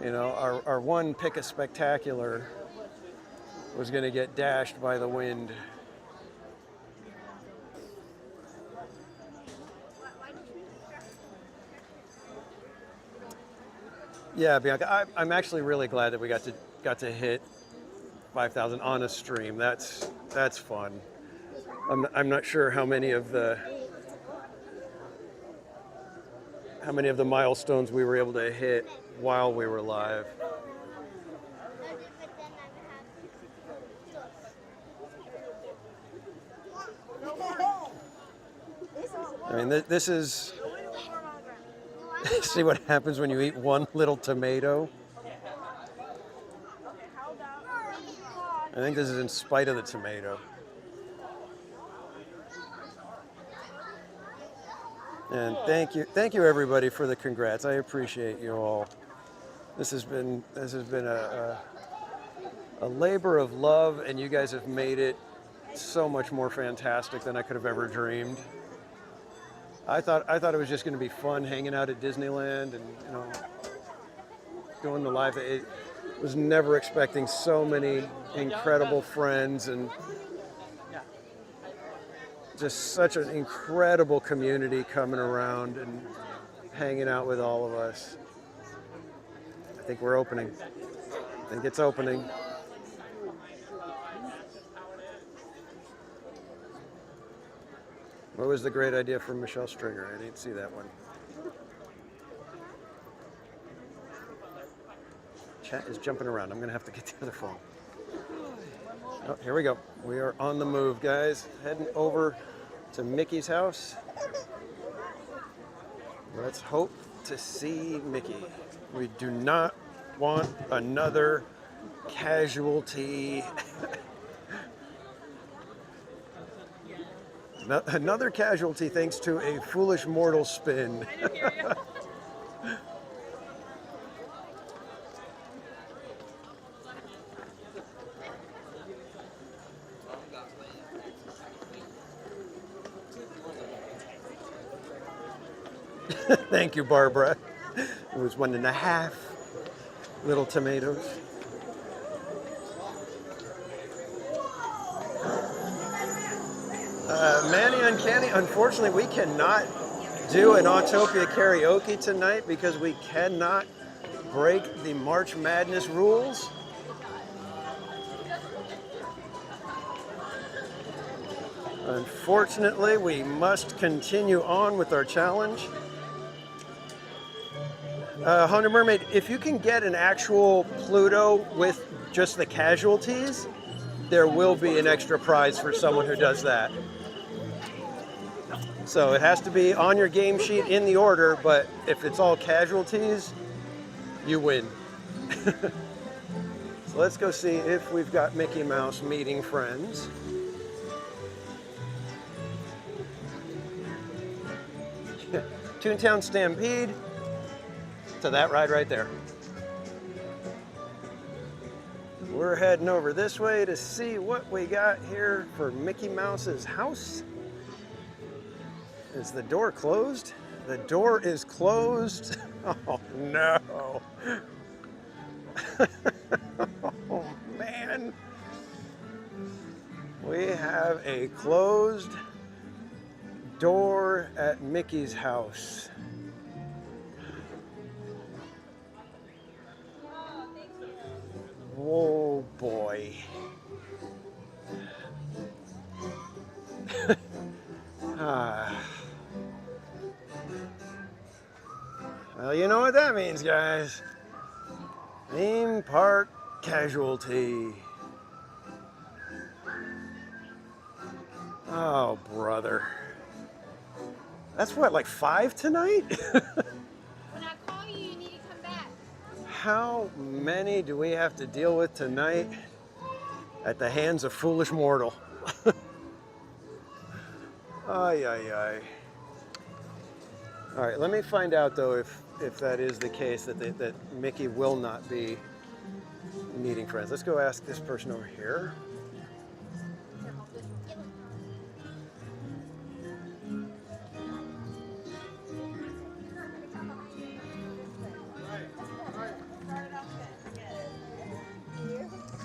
you know, our one pick a spectacular was going to get dashed by the wind. Yeah, Bianca, I'm actually really glad that we got to hit 5,000 on a stream. That's fun. I'm not sure how many of the milestones we were able to hit while we were live. I mean, this is. See what happens when you eat one little tomato? I think this is in spite of the tomato. And thank you everybody for the congrats. I appreciate you all. This has been a labor of love, and you guys have made it so much more fantastic than I could have ever dreamed. I thought it was just going to be fun hanging out at Disneyland and, you know, doing the live. It was never expecting so many incredible friends and just such an incredible community coming around and hanging out with all of us. I think we're opening. I think it's opening. What was the great idea from Michelle Stringer? I didn't see that one. Chat is jumping around. I'm going to have to get the other phone. Oh, here we go. We are on the move, guys. Heading over to Mickey's house. Let's hope to see Mickey. We do not want another casualty. Another casualty thanks to a foolish mortal spin. Thank you, Barbara. It was 1.5 little tomatoes. Manny Uncanny, unfortunately, we cannot do an Autopia karaoke tonight because we cannot break the March Madness rules. Unfortunately, we must continue on with our challenge. Haunted Mermaid, if you can get an actual Pluto with just the casualties, there will be an extra prize for someone who does that. So it has to be on your game sheet in the order, but if it's all casualties, you win. So let's go see if we've got Mickey Mouse meeting friends. Toontown Stampede, to that ride right there. We're heading over this way to see what we got here for Mickey Mouse's house. Is the door closed? The door is closed. Oh no. Oh man. We have a closed door at Mickey's house. Oh boy. Well, you know what that means, guys. Theme park casualty. Oh, brother. That's what, like 5 tonight? When I call you, you need to come back. How many do we have to deal with tonight at the hands of foolish mortal? Ay, ay, ay. All right, let me find out though if that is the case, that Mickey will not be meeting friends. Let's go ask this person over here.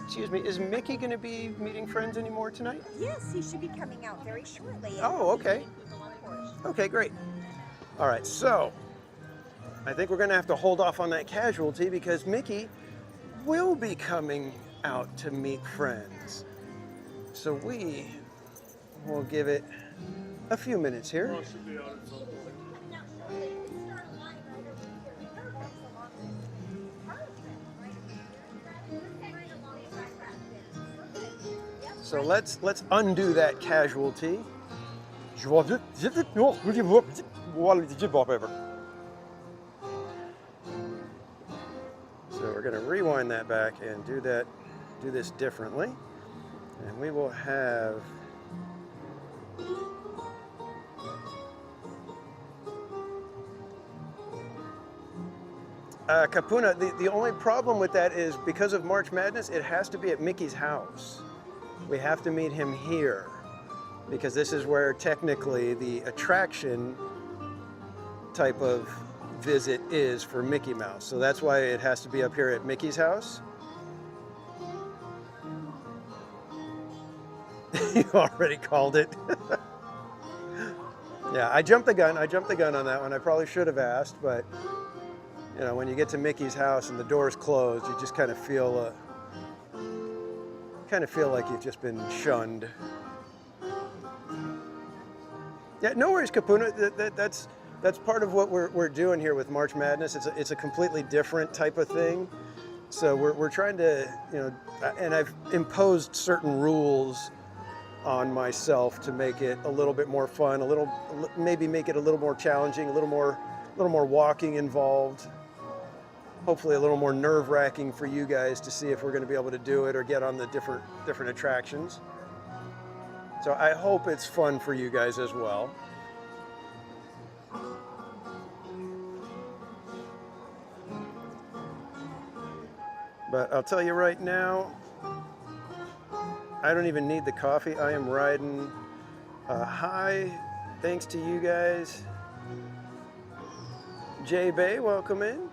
Excuse me, is Mickey going to be meeting friends anymore tonight? Yes, he should be coming out very shortly. Oh, okay. Okay, great. All right, so I think we're going to have to hold off on that casualty because Mickey will be coming out to meet friends. So we will give it a few minutes here. So let's undo that casualty. So we're going to rewind that back and do this differently. And we will have Kapuna, the only problem with that is because of March Madness, it has to be at Mickey's house. We have to meet him here because this is where technically the attraction type of visit is for Mickey Mouse. So that's why it has to be up here at Mickey's house. You already called it. Yeah, I jumped the gun on that one. I probably should have asked, but you know, when you get to Mickey's house and the door's closed, you just kind of feel like you've just been shunned. Yeah, no worries, Kapuna. That's part of what we're doing here with March Madness. It's a completely different type of thing. So we're trying to, you know, and I've imposed certain rules on myself to make it a little bit more fun, maybe make it a little more challenging, a little more walking involved. hopefully a little more nerve-wracking for you guys to see if we're going to be able to do it or get on the different attractions. So I hope it's fun for you guys as well. But I'll tell you right now, I don't even need the coffee. I am riding high, thanks to you guys. Jay Bay, welcome in.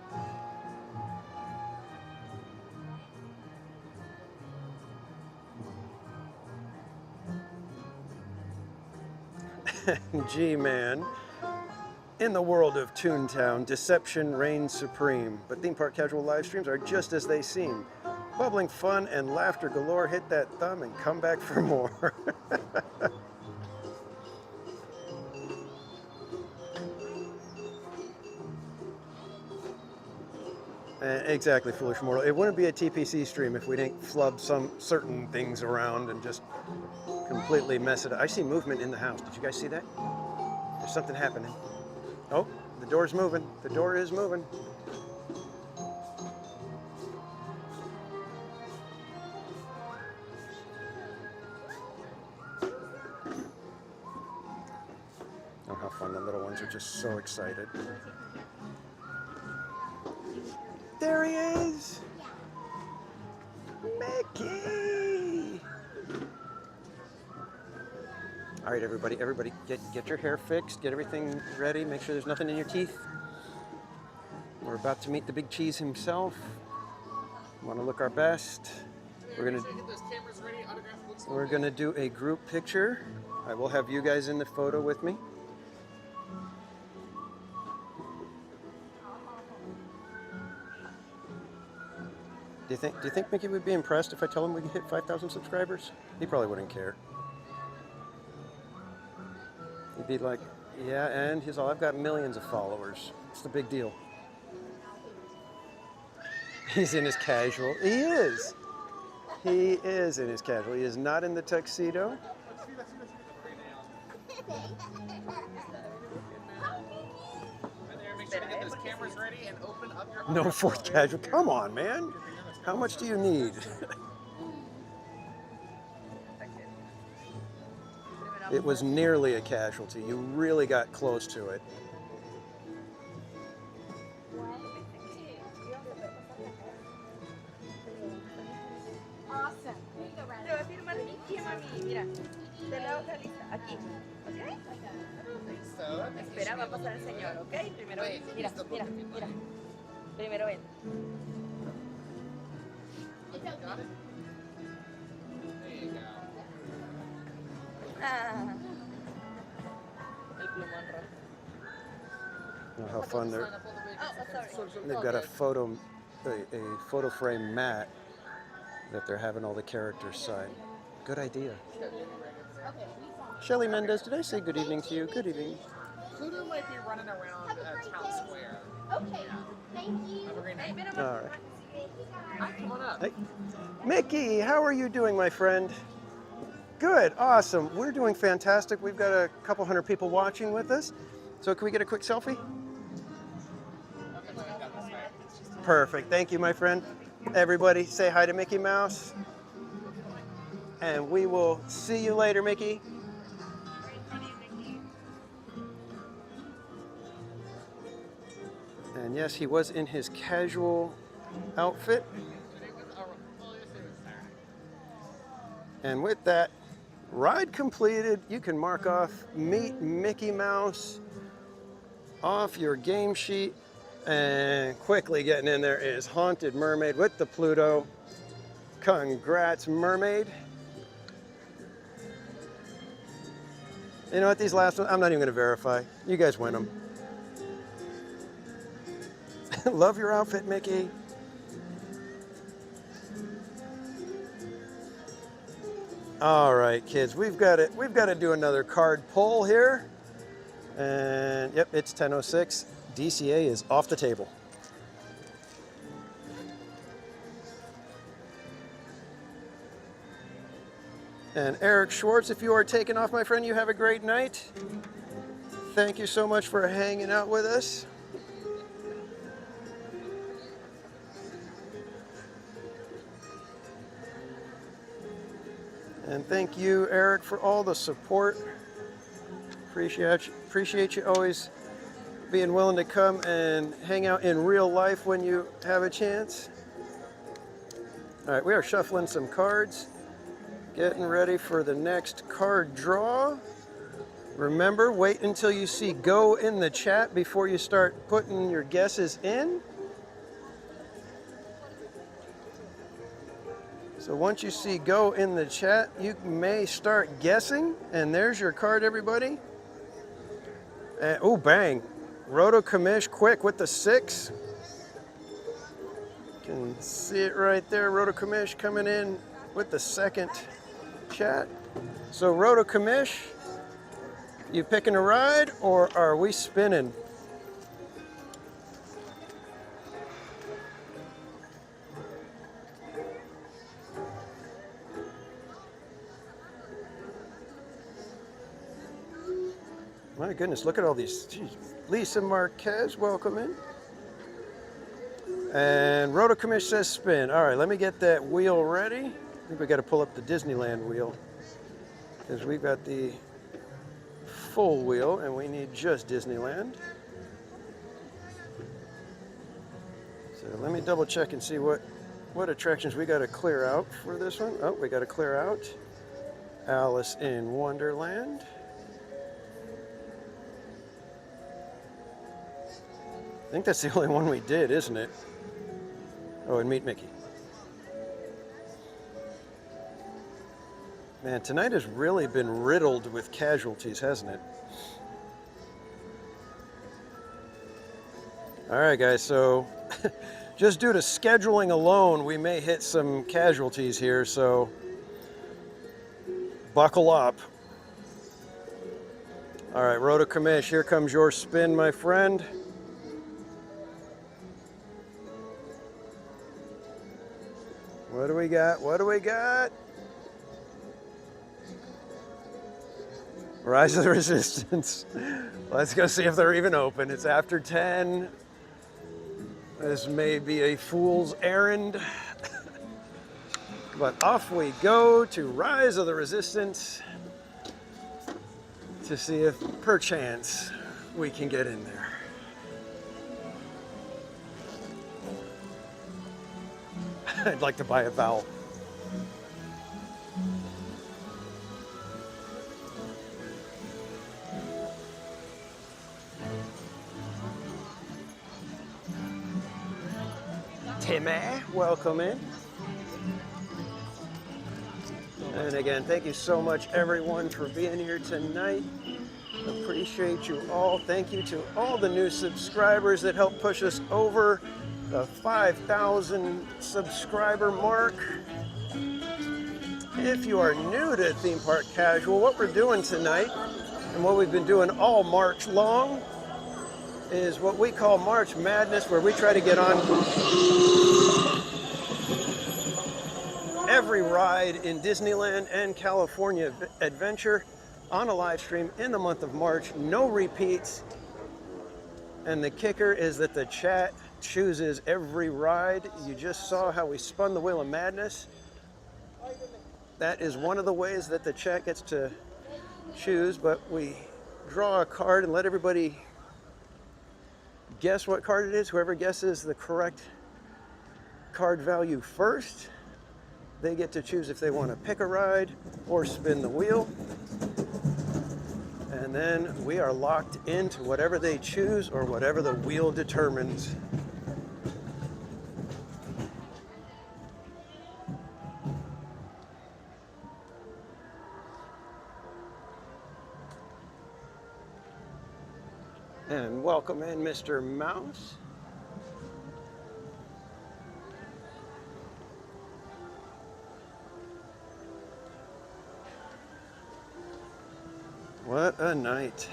G-Man. In the world of Toontown, deception reigns supreme, but theme park casual live streams are just as they seem. Bubbling fun and laughter galore. Hit that thumb and come back for more. Exactly, Foolish Mortal. It wouldn't be a TPC stream if we didn't flub some certain things around and just completely mess it up. I see movement in the house. Did you guys see that? There's something happening. Oh, the door's moving. The door is moving. Oh, how fun. The little ones are just so excited. There he is! Mickey! All right, everybody, get your hair fixed, get everything ready, make sure there's nothing in your teeth. We're about to meet the big cheese himself. We want to look our best. We're gonna do a group picture. I will have you guys in the photo with me. Do you think Mickey would be impressed if I tell him we can hit 5,000 subscribers? He probably wouldn't care. He'd be like, yeah, and he's all, I've got millions of followers. It's the big deal. He's in his casual. He is. He is in his casual. He is not in the tuxedo. No fourth casual. Come on, man. How much do you need? It was nearly a casualty. You really got close to it. Awesome. Te voy a firmar aquí, mami. Mira, de la hoja lista. Aquí. ¿Ok? Espera, va a pasar el señor, ¿ok? Primero ven. Mira, mira, mira. Primero ven. Ah. El plumón rojo. Oh, how fun they're. Oh, sorry. They've got a photo frame mat that they're having all the characters sign. Good idea. Shelly Mendez, did I say good evening to you? Good evening. Pluto might be running around town square. Okay, thank you. Have a great night. All right. Hi, come on up. Hey. Mickey, how are you doing, my friend? Good, awesome. We're doing fantastic. We've got a couple hundred people watching with us. So can we get a quick selfie? Perfect. Thank you, my friend. Everybody, say hi to Mickey Mouse. And we will see you later, Mickey. And yes, he was in his casual outfit. And with that, ride completed. You can mark off Meet Mickey Mouse off your game sheet. And quickly getting in there is Haunted Mermaid with the Pluto. Congrats, Mermaid. You know what, these last ones, I'm not even going to verify. You guys win them. Love your outfit, Mickey. All right, kids, we've got to do another card pull here. And yep, it's 10:06. DCA is off the table. And Eric Schwartz, if you are taking off, my friend, you have a great night. Thank you so much for hanging out with us. And thank you, Eric, for all the support. Appreciate you always being willing to come and hang out in real life when you have a chance. All right, we are shuffling some cards, getting ready for the next card draw. Remember, wait until you see go in the chat before you start putting your guesses in. So once you see go in the chat, you may start guessing. And there's your card, everybody. And, oh, bang. Roto Commish quick with the 6. You can see it right there. Roto Commish coming in with the second chat. So Roto Commish, you picking a ride or are we spinning? My goodness, look at all these. Jeez. Lisa Marquez, welcome in. And Roto Commish says spin. All right, let me get that wheel ready. I think we got to pull up the Disneyland wheel because we've got the full wheel and we need just Disneyland. So let me double check and see what attractions we got to clear out for this one. Oh, we got to clear out Alice in Wonderland. I think that's the only one we did, isn't it? Oh, and Meet Mickey. Man, tonight has really been riddled with casualties, hasn't it? All right, guys, so just due to scheduling alone, we may hit some casualties here, so buckle up. All right, Roto Commish, here comes your spin, my friend. What do we got? What do we got? Rise of the Resistance. Let's go see if they're even open. It's after 10. This may be a fool's errand. But off we go to Rise of the Resistance to see if perchance we can get in there. I'd like to buy a vowel. Timmy, welcome in. And again, thank you so much, everyone, for being here tonight. Appreciate you all. Thank you to all the new subscribers that helped push us over the 5,000 subscriber mark. If you are new to Theme Park Casual, what we're doing tonight and what we've been doing all March long is what we call March Madness, where we try to get on every ride in Disneyland and California Adventure on a live stream in the month of March. No repeats. And the kicker is that the chat chooses every ride. You just saw how we spun the Wheel of Madness. That is one of the ways that the chat gets to choose, but we draw a card and let everybody guess what card it is. Whoever guesses the correct card value first, they get to choose if they want to pick a ride or spin the wheel. And then we are locked into whatever they choose or whatever the wheel determines. And welcome in, Mr. Mouse. What a night.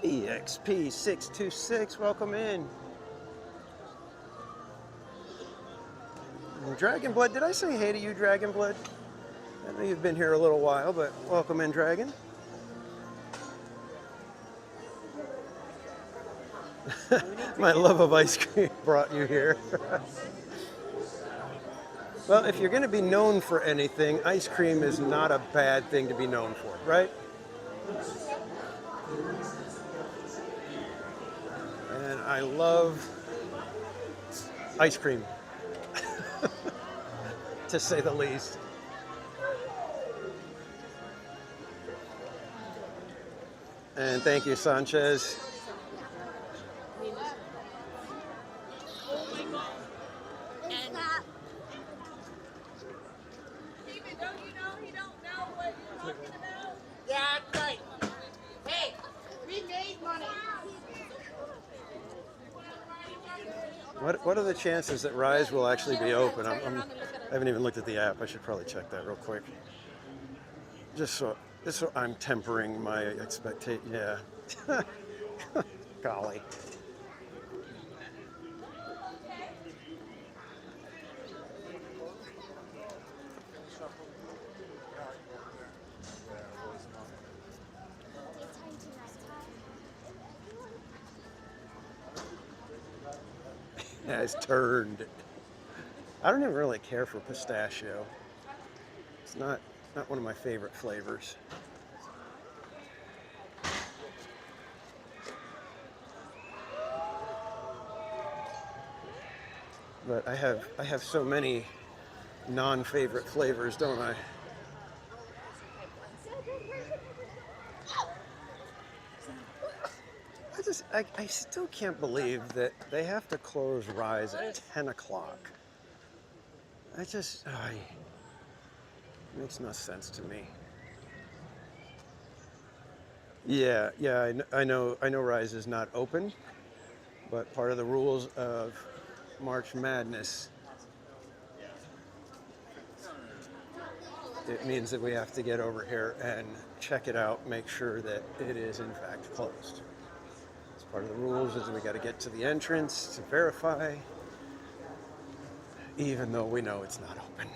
EXP626, welcome in. Dragon Blood, did I say hey to you, Dragon Blood? I know you've been here a little while, but welcome in, Dragon. My love of ice cream brought you here. Well, if you're going to be known for anything, ice cream is not a bad thing to be known for, right? And I love ice cream, to say the least. And thank you, Sanchez. Yeah, that's right. Hey, we made money. What are the chances that Rise will actually be open? I haven't even looked at the app. I should probably check that real quick. Just so I'm tempering my expectation. Yeah. Golly. Has turned. I don't even really care for pistachio. It's not one of my favorite flavors. But I have so many non-favorite flavors, don't I? I still can't believe that they have to close Rise at 10 o'clock. It makes no sense to me. Yeah, I know Rise is not open, but part of the rules of March Madness, it means that we have to get over here and check it out, make sure that it is in fact closed. Part of the rules is we got to get to the entrance to verify, even though we know it's not open.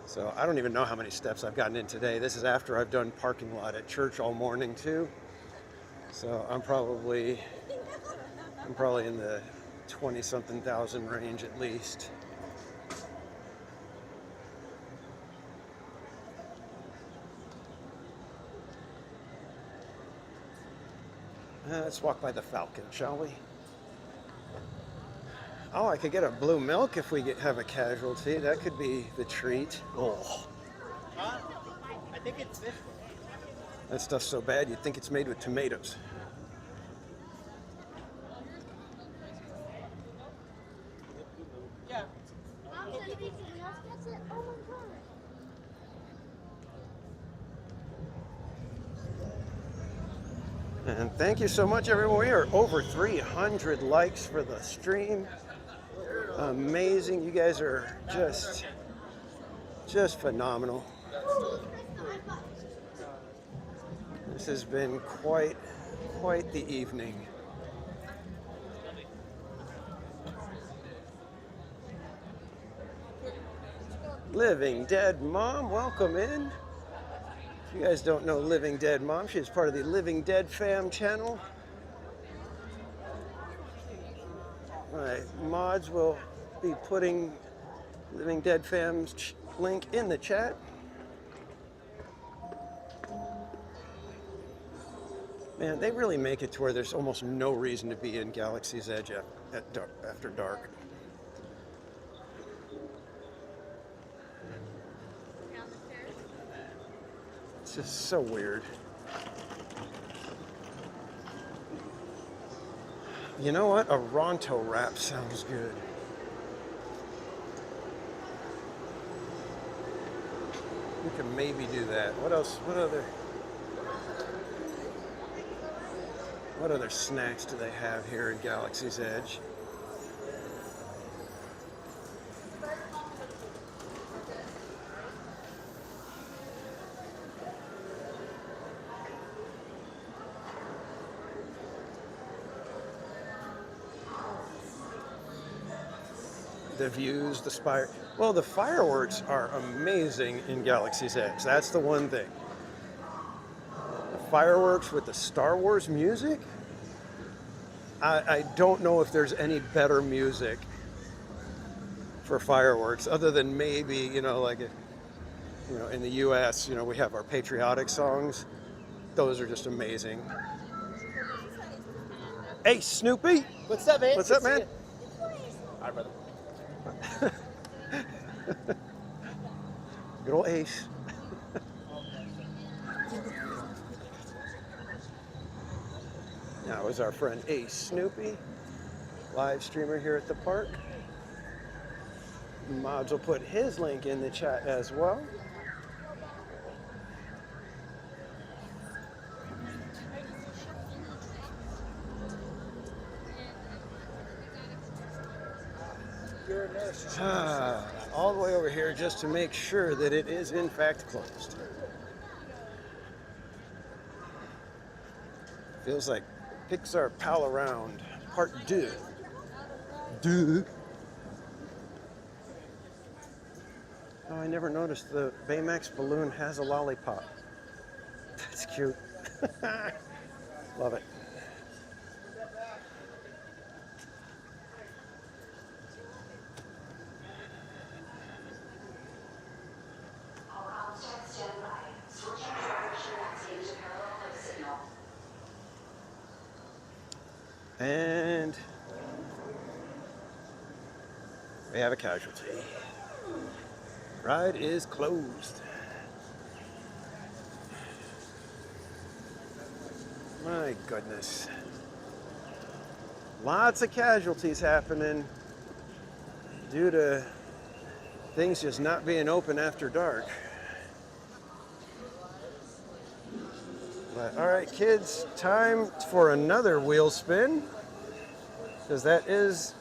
So I don't even know how many steps I've gotten in today. This is after I've done parking lot at church all morning too. So I'm probably in the 20-something thousand range at least. Let's walk by the Falcon, shall we? Oh, I could get a blue milk if we have a casualty. That could be the treat. Oh. I think it's this one. That stuff's so bad you'd think it's made with tomatoes. Yeah. And thank you so much, everyone. We are over 300 likes for the stream. Amazing. You guys are just phenomenal. This has been quite the evening. Living Dead Mom, welcome in. If you guys don't know Living Dead Mom, she is part of the Living Dead Fam channel. My mods will be putting Living Dead Fam's link in the chat. Man, they really make it to where there's almost no reason to be in Galaxy's Edge after dark. It's just so weird. You know what? A Ronto wrap sounds good. We can maybe do that. What else? What other snacks do they have here in Galaxy's Edge? the views, the spire. Well, the fireworks are amazing in Galaxy's Edge. That's the one thing. The fireworks with the Star Wars music. I don't know if there's any better music for fireworks other than maybe, you know, like, you know, in the U.S., you know, we have our patriotic songs. Those are just amazing. Hey, Snoopy. What's up, man? What's up, man? All right, brother. Good old Ace. Now is our friend Ace Snoopy, live streamer here at the park. Mods will put his link in the chat as well. All the way over here just to make sure that it is in fact closed. Feels like Pixar Pal Around Part 2. Oh, I never noticed the Baymax balloon has a lollipop. That's cute. Love it. And we have a casualty. Ride is closed. My goodness. Lots of casualties happening due to things just not being open after dark. But, all right, kids, time for another wheel spin, because that is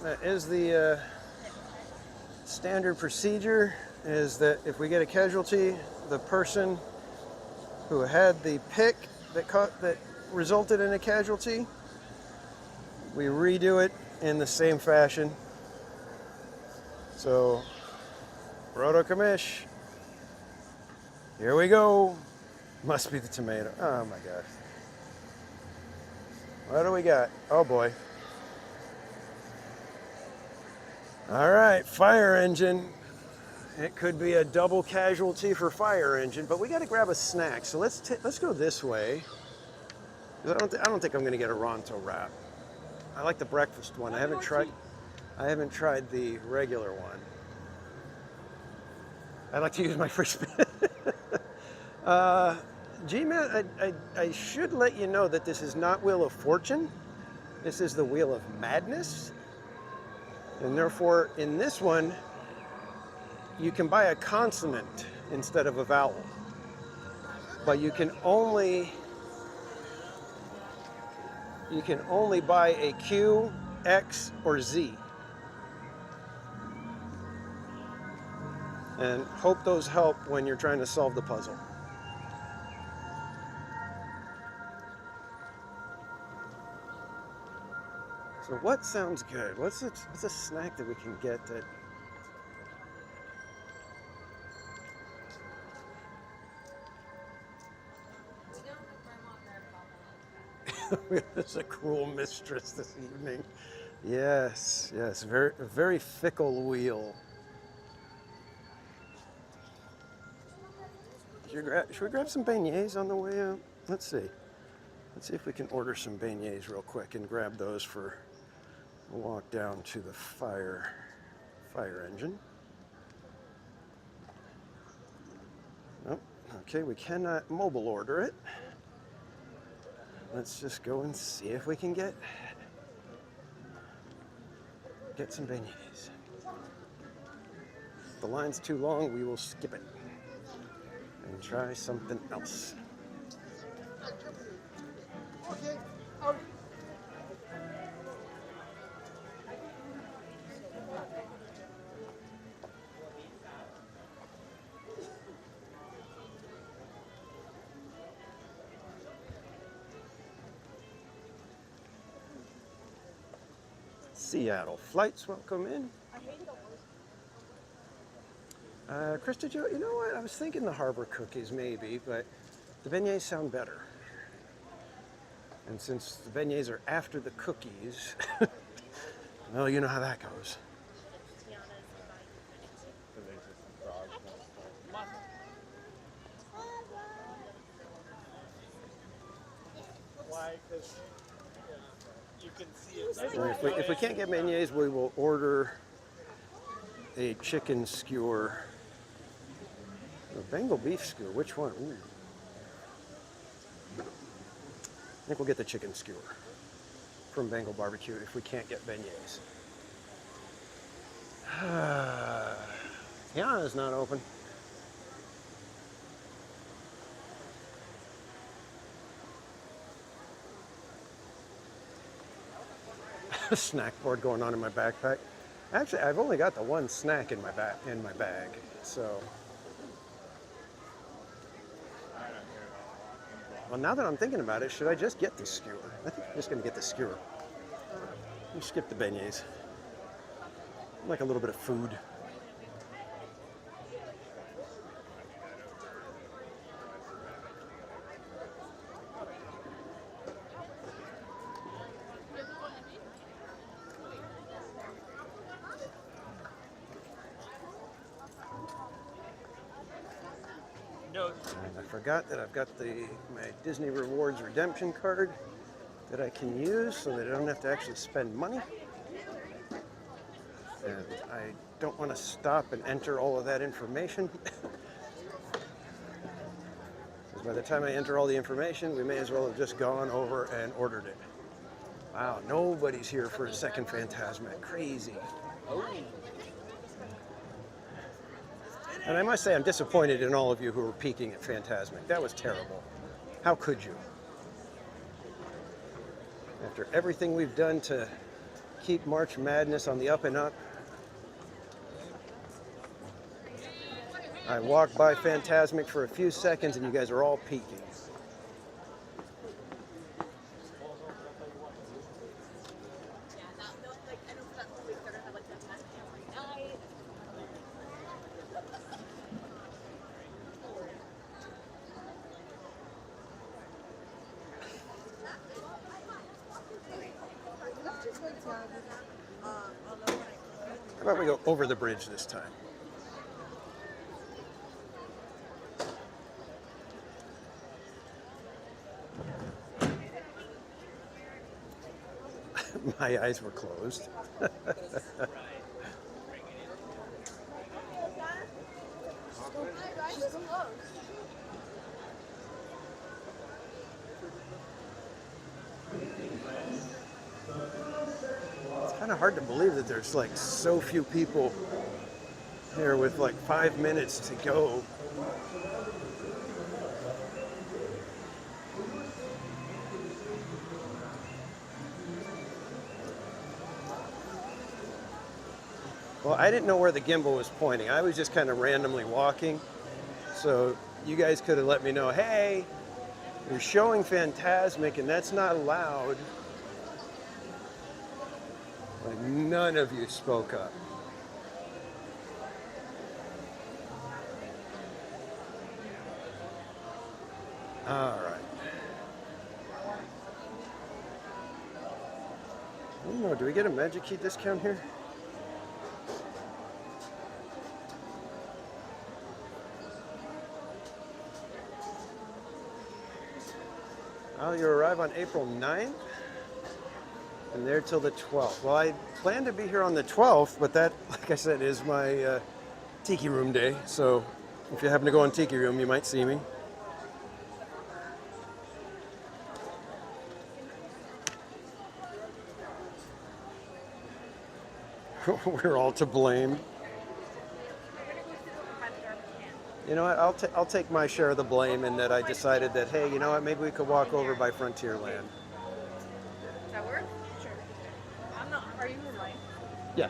the standard procedure. Is that if we get a casualty, the person who had the pick that resulted in a casualty, we redo it in the same fashion. So, Roto Commish, here we go. Must be the tomato. Oh my gosh. What do we got? Oh boy. All right, fire engine. It could be a double casualty for fire engine, but we got to grab a snack. So let's go this way. I don't think I'm going to get a Ronto wrap. I like the breakfast one. I haven't tried the regular one. I like to use my free spin. G-Man, I should let you know that this is not Wheel of Fortune. This is the Wheel of Madness. And therefore, in this one, you can buy a consonant instead of a vowel. But you can only buy a Q, X, or Z. And hope those help when you're trying to solve the puzzle. So what sounds good? What's a snack that we can get that... It's a cruel mistress this evening. Yes, very fickle wheel. Should we grab some beignets on the way out? Let's see. Let's see if we can order some beignets real quick and grab those for a walk down to the fire engine. Nope. Okay, we cannot mobile order it. Let's just go and see if we can get some beignets. If the line's too long, we will skip it and try something else. Okay. Seattle flights won't come in. Chris, did you know what? I was thinking the harbor cookies maybe, but the beignets sound better. And since the beignets are after the cookies, well, you know how that goes. Why? Because you can see it. And if we can't get beignets, we will order a chicken skewer. A Bengal beef skewer, which one? Ooh. I think we'll get the chicken skewer from Bengal Barbecue if we can't get beignets. Yeah, it's not open. Snack board going on in my backpack. Actually, I've only got the one snack in my bag, so. Well, now that I'm thinking about it, should I just get the skewer? I think I'm just going to get the skewer. We'll skip the beignets. I like a little bit of food. And I forgot that I've got my Disney Rewards redemption card that I can use so that I don't have to actually spend money. And I don't want to stop and enter all of that information. Because by the time I enter all the information, we may as well have just gone over and ordered it. Wow, nobody's here for a second Phantasmic. Crazy. And I must say, I'm disappointed in all of you who were peeking at Phantasmic. That was terrible. How could you? After everything we've done to keep March Madness on the up and up, I walked by Phantasmic for a few seconds and you guys are all peeking. How about we go over the bridge this time? My eyes were closed. It's kind of hard to believe that there's like so few people here with like 5 minutes to go. Well, I didn't know where the gimbal was pointing. I was just kind of randomly walking. So you guys could have let me know, hey, you're showing Phantasmic and that's not allowed. Like none of you spoke up. All right. I don't know, do we get a Magic Key discount here? Well, you arrive on April 9th and there till the 12th. Well, I plan to be here on the 12th, but that, like I said, is my Tiki Room day. So if you happen to go on Tiki Room, you might see me. We're all to blame. You know what, I'll take my share of the blame in that I decided that, hey, you know what, maybe we could walk over by Frontierland. Does that work? Sure. I'm not. Are you in line? Yeah.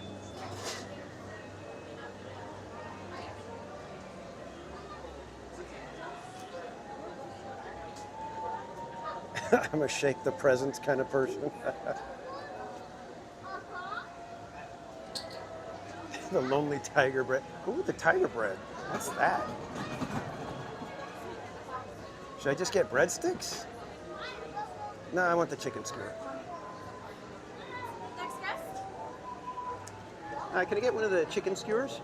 I'm a shake the presents kind of person. The lonely tiger bread. Ooh, the tiger bread. What's that? Should I just get breadsticks? No, I want the chicken skewer. Next guest? Can I get one of the chicken skewers?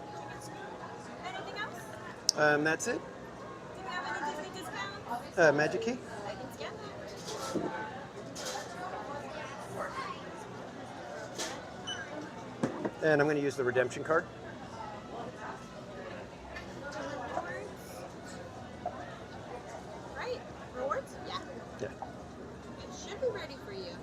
Anything else? That's it. Do we have any Disney discounts? Magic key. I can scan that. And I'm going to use the redemption card. Right. Rewards? Yeah. Yeah. It should be ready for you.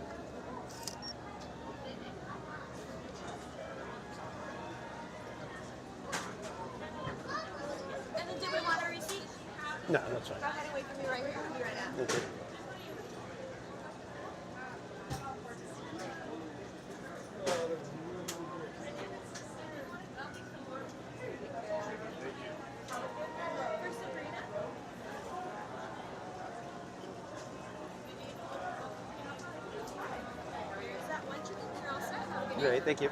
And then do we want a receipt? No, that's fine. Go ahead and wait for me right here. I'll be right out. Okay. Is that one chicken? You're all set? Have a good day. Great, thank you.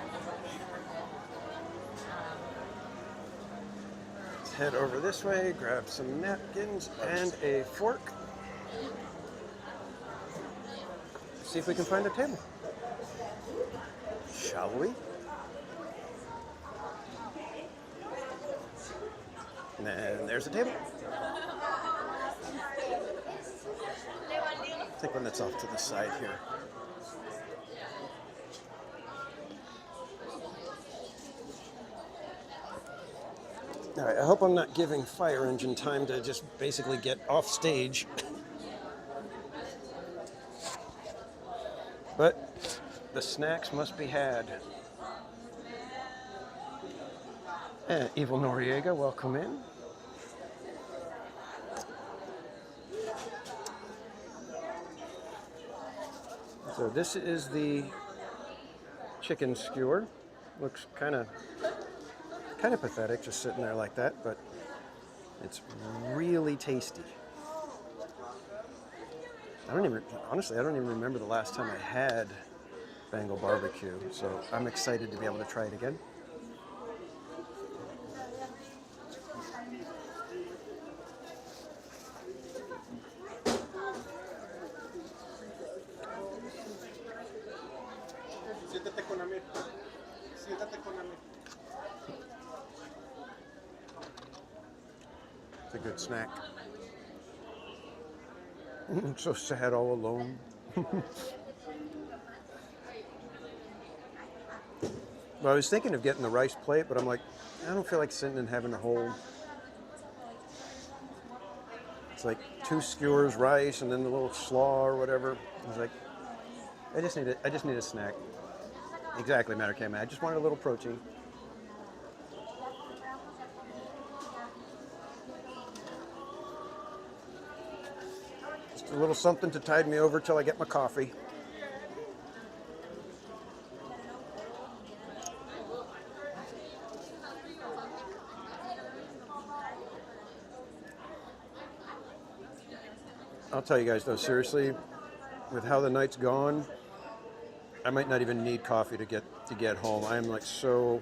Let's head over this way, grab some napkins and a fork. See if we can find a table. Shall we? And there's the table. Take one that's off to the side here. All right, I hope I'm not giving Fire Engine time to just basically get off stage. But the snacks must be had. And Evil Noriega, welcome in. So this is the chicken skewer. Looks kind of pathetic just sitting there like that, but it's really tasty. Honestly, I don't even remember the last time I had Bengal barbecue, so I'm excited to be able to try it again. It's a good snack. I'm so sad all alone. Well, I was thinking of getting the rice plate, but I'm like, I don't feel like sitting and having a whole... It's like 2 skewers, rice, and then the little slaw or whatever. I was like, I just need a snack. Exactly, Matter Cam. I just wanted a little protein. Just a little something to tide me over till I get my coffee. I'll tell you guys though, seriously, with how the night's gone, I might not even need coffee to get home. I am like so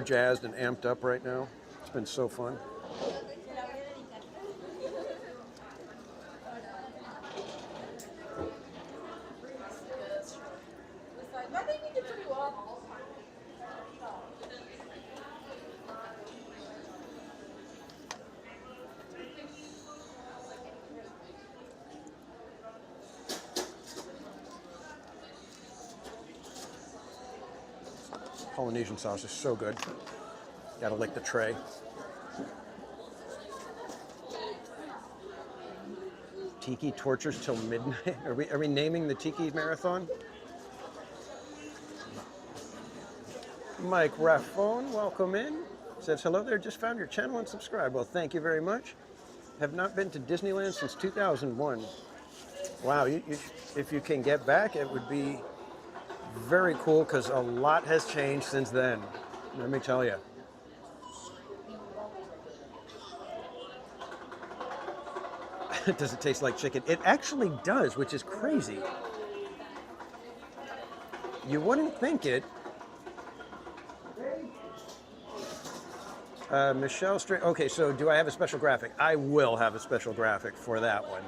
jazzed and amped up right now. It's been so fun. Polynesian sauce is so good. Gotta lick the tray. Tiki tortures till midnight. Are we naming the Tiki Marathon? Mike Raffone, welcome in. Says, hello there, just found your channel and subscribe. Well, thank you very much. Have not been to Disneyland since 2001. Wow, if you can get back, it would be very cool because a lot has changed since then. Let me tell you. Does it taste like chicken? It actually does, which is crazy. You wouldn't think it. Michelle String. Okay, so do I have a special graphic? I will have a special graphic for that one.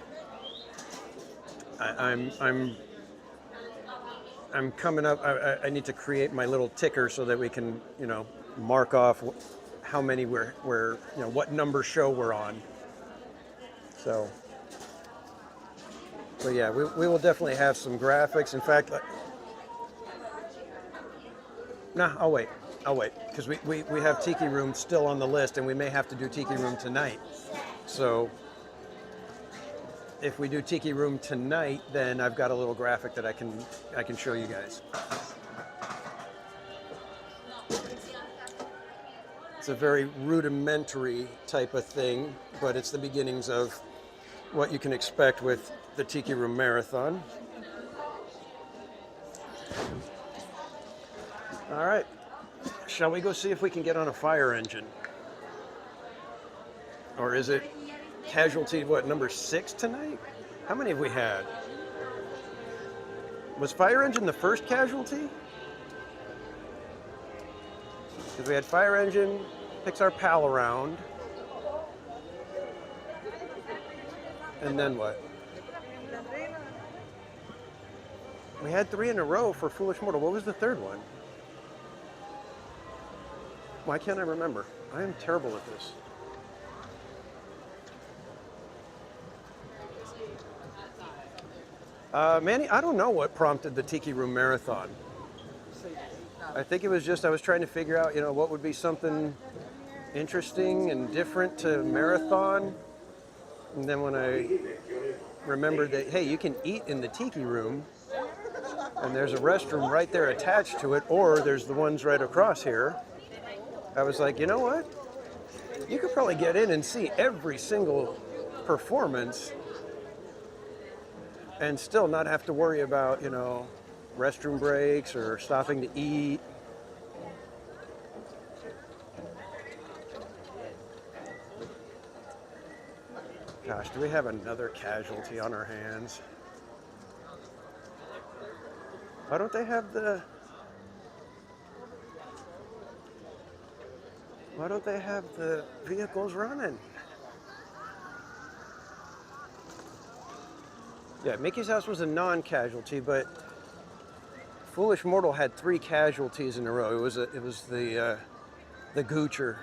I'm coming up. I need to create my little ticker so that we can, you know, mark off how many we're you know, what number show we're on. So yeah, we will definitely have some graphics. In fact, nah, I'll wait, because we have Tiki Room still on the list, and we may have to do Tiki Room tonight. So if we do Tiki Room tonight, then I've got a little graphic that I can show you guys. It's a very rudimentary type of thing, but it's the beginnings of what you can expect with the Tiki Room Marathon. All right, shall we go see if we can get on a fire engine? Or is it casualty, what, number 6 tonight? How many have we had? Was fire engine the first casualty? Because we had fire engine, Pixar Pal around. And then what? We had 3 in a row for Foolish Mortal. What was the third one? Why can't I remember? I am terrible at this. Manny, I don't know what prompted the Tiki Room Marathon. I think it was just I was trying to figure out, you know, what would be something interesting and different to marathon. And then when I remembered that, hey, you can eat in the Tiki Room, and there's a restroom right there attached to it, or there's the ones right across here, I was like, you know what? You could probably get in and see every single performance and still not have to worry about, you know, restroom breaks or stopping to eat. Gosh, do we have another casualty on our hands? Why don't they have the vehicles running? Yeah, Mickey's House was a non-casualty, but Foolish Mortal had 3 casualties in a row. It was the Goocher,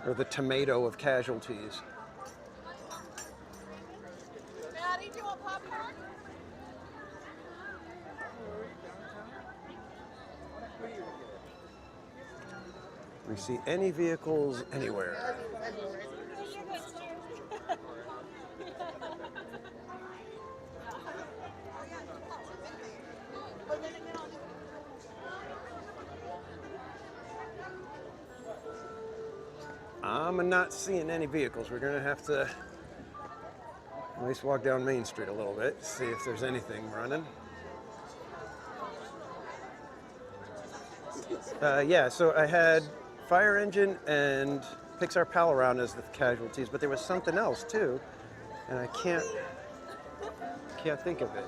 or the tomato of casualties. Maddie, do you want popcorn? We see any vehicles anywhere. I'm not seeing any vehicles. We're gonna have to at least walk down Main Street a little bit, see if there's anything running. Yeah, so I had fire engine and Pixar Pal around as the casualties, but there was something else too, and I can't think of it.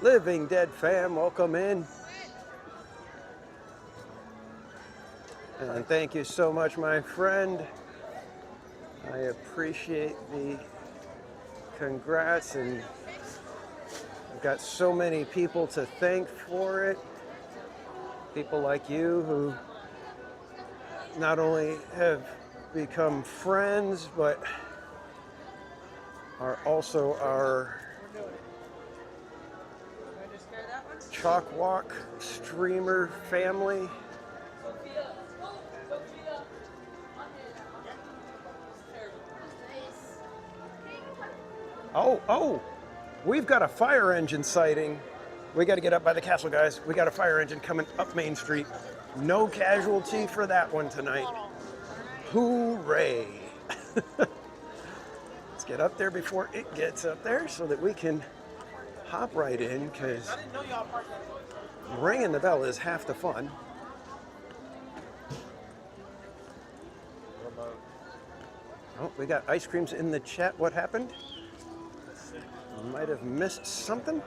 Living Dead fam, welcome in. And thank you so much, my friend. I appreciate the congrats, and I've got so many people to thank for it. People like you who not only have become friends, but are also our Chalk Walk streamer family. Oh, we've got a fire engine sighting. We got to get up by the castle, guys. We got a fire engine coming up Main Street. No casualty for that one tonight. Hooray. Let's get up there before it gets up there so that we can hop right in, because ringing the bell is half the fun. Oh, we got ice creams in the chat. What happened? Might have missed something.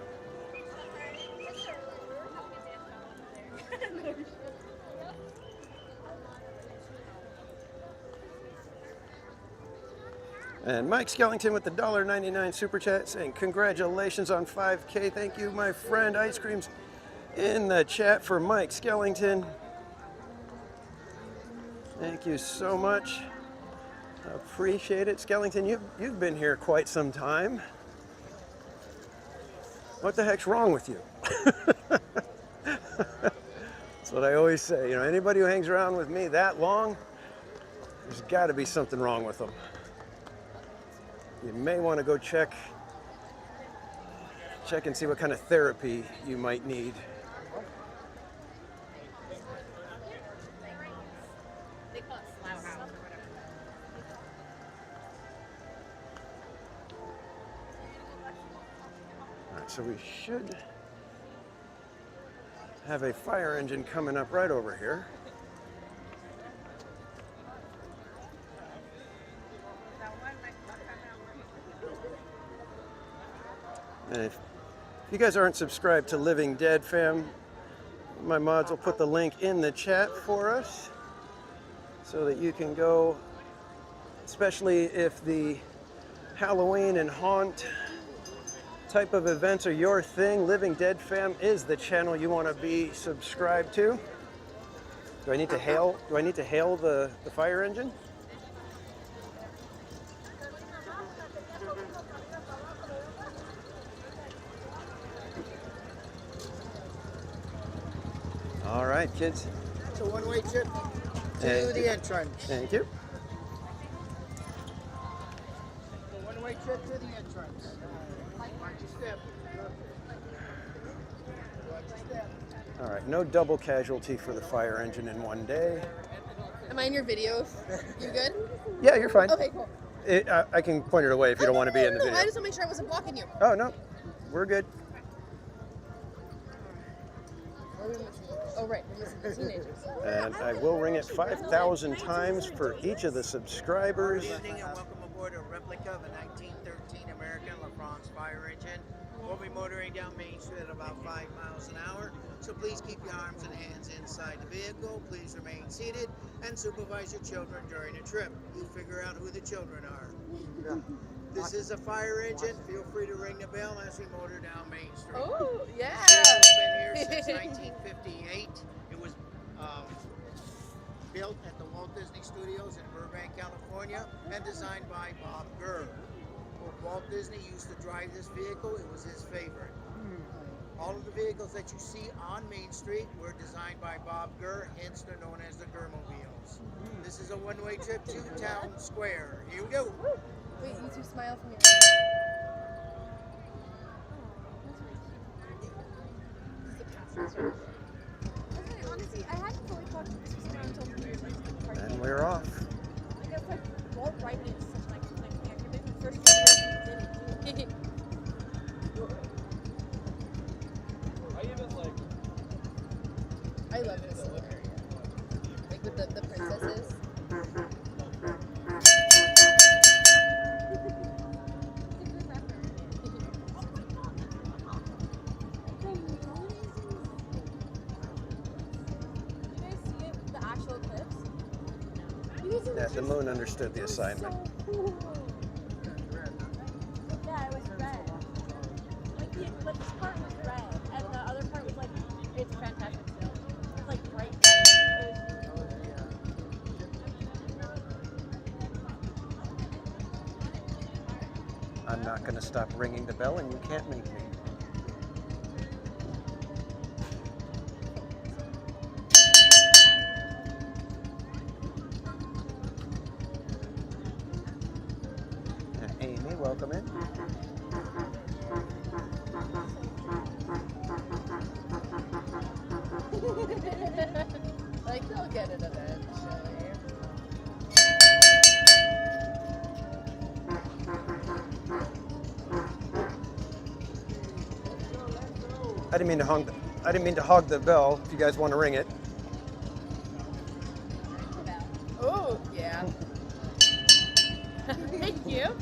And Mike Skellington with the $1.99 super chat saying congratulations on 5K. Thank you, my friend. Ice creams in the chat for Mike Skellington. Thank you so much. Appreciate it. Skellington, you've been here quite some time. What the heck's wrong with you? That's what I always say. You know, anybody who hangs around with me that long, there's got to be something wrong with them. You may want to go check and see what kind of therapy you might need. All right, so we should have a fire engine coming up right over here. And if you guys aren't subscribed to Living Dead Fam, my mods will put the link in the chat for us so that you can go, especially if the Halloween and haunt type of events are your thing. Living Dead Fam is the channel you want to be subscribed to. Do I need to hail the fire engine? All right, kids. It's a one-way trip to the entrance. Thank you. It's a one-way trip to the entrance. Watch your step. Watch your step. All right, no double casualty for the fire engine in one day. Am I in your video? You good? Yeah, you're fine. Okay, cool. I can point it away if you don't want to be in the video. I just want to make sure I wasn't blocking you. Oh, no. We're good. What are we missing? Oh, right. We're missing the teenagers. And I will ring it 5,000 times for each of the subscribers. Good evening and welcome aboard a replica of a 1913 American LaFrance fire engine. We'll be motoring down Main Street at about 5 miles an hour, so please keep your arms and hands inside the vehicle. Please remain seated and supervise your children during the trip. You figure out who the children are. This is a fire engine. Feel free to ring the bell as we motor down Main Street. Oh, yeah. It's been here since 1958. It was built at the Walt Disney Studios in Burbank, California, and designed by Bob Gurr. Walt Disney used to drive this vehicle. It was his favorite. All of the vehicles that you see on Main Street were designed by Bob Gurr, hence they're known as the Gurmobiles. This is a one-way trip to Town Square. Here we go. Wait, you two smile for me. Honestly, I hadn't fully thought this was around until 3 years ago. And we're off. I guess like wall driving is such like thing. I think the first year did it. I love this little area. Like with the princesses. Yeah, the moon understood the assignment. Yeah, it was red. Like this part was red, and the other part was like, it's fantastic still. It was like bright red. I'm not going to stop ringing the bell, and you can't make me. Amy, welcome in. Like they'll get it eventually. I didn't mean to hog the bell. If you guys want to ring it. Oh yeah. Thank you.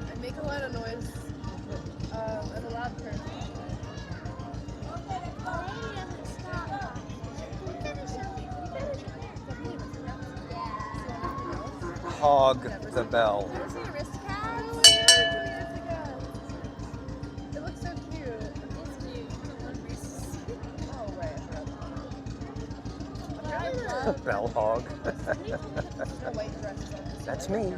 I make a lot of noise. I'm a loud person. hog the bell. Ever seen a wrist cat? It looks so cute. It's cute. Oh, wait. I forgot. Bell hog. That's me.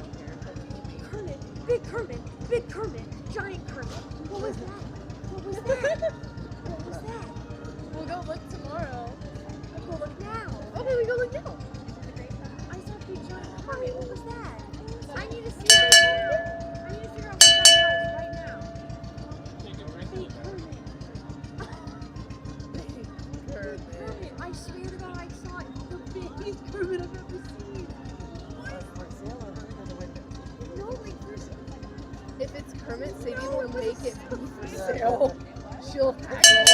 Kermit, big Kermit, big Kermit, giant Kermit. What was that? What was that? What was that? We'll go look tomorrow. We'll go look now. Okay, we go look now. I saw a big giant Kermit. What was that? I need to see it right now. I need to figure out what that was right now. Big Kermit. Big Kermit. I swear to God, I saw it. The biggest Kermit I've ever seen. No, like first. If it's Kermit, Sadie will make it be for sale. She'll hack it.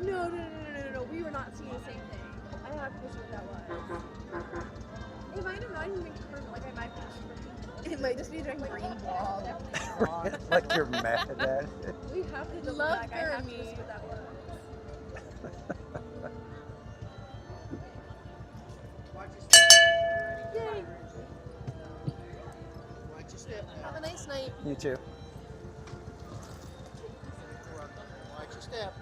No. We were not seeing the same thing. I have to see what that was. It might have not even been Kermit. Like I might be. It might just be a green blob. Like you're mad at it. We have to Love look back. I have to see what that was. Yay! Watch your step now. Have a nice night. You too. Watch your step.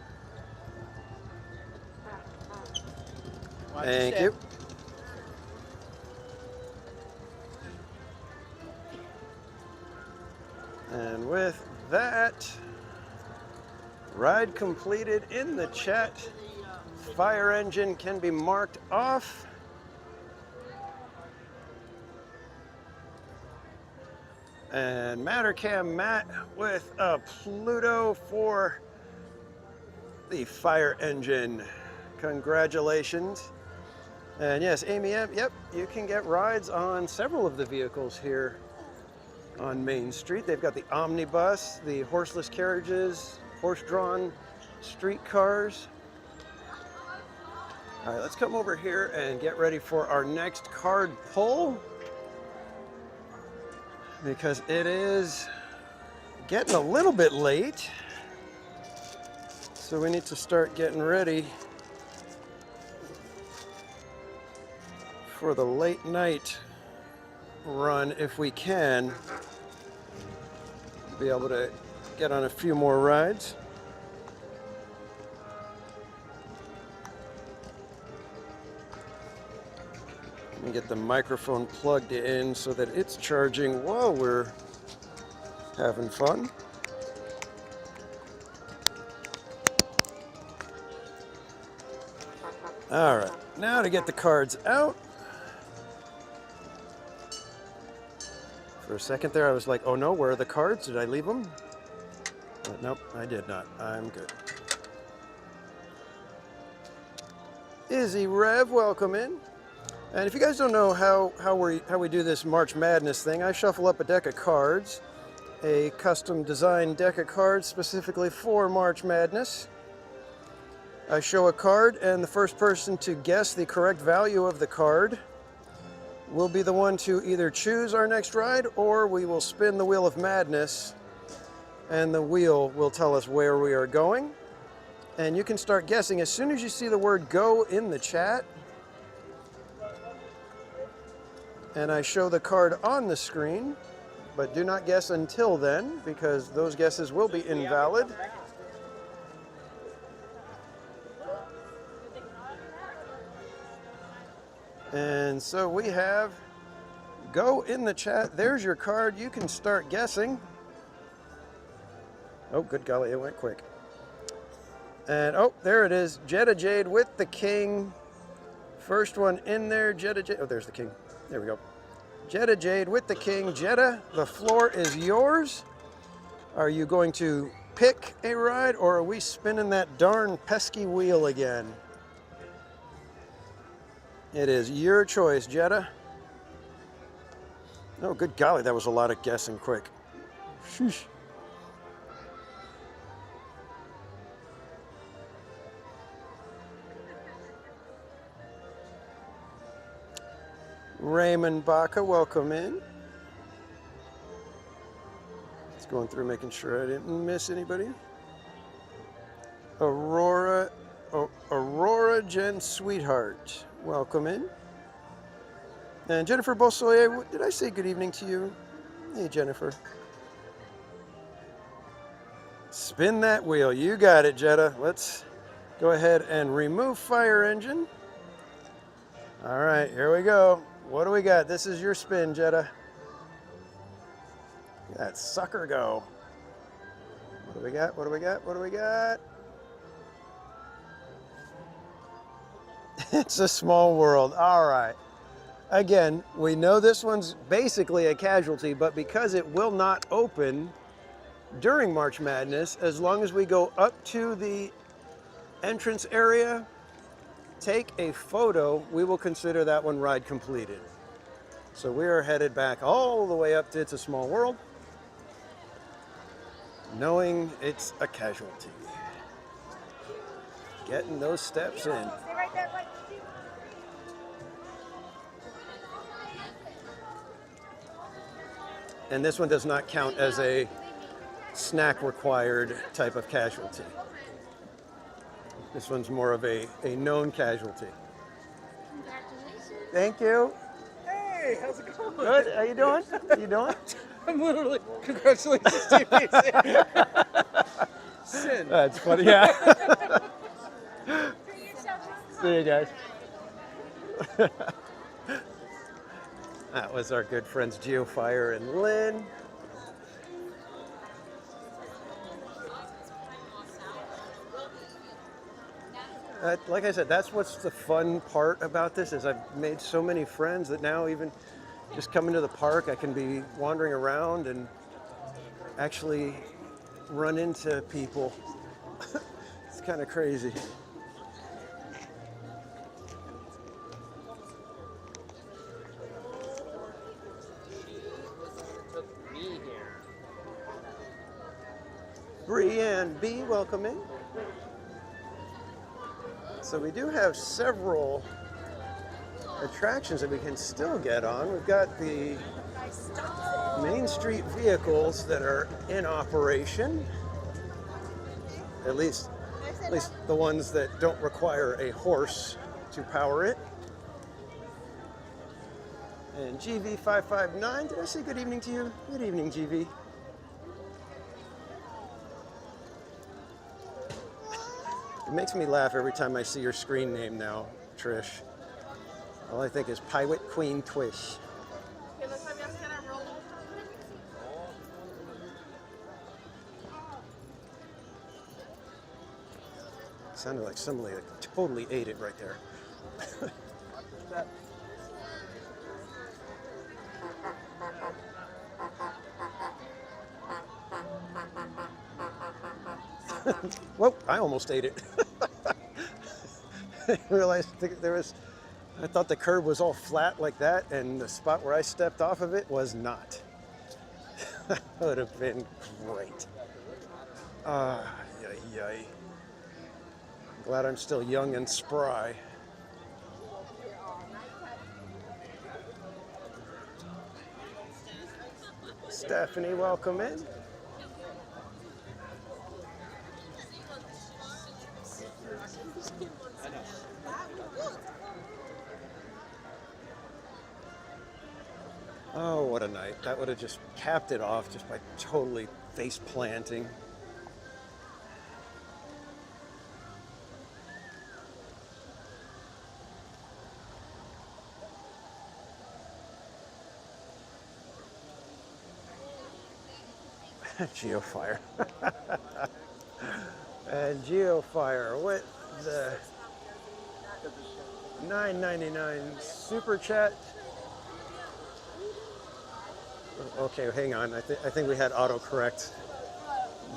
Watch your Thank step. you. And with that, ride completed in the chat. Fire engine can be marked off. And Mattercam Matt with a Pluto for the fire engine. Congratulations. And yes, Amy M, yep, you can get rides on several of the vehicles here on Main Street. They've got the omnibus, the horseless carriages, horse-drawn streetcars. All right, let's come over here and get ready for our next card pull, because it is getting a little bit late. So we need to start getting ready for the late night run if we can. Be able to get on a few more rides. Let me get the microphone plugged in so that it's charging while we're having fun. All right, now to get the cards out. For a second there, I was like, oh no, where are the cards? Did I leave them? Nope, I did not. I'm good. Izzy Rev, welcome in. And if you guys don't know how we do this March Madness thing, I shuffle up a deck of cards, a custom designed deck of cards specifically for March Madness. I show a card, and the first person to guess the correct value of the card will be the one to either choose our next ride, or we will spin the Wheel of Madness, and the wheel will tell us where we are going. And you can start guessing as soon as you see the word go in the chat. And I show the card on the screen, but do not guess until then, because those guesses will be invalid. And so we have go in the chat. There's your card. You can start guessing. Oh, good golly, it went quick. And oh, there it is. Jetta Jade with the king. First one in there, Jetta Jade. Oh, there's the king. There we go. Jetta Jade with the king. Jetta, the floor is yours. Are you going to pick a ride, or are we spinning that darn pesky wheel again? It is your choice, Jetta. Oh, good golly, that was a lot of guessing quick. Sheesh. Raymond Baca, welcome in. Just going through making sure I didn't miss anybody. Aurora Jen Sweetheart, welcome in. And Jennifer Bossoye, did I say good evening to you? Hey, Jennifer. Spin that wheel. You got it, Jetta. Let's go ahead and remove fire engine. All right, here we go. What do we got? This is your spin, Jetta. That sucker go. What do we got? What do we got? What do we got? It's a small world. All right. Again, we know this one's basically a casualty, but because it will not open during March Madness, as long as we go up to the entrance area, take a photo, we will consider that one ride completed. So we are headed back all the way up to It's a Small World, knowing it's a casualty. Getting those steps in. And this one does not count as a snack required type of casualty. This one's more of a known casualty. Thank you. Hey, how's it going? Good. How you doing? You doing? I'm literally, congratulations, TV. Sin. That's funny, yeah. See you guys. That was our good friends Geofire and Lynn. Like I said, that's what's the fun part about this, is I've made so many friends that now even just coming to the park, I can be wandering around and actually run into people. It's kind of crazy. Bree and B, welcome in. So we do have several attractions that we can still get on. We've got the Main Street vehicles that are in operation. At least the ones that don't require a horse to power it. And GV559, did I say good evening to you? Good evening, GV. It makes me laugh every time I see your screen name now, Trish. All I think is Pirate Queen Twish. Sounded like somebody that totally ate it right there. Whoa, I almost ate it. I realized I thought the curb was all flat like that, and the spot where I stepped off of it was not. That would have been great. Yay. Glad I'm still young and spry. Stephanie, welcome in. Oh, what a night. That would have just capped it off just by totally face planting. Geofire. And Geofire with the $9.99 super chat. Okay, hang on. I think we had autocorrect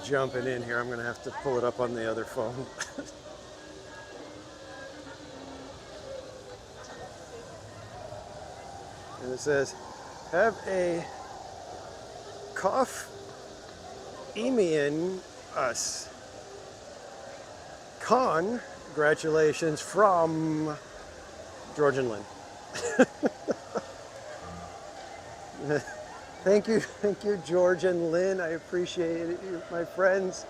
jumping in here. I'm going to have to pull it up on the other phone. And it says, have a cough emian us. Congratulations from George and Lynn. Thank you, George and Lynn. I appreciate it, my friends.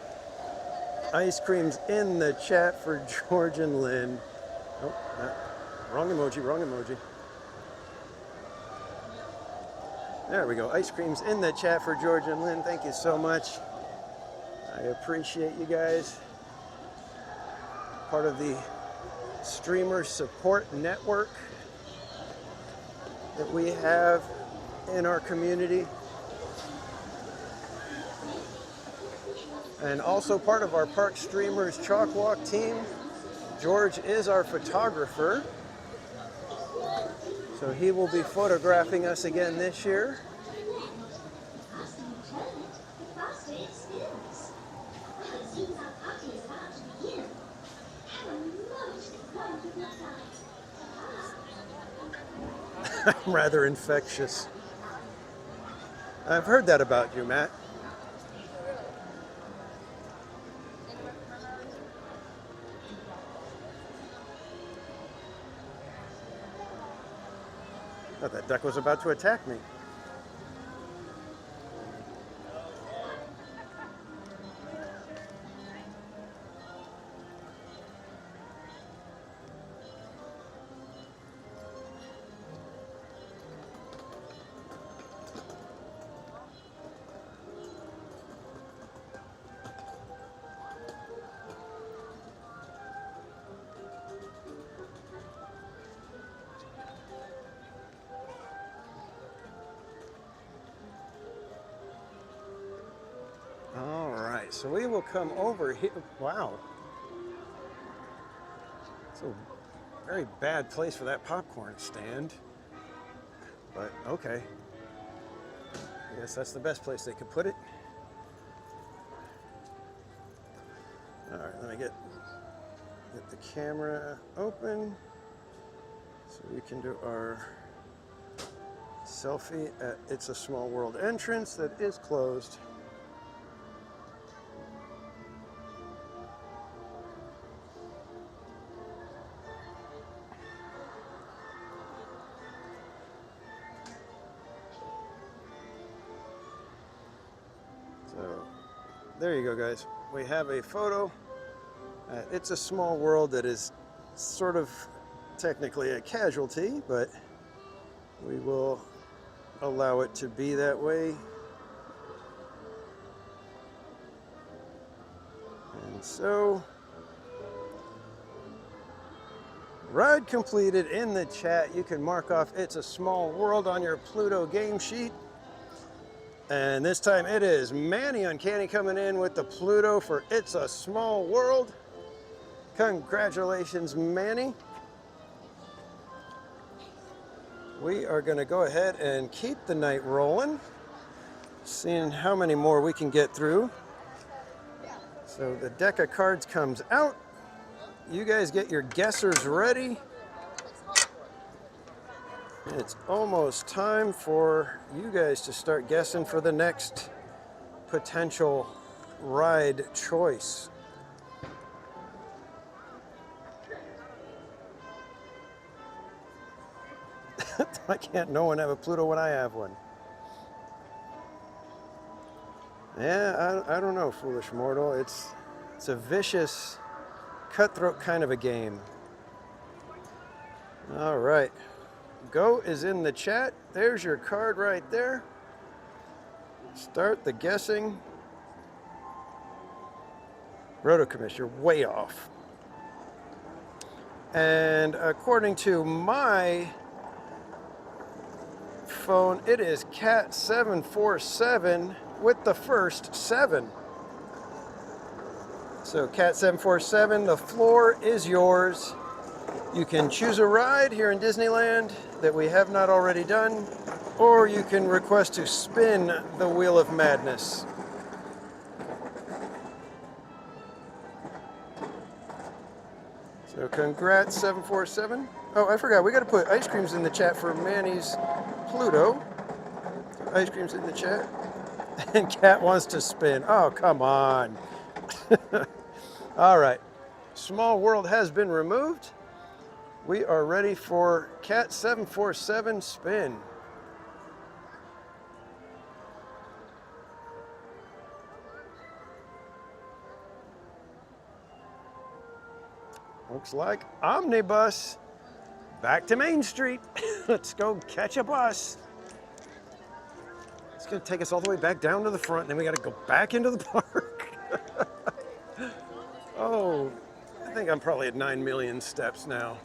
Ice creams in the chat for George and Lynn. Oh, wrong emoji, wrong emoji. There we go. Ice cream's in the chat for George and Lynn. Thank you so much. I appreciate you guys. Part of the streamer support network that we have in our community. And also part of our Park Streamers Chalk Walk team. George is our photographer. So he will be photographing us again this year. I'm rather infectious. I've heard that about you, Matt. I thought that duck was about to attack me. So we will come over here. Wow. It's a very bad place for that popcorn stand. But okay. I guess that's the best place they could put it. All right, let me get the camera open so we can do our selfie at It's a Small World entrance that is closed. There you go, guys. We have a photo. It's a Small World that is sort of technically a casualty, but we will allow it to be that way. And so, ride completed in the chat. You can mark off It's a Small World on your Pluto game sheet. And this time it is Manny Uncanny coming in with the Pluto for It's a Small World. Congratulations, Manny. We are going to go ahead and keep the night rolling, seeing how many more we can get through. So the deck of cards comes out. You guys get your guessers ready. It's almost time for you guys to start guessing for the next potential ride choice. Why can't no one have a Pluto when I have one? Yeah, I don't know, foolish mortal. It's a vicious, cutthroat kind of a game. All right. Go is in the chat. There's your card right there. Start the guessing. Rotocommiss, you're way off. And according to my phone, it is Cat747 with the first 7. So Cat747, the floor is yours. You can choose a ride here in Disneyland that we have not already done, or you can request to spin the Wheel of Madness. So congrats, 747. Oh, I forgot, we got to put ice creams in the chat for Manny's Pluto. So ice creams in the chat. And Cat wants to spin. Oh, come on. All right. Small World has been removed. We are ready for Cat 747 spin. Looks like Omnibus. Back to Main Street. Let's go catch a bus. It's gonna take us all the way back down to the front, and then we gotta go back into the park. Oh, I think I'm probably at 9 million steps now.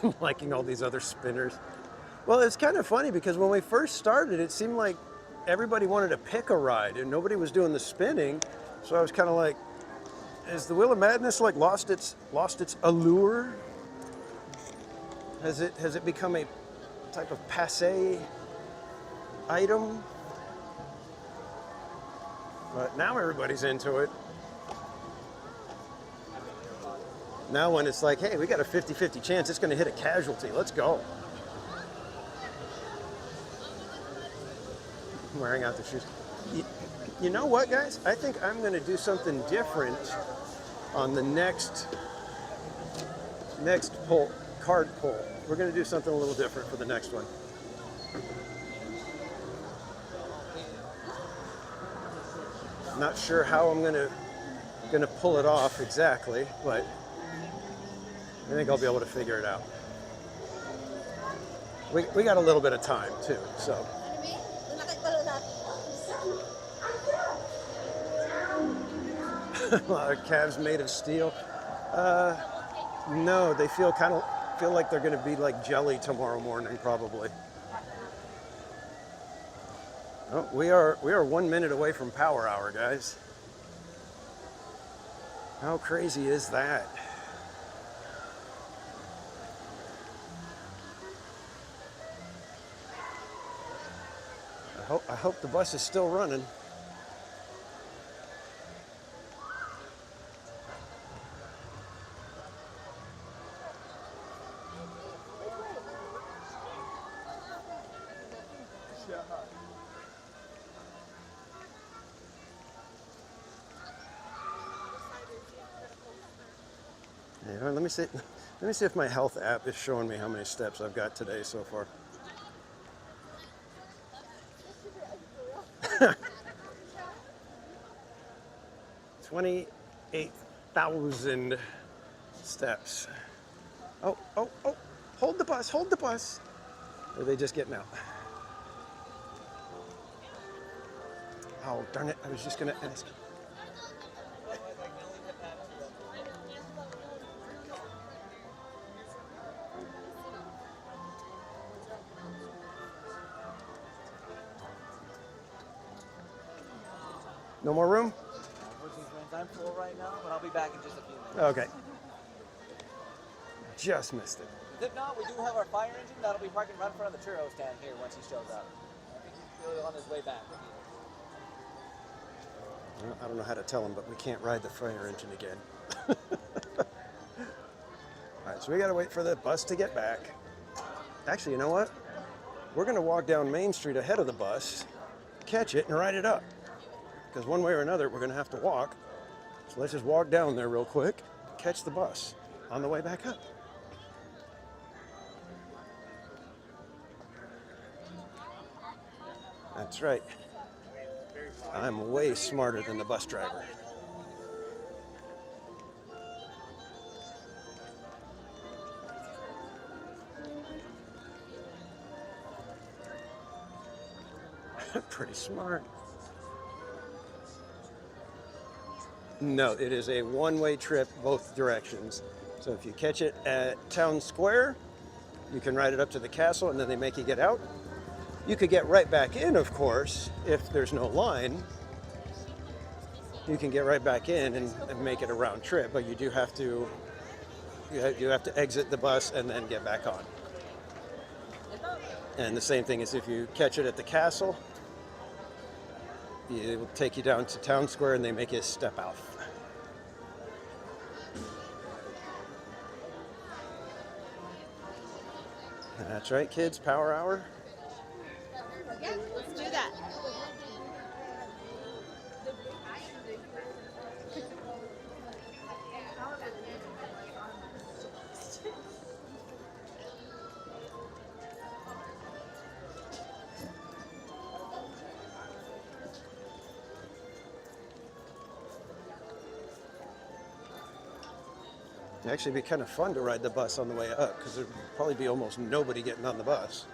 I'm liking all these other spinners. Well, it's kind of funny because when we first started, it seemed like everybody wanted to pick a ride and nobody was doing the spinning. So I was kind of like, has the Wheel of Madness like lost its allure? Has it become a type of passé item? But now everybody's into it. Now when it's like, hey, we got a 50-50 chance it's going to hit a casualty. Let's go. I'm wearing out the shoes. You know what, guys? I think I'm going to do something different on the next pull, card pull. We're going to do something a little different for the next one. Not sure how I'm going to pull it off exactly, but I think I'll be able to figure it out. We got a little bit of time too, so. Are calves made of steel? No, they feel like they're going to be like jelly tomorrow morning, probably. Oh, we are 1 minute away from power hour, guys. How crazy is that? I hope the bus is still running. Yeah, let me see if my health app is showing me how many steps I've got today so far. 28,000 steps. Oh, hold the bus. Or are they just getting out? Oh, darn it, I was just gonna ask. No more room? I'm full right now, but I'll be back in just a few minutes. Okay. Just missed it. If not, we do have our fire engine that'll be parking right in front of the churro stand here once he shows up. I think he's on his way back. Well, I don't know how to tell him, but we can't ride the fire engine again. All right, so we gotta wait for the bus to get back. Actually, you know what? We're gonna walk down Main Street ahead of the bus, catch it, and ride it up. Because one way or another, we're gonna have to walk. So let's just walk down there real quick, catch the bus on the way back up. That's right. I'm way smarter than the bus driver. Pretty smart. No, it is a one-way trip both directions. So if you catch it at Town Square, you can ride it up to the castle and then they make you get out. You could get right back in, of course, if there's no line. You can get right back in and make it a round trip, but you do have to exit the bus and then get back on. And the same thing is if you catch it at the castle, it will take you down to Town Square and they make you step out. That's right, kids, power hour. Yeah, let's do that. It'd actually be kind of fun to ride the bus on the way up because there'd probably be almost nobody getting on the bus.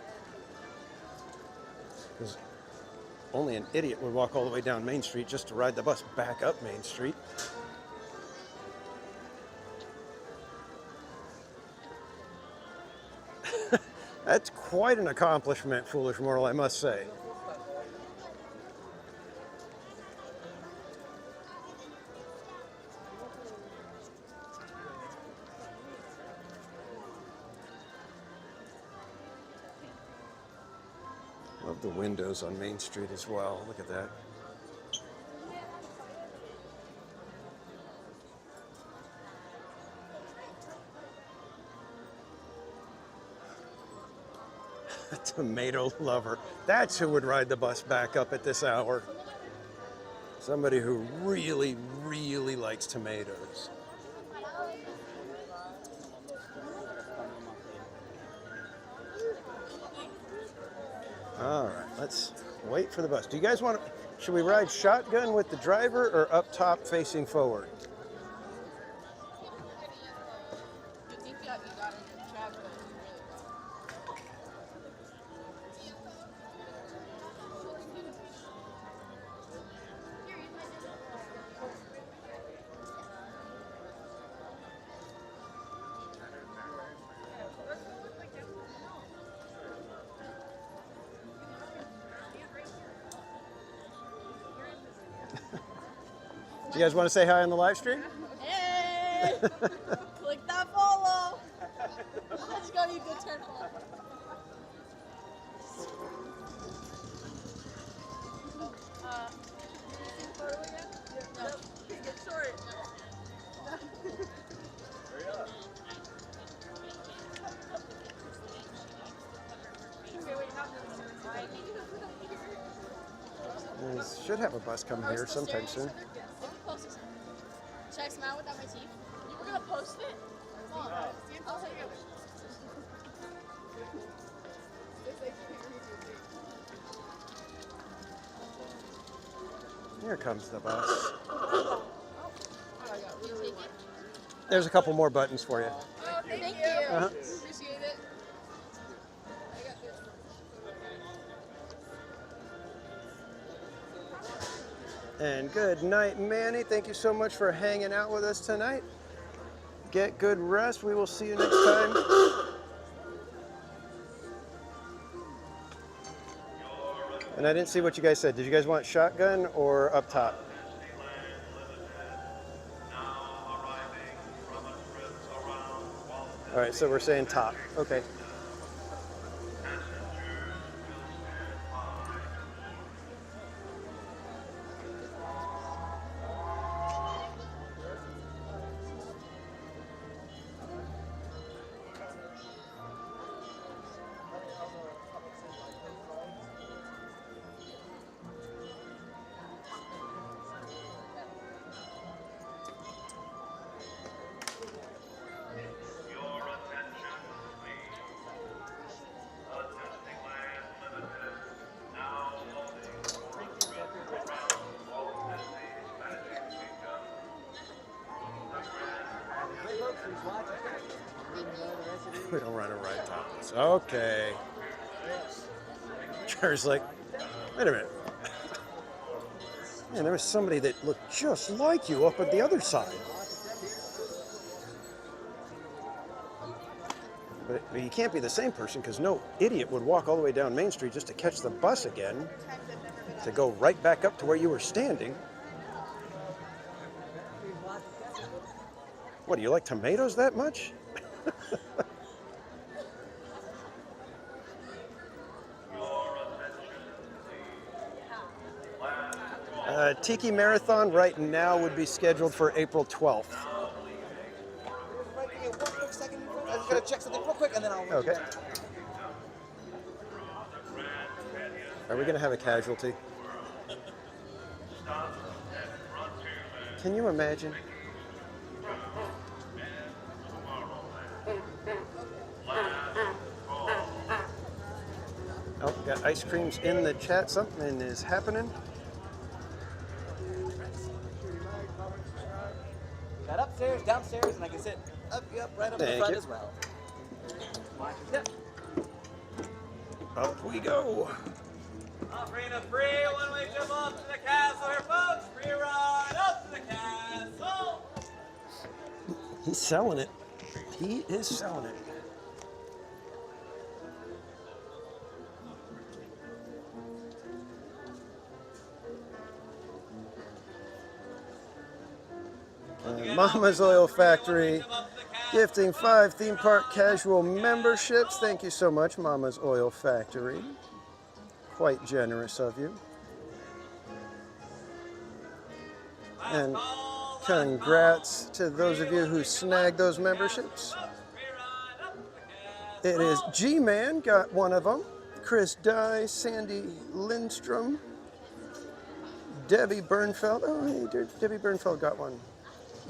Because only an idiot would walk all the way down Main Street just to ride the bus back up Main Street. That's quite an accomplishment, foolish mortal, I must say. Love the windows on Main Street as well. Look at that. A tomato lover. That's who would ride the bus back up at this hour. Somebody who really, really likes tomatoes. All right, let's wait for the bus. Do you guys want to, should we ride shotgun with the driver or up top facing forward? Do you guys want to say hi on the live stream? Hey! Click that follow. Let's go, you good turn follow. Photo again? No. Get short. Hurry up. Okay, wait, not We should have a bus come here sometime soon. Should I smile without my teeth? You were gonna post it? I'll tell you. Here comes the bus. Oh, you take it? There's a couple more buttons for you. Oh, thank you. Uh-huh. Appreciate it. I got this. And good night, Manny. Thank you so much for hanging out with us tonight. Get good rest. We will see you next time. And I didn't see what you guys said. Did you guys want shotgun or up top? All right, so we're saying top. Okay. We don't run a ride topless. Okay. Char's like, wait a minute. Man, there was somebody that looked just like you up at the other side. But you can't be the same person because no idiot would walk all the way down Main Street just to catch the bus again to go right back up to where you were standing. What, do you like tomatoes that much? Tiki Marathon right now would be scheduled for April 12th. I just gotta check something real quick and then I'll. Okay. Are we gonna have a casualty? Can you imagine? Oh, got ice creams in the chat. Something is happening. Got upstairs, downstairs, and I can sit up, right up in the Thank front you. as well. Watch your step. Up we go. Offering a free one-way trip up to the castle here, folks. Free ride up to the castle. He's selling it. He is selling it. Mama's Oil Factory gifting 5 theme park casual memberships. Thank you so much, Mama's Oil Factory. Quite generous of you. And congrats to those of you who snagged those memberships. It is G-Man got one of them. Chris Dye, Sandy Lindstrom, Debbie Bernfeld. Oh, hey, Debbie Bernfeld got one.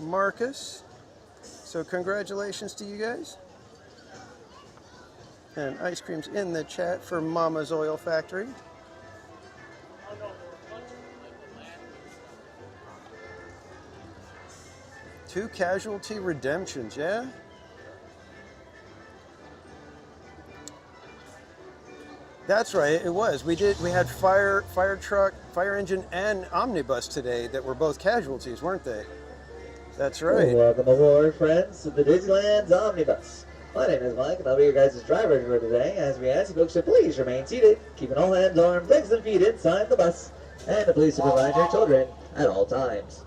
Marcus. So congratulations to you guys. And ice cream's in the chat for Mama's Oil Factory. Two casualty redemptions, yeah? That's right, it was. We had fire truck, fire engine, and omnibus today that were both casualties, weren't they? That's right. Welcome aboard, friends, to the Disneyland's Omnibus. My name is Mike, and I'll be your guys' driver for today, as we ask you folks to please remain seated, keeping all hands, arms, legs, and feet inside the bus, and to please supervise your children at all times.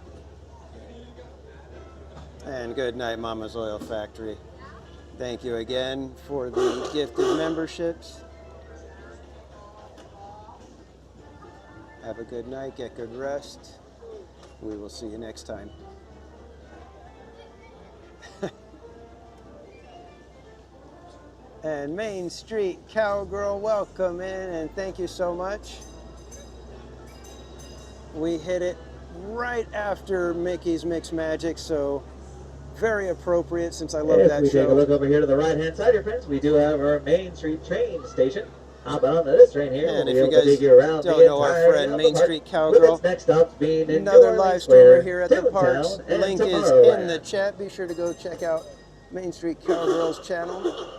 And good night, Mama's Oil Factory. Thank you again for the gifted memberships. Have a good night, get good rest. We will see you next time. And Main Street Cowgirl, welcome in and thank you so much. We hit it right after Mickey's Mix Magic, so very appropriate since I love that show. If we take a look over here to the right-hand side, your friends, we do have our Main Street train station. Hop on to this train here. And we'll if be you able to take guys you around don't the know our friend Main Street Cowgirl, next stop being in another live streamer here at the parks. Toontown The and link is in Tomorrowland. the chat. Be sure to go check out Main Street Cowgirl's channel.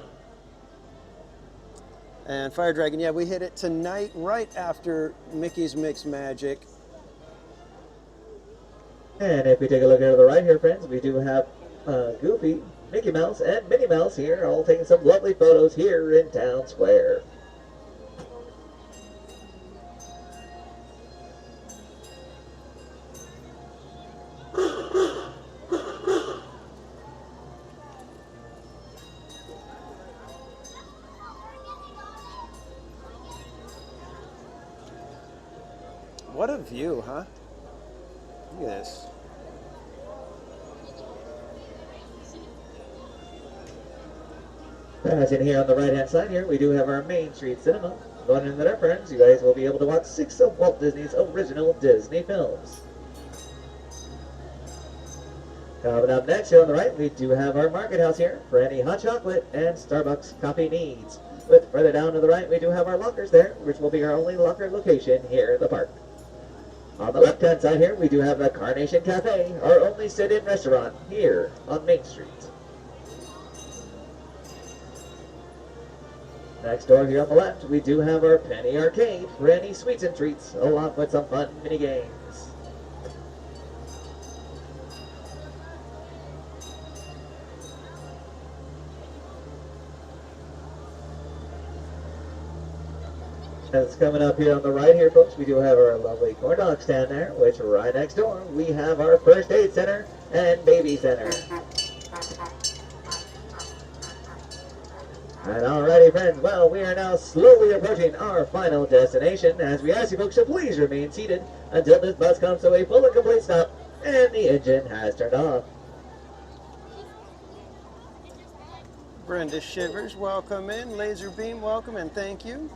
And Fire Dragon, yeah, we hit it tonight right after Mickey's Mix Magic. And if we take a look here to the right here, friends, we do have Goofy, Mickey Mouse, and Minnie Mouse here, all taking some lovely photos here in Town Square. What a view, huh? Look at this. As in here on the right-hand side here, we do have our Main Street Cinema. Going in there, friends, you guys will be able to watch 6 of Walt Disney's original Disney films. Coming up next here on the right, we do have our Market House here for any hot chocolate and Starbucks coffee needs. But further down to the right, we do have our lockers there, which will be our only locker location here at the park. On the left-hand side here, we do have the Carnation Cafe, our only sit-in restaurant here on Main Street. Next door here on the left, we do have our Penny Arcade for any sweets and treats, along with some fun mini games. As coming up here on the right here, folks, we do have our lovely corn dog stand there, which right next door, we have our first aid center and baby center. And alrighty, friends, well, we are now slowly approaching our final destination as we ask you folks to please remain seated until this bus comes to a full and complete stop and the engine has turned off. Brenda Shivers, welcome in. Laser Beam, welcome and thank you.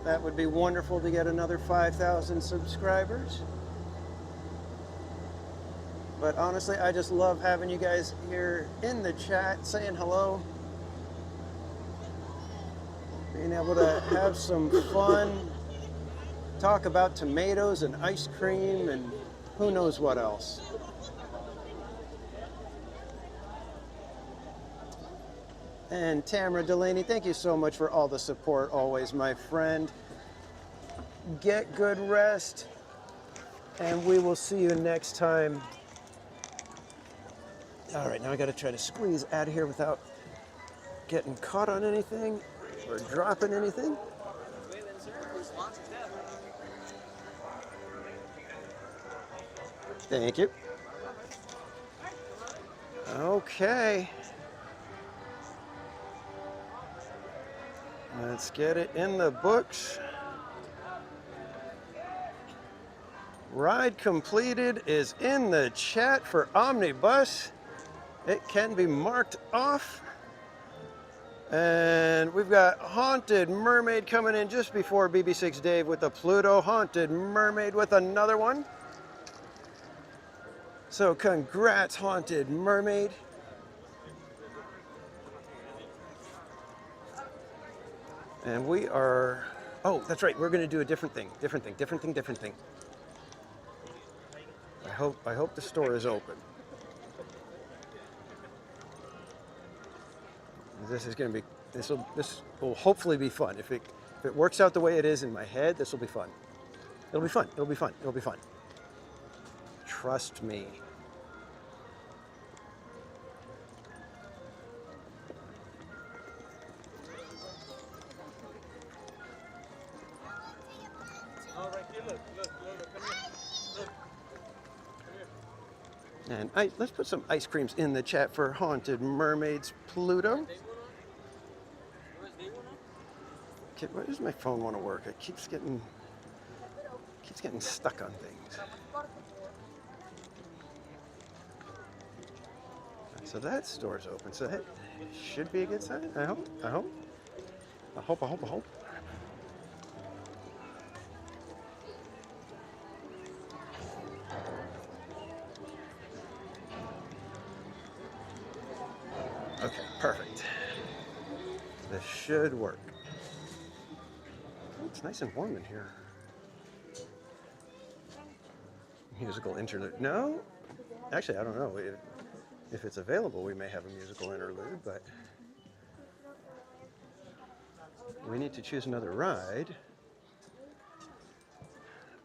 That would be wonderful to get another 5,000 subscribers. But honestly, I just love having you guys here in the chat, saying hello. Being able to have some fun, talk about tomatoes and ice cream and who knows what else. And Tamara Delaney, thank you so much for all the support always, my friend. Get good rest, and we will see you next time. All right, now I got to try to squeeze out of here without getting caught on anything or dropping anything. Thank you. Okay. Let's get it in the books. Ride completed is in the chat for Omnibus. It can be marked off. And we've got Haunted Mermaid coming in just before BB6 Dave with the Pluto. Haunted Mermaid with another one. So congrats, Haunted Mermaid. And we are, oh, that's right, we're gonna do a different thing. I hope the store is open. This will hopefully be fun. If it works out the way it is in my head, this will be fun. It'll be fun. Trust me. And let's put some ice creams in the chat for Haunted Mermaids Pluto. Okay, why does my phone want to work? It keeps getting stuck on things. So that store's open. So that should be a good sign. I hope. Okay, perfect. This should work. Oh, it's nice and warm in here. Musical interlude. No? Actually, I don't know. If it's available, we may have a musical interlude, but we need to choose another ride.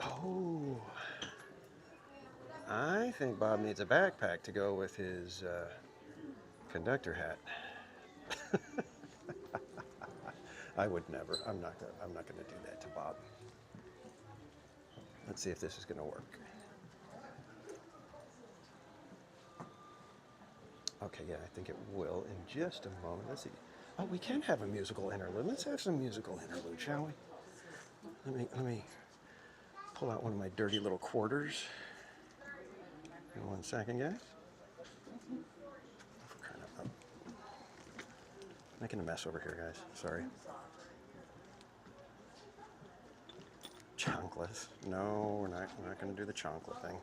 Oh, I think Bob needs a backpack to go with his conductor hat. I would never. I'm not going to do that to Bob. Let's see if this is going to work. Okay, yeah, I think it will in just a moment. Let's see. Oh, we can have a musical interlude. Let's have some musical interlude, shall we? Let me pull out one of my dirty little quarters. In 1 second, guys. Making a mess over here, guys. Sorry. Chonkless. No, we're not going to do the chonkla thing.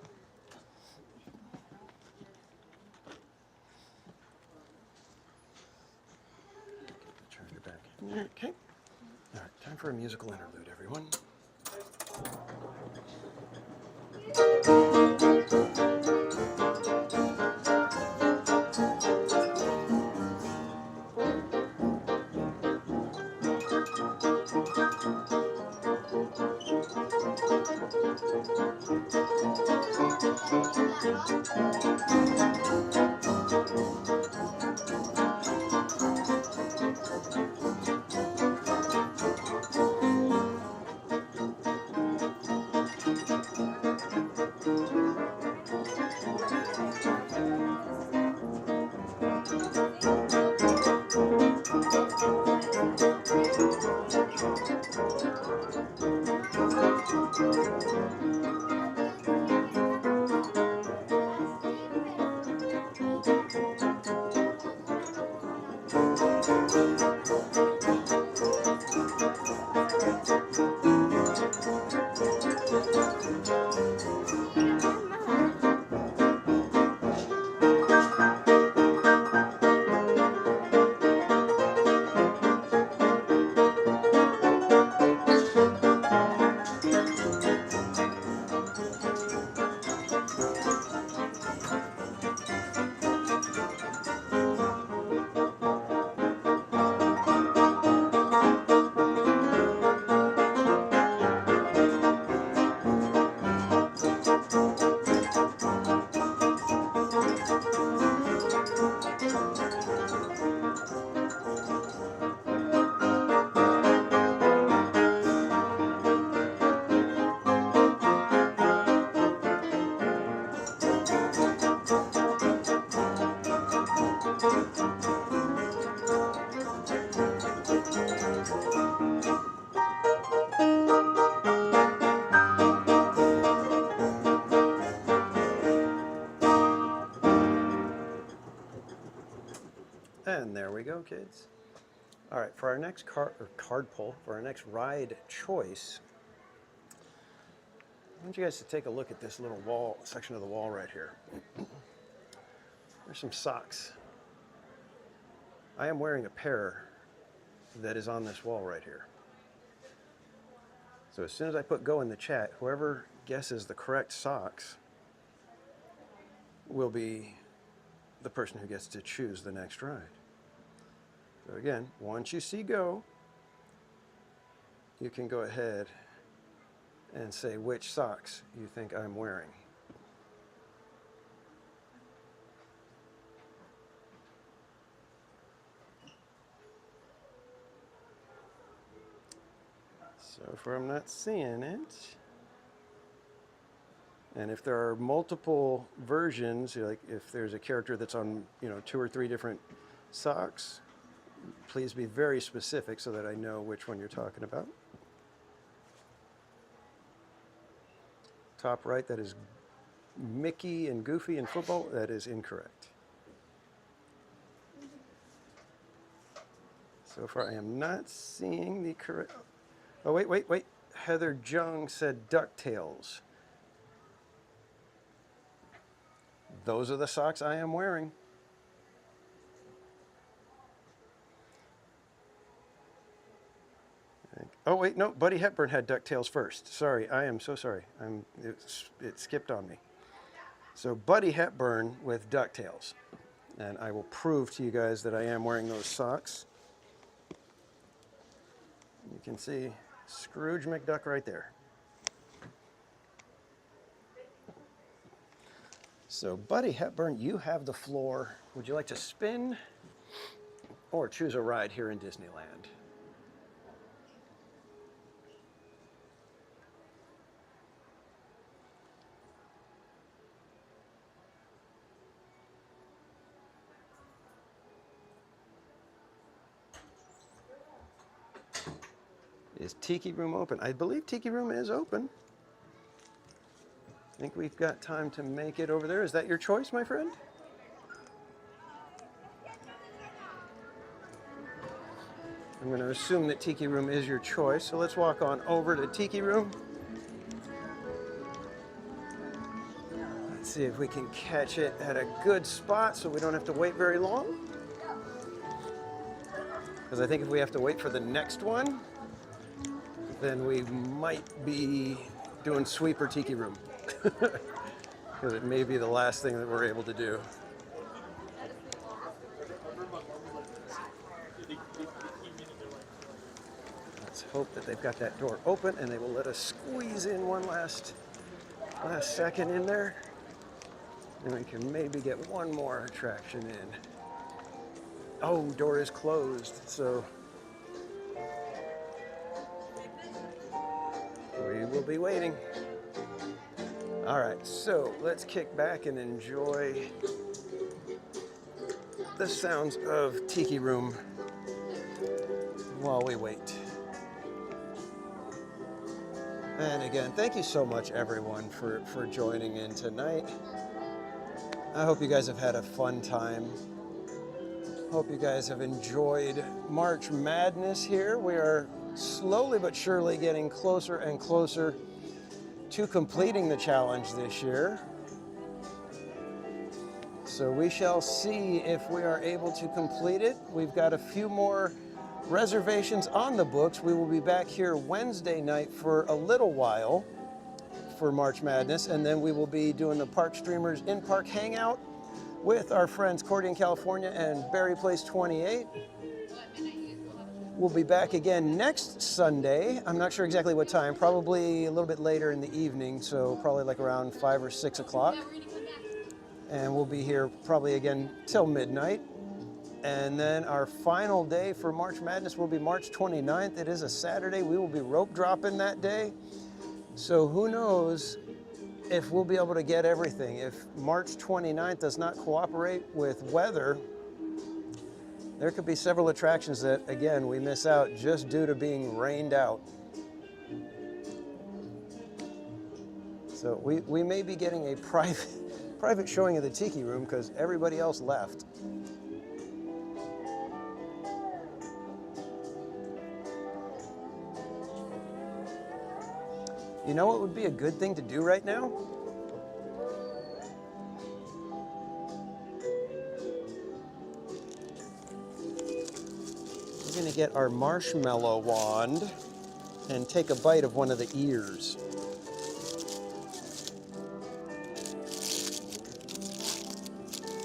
Okay. All right, time for a musical interlude, everyone. And there we go, kids. All right, for our next card pull, for our next ride choice, I want you guys to take a look at this little wall, section of the wall right here. There's some socks. I am wearing a pair that is on this wall right here. So as soon as I put go in the chat, whoever guesses the correct socks will be the person who gets to choose the next ride. So again, once you see go, you can go ahead and say which socks you think I'm wearing. So far I'm not seeing it. And if there are multiple versions, like if there's a character that's on, 2 or 3 different socks, please be very specific so that I know which one you're talking about. Top right, that is Mickey and Goofy in football. That is incorrect. So far I am not seeing the correct... Oh, wait. Heather Jung said DuckTales. Those are the socks I am wearing. Oh, wait, no, Buddy Hepburn had DuckTales first. Sorry, I am so sorry. It skipped on me. So Buddy Hepburn with DuckTales. And I will prove to you guys that I am wearing those socks. You can see Scrooge McDuck right there. So Buddy Hepburn, you have the floor. Would you like to spin or choose a ride here in Disneyland? Is Tiki Room open? I believe Tiki Room is open. I think we've got time to make it over there. Is that your choice, my friend? I'm going to assume that Tiki Room is your choice, so let's walk on over to Tiki Room. Let's see if we can catch it at a good spot so we don't have to wait very long. Because I think if we have to wait for the next one, then we might be doing Sweeper Tiki Room. Because it may be the last thing that we're able to do. Let's hope that they've got that door open and they will let us squeeze in one last second in there. And we can maybe get one more attraction in. Oh, door is closed, so we will be waiting. All right, so let's kick back and enjoy the sounds of Tiki Room while we wait. And again, thank you so much, everyone, for joining in tonight. I hope you guys have had a fun time. Hope you guys have enjoyed March Madness here. We are slowly but surely getting closer and closer to completing the challenge this year. So we shall see if we are able to complete it. We've got a few more reservations on the books. We will be back here Wednesday night for a little while for March Madness, and then we will be doing the Park Streamers in-park hangout with our friends Cordy in California and Berry Place 28. We'll be back again next Sunday. I'm not sure exactly what time, probably a little bit later in the evening, so probably like around 5 or 6 o'clock. And we'll be here probably again till midnight. And then our final day for March Madness will be March 29th. It is a Saturday. We will be rope dropping that day. So who knows if we'll be able to get everything. If March 29th does not cooperate with weather, there could be several attractions that, again, we miss out just due to being rained out. So we may be getting a private showing of the Tiki Room because everybody else left. You know what would be a good thing to do right now? We're going to get our marshmallow wand and take a bite of one of the ears.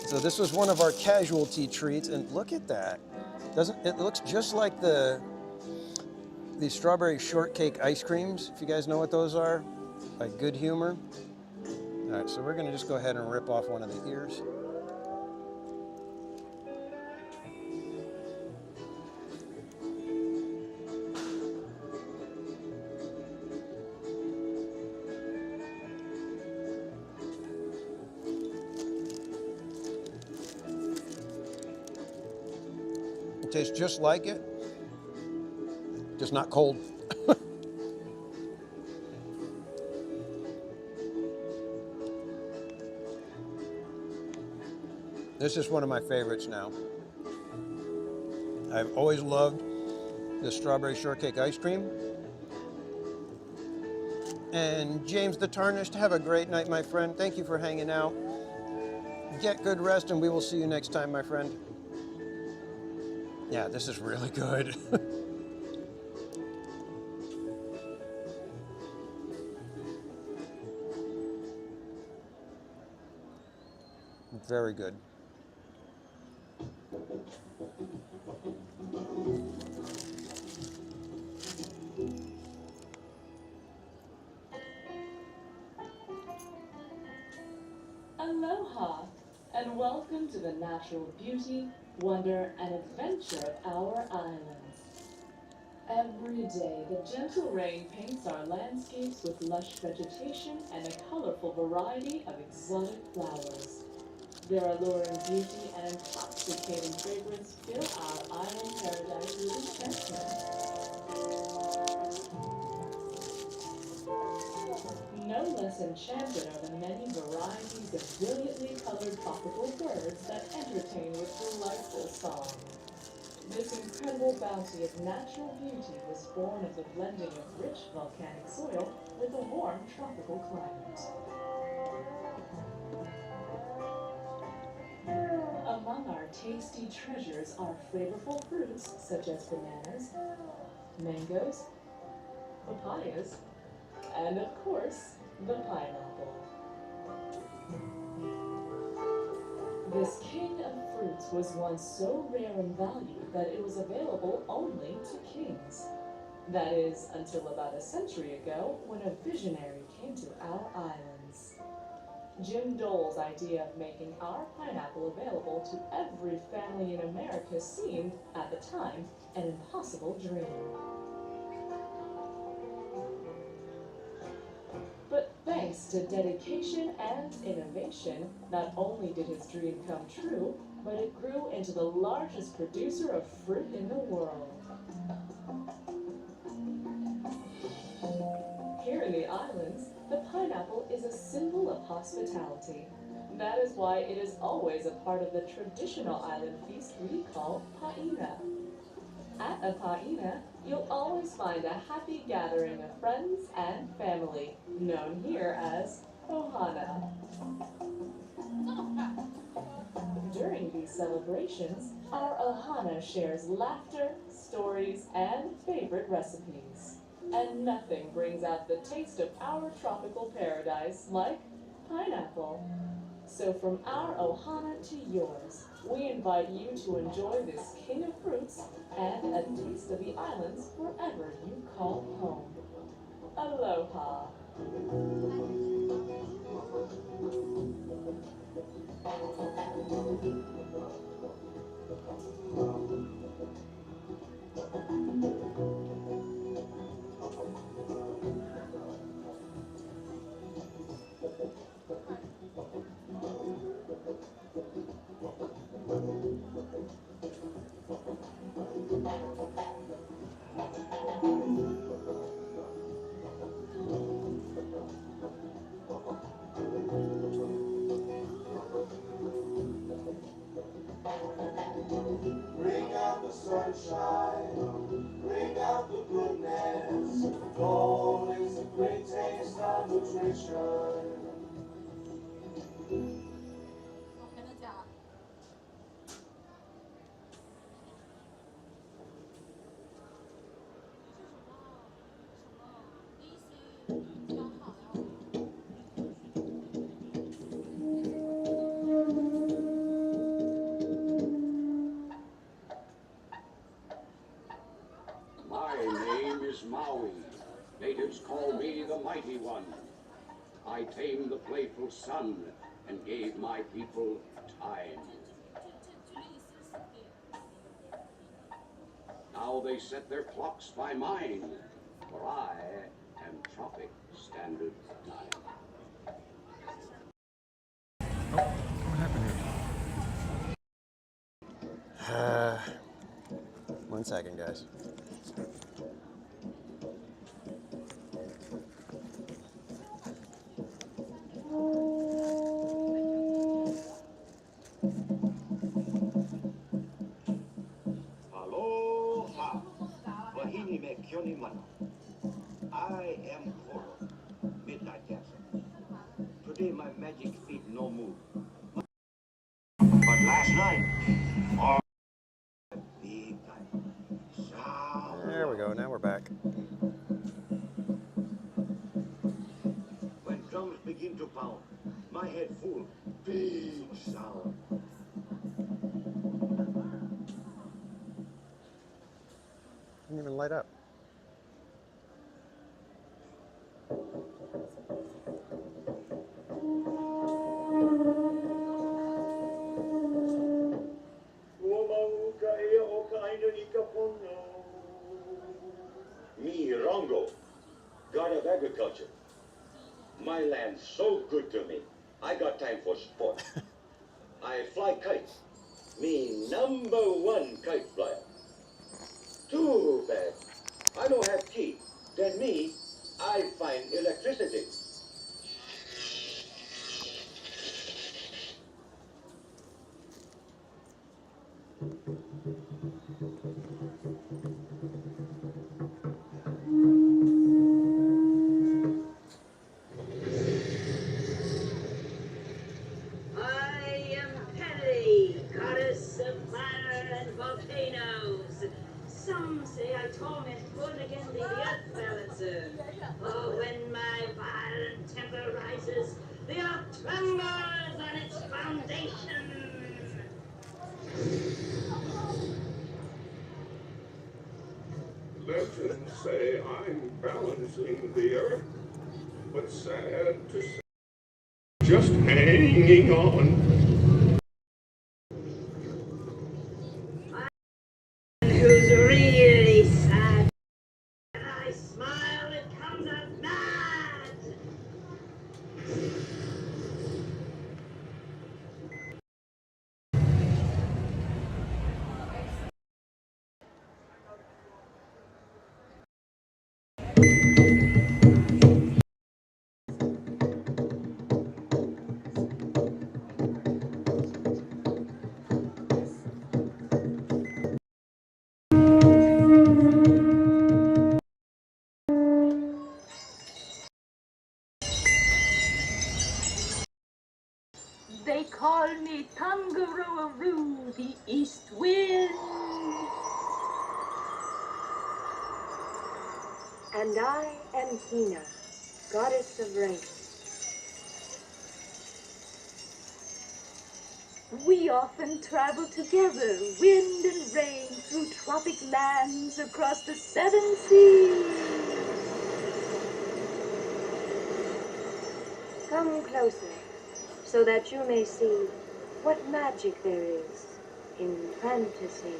So this was one of our casualty treats, and look at that. Doesn't it looks just like the strawberry shortcake ice creams, if you guys know what those are, by Good Humor. All right, so we're gonna just go ahead and rip off one of the ears. It tastes just like it, just not cold. This is one of my favorites now. I've always loved the strawberry shortcake ice cream. And James the Tarnished, have a great night, my friend. Thank you for hanging out. Get good rest, and we will see you next time, my friend. Yeah, this is really good. Very good. Aloha, and welcome to the natural beauty, wonder, and adventure of our islands. Every day, the gentle rain paints our landscapes with lush vegetation and a colorful variety of exotic flowers. Their alluring beauty and intoxicating fragrance fill our island paradise with enchantment. No less enchanted are the many varieties of brilliantly colored tropical birds that entertain with delightful song. This incredible bounty of natural beauty was born of the blending of rich volcanic soil with a warm tropical climate. Among our tasty treasures are flavorful fruits such as bananas, mangoes, papayas, and of course, the pineapple. This king of fruits was once so rare in value that it was available only to kings. That is, until about a century ago, when a visionary came to our islands. Jim Dole's idea of making our pineapple available to every family in America seemed, at the time, an impossible dream. But thanks to dedication and innovation, not only did his dream come true, but it grew into the largest producer of fruit in the world. Here in the islands, the pineapple is a symbol of hospitality. That is why it is always a part of the traditional island feast we call paina. At a paina, you'll always find a happy gathering of friends and family, known here as ohana. During these celebrations, our ohana shares laughter, stories, and favorite recipes. And nothing brings out the taste of our tropical paradise like pineapple. So from our ohana to yours, we invite you to enjoy this king of fruits and a taste of the islands wherever you call home. Aloha. Bring out the sunshine, bring out the goodness. Fall is a great day My name is Maui. Natives call me the Mighty One. I tamed the playful sun and gave my people time. Now they set their clocks by mine, for I am Tropic Standard Time. One second, guys. Aloha! Wahine me kioni mana. I am Koro, Midnight Dancer. Today my magic feet no move. But last night, oh, big time. There we go. Now we're back. When drums begin to pound, my head full, big sound. Didn't even light up. Me, Rongo, god of agriculture. My land's so good to me. I got time for sport. I fly kites. Me #1 kite flyer. Too bad. I don't have key. Then me, I find electricity. I am Penny, goddess of fire and volcanoes. Some say I torment good against the earth balancer. Oh, when my violent temper rises, the earth trembles on its foundation. Legends say I'm balancing the earth, but sad to say, just hanging on. Who's really sad? When I smile, it comes out mad. They call me Tangaroa-Roo, the east wind. And I am Hina, goddess of rain. We often travel together, wind and rain, through tropic lands across the 7 seas. Come closer, so that you may see what magic there is in fantasy.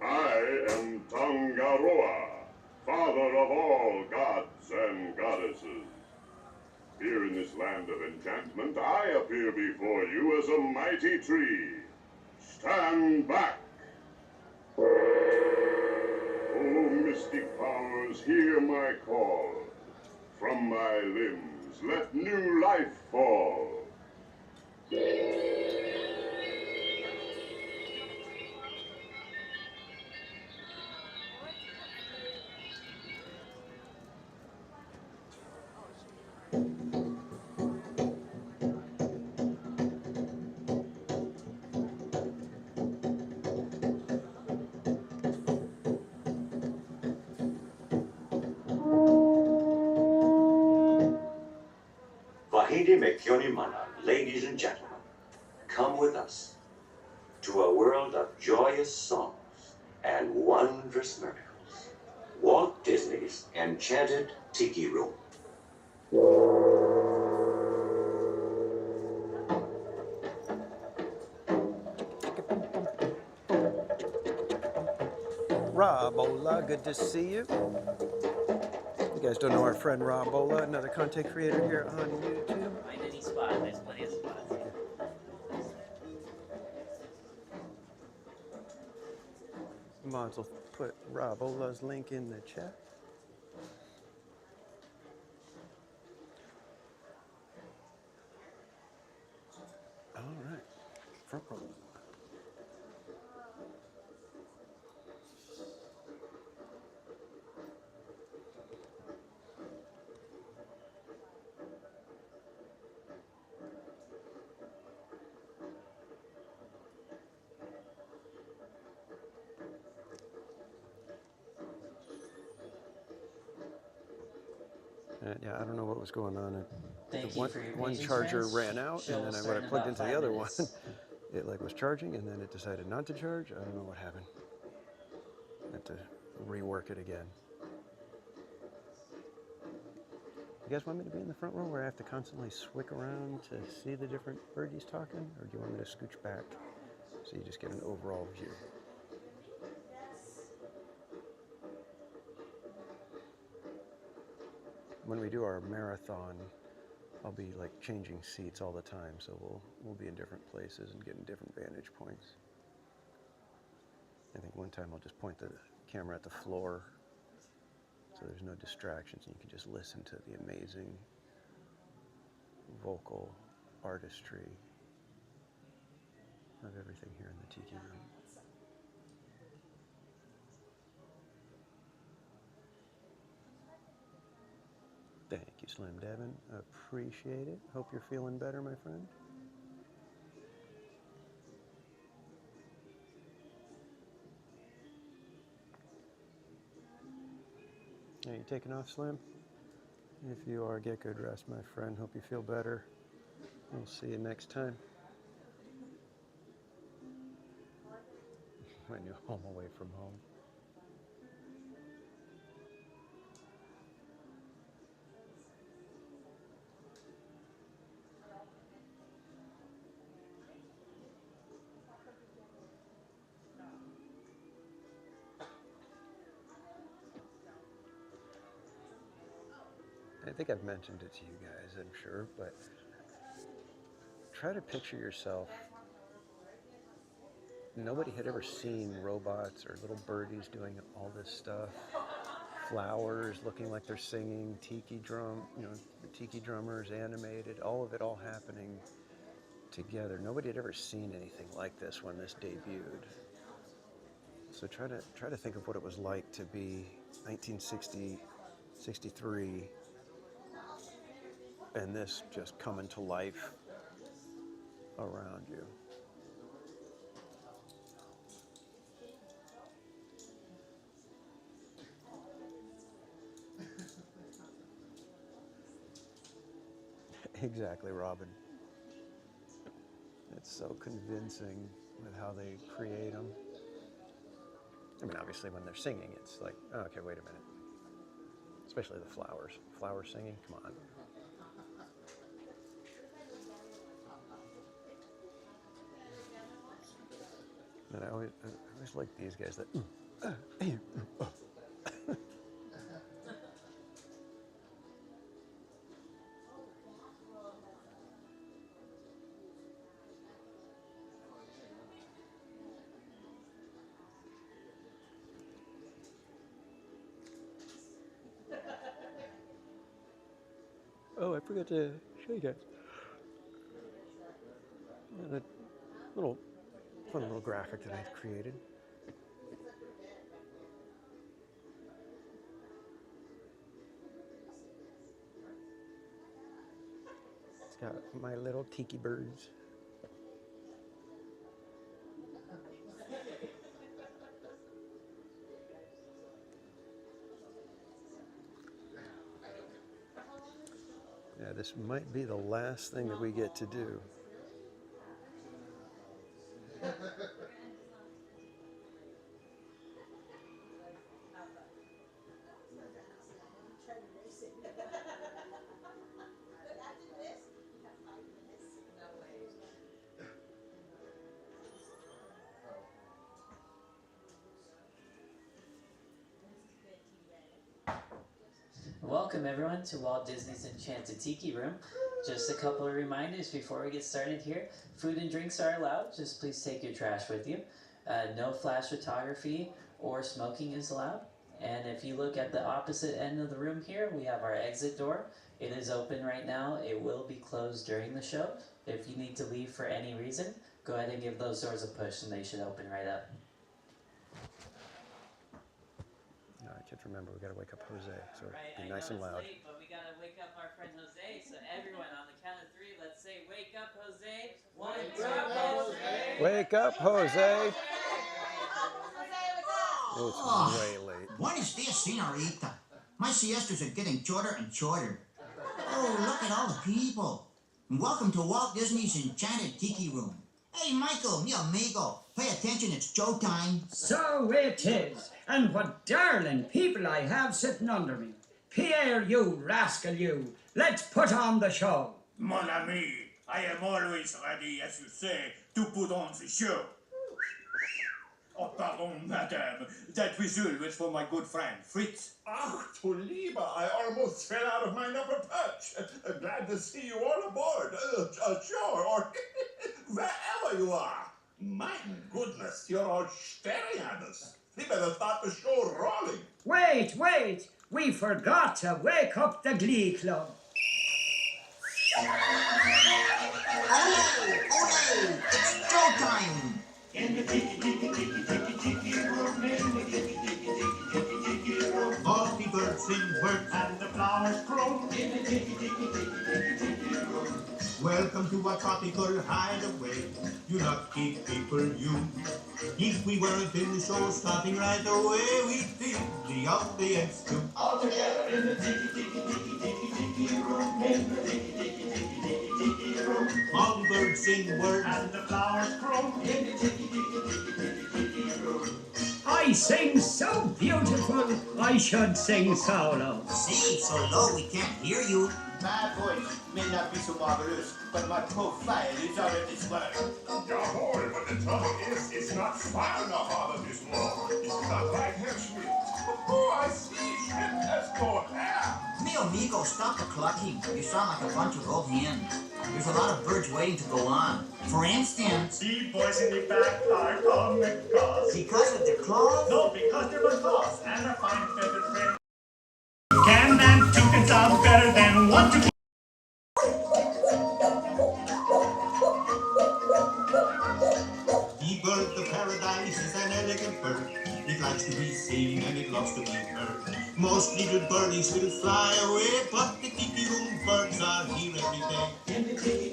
I am Tangaroa, father of all gods and goddesses. Here in this land of enchantment, before you as a mighty tree. Stand back! Oh, mystic powers, hear my call. From my limbs, let new life fall. Wahidi Mekyoni Mana, ladies and gentlemen, come with us to a world of joyous songs and wondrous miracles. Walt Disney's Enchanted Tiki Room. Rob Ola, good to see you. You guys don't know our friend Rob Ola, another content creator here on YouTube. Find any spot, there's plenty of spots. Mods will put Rob Ola's link in the chat. All right, front row. Yeah, I don't know what was going on. One charger ran out, and then when I plugged into the other one, it like was charging, and then it decided not to charge. I don't know what happened. I have to rework it again. You guys want me to be in the front row where I have to constantly swick around to see the different birdies talking, or do you want me to scooch back so you just get an overall view? When we do our marathon, I'll be like changing seats all the time, so we'll be in different places and getting different vantage points. I think one time I'll just point the camera at the floor so there's no distractions and you can just listen to the amazing vocal artistry of everything here in the Tiki Room. Thank you, Slim Devin. Appreciate it. Hope you're feeling better, my friend. Are you taking off, Slim? If you are, get good rest, my friend. Hope you feel better. We'll see you next time. When you're home away from home. I think I've mentioned it to you guys, I'm sure, but try to picture yourself. Nobody had ever seen robots or little birdies doing all this stuff. Flowers looking like they're singing, tiki drum, the tiki drummers animated, all of it all happening together. Nobody had ever seen anything like this when this debuted. So try to think of what it was like to be 1960, 63, and this just coming to life around you. Exactly, Robin. It's so convincing with how they create them. I mean, obviously when they're singing, it's like, oh, okay, wait a minute. Especially the flowers. Flowers singing, come on. And I always like these guys that, forget to show you guys. The little fun little graphic that I created. It's got my little tiki birds. Yeah, this might be the last thing that we get to do. Welcome everyone to Walt Disney's Enchanted Tiki Room. Just a couple of reminders before we get started here. Food and drinks are allowed, just please take your trash with you. No flash photography or smoking is allowed. And if you look at the opposite end of the room here, we have our exit door. It is open right now. It will be closed during the show. If you need to leave for any reason, go ahead and give those doors a push and they should open right up. I can't remember. We got to wake up Jose, so Right, be nice and loud. Late, but we gotta wake up our friend Jose. So everyone, on the count of three, let's say, "Wake up, Jose!" 1, 2, Jose! Wake up, Jose! It's Oh, way late. Buenos dias, senorita. My siestas are getting shorter and shorter. Oh, look at all the people. And welcome to Walt Disney's Enchanted Tiki Room. Hey, Michael, mi amigo, pay attention, it's showtime. So it is. And what darling people I have sitting under me. Pierre, you rascal, you. Let's put on the show. Mon ami, I am always ready, as you say, to put on the show. Oh, pardon, madame. That whistle was for my good friend, Fritz. Ach, du Lieber, I almost fell out of my number perch. Glad to see you all aboard. Sure, or wherever you are. My goodness, you're all staring at us. We better start the show rolling. Wait. We forgot to wake up the Glee Club. Olé, it's showtime. In the tiki room, in the tiki room. All the birds sing words And the flowers grow in the tiki room. Welcome to our tropical hideaway, you lucky people, you. If we weren't in the show starting right away, we'd be the audience too. All together in the tiki room, in the tiki room. All the birds sing words And the flowers grow in the tiki room. I sing so beautiful, I should sing solo. See, so low we can't hear you. My voice may not be so marvelous, but my profile is already swell. Jawohl, but the trouble is, it's not far enough out of this wall. It's not right here, Schmidt. Oh, I see. Schmidt has no hair. Mi amigo, stop the clucking. You sound like a bunch of old hens. There's a lot of birds waiting to go on. For instance, The boys in the back are comic cause. because of their claws? No, because they're macaws and a fine feathered friend. Can and two can sound better than 1, 2. The bird of paradise is an elegant bird. It likes to be seen and it loves to be heard. Most little birdies will fly away, but the tiki room birds are here every day. In the tiki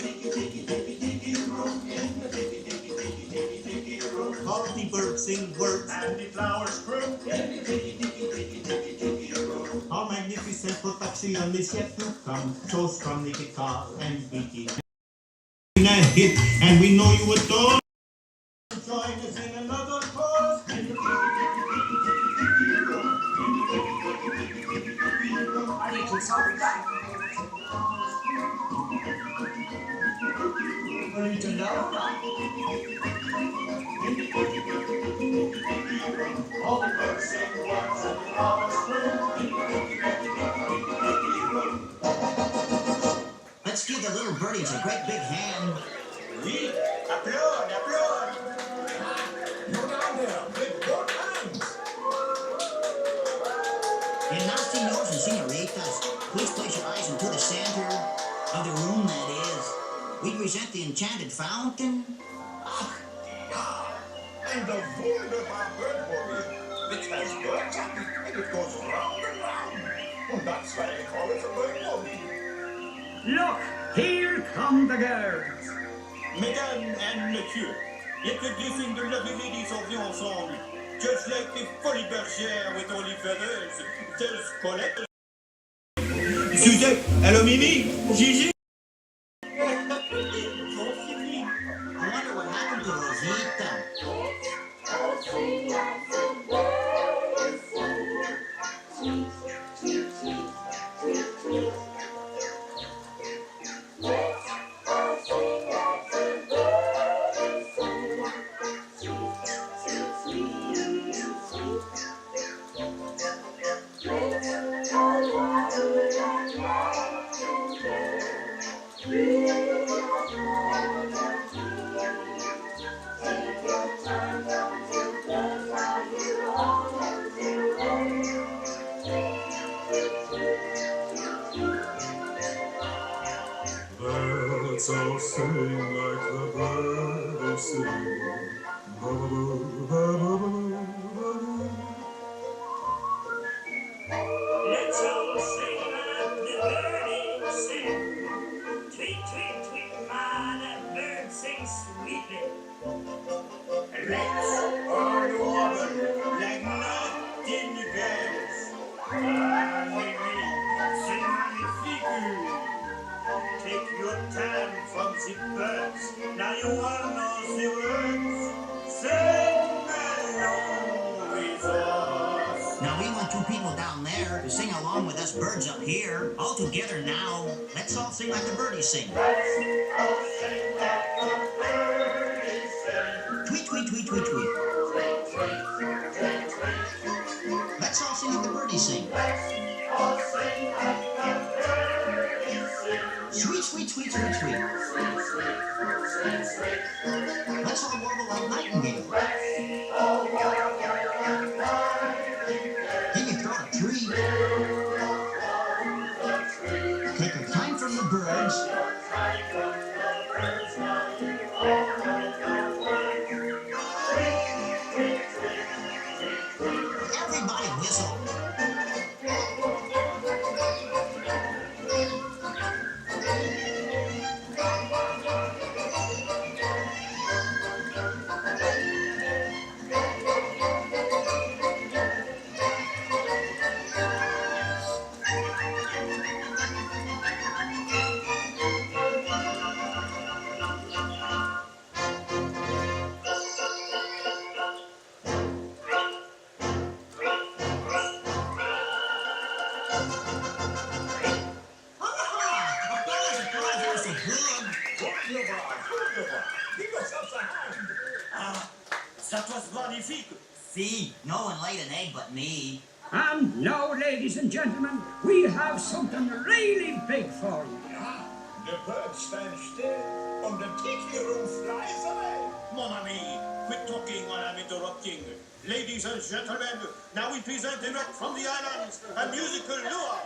room, in the tiki room. All the birds sing words And the flowers grow in the tiki room. Our magnificent production is yet to come. So strum the guitar and beat it. In a hit, and we know you adore. Join us in another chorus. In the tiki room, in the tiki room. I need to sorry. I need to know. All the birds sing words and the flowers grow in the tiki room. Let's give the little birdies a great big hand. Oui, applaud, applaud. You down there, with your hands. And nasty nose and senoritas, please place your eyes into the center. represent the enchanted fountain? And the wunderbar bird movie, which has birds and it goes round and round. And that's why I call it a bird movie. Look, here come the girls. Mesdames and messieurs, let the glisten de lovely ladies of the ensemble. Just like the Folie Bergère with only feathers, there's Colette. Suzette, hello Mimi, Gigi. I wonder what happened to Rosita. Let's all sing like the birds sing. Let's all sing like the birds sing. Tweet, tweet, tweet, my that bird sings sweetly. Let's all woman like nightingales. Ah, Mimi, c'est magnifique. Take your time from the birds. Now you all know the words. Sing along with us. Now we want two people down there to sing along with us birds up here. All together now. Let's all sing like the birdies sing. Tweet, tweet, tweet, tweet, tweet. Let's all sing like the birdies sing. Sweet, sweet, sweet, sweet, sweet. Let's all warble like nightingale. Give your throat a treat. Take your time from the birds. Everybody whistle. That was magnifique. See, no one laid an egg but me. And now, ladies and gentlemen, we have something really big for you. The birds stand still, and the tiki room flies away. Mon ami, quit talking while I'm interrupting. Ladies and gentlemen, now we present direct from the islands a musical luau.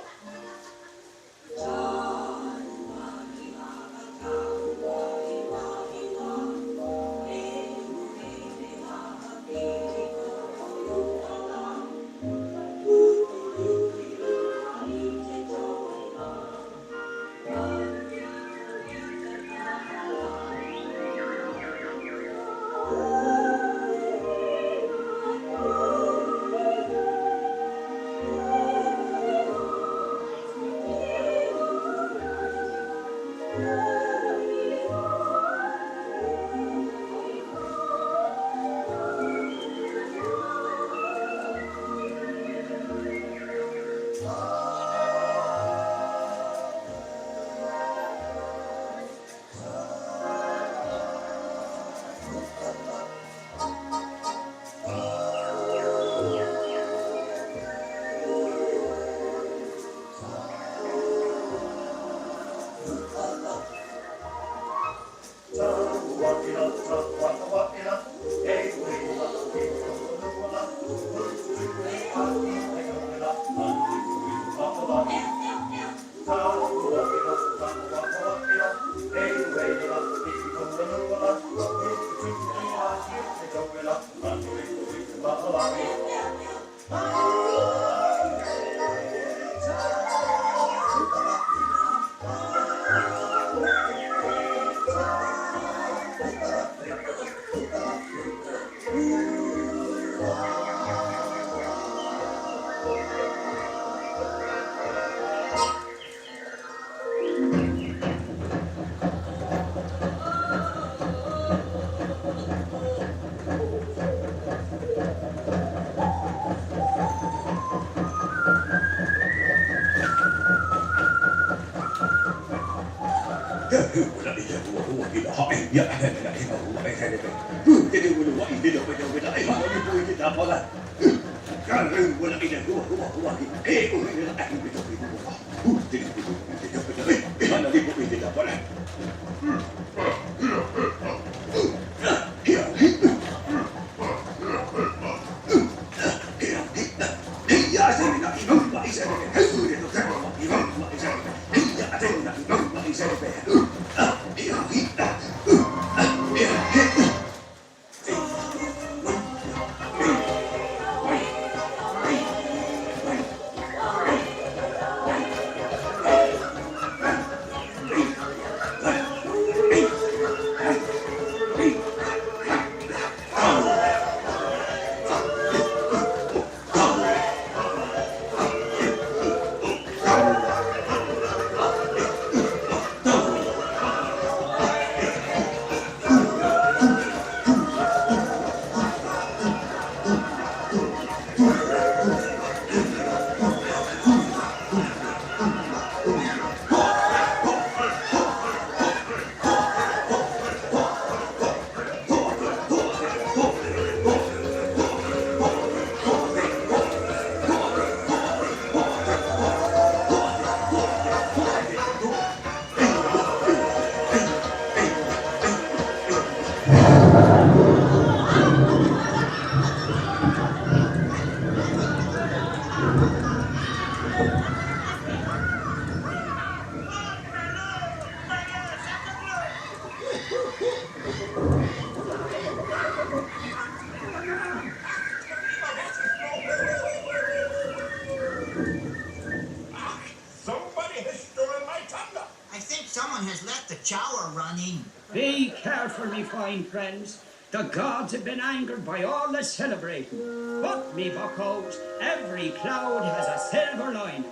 Somebody has stolen my thunder. I think someone has left the shower running. Be careful, me fine friends. The gods have been angered by all the celebrating. But, me buckos, every cloud has a silver lining.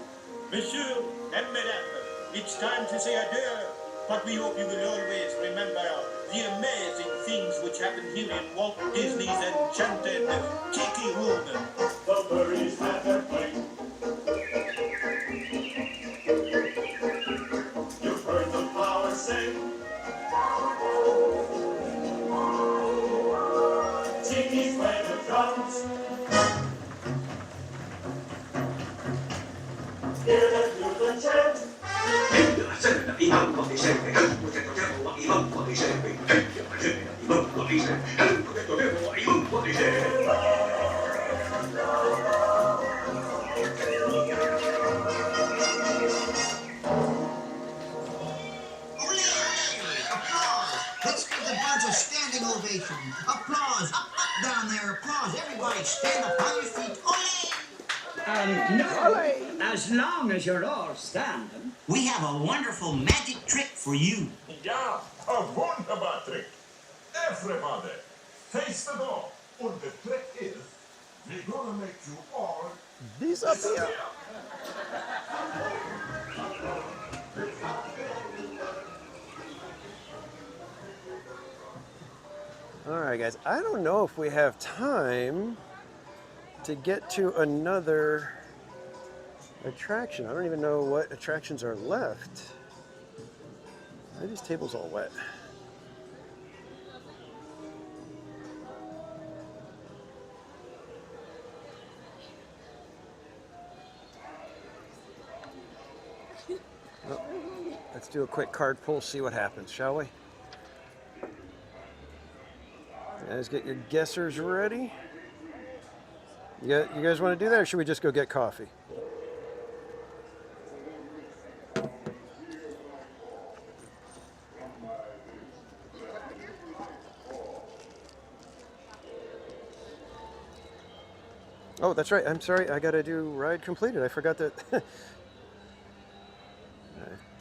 Monsieur and Madame, it's time to say adieu. But we hope you will always remember the amazing things which happened here in Walt Disney's enchanted Tiki Room. The birdies have their play. You've heard the flowers sing. Tiki's play the drums. Hear the flute chant. Let's give the birds a standing ovation. Applause. Up, up, down there. Applause. Everybody stand up on your feet. Ole! No, as long as you're all standing. We have a wonderful magic trick for you. Yeah, a wunderbar trick. Everybody, face the door. And the trick is, we're gonna make you all disappear. All right, guys, I don't know if we have time to get to another attraction. I don't even know what attractions are left. Why are these tables all wet? Oh, let's do a quick card pull, see what happens, shall we? Guys, get your guessers ready. You guys want to do that, or should we just go get coffee? Oh, that's right. I'm sorry. I got to do ride completed. I forgot that.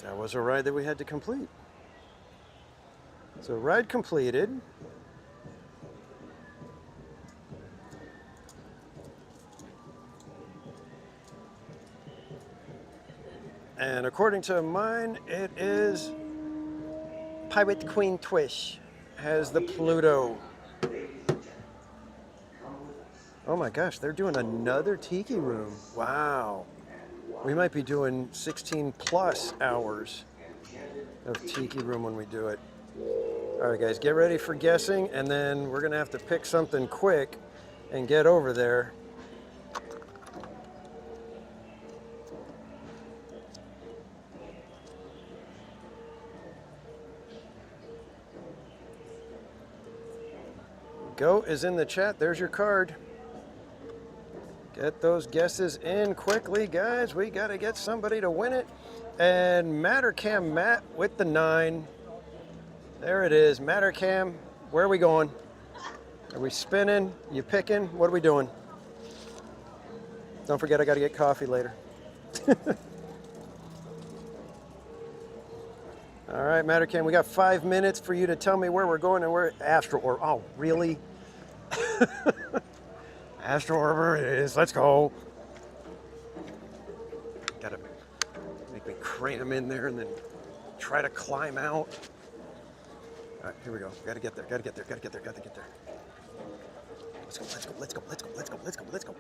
That was a ride that we had to complete. So ride completed. And according to mine, it is Pirate Queen Twish has the Pluto. Oh my gosh, they're doing another Tiki Room. Wow. We might be doing 16 plus hours of Tiki Room when we do it. All right, guys, get ready for guessing, and then we're gonna have to pick something quick and get over there. Go is in the chat. There's your card. Get those guesses in quickly, guys. We got to get somebody to win it. And Mattercam Matt with the 9. There it is. Mattercam, where are we going? Are we spinning? You picking? What are we doing? Don't forget, I got to get coffee later. All right, Mattercam, we got 5 minutes for you to tell me where we're going and where Astro Orb. Oh, really? Astro Orbiter it is. Let's go. Gotta make me cram in there and then try to climb out. All right, here we go. Gotta get there. Gotta get there. Gotta get there. Gotta get there. Let's go. Let's go. Let's go. Let's go. Let's go. Let's go. Let's go.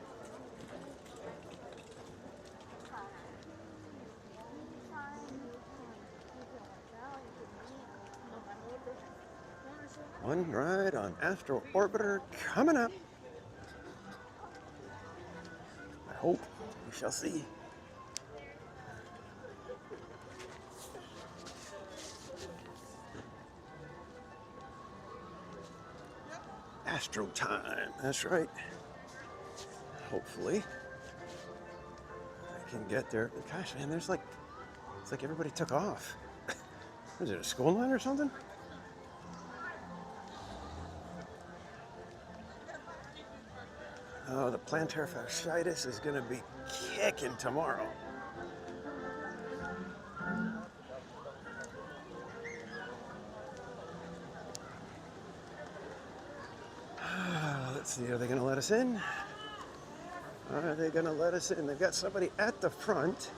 One ride on Astro Orbiter coming up. I hope. We shall see. Astro time. That's right. Hopefully I can get there. Gosh, man, it's like everybody took off. Was it a school night or something? Oh, the plantar fasciitis is going to be kicking tomorrow. Let's see, are they going to let us in? Are they going to let us in? They've got somebody at the front.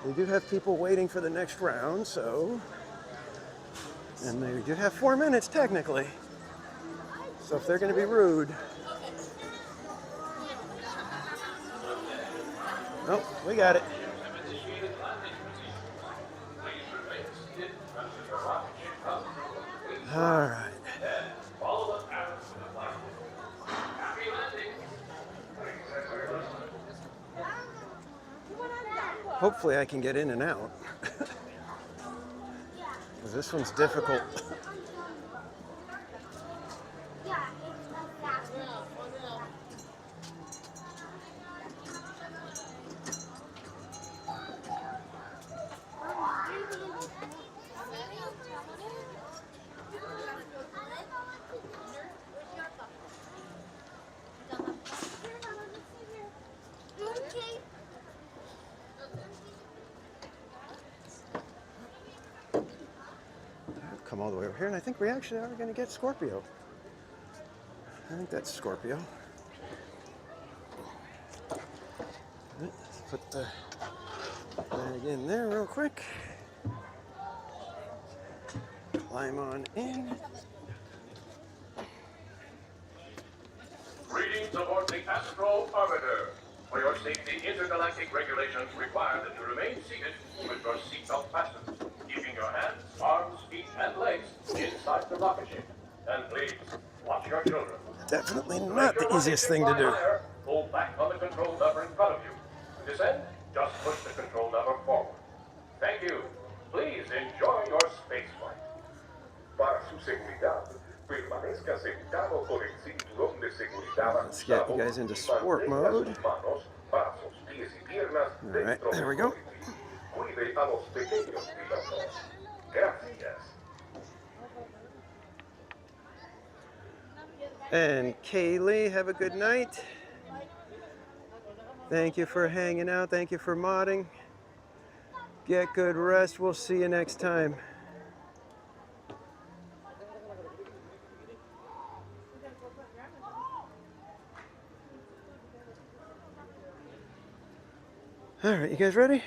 They do have people waiting for the next round, so... And they do have 4 minutes, technically. So if they're going to be rude... Oh, we got it. All right. Hopefully I can get in and out. Because this one's difficult. Come all the way over here, and I think we actually are going to get Scorpio. I think that's Scorpio. Let's put the bag in there real quick. Climb on in. Greetings aboard the Astro Orbiter. For your safety, intergalactic regulations require that you remain seated with your seatbelt fastened, keeping your hands, arms, feet, and legs inside the rocket ship. And please, watch your children. Definitely not the easiest thing to do. Pull back on the control lever in front of you. To descend, just push the control lever forward. Thank you. Please enjoy your space flight. Para su seguridad, permanezca sentado con el cinturón de seguridad. Let's get you guys into sport mode. Brazos, pies y piernas All right, there we go. Cuide a los pequeños pilotos. Gracias. And Kaylee, have a good night. Thank you for hanging out. Thank you for modding. Get good rest. We'll see you next time. All right, you guys ready?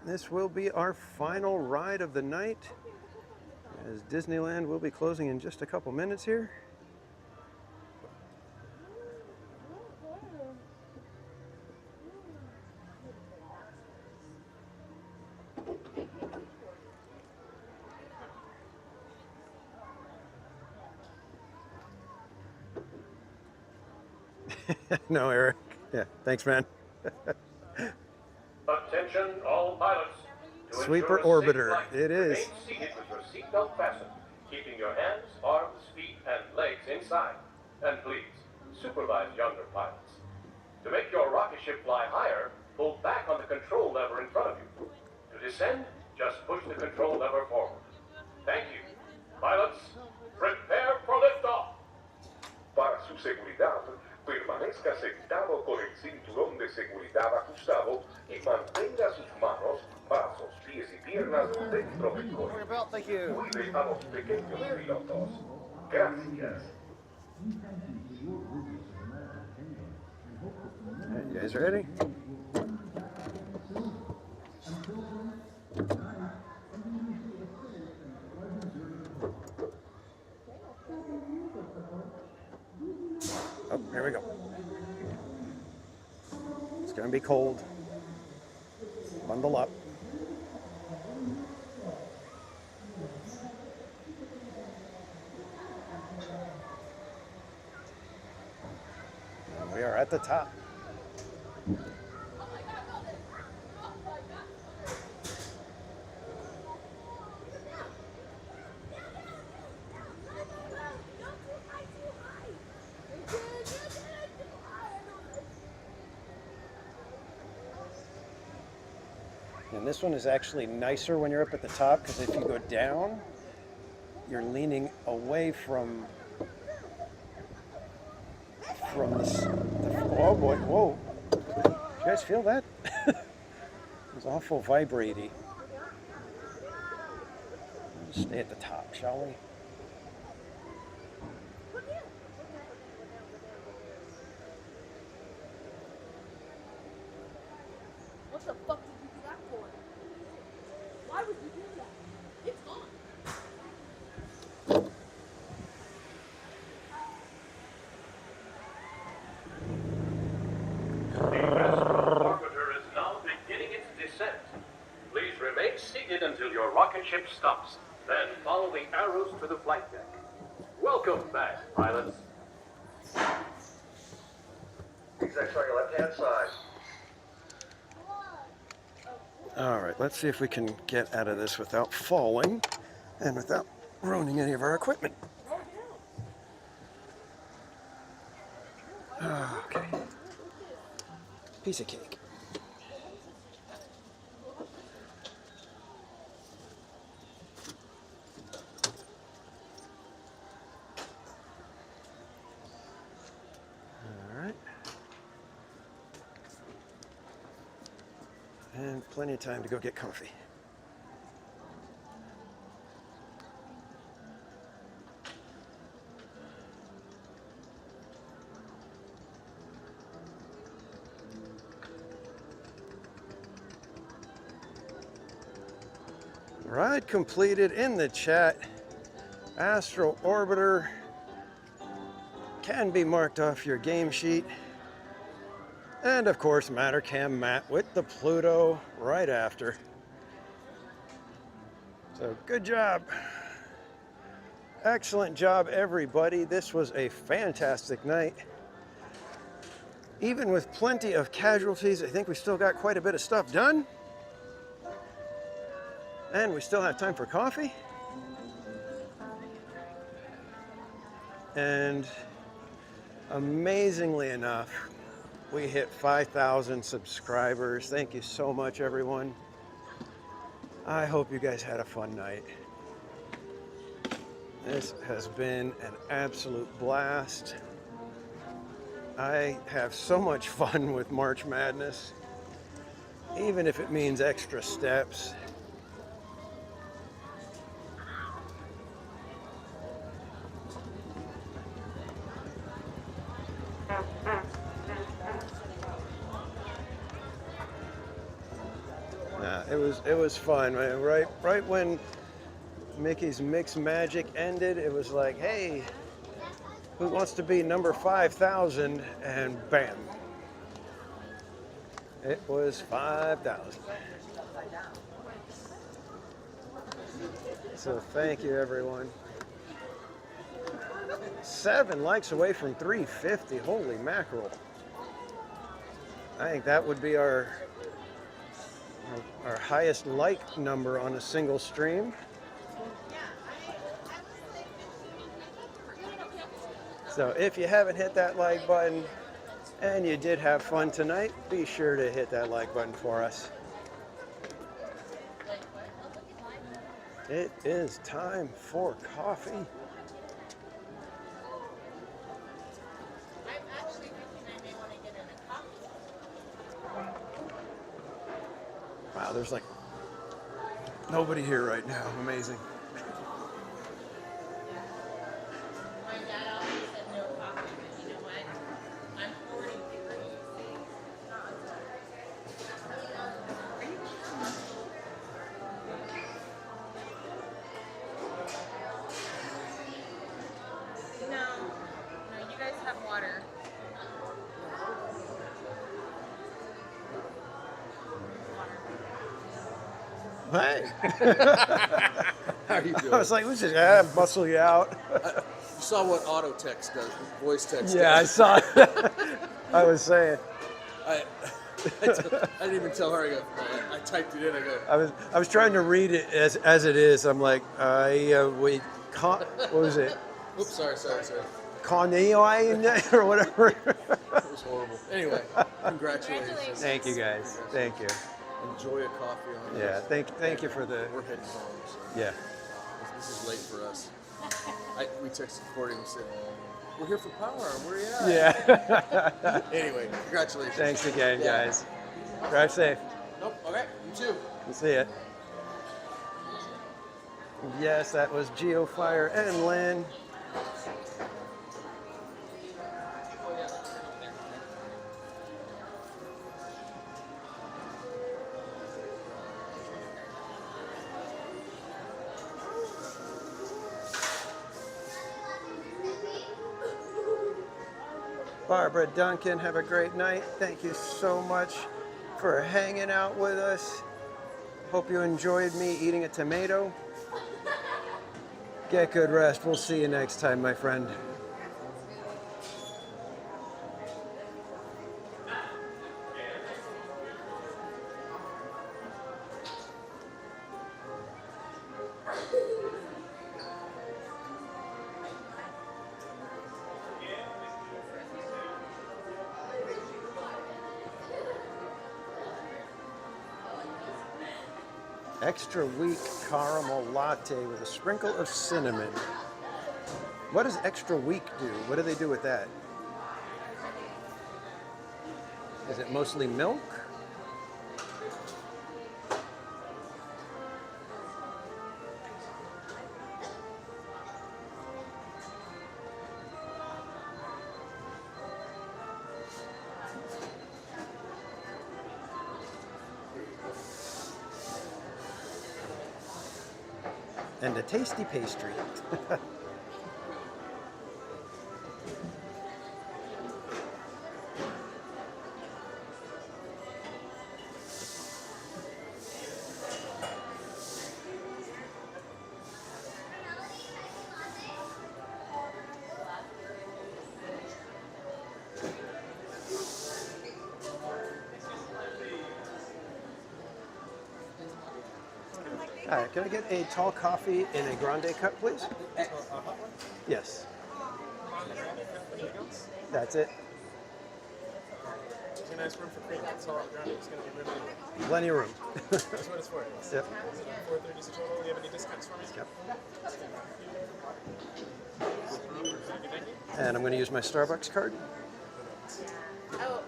This will be our final ride of the night, as Disneyland will be closing in just a couple minutes here. No, Eric. Yeah, thanks, man. Attention, all pilots. To Sweeper ensure a safe Orbiter. flight, It is. remain seated with your seatbelt fastened, keeping your hands, arms, feet, and legs inside. And please, supervise younger pilots. To make your rocket ship fly higher, pull back on the control lever in front of you. To descend, just push the control lever forward. Thank you. Pilots, prepare for liftoff. Para su seguridad, permanezca sentado con el cinturón de seguridad ajustado y mantenga sus manos, brazos, pies y piernas dentro del coche. Thank you. Cuide a los pequeños pilotos. Gracias. You guys ready? Oh, here we go. It's going to be cold. Bundle up. And we are at the top. And this one is actually nicer when you're up at the top, because if you go down, you're leaning away from the oh boy, whoa. Did you guys feel that? It was awful vibraty. Just stay at the top, shall we? What the fuck did you do that for? Why would you do that? It's gone. Orbiter is now beginning its descent. Please remain seated until your rocket ship stops. Then follow the arrows to the flight deck. Welcome back, pilots. Execs on your left-hand side. All right, let's see if we can get out of this without falling and without ruining any of our equipment. Okay. Piece of cake. All right. And plenty of time to go get comfy. Ride completed in the chat. Astro Orbiter can be marked off your game sheet. And of course, Mattercam Matt with the Pluto right after. So good job. Excellent job, everybody. This was a fantastic night. Even with plenty of casualties, I think we still got quite a bit of stuff done. And we still have time for coffee. And amazingly enough, we hit 5,000 subscribers. Thank you so much, everyone. I hope you guys had a fun night. This has been an absolute blast. I have so much fun with March Madness, even if it means extra steps. It was fun. Right when Mickey's Mix Magic ended, it was like, hey, who wants to be number 5,000? And bam, it was 5,000. So thank you, everyone. 7 likes away from 350. Holy mackerel. I think that would be our highest like number on a single stream. So if you haven't hit that like button and you did have fun tonight, be sure to hit that like button for us. It is time for coffee. I'm actually thinking I may want to get in a coffee. Wow, there's like nobody here right now. Amazing. My dad always said no coffee, but you know what? I'm 43. No, you guys have water. Hey. How are you doing? I was like, let's just muscle you out. You saw what auto text does, voice text Yeah, I does. saw it. I was saying. I didn't even tell her. I typed it in. I go. I was trying to read it as it is. I'm like, what was it? Oops, sorry. Cornelius or whatever. It was horrible. Anyway, congratulations. Thank you guys. Thank you. Enjoy a coffee on Yeah, this. thank you for the. We're heading home. So Yeah. This is late for us. We texted Courtney and said, "We're here for power. Where are you at?" Yeah. Anyway, congratulations. Thanks again, guys. Drive safe. Nope. Okay. You too. We'll see ya. Yes, that was GeoFire and Lynn. Barbara Duncan, have a great night. Thank you so much for hanging out with us. Hope you enjoyed me eating a tomato. Get good rest. We'll see you next time, my friend. Extra weak caramel latte with a sprinkle of cinnamon. What does extra weak do? What do they do with that? Is it mostly milk? And a tasty pastry. All right, can I get a tall coffee in a grande cup, please? Yes. That's it. There's a nice room for cream. That's all I'm drowning. It's going to be really. Plenty of room. That's what it's for. Yep. 430 is the total. Do you have any discounts for me? Yep. Thank you. And I'm going to use my Starbucks card. Oh.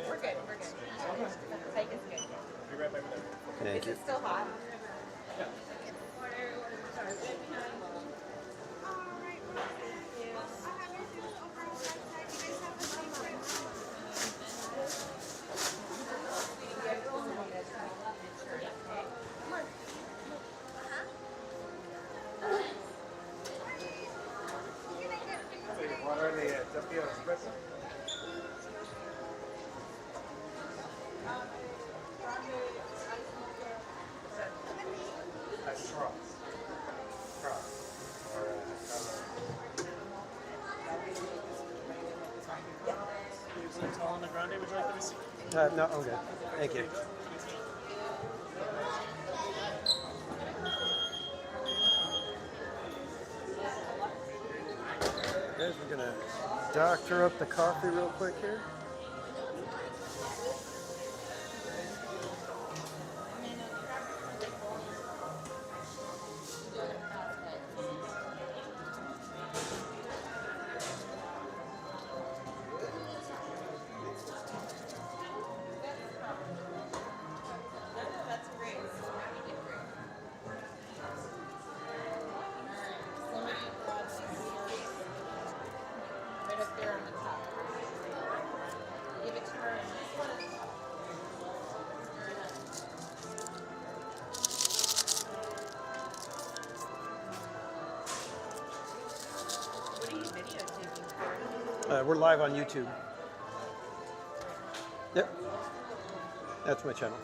We're good. Take is good. Be right back with everything. Thank you. Is it still hot? Water and the Tokyo espresso. No, I'm good. Thank you. Guys, we're gonna doctor up the coffee real quick here. Right up there on the top. Give it to her. What are you videotaping for? We're live on YouTube. Yep. That's my channel.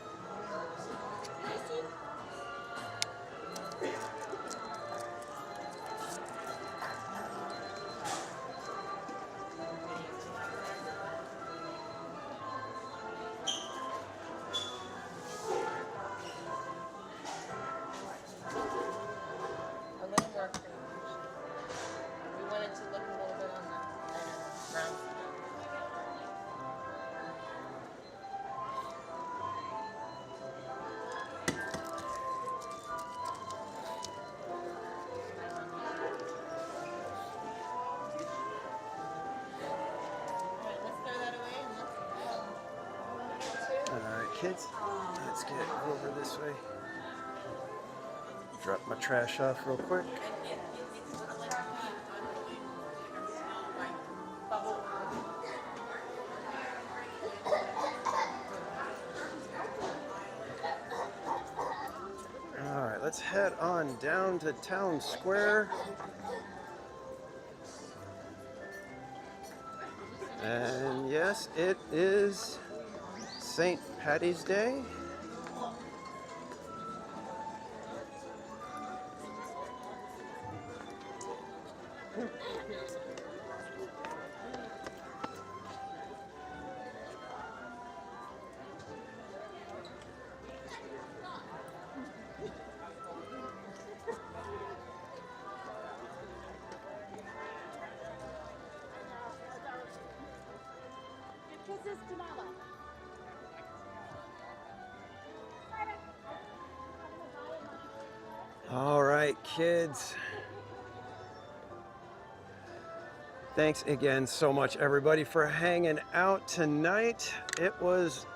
A little more cream. We want it to look a little bit on the brown side. Alright, let's throw that away and let's All right, kids, let's get over this way. Drop my trash off real quick. All right, let's head on down to Town Square. And yes, it is St. Patty's Day. All right, kids. Thanks again so much, everybody, for hanging out tonight. It was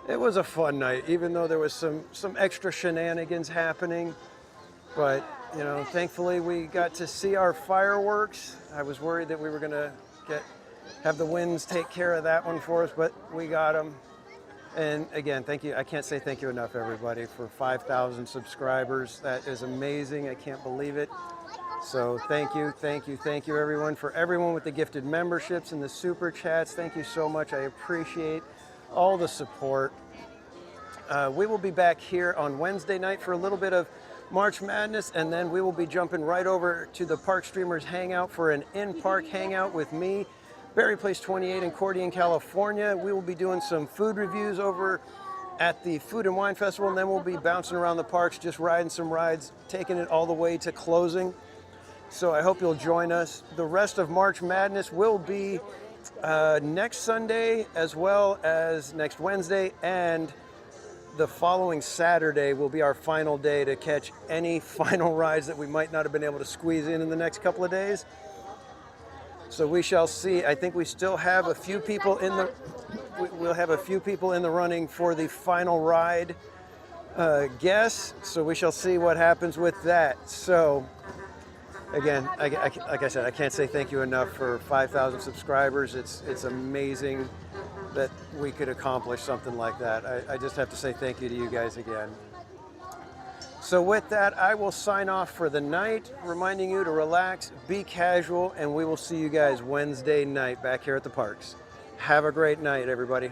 a fun night, even though there was some extra shenanigans happening. But you know, thankfully we got to see our fireworks. I was worried that we were gonna have the winds take care of that one for us, but we got them. And again, thank you. I can't say thank you enough, everybody, for 5,000 subscribers. That is amazing. I can't believe it. So thank you, everyone. For everyone with the gifted memberships and the super chats, thank you so much. I appreciate all the support. We will be back here on Wednesday night for a little bit of March Madness, and then we will be jumping right over to the Park Streamers Hangout for an in-park hangout with me, Berry Place 28 in Cordian, California. We will be doing some food reviews over at the Food and Wine Festival, and then we'll be bouncing around the parks, just riding some rides, taking it all the way to closing. So I hope you'll join us. The rest of March Madness will be next Sunday, as well as next Wednesday, and the following Saturday will be our final day to catch any final rides that we might not have been able to squeeze in the next couple of days. So we shall see. I think we still have a few people in the we'll have a few people in the running for the final ride guess. So we shall see what happens with that. So again, like I said, I can't say thank you enough for 5,000 subscribers. It's amazing that we could accomplish something like that. I just have to say thank you to you guys again. So with that, I will sign off for the night, reminding you to relax, be casual, and we will see you guys Wednesday night back here at the parks. Have a great night, everybody.